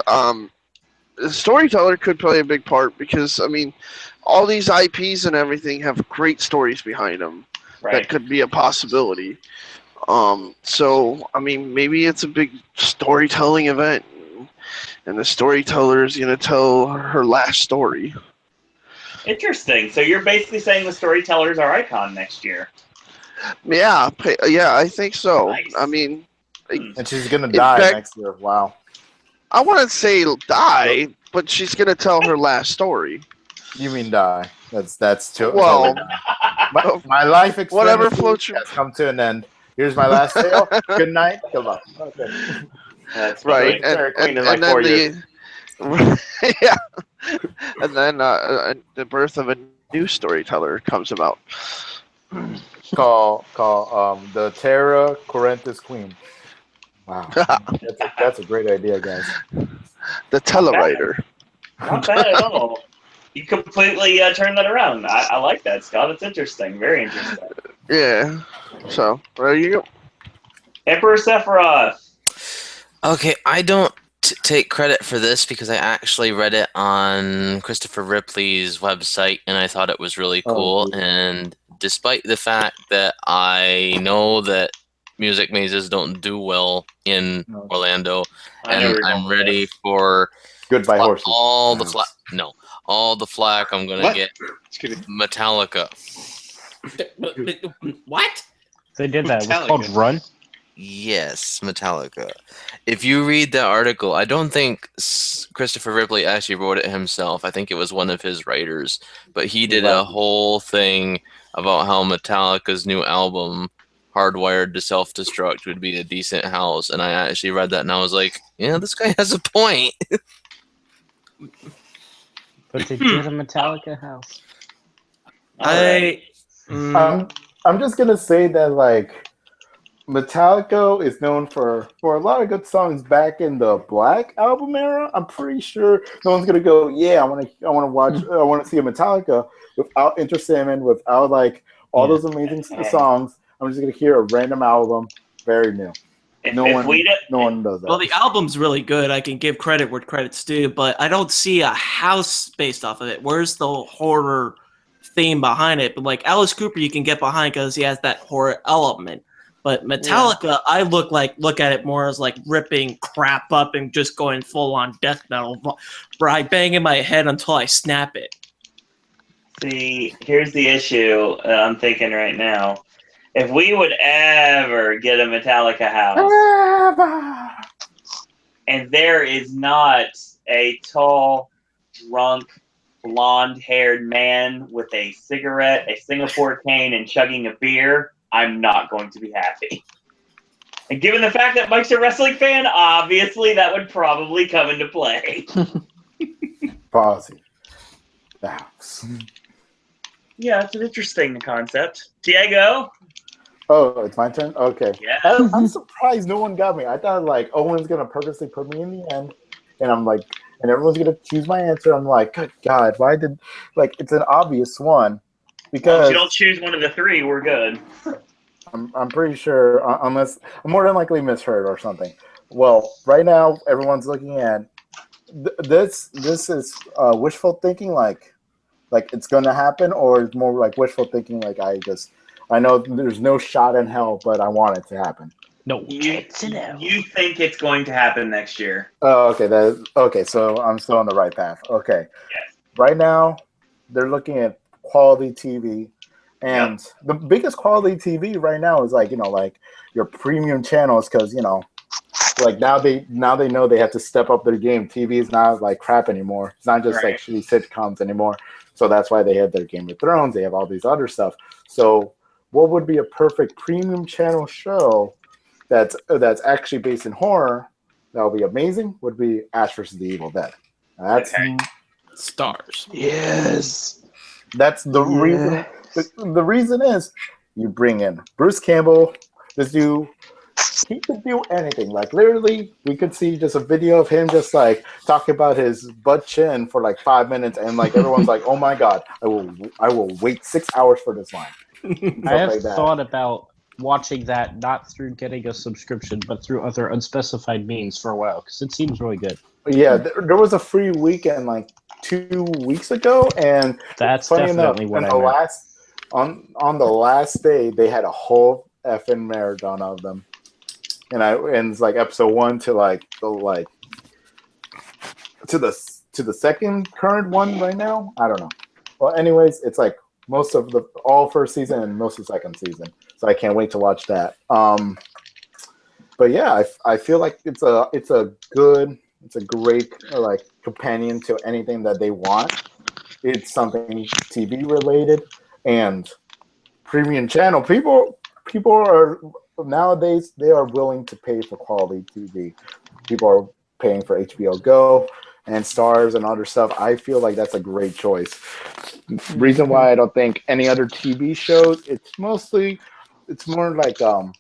the Storyteller could play a big part because, I mean, all these IPs and everything have great stories behind them. Right. That could be a possibility. So, I mean, maybe it's a big storytelling event, and the storyteller is going to tell her last story. Interesting. So you're basically saying the storyteller's our icon next year. Yeah, I think so. Nice. I mean, and she's gonna die next year. Wow. I wouldn't say die, but she's gonna tell her last story. You mean die? That's too. Well, my life experience whatever floats your... has come to an end. Here's my last tale. Good night. Good luck. Okay. That's right, and then 4 years. Yeah, and then the birth of a new storyteller comes about. Call the Terra Corentus Queen. Wow, that's a great idea, guys. The Telewriter. Not bad at all. You completely turned that around. I like that, Scott. It's interesting. Very interesting. Yeah. So there you go. Emperor Sephiroth. Okay, I don't take credit for this because I actually read it on Christopher Ripley's website and I thought it was really cool. And despite the fact that I know that music mazes don't do well in Orlando, and I'm ready for Goodbye horses. All the flack I'm gonna get Metallica. What? They did that. It was called Run. Yes, Metallica. If you read the article, I don't think Christopher Ripley actually wrote it himself. I think it was one of his writers. But he did a whole thing about how Metallica's new album, Hardwired to Self-Destruct, would be a decent house. And I actually read that and I was like, yeah, this guy has a point. But they did a Metallica house. I'm just going to say that, like, Metallica is known for a lot of good songs back in the Black album era. I'm pretty sure no one's gonna go, yeah, I want to see a Metallica without Enter Sandman, without like all those amazing songs. I'm just gonna hear a random album, very new. No one does that. Well, the album's really good. I can give credit where credit's due, but I don't see a house based off of it. Where's the horror theme behind it? But like Alice Cooper, you can get behind because he has that horror element. But Metallica, I look at it more as like ripping crap up and just going full on death metal, where I bang in my head until I snap it. See, here's the issue I'm thinking right now. If we would ever get a Metallica house, and there is not a tall, drunk, blonde-haired man with a cigarette, a Singapore cane, and chugging a beer, I'm not going to be happy. And given the fact that Mike's a wrestling fan, obviously that would probably come into play. Pause. The house. Yeah, it's an interesting concept. Diego? Oh, it's my turn? Okay. Yeah. I'm surprised no one got me. I thought, like, Owen's going to purposely put me in the end. And I'm like, and everyone's going to choose my answer. I'm like, good God, why did, like, it's an obvious one. Because if you don't choose one of the three, we're good. I'm pretty sure, unless, I'm more than likely misheard or something. Well, right now, everyone's looking at, this is wishful thinking, like it's going to happen, or it's more like wishful thinking, like I know there's no shot in hell, but I want it to happen. No, you think it's going to happen next year? Oh, okay. Okay. So I'm still on the right path. Okay. Yes. Right now, they're looking at quality TV, and the biggest quality TV right now is like your premium channels, because like now they know they have to step up their game. TV is not like crap anymore. It's not just like shitty sitcoms anymore. So that's why they have their Game of Thrones. They have all these other stuff. So what would be a perfect premium channel show that's actually based in horror that would be amazing? Would be Ash vs. the Evil Dead. That's stars. Yes. That's the reason. The reason is you bring in Bruce Campbell. This dude, he could do anything. Like literally, we could see just a video of him just like talking about his butt chin for like 5 minutes, and like everyone's like, "Oh my God, I will wait 6 hours for this line." I have thought about watching that not through getting a subscription, but through other unspecified means for a while, because it seems really good. Yeah, there was a free weekend like 2 weeks ago, and that's funny definitely enough, what I meant. on the last day they had a whole effing marathon of them, and it's like episode 1 to the second current one right now. I don't know. Well, anyways, it's like most of the all first season and most of the second season, so I can't wait to watch that. But yeah, I feel like it's a great like companion to anything that they want. It's something TV related and premium channel. People are nowadays, they are willing to pay for quality TV. People are paying for HBO Go and Stars and other stuff. I feel like that's a great choice. Reason why I don't think any other TV shows, it's more like how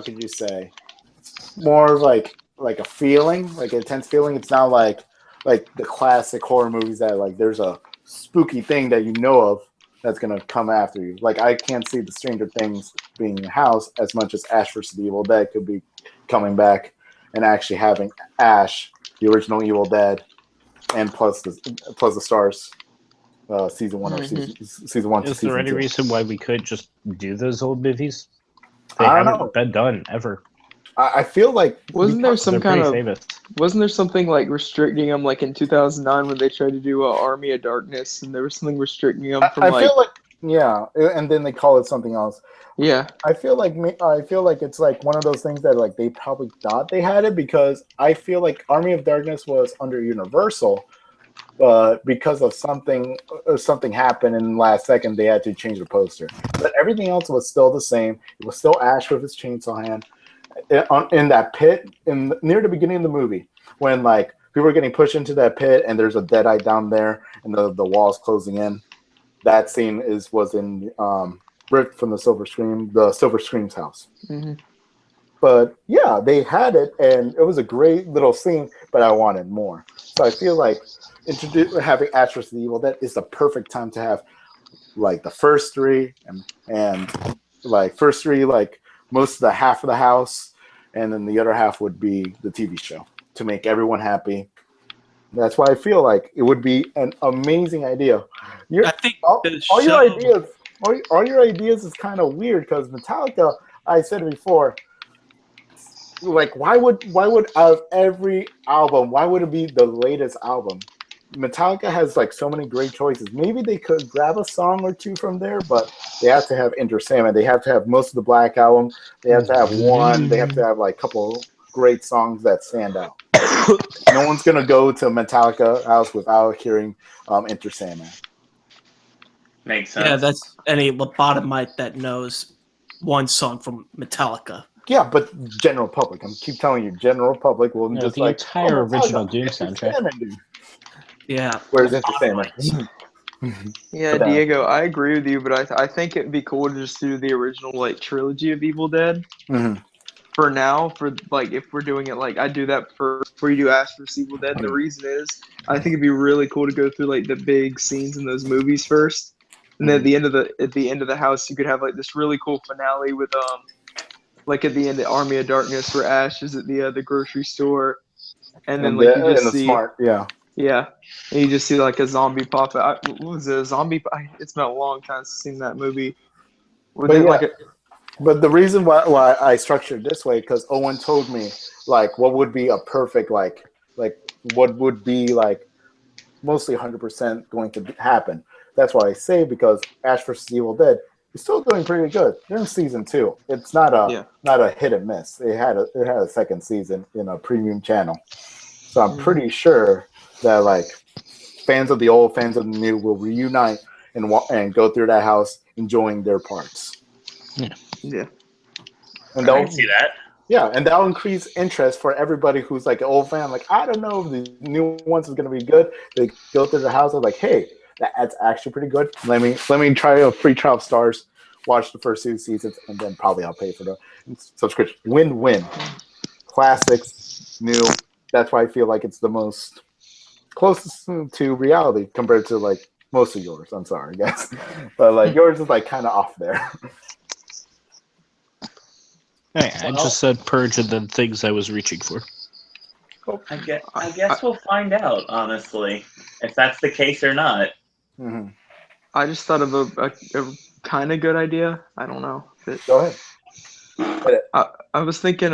could you say? It's more like a feeling, like an intense feeling. It's not like the classic horror movies that like there's a spooky thing that you know of that's gonna come after you. Like I can't see the Stranger Things being in the house as much as Ash vs. the Evil Dead could be coming back and actually having Ash, the original Evil Dead, and plus the Stars, season 1 or season 1. Is there any reason why we could just do those old movies? They I don't haven't know. been done ever. I feel like wasn't there famous. Wasn't there something like restricting them, like in 2009 when they tried to do Army of Darkness, and there was something restricting them from I feel like yeah, and then they call it something else. Yeah, I feel like it's like one of those things that like they probably thought they had it, because I feel like Army of Darkness was under Universal, but because of something happened in the last second, they had to change the poster. But everything else was still the same. It was still Ash with his chainsaw hand in that pit near the beginning of the movie, when like people are getting pushed into that pit and there's a deadeye down there and the walls closing in. That scene was in Rick from the Silver Scream's house. Mm-hmm. But yeah, they had it, and it was a great little scene, but I wanted more. So I feel like having Ash vs. the Evil Dead is the perfect time to have like the first three and like most of the half of the house, and then the other half would be the TV show to make everyone happy. That's why I feel like it would be an amazing idea. I think all your ideas is kind of weird, because Metallica, I said it before, like why would out of every album, why would it be the latest album? Metallica has like so many great choices. Maybe they could grab a song or two from there, but they have to have Enter Sandman. They have to have most of the Black Album. They have to have one. They have to have like a couple great songs that stand out. No one's gonna go to Metallica house without hearing Enter Sandman. Makes sense. Yeah, that's any lobotomite that knows one song from Metallica. Yeah, but general public. I'm keep telling you, general public will just the like entire original Doom soundtrack. Yeah. Where's Enter Sandman? Yeah, Diego, I agree with you, but I think it'd be cool to just do the original like trilogy of Evil Dead. For now, for like if we're doing it like I do that first before you do Ash vs Evil Dead. The reason is I think it'd be really cool to go through like the big scenes in those movies first, and then at the end of the house you could have like this really cool finale with like at the end of Army of Darkness where Ash is at the grocery store, and then like you just see yeah, and you just see like a zombie pop out. What was it, a zombie? It's been a long time since I've seen that movie. But the reason why I structured it this way, because Owen told me like what would be a perfect like what would be like mostly 100% going to happen. That's why I say, because Ash vs Evil Dead is still doing pretty good. They're in season 2. It's not a hit and miss. It had a second season in a premium channel, so I'm pretty sure that like fans of the old, fans of the new will reunite and go through that house enjoying their parts. Yeah. And I can see that. Yeah, and that'll increase interest for everybody who's like an old fan. Like, I don't know if the new ones is gonna be good. They go through the house. I'm like, hey, that's actually pretty good. Let me try a free trial of Stars, watch the first 2 seasons, and then probably I'll pay for the subscription. Win-win. Classics, new. That's why I feel like it's the most closest to reality compared to like most of yours. I'm sorry, guys, but like yours is like kind of off there. Hey, I just said purge and then things I was reaching for. I guess we'll find out, honestly, if that's the case or not. I just thought of a kind of good idea. I don't know. Go ahead. I was thinking,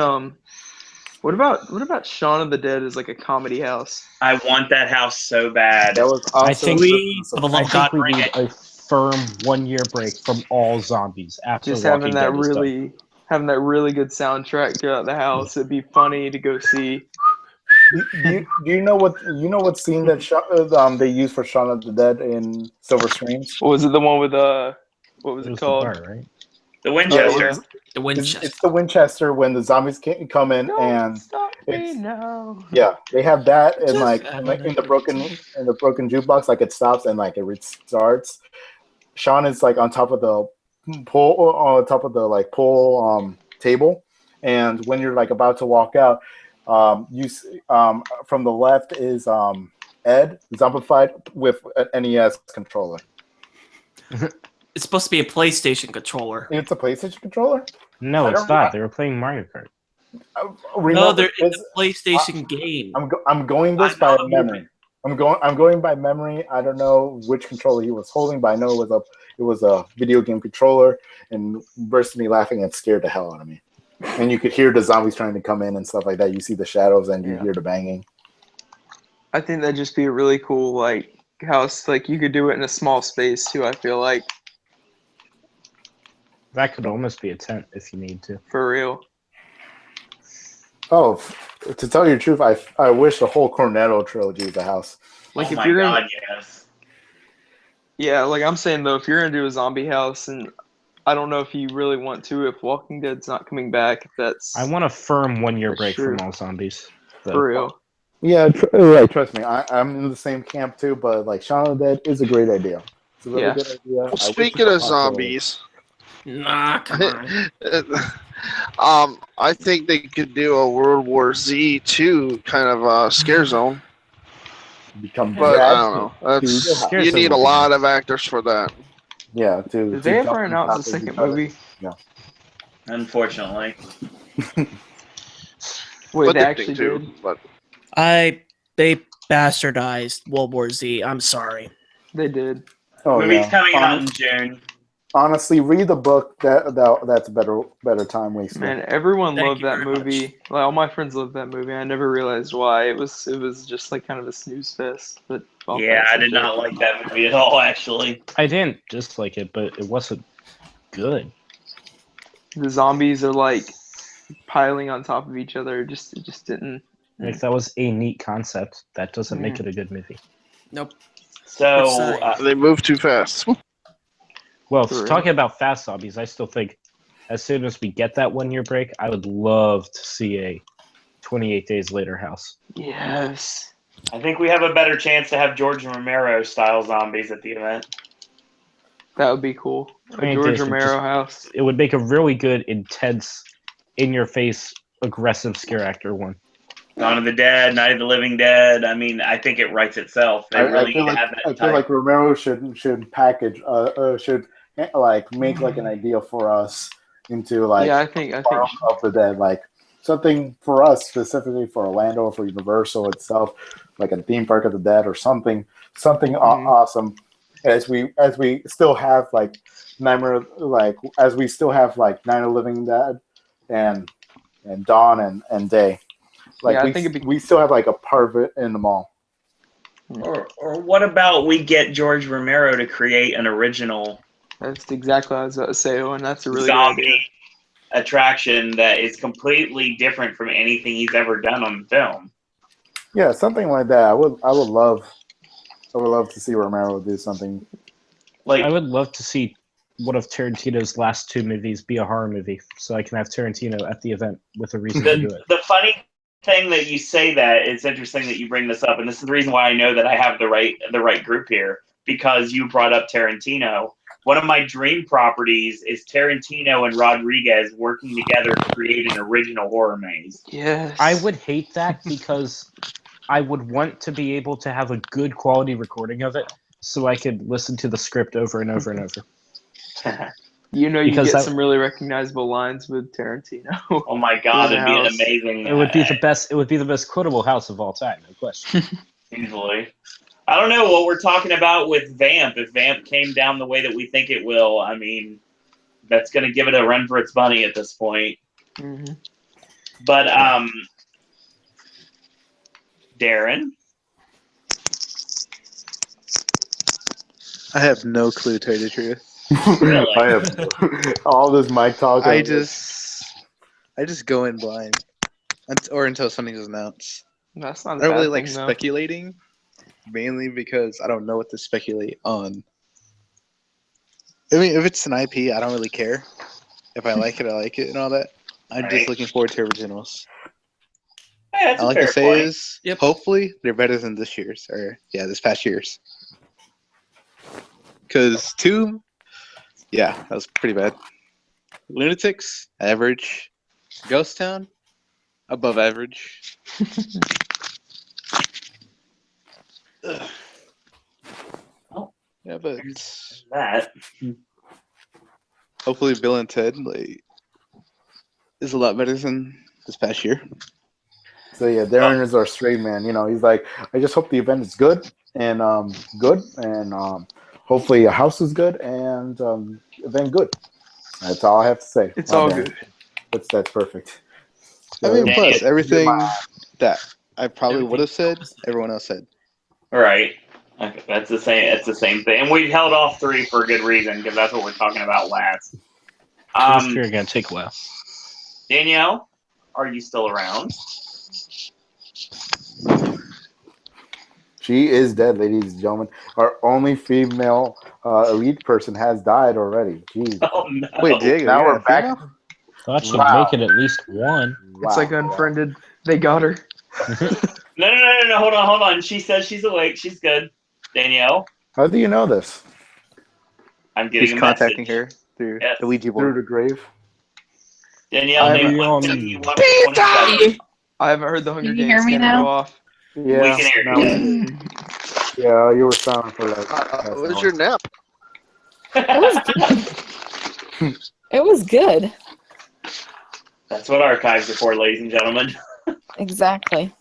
what about Shaun of the Dead as like a comedy house? I want that house so bad. That was awesome. I think we need a firm 1-year break from all zombies after just Walking Dead is done. having that really good soundtrack throughout the house. It'd be funny to go see. Do you know what scene that they used for Shaun of the Dead in Silver Screens? Was it the one with what was it called? The bar, right? The Winchester. The Winchester. It's the Winchester when the zombies come in and they have that and like in the broken jukebox, like it stops and like it restarts. Sean is like on top of the pool table, and when you're like about to walk out, you from the left is Ed zombified with an NES controller. It's supposed to be a PlayStation controller. It's a PlayStation controller? No, it's not. They were playing Mario Kart. No, they're in the PlayStation game. I'm going this by memory. I'm going by memory. I don't know which controller he was holding, but I know it was a video game controller, and burst me laughing and scared the hell out of me. And you could hear the zombies trying to come in and stuff like that. You see the shadows and you hear the banging. I think that'd just be a really cool like house. Like you could do it in a small space too. I feel like that could almost be a tent if you need to. For real. Oh, to tell you the truth, I wish the whole Cornetto trilogy was a house. Like if you're gonna, yes. Yeah, like I'm saying though, if you're gonna do a zombie house, and I don't know if you really want to, if Walking Dead's not coming back, if that's. I want a firm 1-year break from all zombies. So. For real. Yeah, right. Trust me, I'm in the same camp too. But like Shaun of the Dead is a great idea. It's a really good idea. Well, speaking of zombies. Nah, come on. I think they could do a World War Z 2 kind of scare zone. But I don't know. You need a lot of actors for that. Yeah. Did they ever announce a second movie? No. Unfortunately. Wait, they actually did? They bastardized World War Z. I'm sorry. They did. Oh, Movie's coming out in June. Honestly, read the book. That's a better time wasted. Man, everyone loved that movie. Like all my friends loved that movie. I never realized why. It was just like kind of a snooze fest. But yeah, I did not like that movie at all. Actually, I didn't dislike it, but it wasn't good. The zombies are like piling on top of each other. It just didn't. Like that was a neat concept. That doesn't make it a good movie. Nope. So they move too fast. Well, talking about fast zombies, I still think as soon as we get that 1-year break, I would love to see a 28 Days Later house. Yes. I think we have a better chance to have George Romero style zombies at the event. That would be cool. A George Romero house. It would make a really good, intense, in-your-face, aggressive scare actor one. Dawn of the Dead, Night of the Living Dead. I mean, I think it writes itself. They really feel have that I feel like Romero should package should like make like an idea for us into like Yeah, I think of the Dead, like something for us specifically for Orlando, for Universal itself, like a theme park of the dead or something awesome. As we still have like Nightmare, like as we still have like Night of the Living Dead and Dawn and Day. Like Yeah, I we, think we still have like a part of it in the mall. Or what about we get George Romero to create an original? That's exactly what I was about to say, and that's a really zombie good idea. Attraction that is completely different from anything he's ever done on film. Yeah, something like that. I would love to see Romero do something. Like I would love to see one of Tarantino's last 2 movies be a horror movie, so I can have Tarantino at the event with a reason to do it. The funny thing that you say that, it's interesting that you bring this up, and this is the reason why I know that I have the right group here, because you brought up Tarantino. One of my dream properties is Tarantino and Rodriguez working together to create an original horror maze. Yes. I would hate that because I would want to be able to have a good quality recording of it so I could listen to the script over and over and over. You know, you Because get some really recognizable lines with Tarantino. Oh my god, it'd be an amazing. It would be the best. It would be the most quotable house of all time, no question. Easily. I don't know what we're talking about with Vamp. If Vamp came down the way that we think it will, I mean, that's going to give it a run for its money at this point. Mm-hmm. But Darren, I have no clue, to tell you the truth. Really? I have all this mic talk. I just go in blind, or until something is announced. That's not. I don't really like speculating, mainly because I don't know what to speculate on. I mean, if it's an IP, I don't really care. If I like it, I like it, and all that. I'm just looking forward to originals. Yeah, that's all a I can fair say point. is, hopefully, they're better than this year's, or this past year's. Because 2, that was pretty bad. Lunatics, average. Ghost Town, above average. Oh, yeah, but that. Hopefully, Bill and Ted is a lot better than this past year. So yeah, Darren is our straight man. You know, he's like, I just hope the event is good and hopefully a house is good and event good. That's all I have to say. It's all good. That's perfect. I mean, plus everything that I probably would have said, everyone else said. All right. Okay, that's the same. It's the same thing, and we held off 3 for a good reason because that's what we're talking about last. It's gonna take a while. Danielle, are you still around? She is dead, ladies and gentlemen. Our only female elite person has died already. Jeez. Oh no! Wait, Diego, now we're back. Thought she'd make it at least one. It's like Unfriended. They got her. No. Hold on. She says she's awake. She's good. Danielle, how do you know this? I'm getting He's a contacting message. her through the Ouija board. Through the grave. Danielle, name one thing you want for 2027. I haven't heard the Hunger Can you Games hear me scanner now? go off. Yeah, We can hear you. Yeah, you were silent for like. What was your nap? It was good. It was good. That's what archives are for, ladies and gentlemen. Exactly.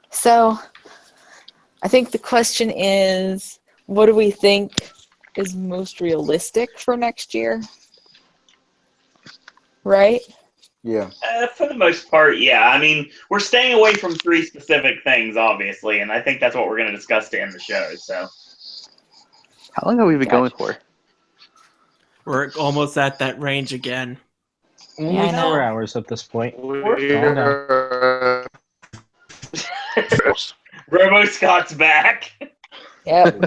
So, I think the question is, what do we think is most realistic for next year? Right? Yeah. For the most part, yeah. I mean, we're staying away from 3 specific things, obviously, and I think that's what we're going to discuss to end the show. So, how long have we been going for? We're almost at that range again. Yeah, I know. 4 hours at this point. Robo Scott's back. Yep.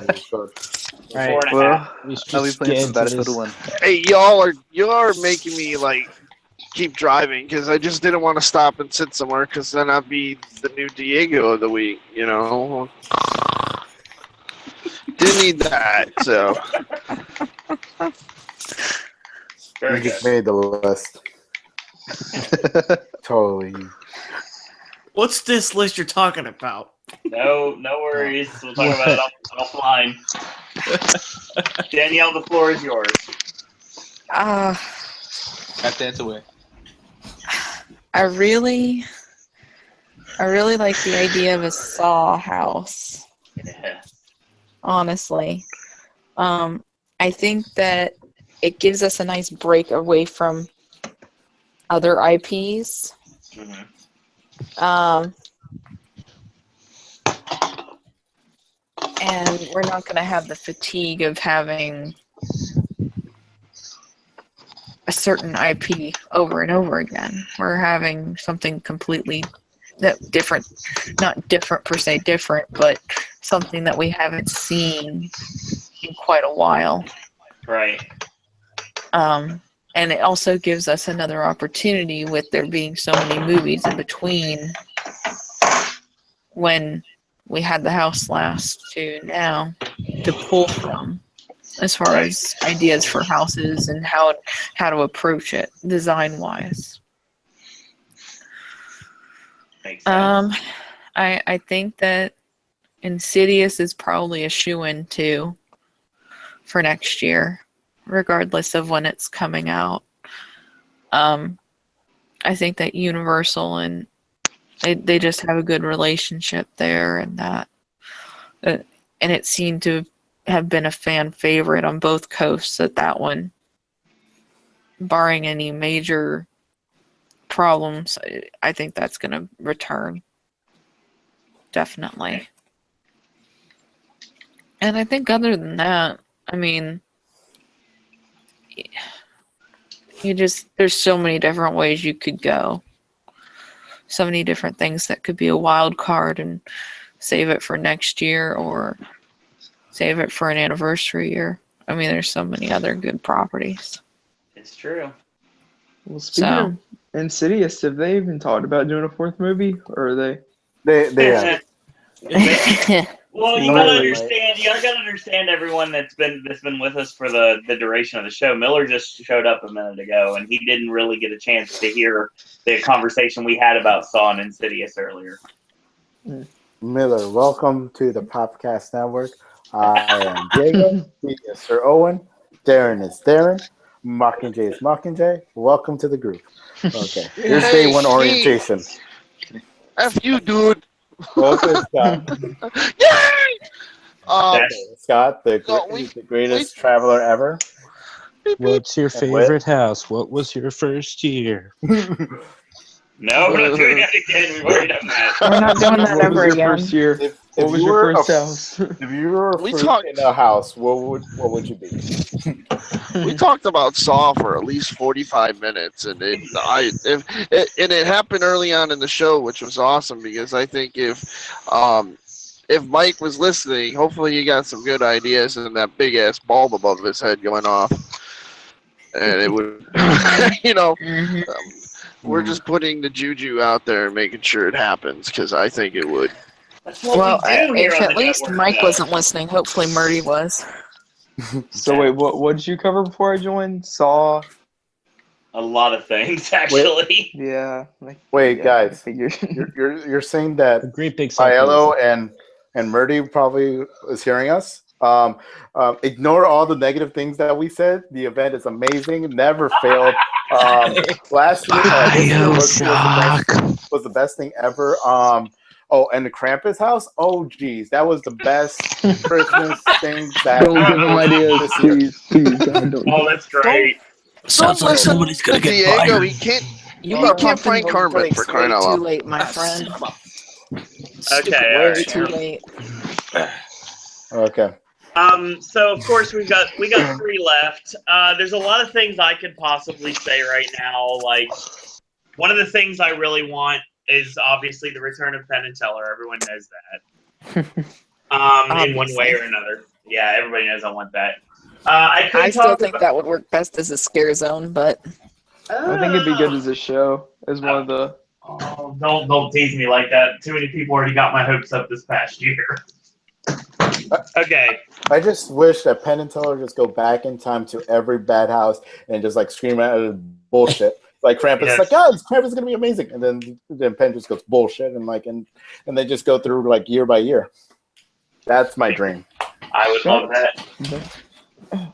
Right. 4.5. Well, We should I'll be just playing get some into Battlefield this. 1. Hey, y'all are making me like keep driving because I just didn't want to stop and sit somewhere because then I'd be the new Diego of the week, you know. Didn't need that, so. You just made the list. Totally. What's this list you're talking about? No worries. We'll talk about it offline. Danielle, the floor is yours. Got dance away. I really like the idea of a Saw house. Yeah. Honestly, I think that it gives us a nice break away from other IPs. Mm-hmm. And we're not going to have the fatigue of having a certain IP over and over again. We're having something completely different, not different per se different, but something that we haven't seen in quite a while. Right. And it also gives us another opportunity with there being so many movies in between when we had the house last to now to pull from as far as ideas for houses and how to approach it design wise. Makes sense. I think that Insidious is probably a shoo-in too for next year, regardless of when it's coming out. I think that Universal and they just have a good relationship there, and that and it seemed to have been a fan favorite on both coasts at that one, barring any major problems. I think that's going to return, definitely. And I think other than that, I mean, there's so many different ways you could go. So many different things that could be a wild card and save it for next year or save it for an anniversary year. I mean, there's so many other good properties. It's true. Well, speaking of Insidious, have they even talked about doing a fourth movie, or are they? They have. Well, you gotta understand everyone that's been with us for the duration of the show. Miller just showed up a minute ago, and he didn't really get a chance to hear the conversation we had about Saw and Insidious earlier. Miller, welcome to the Popcast Network. I am Diego. He is Sir Owen. Darren is Darren. Mockingjay is Mockingjay. Welcome to the group. Okay, here's day one orientation. F you, dude. Okay, Scott. Scott, the greatest traveler ever. What's your favorite house? What was your first year? No, we're not doing that again. We've already done that. We're not doing that ever again. First year. What was your first house? If you were a fruit in a house, what would you be? We talked about Saw for at least 45 minutes, and it happened early on in the show, which was awesome because I think if Mike was listening, hopefully he got some good ideas and that big ass bulb above his head going off, and it would, we're just putting the juju out there and making sure it happens because I think it would. Well, if at least Mike wasn't listening, hopefully Murdy was. So wait, what did you cover before I joined? Saw a lot of things, actually. Yeah. Wait, guys, you're saying that a great big Aiello and Murdy probably is hearing us? Ignore all the negative things that we said. The event is amazing. Never failed. Last year was the best thing ever. And the Krampus house? Oh, geez. That was the best Christmas thing that don't give him ideas, please. Oh, that's great. Sounds like somebody's going to get Diego, fired. You can't find Kermit for crying out loud. Too late, my friend. Okay, all right. Too late. Okay. So of course we got 3 left. There's a lot of things I could possibly say right now. Like, one of the things I really want is obviously the return of Penn and Teller. Everyone knows that. In one way or another. Yeah, everybody knows I want that. I still think that would work best as a scare zone, but I think it'd be good as a show, as one of the. Oh, don't tease me like that. Too many people already got my hopes up this past year. Okay. I just wish that Penn and Teller just go back in time to every bad house and just like scream out of bullshit. Like Krampus, Yes. like, guys, Krampus is gonna be amazing, and then Penn just goes bullshit, and they just go through like year by year. That's my dream. I would love that.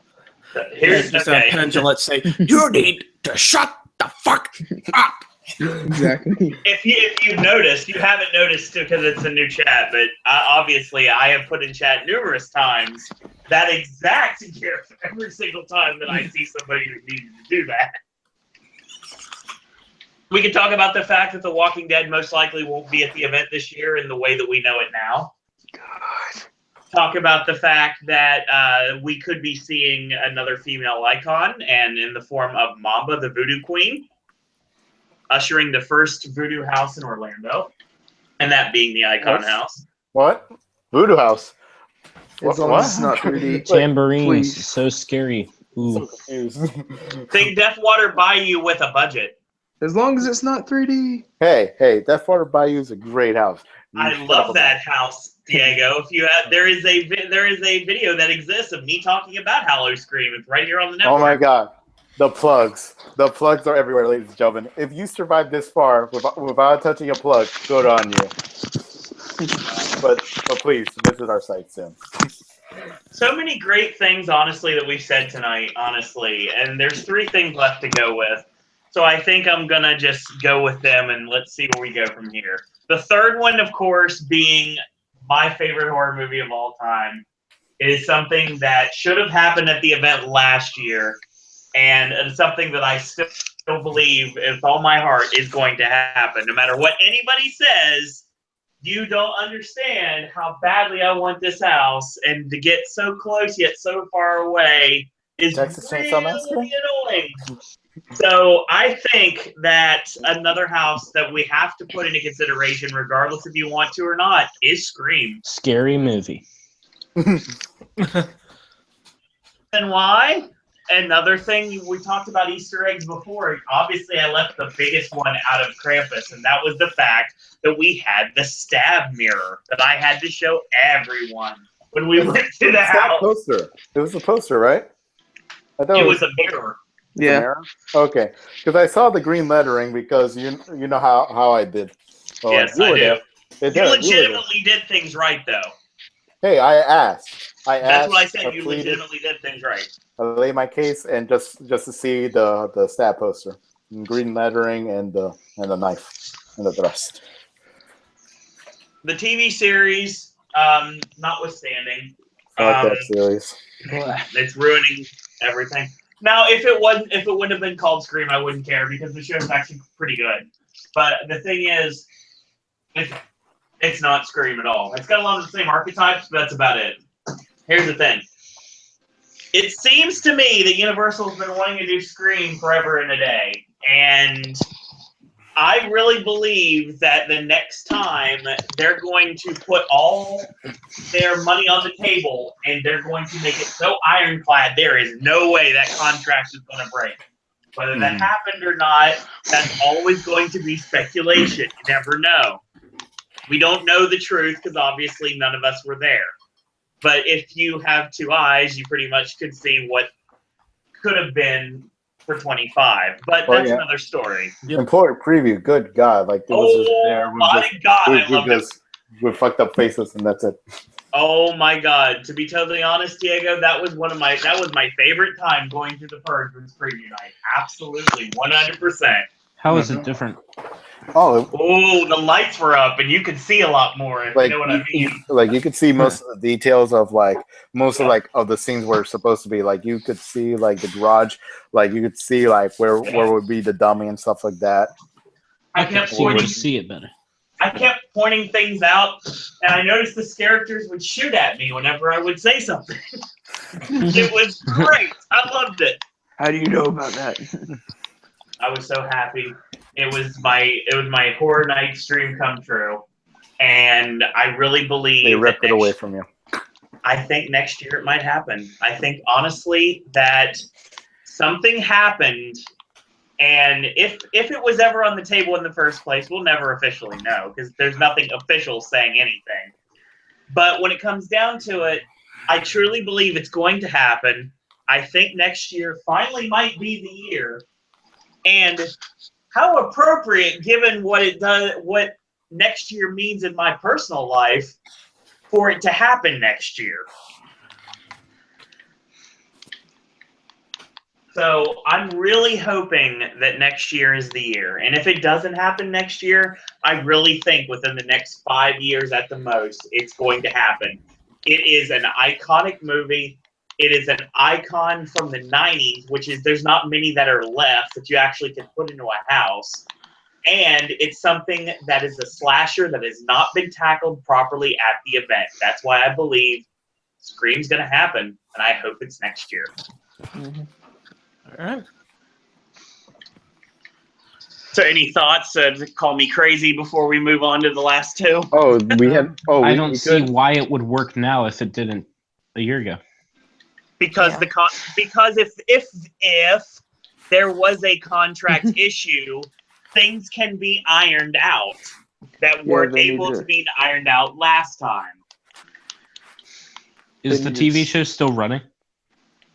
Here's just okay. Penn to let's say, You need to shut the fuck up. Exactly. If you've noticed, you haven't noticed because it's a new chat, but obviously I have put in chat numerous times that exact gif every single time that I see somebody who needed to do that. We can talk about the fact that The Walking Dead most likely won't be at the event this year in the way that we know it now. God. Talk about the fact that we could be seeing another female icon, and in the form of Mamba, the Voodoo Queen, ushering the first voodoo house in Orlando, and that being the Icon House. What? Voodoo House? As long as it's not 3D. Tambourines, Please. so scary. Ooh. Think Deathwater Bayou with a budget. As long as it's not 3D. Hey, Deathwater Bayou is a great house. I love that house, Diego. If you have, there is a video that exists of me talking about Hallow Scream. It's right here on the network. Oh my God. The plugs are everywhere, ladies and gentlemen. If you survive this far without touching a plug, good on you. But please visit our site soon. So many great things, honestly, that we've said tonight, honestly. And there's 3 things left to go with. So I think I'm going to just go with them and let's see where we go from here. The third one, of course, being my favorite horror movie of all time. It is something that should have happened at the event last year. And it's something that I still believe with all my heart is going to happen. No matter what anybody says, you don't understand how badly I want this house. And to get so close yet so far away is Texas really Chainsaw Massacre? annoying. So I think that another house that we have to put into consideration, regardless if you want to or not, is Scream. Scary movie. And why? Another thing, we talked about Easter eggs before. Obviously, I left the biggest one out of Krampus, and that was the fact that we had the stab mirror that I had to show everyone when we went to the house. Poster. It was a poster, right? I thought It was a mirror. Yeah. Mirror? Okay. Because I saw the green lettering because you know how I did. Well, Yes, you I were do. there. You You were there. legitimately did things right, though. Hey, I asked. That's what I said. You pleaded, legitimately did things right. I laid my case and just to see the stab poster, green lettering and the knife and the thrust. The TV series, notwithstanding, I like that series. it's ruining everything. Now, if it wouldn't have been called Scream, I wouldn't care because the show's actually pretty good. But the thing is, it's not Scream at all. It's got a lot of the same archetypes, but that's about it. Here's the thing. It seems to me that Universal's been wanting to do Scream forever and a day. And I really believe that the next time they're going to put all their money on the table and they're going to make it so ironclad there is no way that contract is going to break. Whether that happened or not, that's always going to be speculation. You never know. We don't know the truth because obviously none of us were there. But if you have 2 eyes, you pretty much could see what could have been for 25. But that's another story. Employer preview, good God. Like, it was just there. I love it. With fucked up faces, and that's it. Oh my God! To be totally honest, Diego, that was my favorite time going through the Purge was preview night. Absolutely, 100%. How is it different? Oh, the lights were up, and you could see a lot more. If you know what I mean. Like, you could see most of the details of most of the scenes where it's supposed to be. Like, you could see like the garage. Like, you could see like where would be the dummy and stuff like that. I kept pointing. See it better. I kept pointing things out, and I noticed the characters would shoot at me whenever I would say something. It was great. I loved it. How do you know about that? I was so happy. It was my horror night stream come true, and I really believe they ripped it away from you. I think next year it might happen. I think honestly that something happened And if it was ever on the table in the first place, we'll never officially know because there's nothing official saying anything. But when it comes down to it, I truly believe it's going to happen. I think next year finally might be the year. And how appropriate, given what next year means in my personal life, for it to happen next year. So I'm really hoping that next year is the year. And if it doesn't happen next year, I really think within the next 5 years at the most, it's going to happen. It is an iconic movie. It is an icon from the 90s, which is there's not many that are left that you actually can put into a house. And it's something that is a slasher that has not been tackled properly at the event. That's why I believe Scream's going to happen, and I hope it's next year. Mm-hmm. All right. So, any thoughts? Call me crazy before we move on to the last two. Oh, we had. Oh, I don't see why it would work now if it didn't a year ago. Because because if there was a contract issue, things can be ironed out that weren't able to be ironed out last time. Is the TV show still running?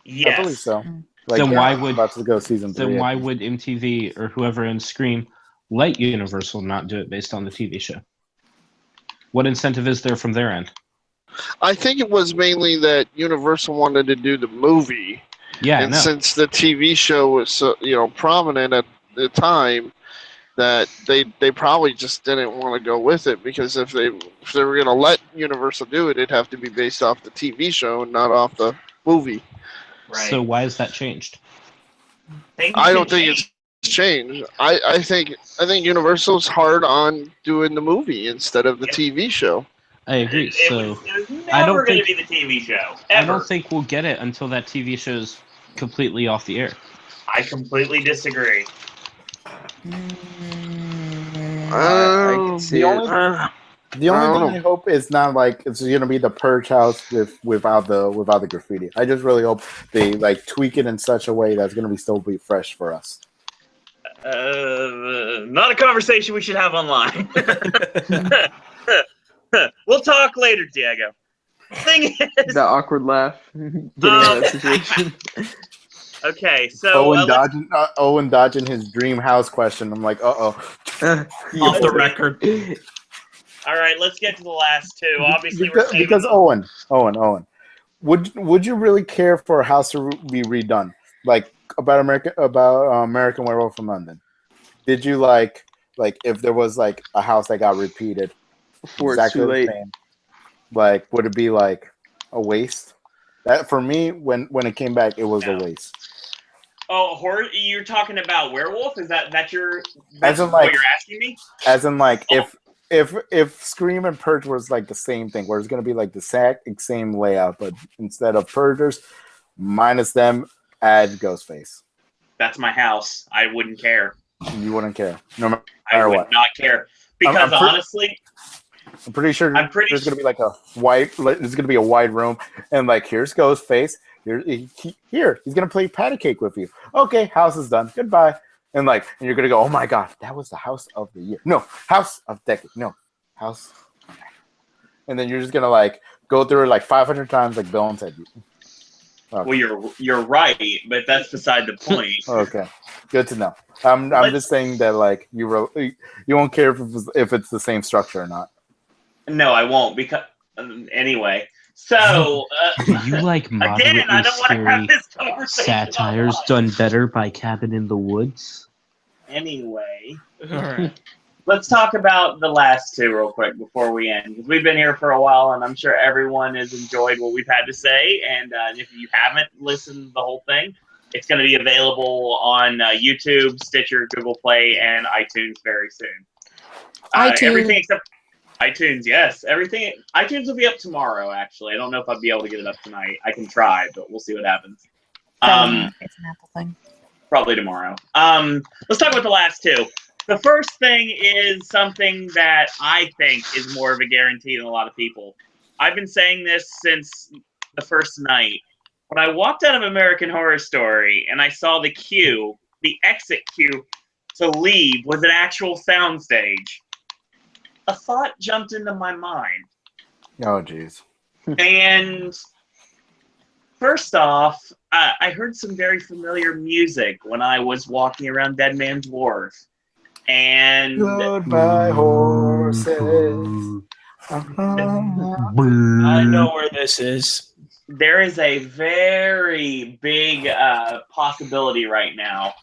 Yes. I believe so. Then why would about to go season 3? Then why would MTV or whoever in Scream let Universal not do it based on the TV show? What incentive is there from their end? I think it was mainly that Universal wanted to do the movie. Yeah, and since the TV show was so, prominent at the time, that they probably just didn't want to go with it, because if they were going to let Universal do it, it'd have to be based off the TV show and not off the movie. Right. So why is that changed? I don't think it's changed. I think Universal's hard on doing the movie instead of the TV show. I agree. It was never going to be the TV show. Ever. I don't think we'll get it until that TV show's completely off the air. I completely disagree. I can see The only thing I hope is not like it's gonna be the Purge house without the graffiti. I just really hope they like tweak it in such a way that's gonna still be fresh for us. Not a conversation we should have online. We'll talk later, Diego. Thing is, that awkward laugh. Getting out of that situation. Okay, so Owen dodging his dream house question. I'm like, off the record. All right, let's get to the last two. Obviously, because Owen, would you really care for a house to be redone, like about American Werewolf from London? Did you like if there was like a house that got repeated before it's too late? Like, would it be like a waste? That for me, when it came back, it was a waste. Oh, horror! You're talking about werewolf? Is that what you're asking me? As in, like, if Scream and Purge was like the same thing, where it's gonna be like the same layout, but instead of Purgers, minus them, add Ghostface. That's my house. I wouldn't care. You wouldn't care, no matter I would what. not care because honestly, I'm pretty sure there's gonna be like there's gonna be a wide room, and like here's Ghostface. He's gonna play patty cake with you. Okay, house is done. Goodbye. And you're gonna go, oh my god, that was the house of the year. No, house of decade. No, house. And then you're just gonna like go through it like 500 times, like Bill said. Okay. Well, you're right, but that's beside the point. Okay, good to know. I'm just saying that like you won't care if it's the same structure or not. No, I won't because anyway. So do you like moderately scary satires done better by Cabin in the Woods? Anyway, all right. Let's talk about the last two real quick before we end, because we've been here for a while, and I'm sure everyone has enjoyed what we've had to say. And if you haven't listened to the whole thing, it's going to be available on YouTube, Stitcher, Google Play, and iTunes very soon. iTunes. Everything except iTunes, yes. Everything. iTunes will be up tomorrow, actually. I don't know if I'll be able to get it up tonight. I can try, but we'll see what happens. It's an Apple thing. Probably tomorrow. Let's talk about the last two. The first thing is something that I think is more of a guarantee than a lot of people. I've been saying this since the first night. When I walked out of American Horror Story and I saw the queue the exit queue to leave was an actual soundstage, a thought jumped into my mind. Oh, jeez. And first off, I heard some very familiar music when I was walking around Dead Man's Wharf. And goodbye, horses. I know where this is. There is a very big possibility right now.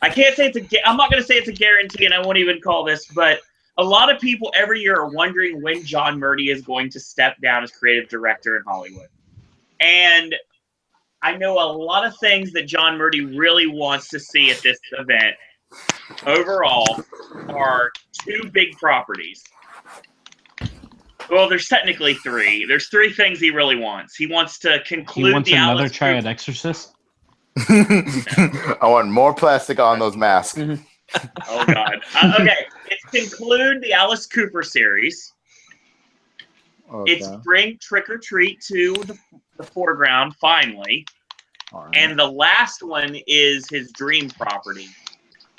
I'm not going to say it's a guarantee, and I won't even call this, but a lot of people every year are wondering when John Murdy is going to step down as creative director in Hollywood. And I know a lot of things that John Murdy really wants to see at this event overall are 2 big properties. Well, there's technically 3. There's 3 things he really wants. He wants to conclude He wants the another Alice try Cooper. at Exorcist. I want more plastic on those masks. Oh, God. Okay, it's conclude the Alice Cooper series. Okay. It's bring Trick or Treat to the foreground, finally. Right. And the last one is his dream property.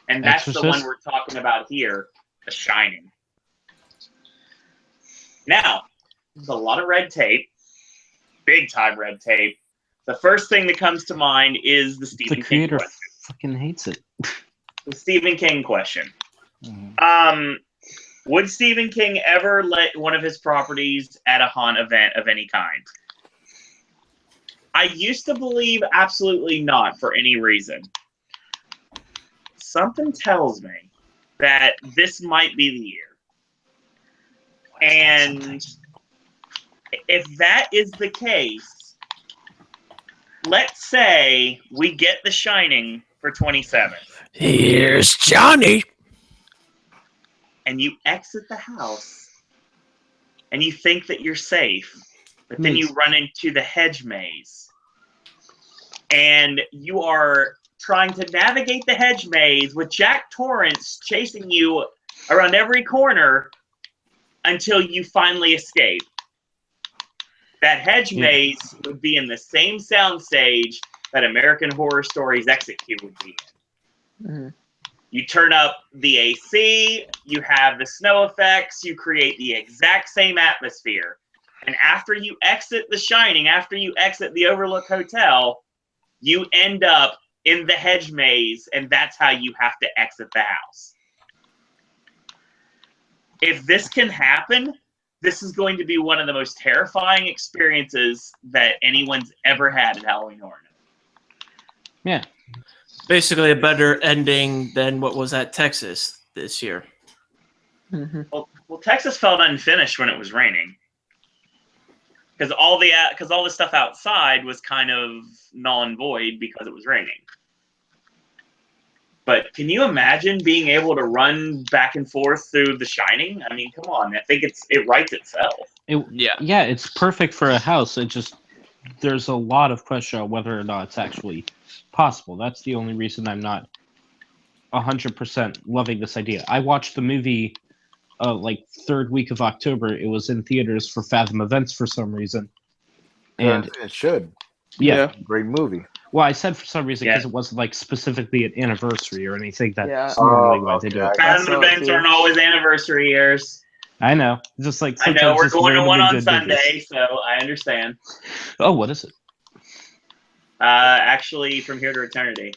And that's Exorcist? the one we're talking about here, The Shining. Now, there's a lot of red tape, big time red tape. The first thing that comes to mind is the Stephen The King creator question. fucking hates it. The Stephen King question. Would Stephen King ever let one of his properties at a haunt event of any kind? I used to believe absolutely not for any reason. Something tells me that this might be the year. And if that is the case, let's say we get The Shining for 27th. Here's Johnny. And you exit the house and you think that you're safe, but then you run into the hedge maze. And you are trying to navigate the hedge maze with Jack Torrance chasing you around every corner until you finally escape. That hedge maze would be in the same soundstage that American Horror Story's exit queue would be in. Mm-hmm. You turn up the AC, you have the snow effects, you create the exact same atmosphere. And after you exit The Shining, after you exit the Overlook Hotel, you end up in the hedge maze, and that's how you have to exit the house. If this can happen, this is going to be one of the most terrifying experiences that anyone's ever had at Halloween Horror Nights. Yeah. Basically a better ending than what was at Texas this year. Mm-hmm. Well, Texas felt unfinished when it was raining. Because all the stuff outside was kind of null and void because it was raining. But can you imagine being able to run back and forth through The Shining? I mean, come on. I think it writes itself. Yeah, it's perfect for a house. There's a lot of question on whether or not it's actually possible. That's the only reason I'm not 100% loving this idea. I watched the movie third week of October. It was in theaters for Fathom Events for some reason. And it should. Yeah. Great movie. Well, I said for some reason because it wasn't specifically an anniversary or anything. That's Yeah. normally why they do it. Fathom Events aren't always anniversary years. I know. Just I sometimes know we're just going to one randomly on good movies. Sunday, so I understand. Oh, what is it? Actually, From Here to Eternity.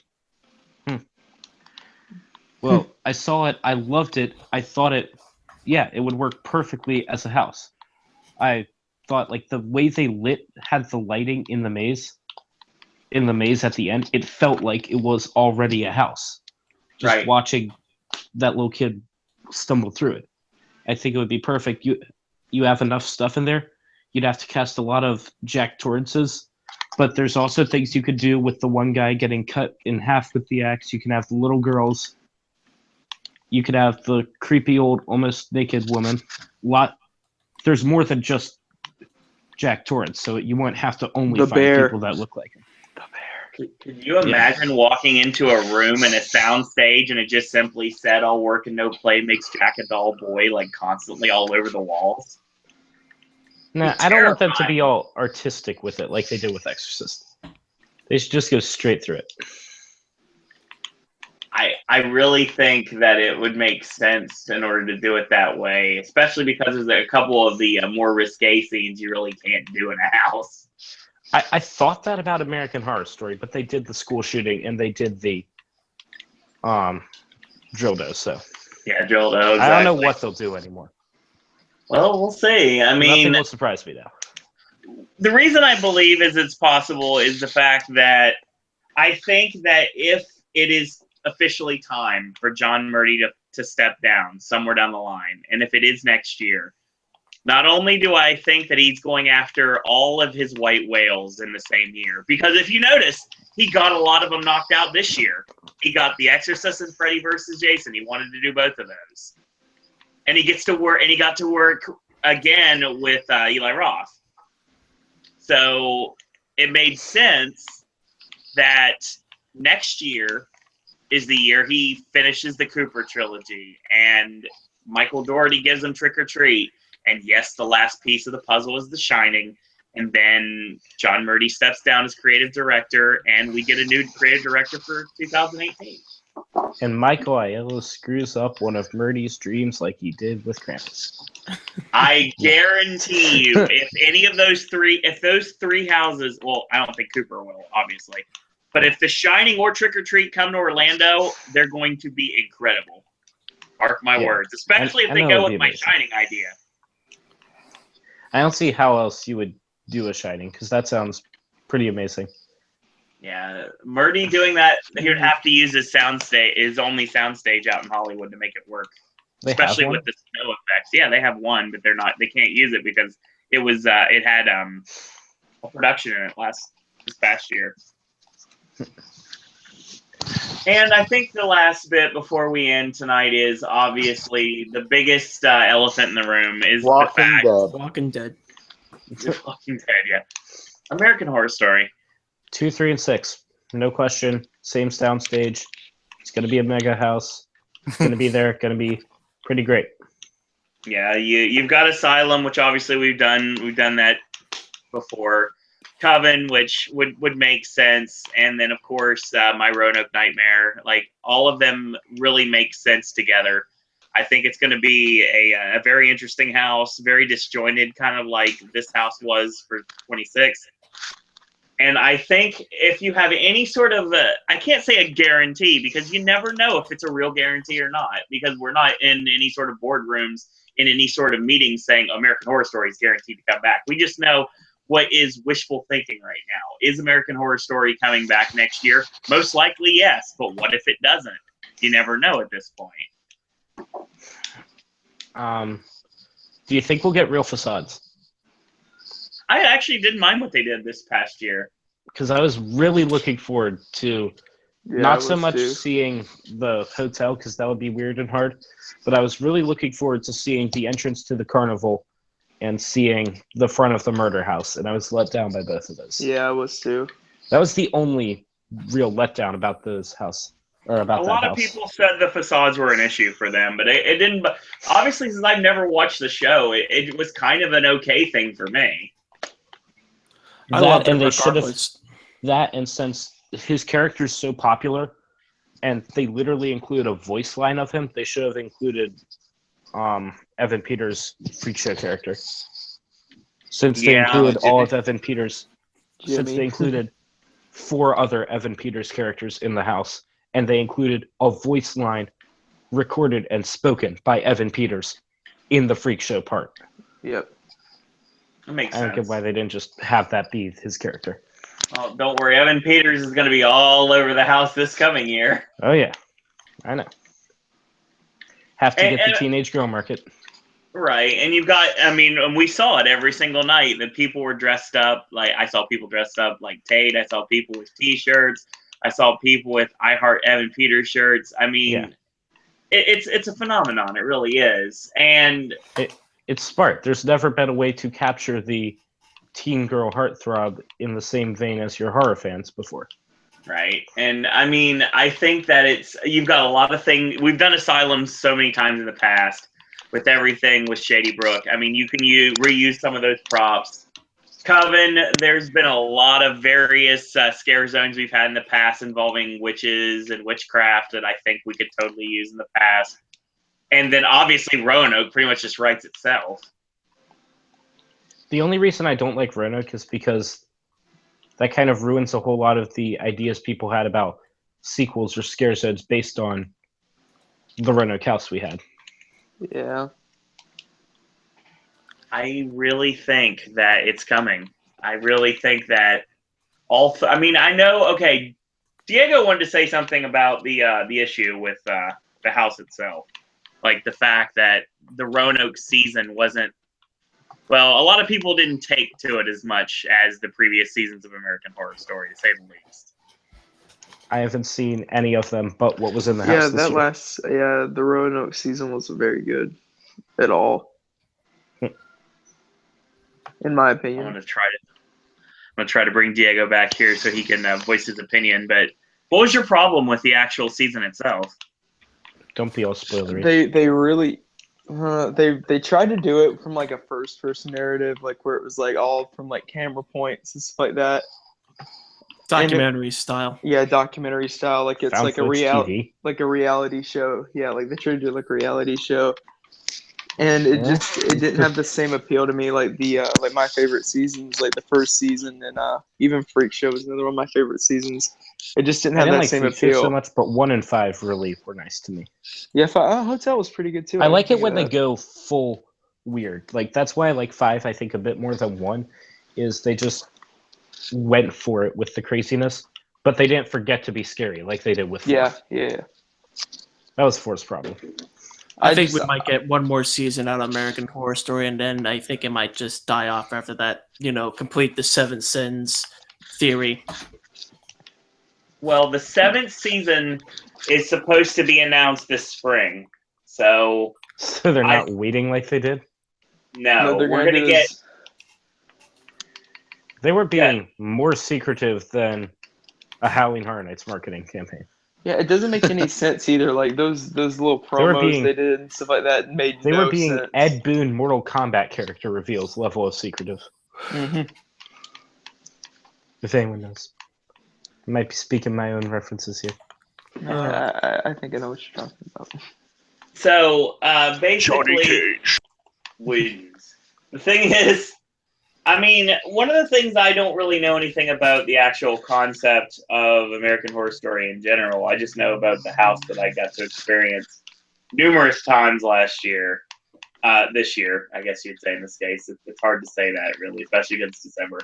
Well, I saw it. I loved it. I thought it would work perfectly as a house. I thought the way they had the lighting in the maze at the end, it felt like it was already a house. Just watching that little kid stumble through it. I think it would be perfect. You have enough stuff in there. You'd have to cast a lot of Jack Torrances, but there's also things you could do with the one guy getting cut in half with the axe. You can have the little girls. You could have the creepy old, almost naked woman. There's more than just Jack Torrance, so you won't have to only The find bear. people that look like him. Can you imagine walking into a room and a sound stage and it just simply said all work and no play makes Jack a dull boy constantly all over the walls? No, I don't want them to be all artistic with it like they did with Exorcist. They should just go straight through it. I really think that it would make sense in order to do it that way, especially because there's a couple of the more risque scenes you really can't do in a house. I thought that about American Horror Story, but they did the school shooting and they did the drill dough, so. Yeah, drill dough. Exactly. I don't know what they'll do anymore. Well, we'll see. I mean, nothing will surprise me though. The reason I believe is it's possible is the fact that I think that if it is officially time for John Murdy to step down somewhere down the line, and if it is next year, not only do I think that he's going after all of his white whales in the same year, because if you notice, he got a lot of them knocked out this year. He got The Exorcist and Freddy vs. Jason. He wanted to do both of those. And he gets to work, and he got to work again with Eli Roth. So it made sense that next year is the year he finishes the Cooper trilogy, and Michael Dougherty gives him Trick or Treat. And yes, the last piece of the puzzle is The Shining. And then John Murdy steps down as creative director, and we get a new creative director for 2018. And Michael Aiello screws up one of Murdy's dreams like he did with Krampus. I guarantee you, if any of those three houses, well, I don't think Cooper will, obviously, but if The Shining or Trick or Treat come to Orlando, they're going to be incredible. Mark my words, especially if they go with my Shining idea. I don't see how else you would do a Shining, because that sounds pretty amazing. Yeah, Murdy doing that, he would have to use his only soundstage out in Hollywood to make it work. Especially with the snow effects. Yeah, they have one, but they can't use it because it had a production in it this past year. And I think the last bit before we end tonight is obviously the biggest elephant in the room is Walking the fact. Dead. Walking Dead. Walking Dead, yeah. American Horror Story. 2, 3, and 6. No question. Same soundstage. It's going to be a mega house. It's going to be there. Going to be pretty great. Yeah, you've got Asylum, which obviously we've done that before. Coven, which would make sense, and then of course My Roanoke Nightmare. Like all of them really make sense together. I think it's going to be a very interesting house, very disjointed, kind of like this house was for 26. And I think if you have any sort of I can't say a guarantee because you never know if it's a real guarantee or not, because we're not in any sort of boardrooms, in any sort of meetings saying American Horror Story is guaranteed to come back. We just know what is wishful thinking right now. Is American Horror Story coming back next year? Most likely, yes. But what if it doesn't? You never know at this point. Do you think we'll get real facades? I actually didn't mind what they did this past year. Because I was really looking forward to not so much seeing the hotel, because that would be weird and hard, but I was really looking forward to seeing the entrance to the carnival and seeing the front of the murder house, and I was let down by both of those. Yeah, I was too. That was the only real letdown about this house. Or about a that lot house. of people said the facades were an issue for them, but it didn't. But obviously, since I've never watched the show, it was kind of an okay thing for me. I loved it and they should have regardless. that, and since his character is so popular, and they literally include a voice line of him, they should have included Evan Peters' freak show character. Since they included all of Evan Peters, since they included 4 other Evan Peters characters in the house, and they included a voice line recorded and spoken by Evan Peters in the freak show part. Yep. That makes I don't get why they didn't just have that be his character. Oh, don't worry. Evan Peters is going to be all over the house this coming year. Oh, yeah. I know. Have to get the teenage girl market. Right. And you've got, I mean, and we saw it every single night that people were dressed up. Like, I saw people dressed up like Tate. I saw people with T-shirts. I saw people with I Heart Evan Peters shirts. I mean, it's a phenomenon. It really is. And it's smart. There's never been a way to capture the teen girl heartthrob in the same vein as your horror fans before. Right. And I mean, I think that you've got a lot of things. We've done Asylum so many times in the past with everything with Shady Brook. I mean, you can reuse some of those props. Coven, there's been a lot of various scare zones we've had in the past involving witches and witchcraft that I think we could totally use in the past. And then obviously Roanoke pretty much just writes itself. The only reason I don't like Roanoke is because that kind of ruins a whole lot of the ideas people had about sequels or scare zones based on the Roanoke house we had. Yeah. I really think that it's coming. I really think that I mean, I know. Okay, Diego wanted to say something about the issue with the house itself, like the fact that the Roanoke season wasn't. Well, a lot of people didn't take to it as much as the previous seasons of American Horror Story, to say the least. I haven't seen any of them, but what was in the house this year. The Roanoke season wasn't very good at all. In my opinion. I'm gonna try to bring Diego back here so he can voice his opinion. But what was your problem with the actual season itself? Don't be all spoilery. They really they tried to do it from like a first person narrative, like where it was like all from like camera points and stuff like that. Documentary style. Yeah, documentary style. Like it's Found like TV. a reality show. Yeah, like they tried to do like a reality show. And it didn't have the same appeal to me like the like my favorite seasons, like the first season, and even Freak Show was another one of my favorite seasons. It just didn't have that same Freak Show appeal so much, but 1 and 5 really were nice to me. Yeah, Hotel was pretty good too. I like it when they go full weird. Like that's why I like 5. I think a bit more than 1 is they just went for it with the craziness, but they didn't forget to be scary like they did with 4. Yeah. That was 4's problem. I think we might get one more season out of American Horror Story, and then I think it might just die off after that. Complete the 7 sins theory. Well, the 7th season is supposed to be announced this spring, so they're not waiting like they did. No, we're gonna get. They were being more secretive than a Halloween Horror Nights marketing campaign. Yeah, it doesn't make any sense either. Like those little promos they did and stuff like that made no sense. They were being Ed Boon Mortal Kombat character reveals level of secretive. Mm-hmm. If anyone knows. I might be speaking my own references here. I think I know what you're talking about. So basically, wins. The thing is, I mean, one of the things I don't really know anything about the actual concept of American Horror Story in general. I just know about the house that I got to experience numerous times last year. This year, I guess you'd say in this case. It's hard to say that, really, especially because it's December.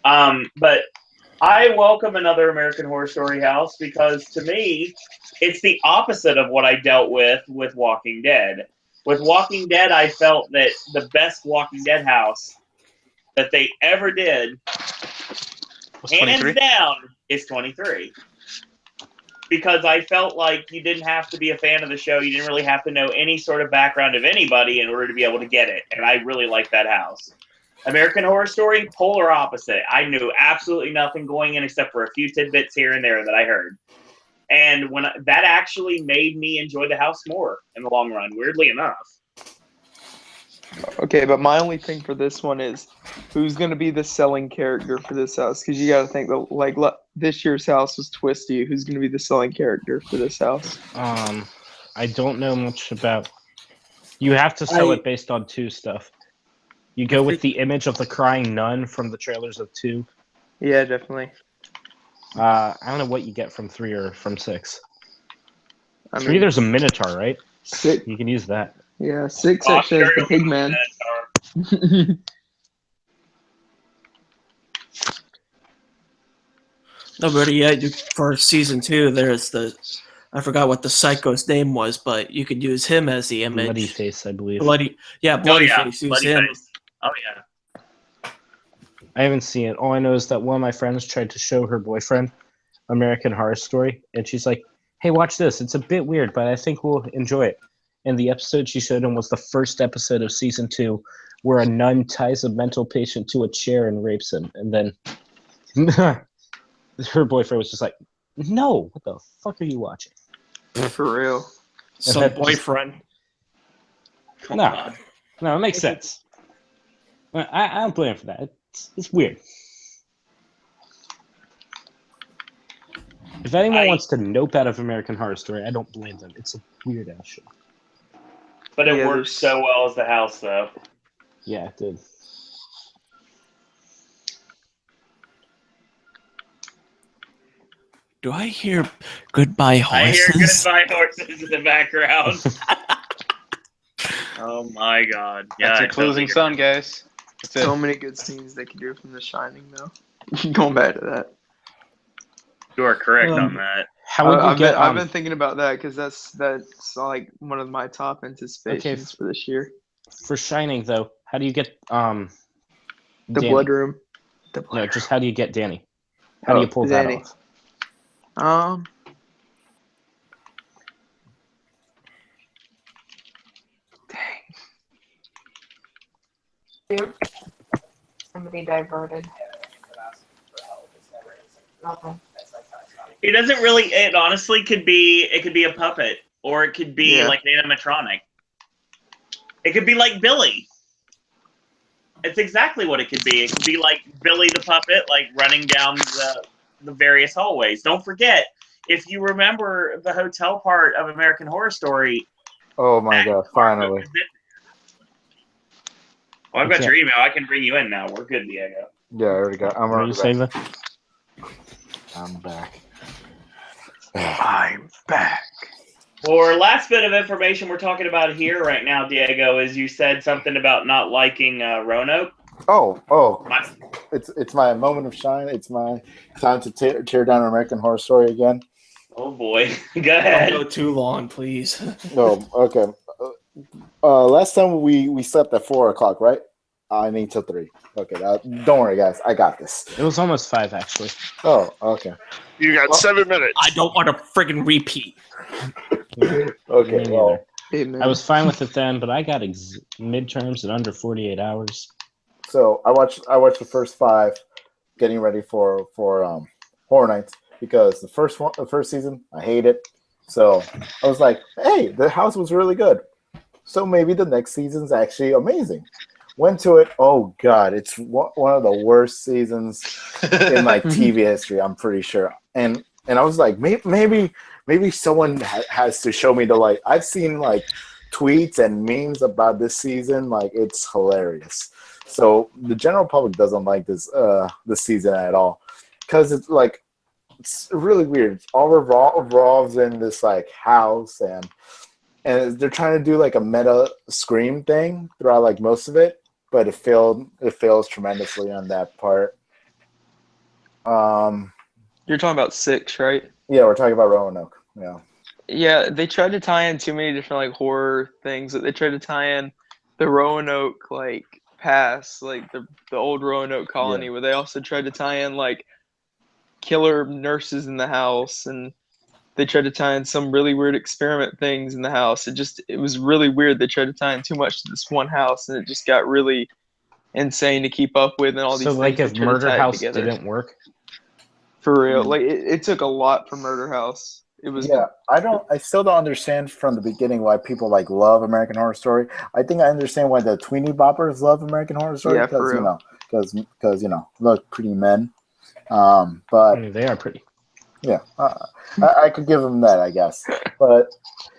But I welcome another American Horror Story house because, to me, it's the opposite of what I dealt with Walking Dead. With Walking Dead, I felt that the best Walking Dead house that they ever did, hands down, is 23. Because I felt like you didn't have to be a fan of the show. You didn't really have to know any sort of background of anybody in order to be able to get it. And I really liked that house. American Horror Story, polar opposite. I knew absolutely nothing going in except for a few tidbits here and there that I heard. And that actually made me enjoy the house more in the long run, weirdly enough. Okay, but my only thing for this one is who's going to be the selling character for this house? Because you got to think that, like, this year's house was Twisty. Who's going to be the selling character for this house? I don't know much about. You have to sell it based on 2 stuff. You go with the image of the crying nun from the trailers of 2. Yeah, definitely. I don't know what you get from 3 or from 6. 3, there's a Minotaur, right? 6. You can use that. Yeah, 6 actually has the Pigman. No, but yeah, for season 2, there's I forgot what the psycho's name was, but you could use him as the image. Bloody Face, I believe. Bloody Face. Use him. Face. Oh yeah. I haven't seen it. All I know is that one of my friends tried to show her boyfriend American Horror Story, and she's like, "Hey, watch this. It's a bit weird, but I think we'll enjoy it." And the episode she showed him was the first episode of season 2, where a nun ties a mental patient to a chair and rapes him, and then her boyfriend was just like, "No, what the fuck are you watching?" For real. So boyfriend. No, it makes sense. I don't blame him for that. It's weird. If anyone wants to nope out of American Horror Story, I don't blame them. It's a weird ass show. But it works so well as the house, though. Yeah, it did. Do I hear goodbye horses? I hear goodbye horses in the background. Oh my god. Yeah, That's your closing song, guys. That's So it. many good scenes they could do from The Shining, though. Going back to that. You are correct on that. How would you I've been thinking about that because that's like one of my top anticipations for this year. For Shining, though, how do you get The Danny? Blood Room. No, just how do you get Danny? How do you pull Danny. that off? Somebody diverted. Nothing. He doesn't really. It honestly could be. It could be a puppet, or it could be like an animatronic. It could be like Billy. It's exactly what it could be. It could be like Billy the puppet, like running down the various hallways. Don't forget, if you remember the hotel part of American Horror Story. Oh my god! Finally. Well, I've got your email. I can bring you in now. We're good, Diego. Yeah, I already got. I'm already back. I'm back. I'm back. For last bit of information we're talking about here right now, Diego, is you said something about not liking Roanoke. Oh! It's my moment of shine. It's my time to tear down American Horror Story again. Oh boy, go ahead. Don't go too long, please. No, okay. Last time we slept at 4 o'clock, right? I need till 3. Okay, don't worry, guys. I got this. It was almost 5, actually. Oh, okay. You got 7 minutes. I don't want to friggin' repeat. Okay, well. I was fine with it then, but I got midterms in under 48 hours. So I watched the first 5, getting ready for Horror Nights, because the first season I hate it. So I was like, hey, the house was really good. So maybe the next season's actually amazing. Went to it. Oh god, it's one of the worst seasons in like TV history. I'm pretty sure. And I was like, maybe someone has to show me the light. I've seen like tweets and memes about this season. Like, it's hilarious. So the general public doesn't like this season at all, because it's really weird. It's all revolves in this like house, and they're trying to do like a meta Scream thing throughout like most of it, but it fails tremendously on that part. You're talking about 6, right? Yeah, we're talking about Roanoke. Yeah. Yeah, they tried to tie in too many different like horror things. They tried to tie in the Roanoke like past, like the old Roanoke colony, where they also tried to tie in like killer nurses in the house, and they tried to tie in some really weird experiment things in the house. It was really weird. They tried to tie in too much to this one house, and it just got really insane to keep up with, and all these So, things. like, if they tried to Murder tie it House together. didn't work? For real. Like, it took a lot for Murder House. It was I still don't understand from the beginning why people like love American Horror Story. I think I understand why the tweenie boppers love American Horror Story, Yeah, for real. because look, pretty men. But I mean, they are pretty. Yeah, I could give them that, I guess. But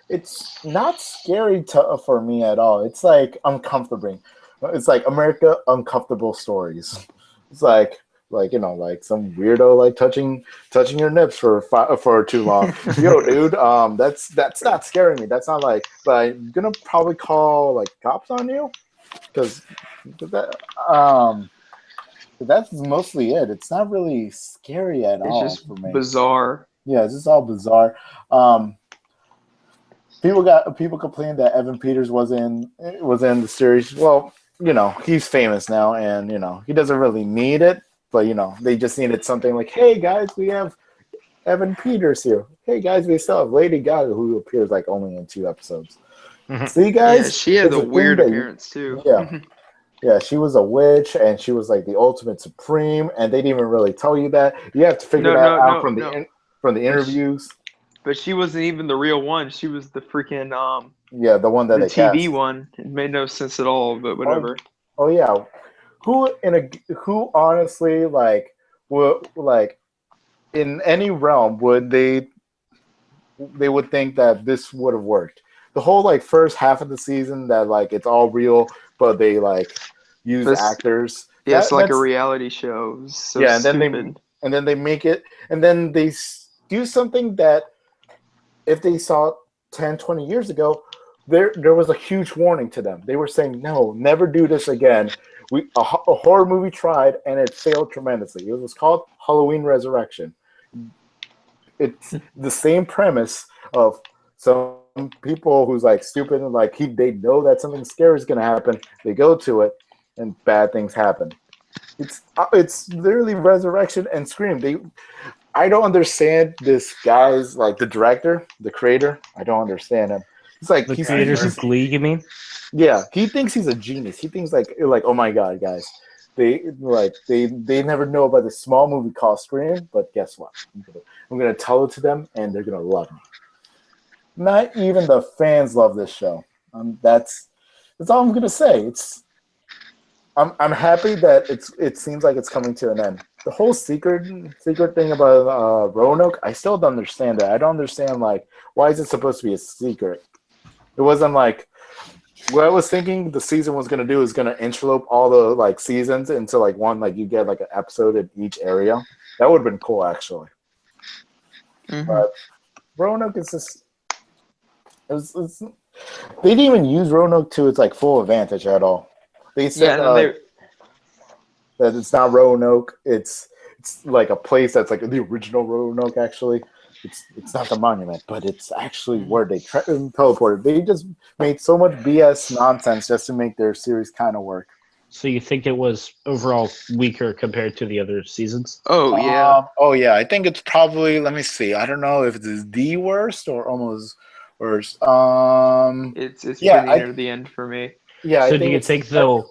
it's not scary for me at all. It's like uncomfortable. It's like America uncomfortable stories. It's like some weirdo like touching your nips for too long. Yo, dude, that's not scaring me. That's not like. But I'm gonna probably call like cops on you, because that's mostly it. It's not really scary at all. It's just for me. bizarre. Yeah, it's just all bizarre. People complained that Evan Peters was in the series. Well, he's famous now, and he doesn't really need it. But they just needed something like, hey guys, we have Evan Peters here. Hey guys, we still have Lady Gaga, who appears like only in 2 episodes. See, guys, Yeah, she had a weird appearance too. Yeah. Yeah, she was a witch, and she was like the ultimate supreme, and they didn't even really tell you that. You have to figure that out from the interviews. But she wasn't even the real one. She was the freaking the one that the they TV cast. one. It made no sense at all, but whatever. Oh yeah, who honestly would in any realm would they would think that this would have worked. The whole first half of the season that it's all real, but they use actors. Yeah, it's like a reality show. So yeah, and stupid. then they make it, and then they do something that if they saw 10, 20 years ago, there was a huge warning to them. They were saying, no, never do this again. A horror movie tried, and it failed tremendously. It was called Halloween Resurrection. It's the same premise of some people who's stupid and they know that something scary is going to happen. They go to it, and bad things happen. It's literally Resurrection and Scream. I don't understand this guy's the director, the creator. I don't understand him. It's the creators of Glee, you mean? Yeah, he thinks he's a genius. He thinks oh my god, guys, they never know about this small movie called Scream, but guess what? I'm gonna tell it to them, and they're gonna love me. Not even the fans love this show. That's all I'm gonna say. I'm happy that it seems like it's coming to an end. The whole secret thing about Roanoke, I still don't understand that. I don't understand why is it supposed to be a secret? It wasn't what I was thinking the season was gonna do is gonna interlope all the seasons into one you get an episode in each area. That would have been cool actually. Mm-hmm. But Roanoke is just they didn't even use Roanoke to its full advantage at all. They said that it's not Roanoke. It's a place that's the original Roanoke. Actually, it's not the monument, but it's actually where they teleported. They just made so much BS nonsense just to make their series kind of work. So you think it was overall weaker compared to the other seasons? Oh yeah. I think it's probably. Let me see. I don't know if it's the worst or almost worst. It's pretty near the end for me. Yeah. So do you think they'll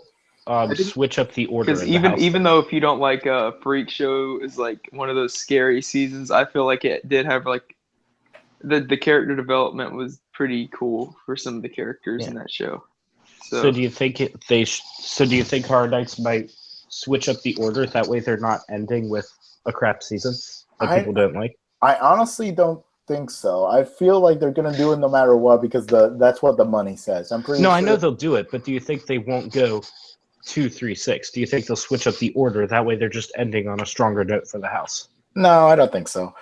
switch up the order? Because even though if you don't like Freak Show is one of those scary seasons, I feel like it did have the character development was pretty cool for some of the characters in that show. So do you think do you think Horror Nights might switch up the order? That way they're not ending with a crap season that people don't like? I honestly don't think so. I feel like they're gonna do it no matter what because that's what the money says. I'm pretty sure. I know they'll do it, but do you think they won't go 2, 3, 6? Do you think they'll switch up the order? That way they're just ending on a stronger note for the house. No, I don't think so.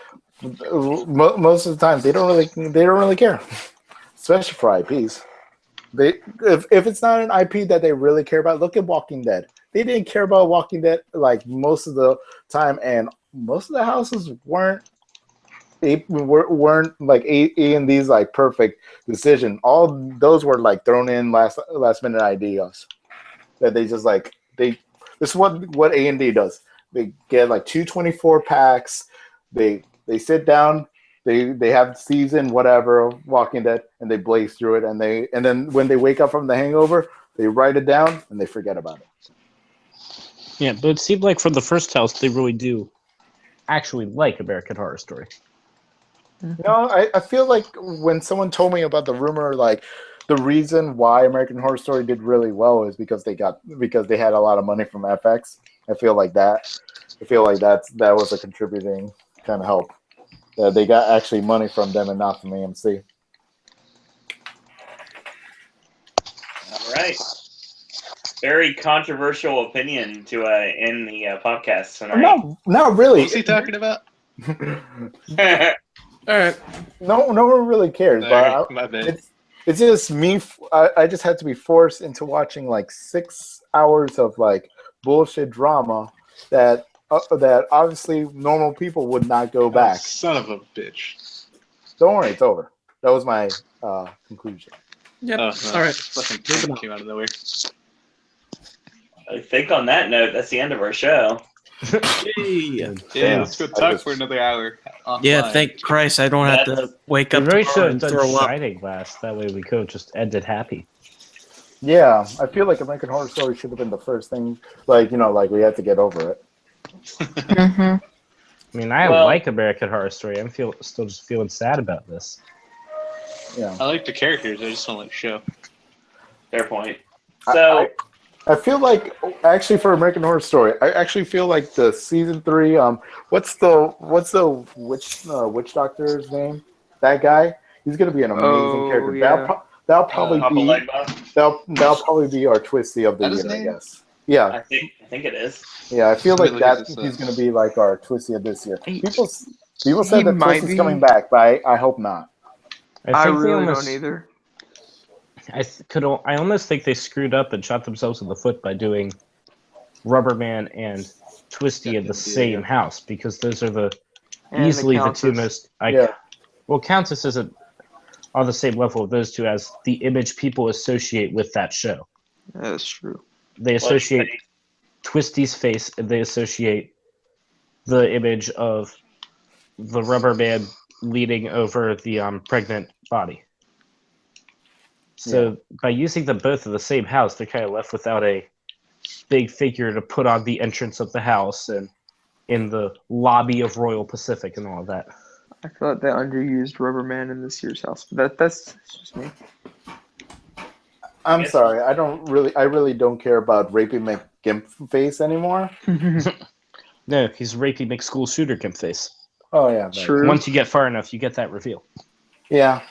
Most of the time they don't really care, especially for IPs. If it's not an IP that they really care about, look at Walking Dead. They didn't care about Walking Dead most of the time, and most of the houses weren't A&D's perfect decision. All those were thrown in last minute ideas that they just this is what A&D does. They get 224 packs. They sit down. They have season whatever of Walking Dead, and they blaze through it. And then when they wake up from the hangover, they write it down and they forget about it. Yeah, but it seemed like from the first house they really do actually like American Horror Story. I feel like when someone told me about the rumor, the reason why American Horror Story did really well is because they had a lot of money from FX. I feel like that was a contributing kind of help. That they got actually money from them and not from AMC. All right. Very controversial opinion to end the podcast tonight. No, not really. What's he talking about? All right. No one really cares. But my bad. It's just me. I just had to be forced into watching 6 hours of bullshit drama that obviously normal people would not go back. Son of a bitch. Don't worry, it's over. That was my conclusion. Yep. All right. Fucking came out of nowhere. I think on that note, that's the end of our show. Yeah, let's go talk for another hour. Yeah, offline. thank Christ I don't have to wake up Very tomorrow should and have throw done up. Shining last. That way we could just end it happy. Yeah, I feel like American Horror Story should have been the first thing. We had to get over it. Mm-hmm. I mean, I like American Horror Story. I'm still just feeling sad about this. Yeah, I like the characters. I just don't like the show. Fair point. So, I feel like actually for American Horror Story, I actually feel like the season 3. What's the witch doctor's name? That guy. He's gonna be an amazing character. Yeah. That'll probably Papa be Legba? that'll probably be our twisty of the That his year, I name? guess. Yeah, I think it is. yeah. I feel Let like me look at that this he's up. gonna be like our twisty of this year. He- People he said that might Twist is be. coming back, but I hope not. I think they really almost, don't either. I almost think they screwed up and shot themselves in the foot by doing Rubberman and Twisty in the same house, because those are easily the two most. Well, Countess isn't on the same level of those two as the image people associate with that show. That's true. They associate Twisty's face, and they associate the image of the Rubberman leaning over the pregnant body. So by using them both in the same house, they're kind of left without a big figure to put on the entrance of the house and in the lobby of Royal Pacific and all of that. I feel like they underused Rubberman in this year's house, but that's just me. I'm sorry. I really don't care about Rapey McGimpface anymore. No, he's Rapey McSchool Shooter Gimpface. Oh yeah, True. Once you get far enough, you get that reveal. Yeah.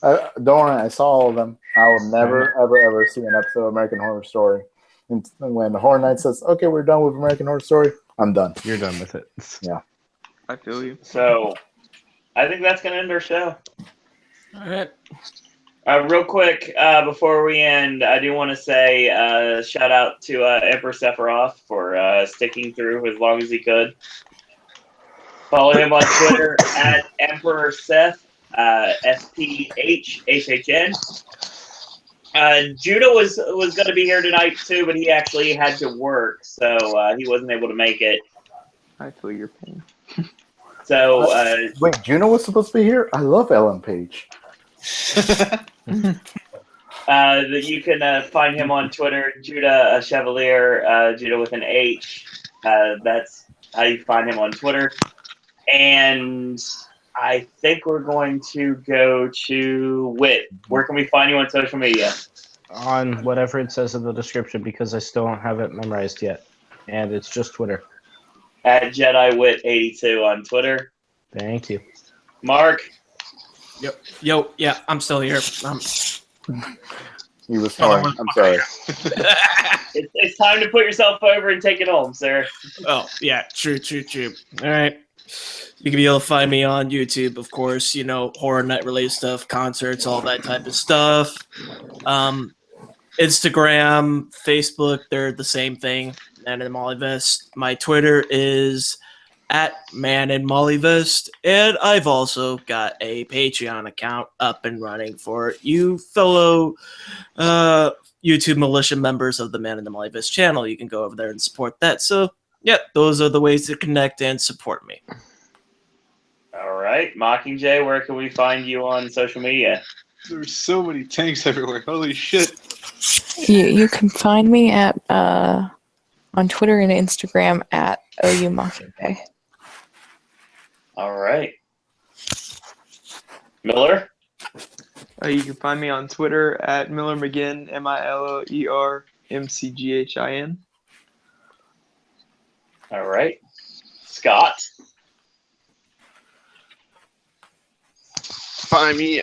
Don't worry, I saw all of them. I will never, ever see an episode of American Horror Story. And when the Horror Night says, "Okay, we're done with American Horror Story," I'm done. You're done with it. Yeah. I feel you. So, I think that's going to end our show. All right. Real quick, before we end, I do want to say shout out to Emperor Sephiroth for sticking through as long as he could. Follow him on Twitter at Emperor Seth, SPHHN. Judah was going to be here tonight too, but he actually had to work, so he wasn't able to make it. I feel your pain. So wait, Juno was supposed to be here? I love Ellen Page. You can find him on Twitter, Judah Chevalier, Judah with an H. That's how you find him on Twitter. And I think we're going to go to Whit. Where can we find you on social media? On whatever it says in the description, because I still don't have it memorized yet. And it's just Twitter. At JediWit82 on Twitter. Thank you. Mark? Yo, yeah, I'm still here. He was snoring. I'm sorry. It's time to put yourself over and take it home, sir. Oh, yeah, true. All right. You can be able to find me on YouTube, of course, horror night related stuff, concerts, all that type of stuff. Instagram, Facebook, they're the same thing. Man in Molly Vest. My Twitter is at Man in Molly Vest, and I've also got a Patreon account up and running for you fellow YouTube militia members of the Man in the Molly Vest channel. You can go over there and support that. So, yeah, those are the ways to connect and support me. All right. Mockingjay, where can we find you on social media? There's so many tanks everywhere. Holy shit. You can find me at on Twitter and Instagram at OU Mockingjay. All right. Miller? You can find me on Twitter at Miller McGinn, MilerMcGhin. All right. Scott? Find me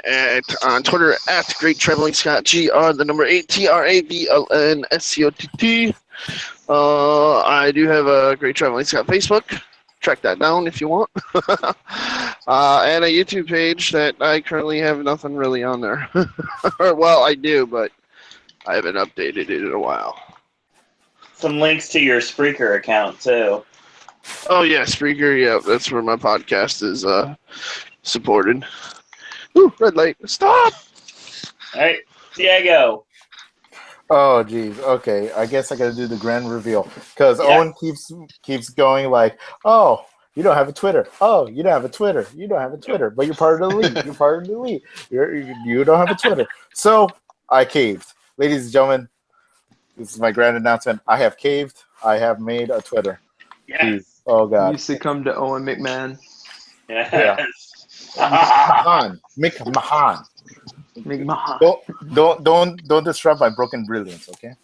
on Twitter at Great Traveling Scott, GR8 TRAVLNSCOTT. I do have a Great Traveling Scott Facebook. Track that down if you want. And a YouTube page that I currently have nothing really on there. Well, I do, but I haven't updated it in a while. Some links to your Spreaker account, too. Oh, yeah, Spreaker. Yeah, that's where my podcast is supported. Ooh, red light. Stop! All right. Diego. Oh, geez. Okay, I guess I got to do the grand reveal because Owen keeps going like, "Oh, you don't have a Twitter. Oh, you don't have a Twitter. You don't have a Twitter, but you're part of the elite. You're part of the elite. You don't have a Twitter." So I caved, ladies and gentlemen. This is my grand announcement. I have caved. I have made a Twitter. Yes. Jeez. Oh God. You succumbed to Owen McMahon. Yes. Yeah. McMahon. McMahon. Don't disrupt my broken brilliance, okay?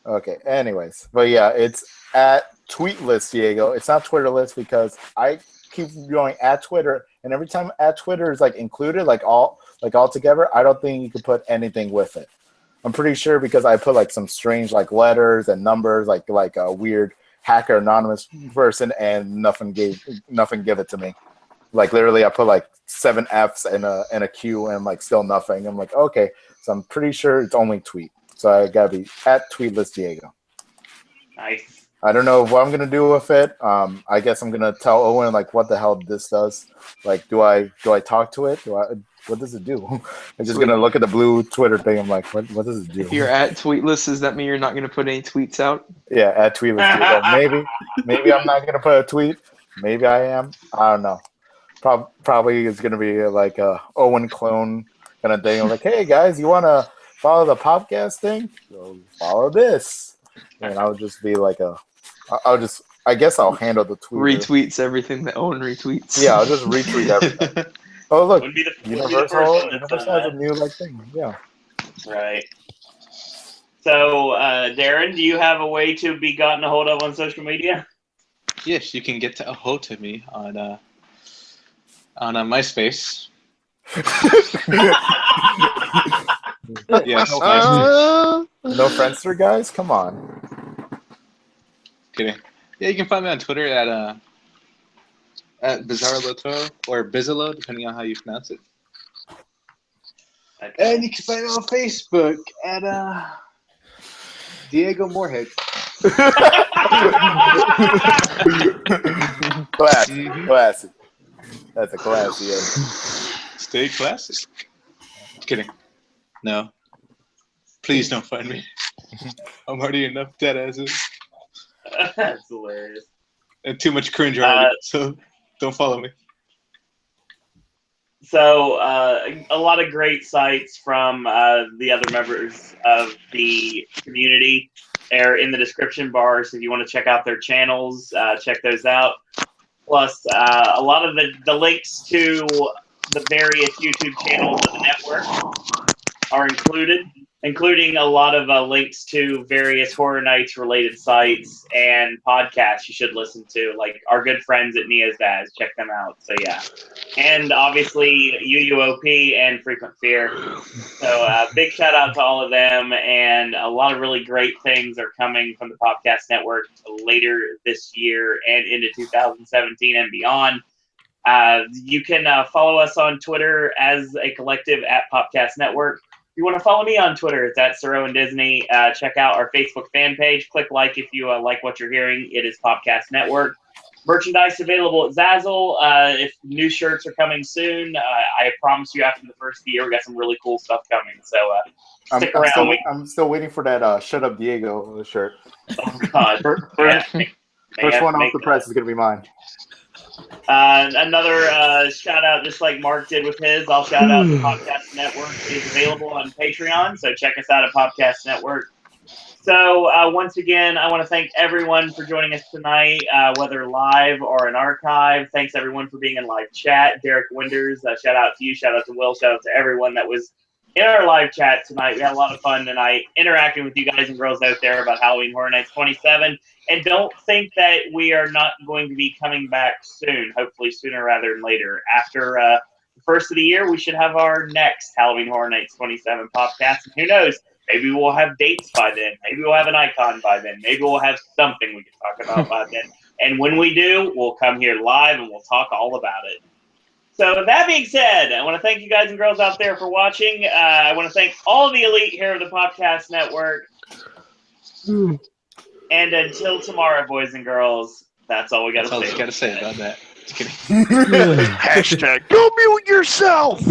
Okay. Anyways, but yeah, it's at Tweetless Diego. It's not Twitterless because I keep going at Twitter, and every time at Twitter is like included, like all together, I don't think you could put anything with it. I'm pretty sure because I put like some strange like letters and numbers, like a weird hacker anonymous person, and nothing give it to me. Like literally, I put like 7 Fs and a Q, and like still nothing. I'm like, okay, so I'm pretty sure it's only tweet. So I gotta be at Tweetless Diego. Nice. I don't know what I'm gonna do with it. I guess I'm gonna tell Owen like what the hell this does. Like, do I talk to it? What does it do? I'm just gonna look at the blue Twitter thing. I'm like, what does it do? If you're at Tweetless, does that mean you're not going to put any tweets out? Yeah, at Tweetless Diego. Maybe I'm not gonna put a tweet. Maybe I am. I don't know. Probably it's gonna be like a Owen clone kind of thing. I'm like, hey guys, you wanna follow the Popcast thing? So follow this, and I'll just be like I guess I'll handle the tweet. Retweets everything that Owen retweets. Yeah, I'll just retweet everything. Oh look, Universal has a new like thing. Yeah. Right. So, Darren, do you have a way to be gotten a hold of on social media? Yes, you can get a hold of me on MySpace. Yes. No Friendster guys, come on. Kidding. Yeah, you can find me on Twitter at Bizarroloto or Bizarro, depending on how you pronounce it. And you can find me on Facebook at Diego Moorhead. Classy. That's a classy. Stay classic. Kidding. No. Please don't find me. I'm already enough dead as is. That's hilarious. And too much cringe already, so don't follow me. So, a lot of great sites from the other members of the community are in the description bar, so if you want to check out their channels, check those out. Plus, a lot of the links to the various YouTube channels of the network are included, including a lot of links to various Horror Nights related sites and podcasts you should listen to, like our good friends at Nia's Daz. Check them out. So yeah, and obviously UUOP and Frequent Fear. So big shout out to all of them, and a lot of really great things are coming from the Popcast Network later this year and into 2017 and beyond. You can follow us on Twitter as a collective at Popcast Network. If you want to follow me on Twitter, it's at Sir Owen Disney. Check out our Facebook fan page. Click like if you like what you're hearing. It is Popcast Network. Merchandise available at Zazzle. If new shirts are coming soon, I promise you after the first of the year, we got some really cool stuff coming. So stick around. I'm still waiting for that Shut Up Diego shirt. Oh, God. First one off the press is going to be mine. Another shout out, just like Mark did with his, I'll shout out the Popcast Network. It's available on Patreon, so check us out at Popcast Network. So once again, I want to thank everyone for joining us tonight, whether live or in archive. Thanks everyone for being in live chat. Derek Winders, shout out to you, shout out to Will, shout out to everyone that was in our live chat tonight. We had a lot of fun tonight interacting with you guys and girls out there about Halloween Horror Nights 27. And don't think that we are not going to be coming back soon, hopefully sooner rather than later. After the first of the year, we should have our next Halloween Horror Nights 27 podcast. And who knows? Maybe we'll have dates by then. Maybe we'll have an icon by then. Maybe we'll have something we can talk about by then. And when we do, we'll come here live and we'll talk all about it. So that being said, I want to thank you guys and girls out there for watching. I want to thank all the elite here of the Popcast Network. And until tomorrow, boys and girls, that's all we got to say. That's all you got to say about that. Just kidding. Hashtag go mute yourself.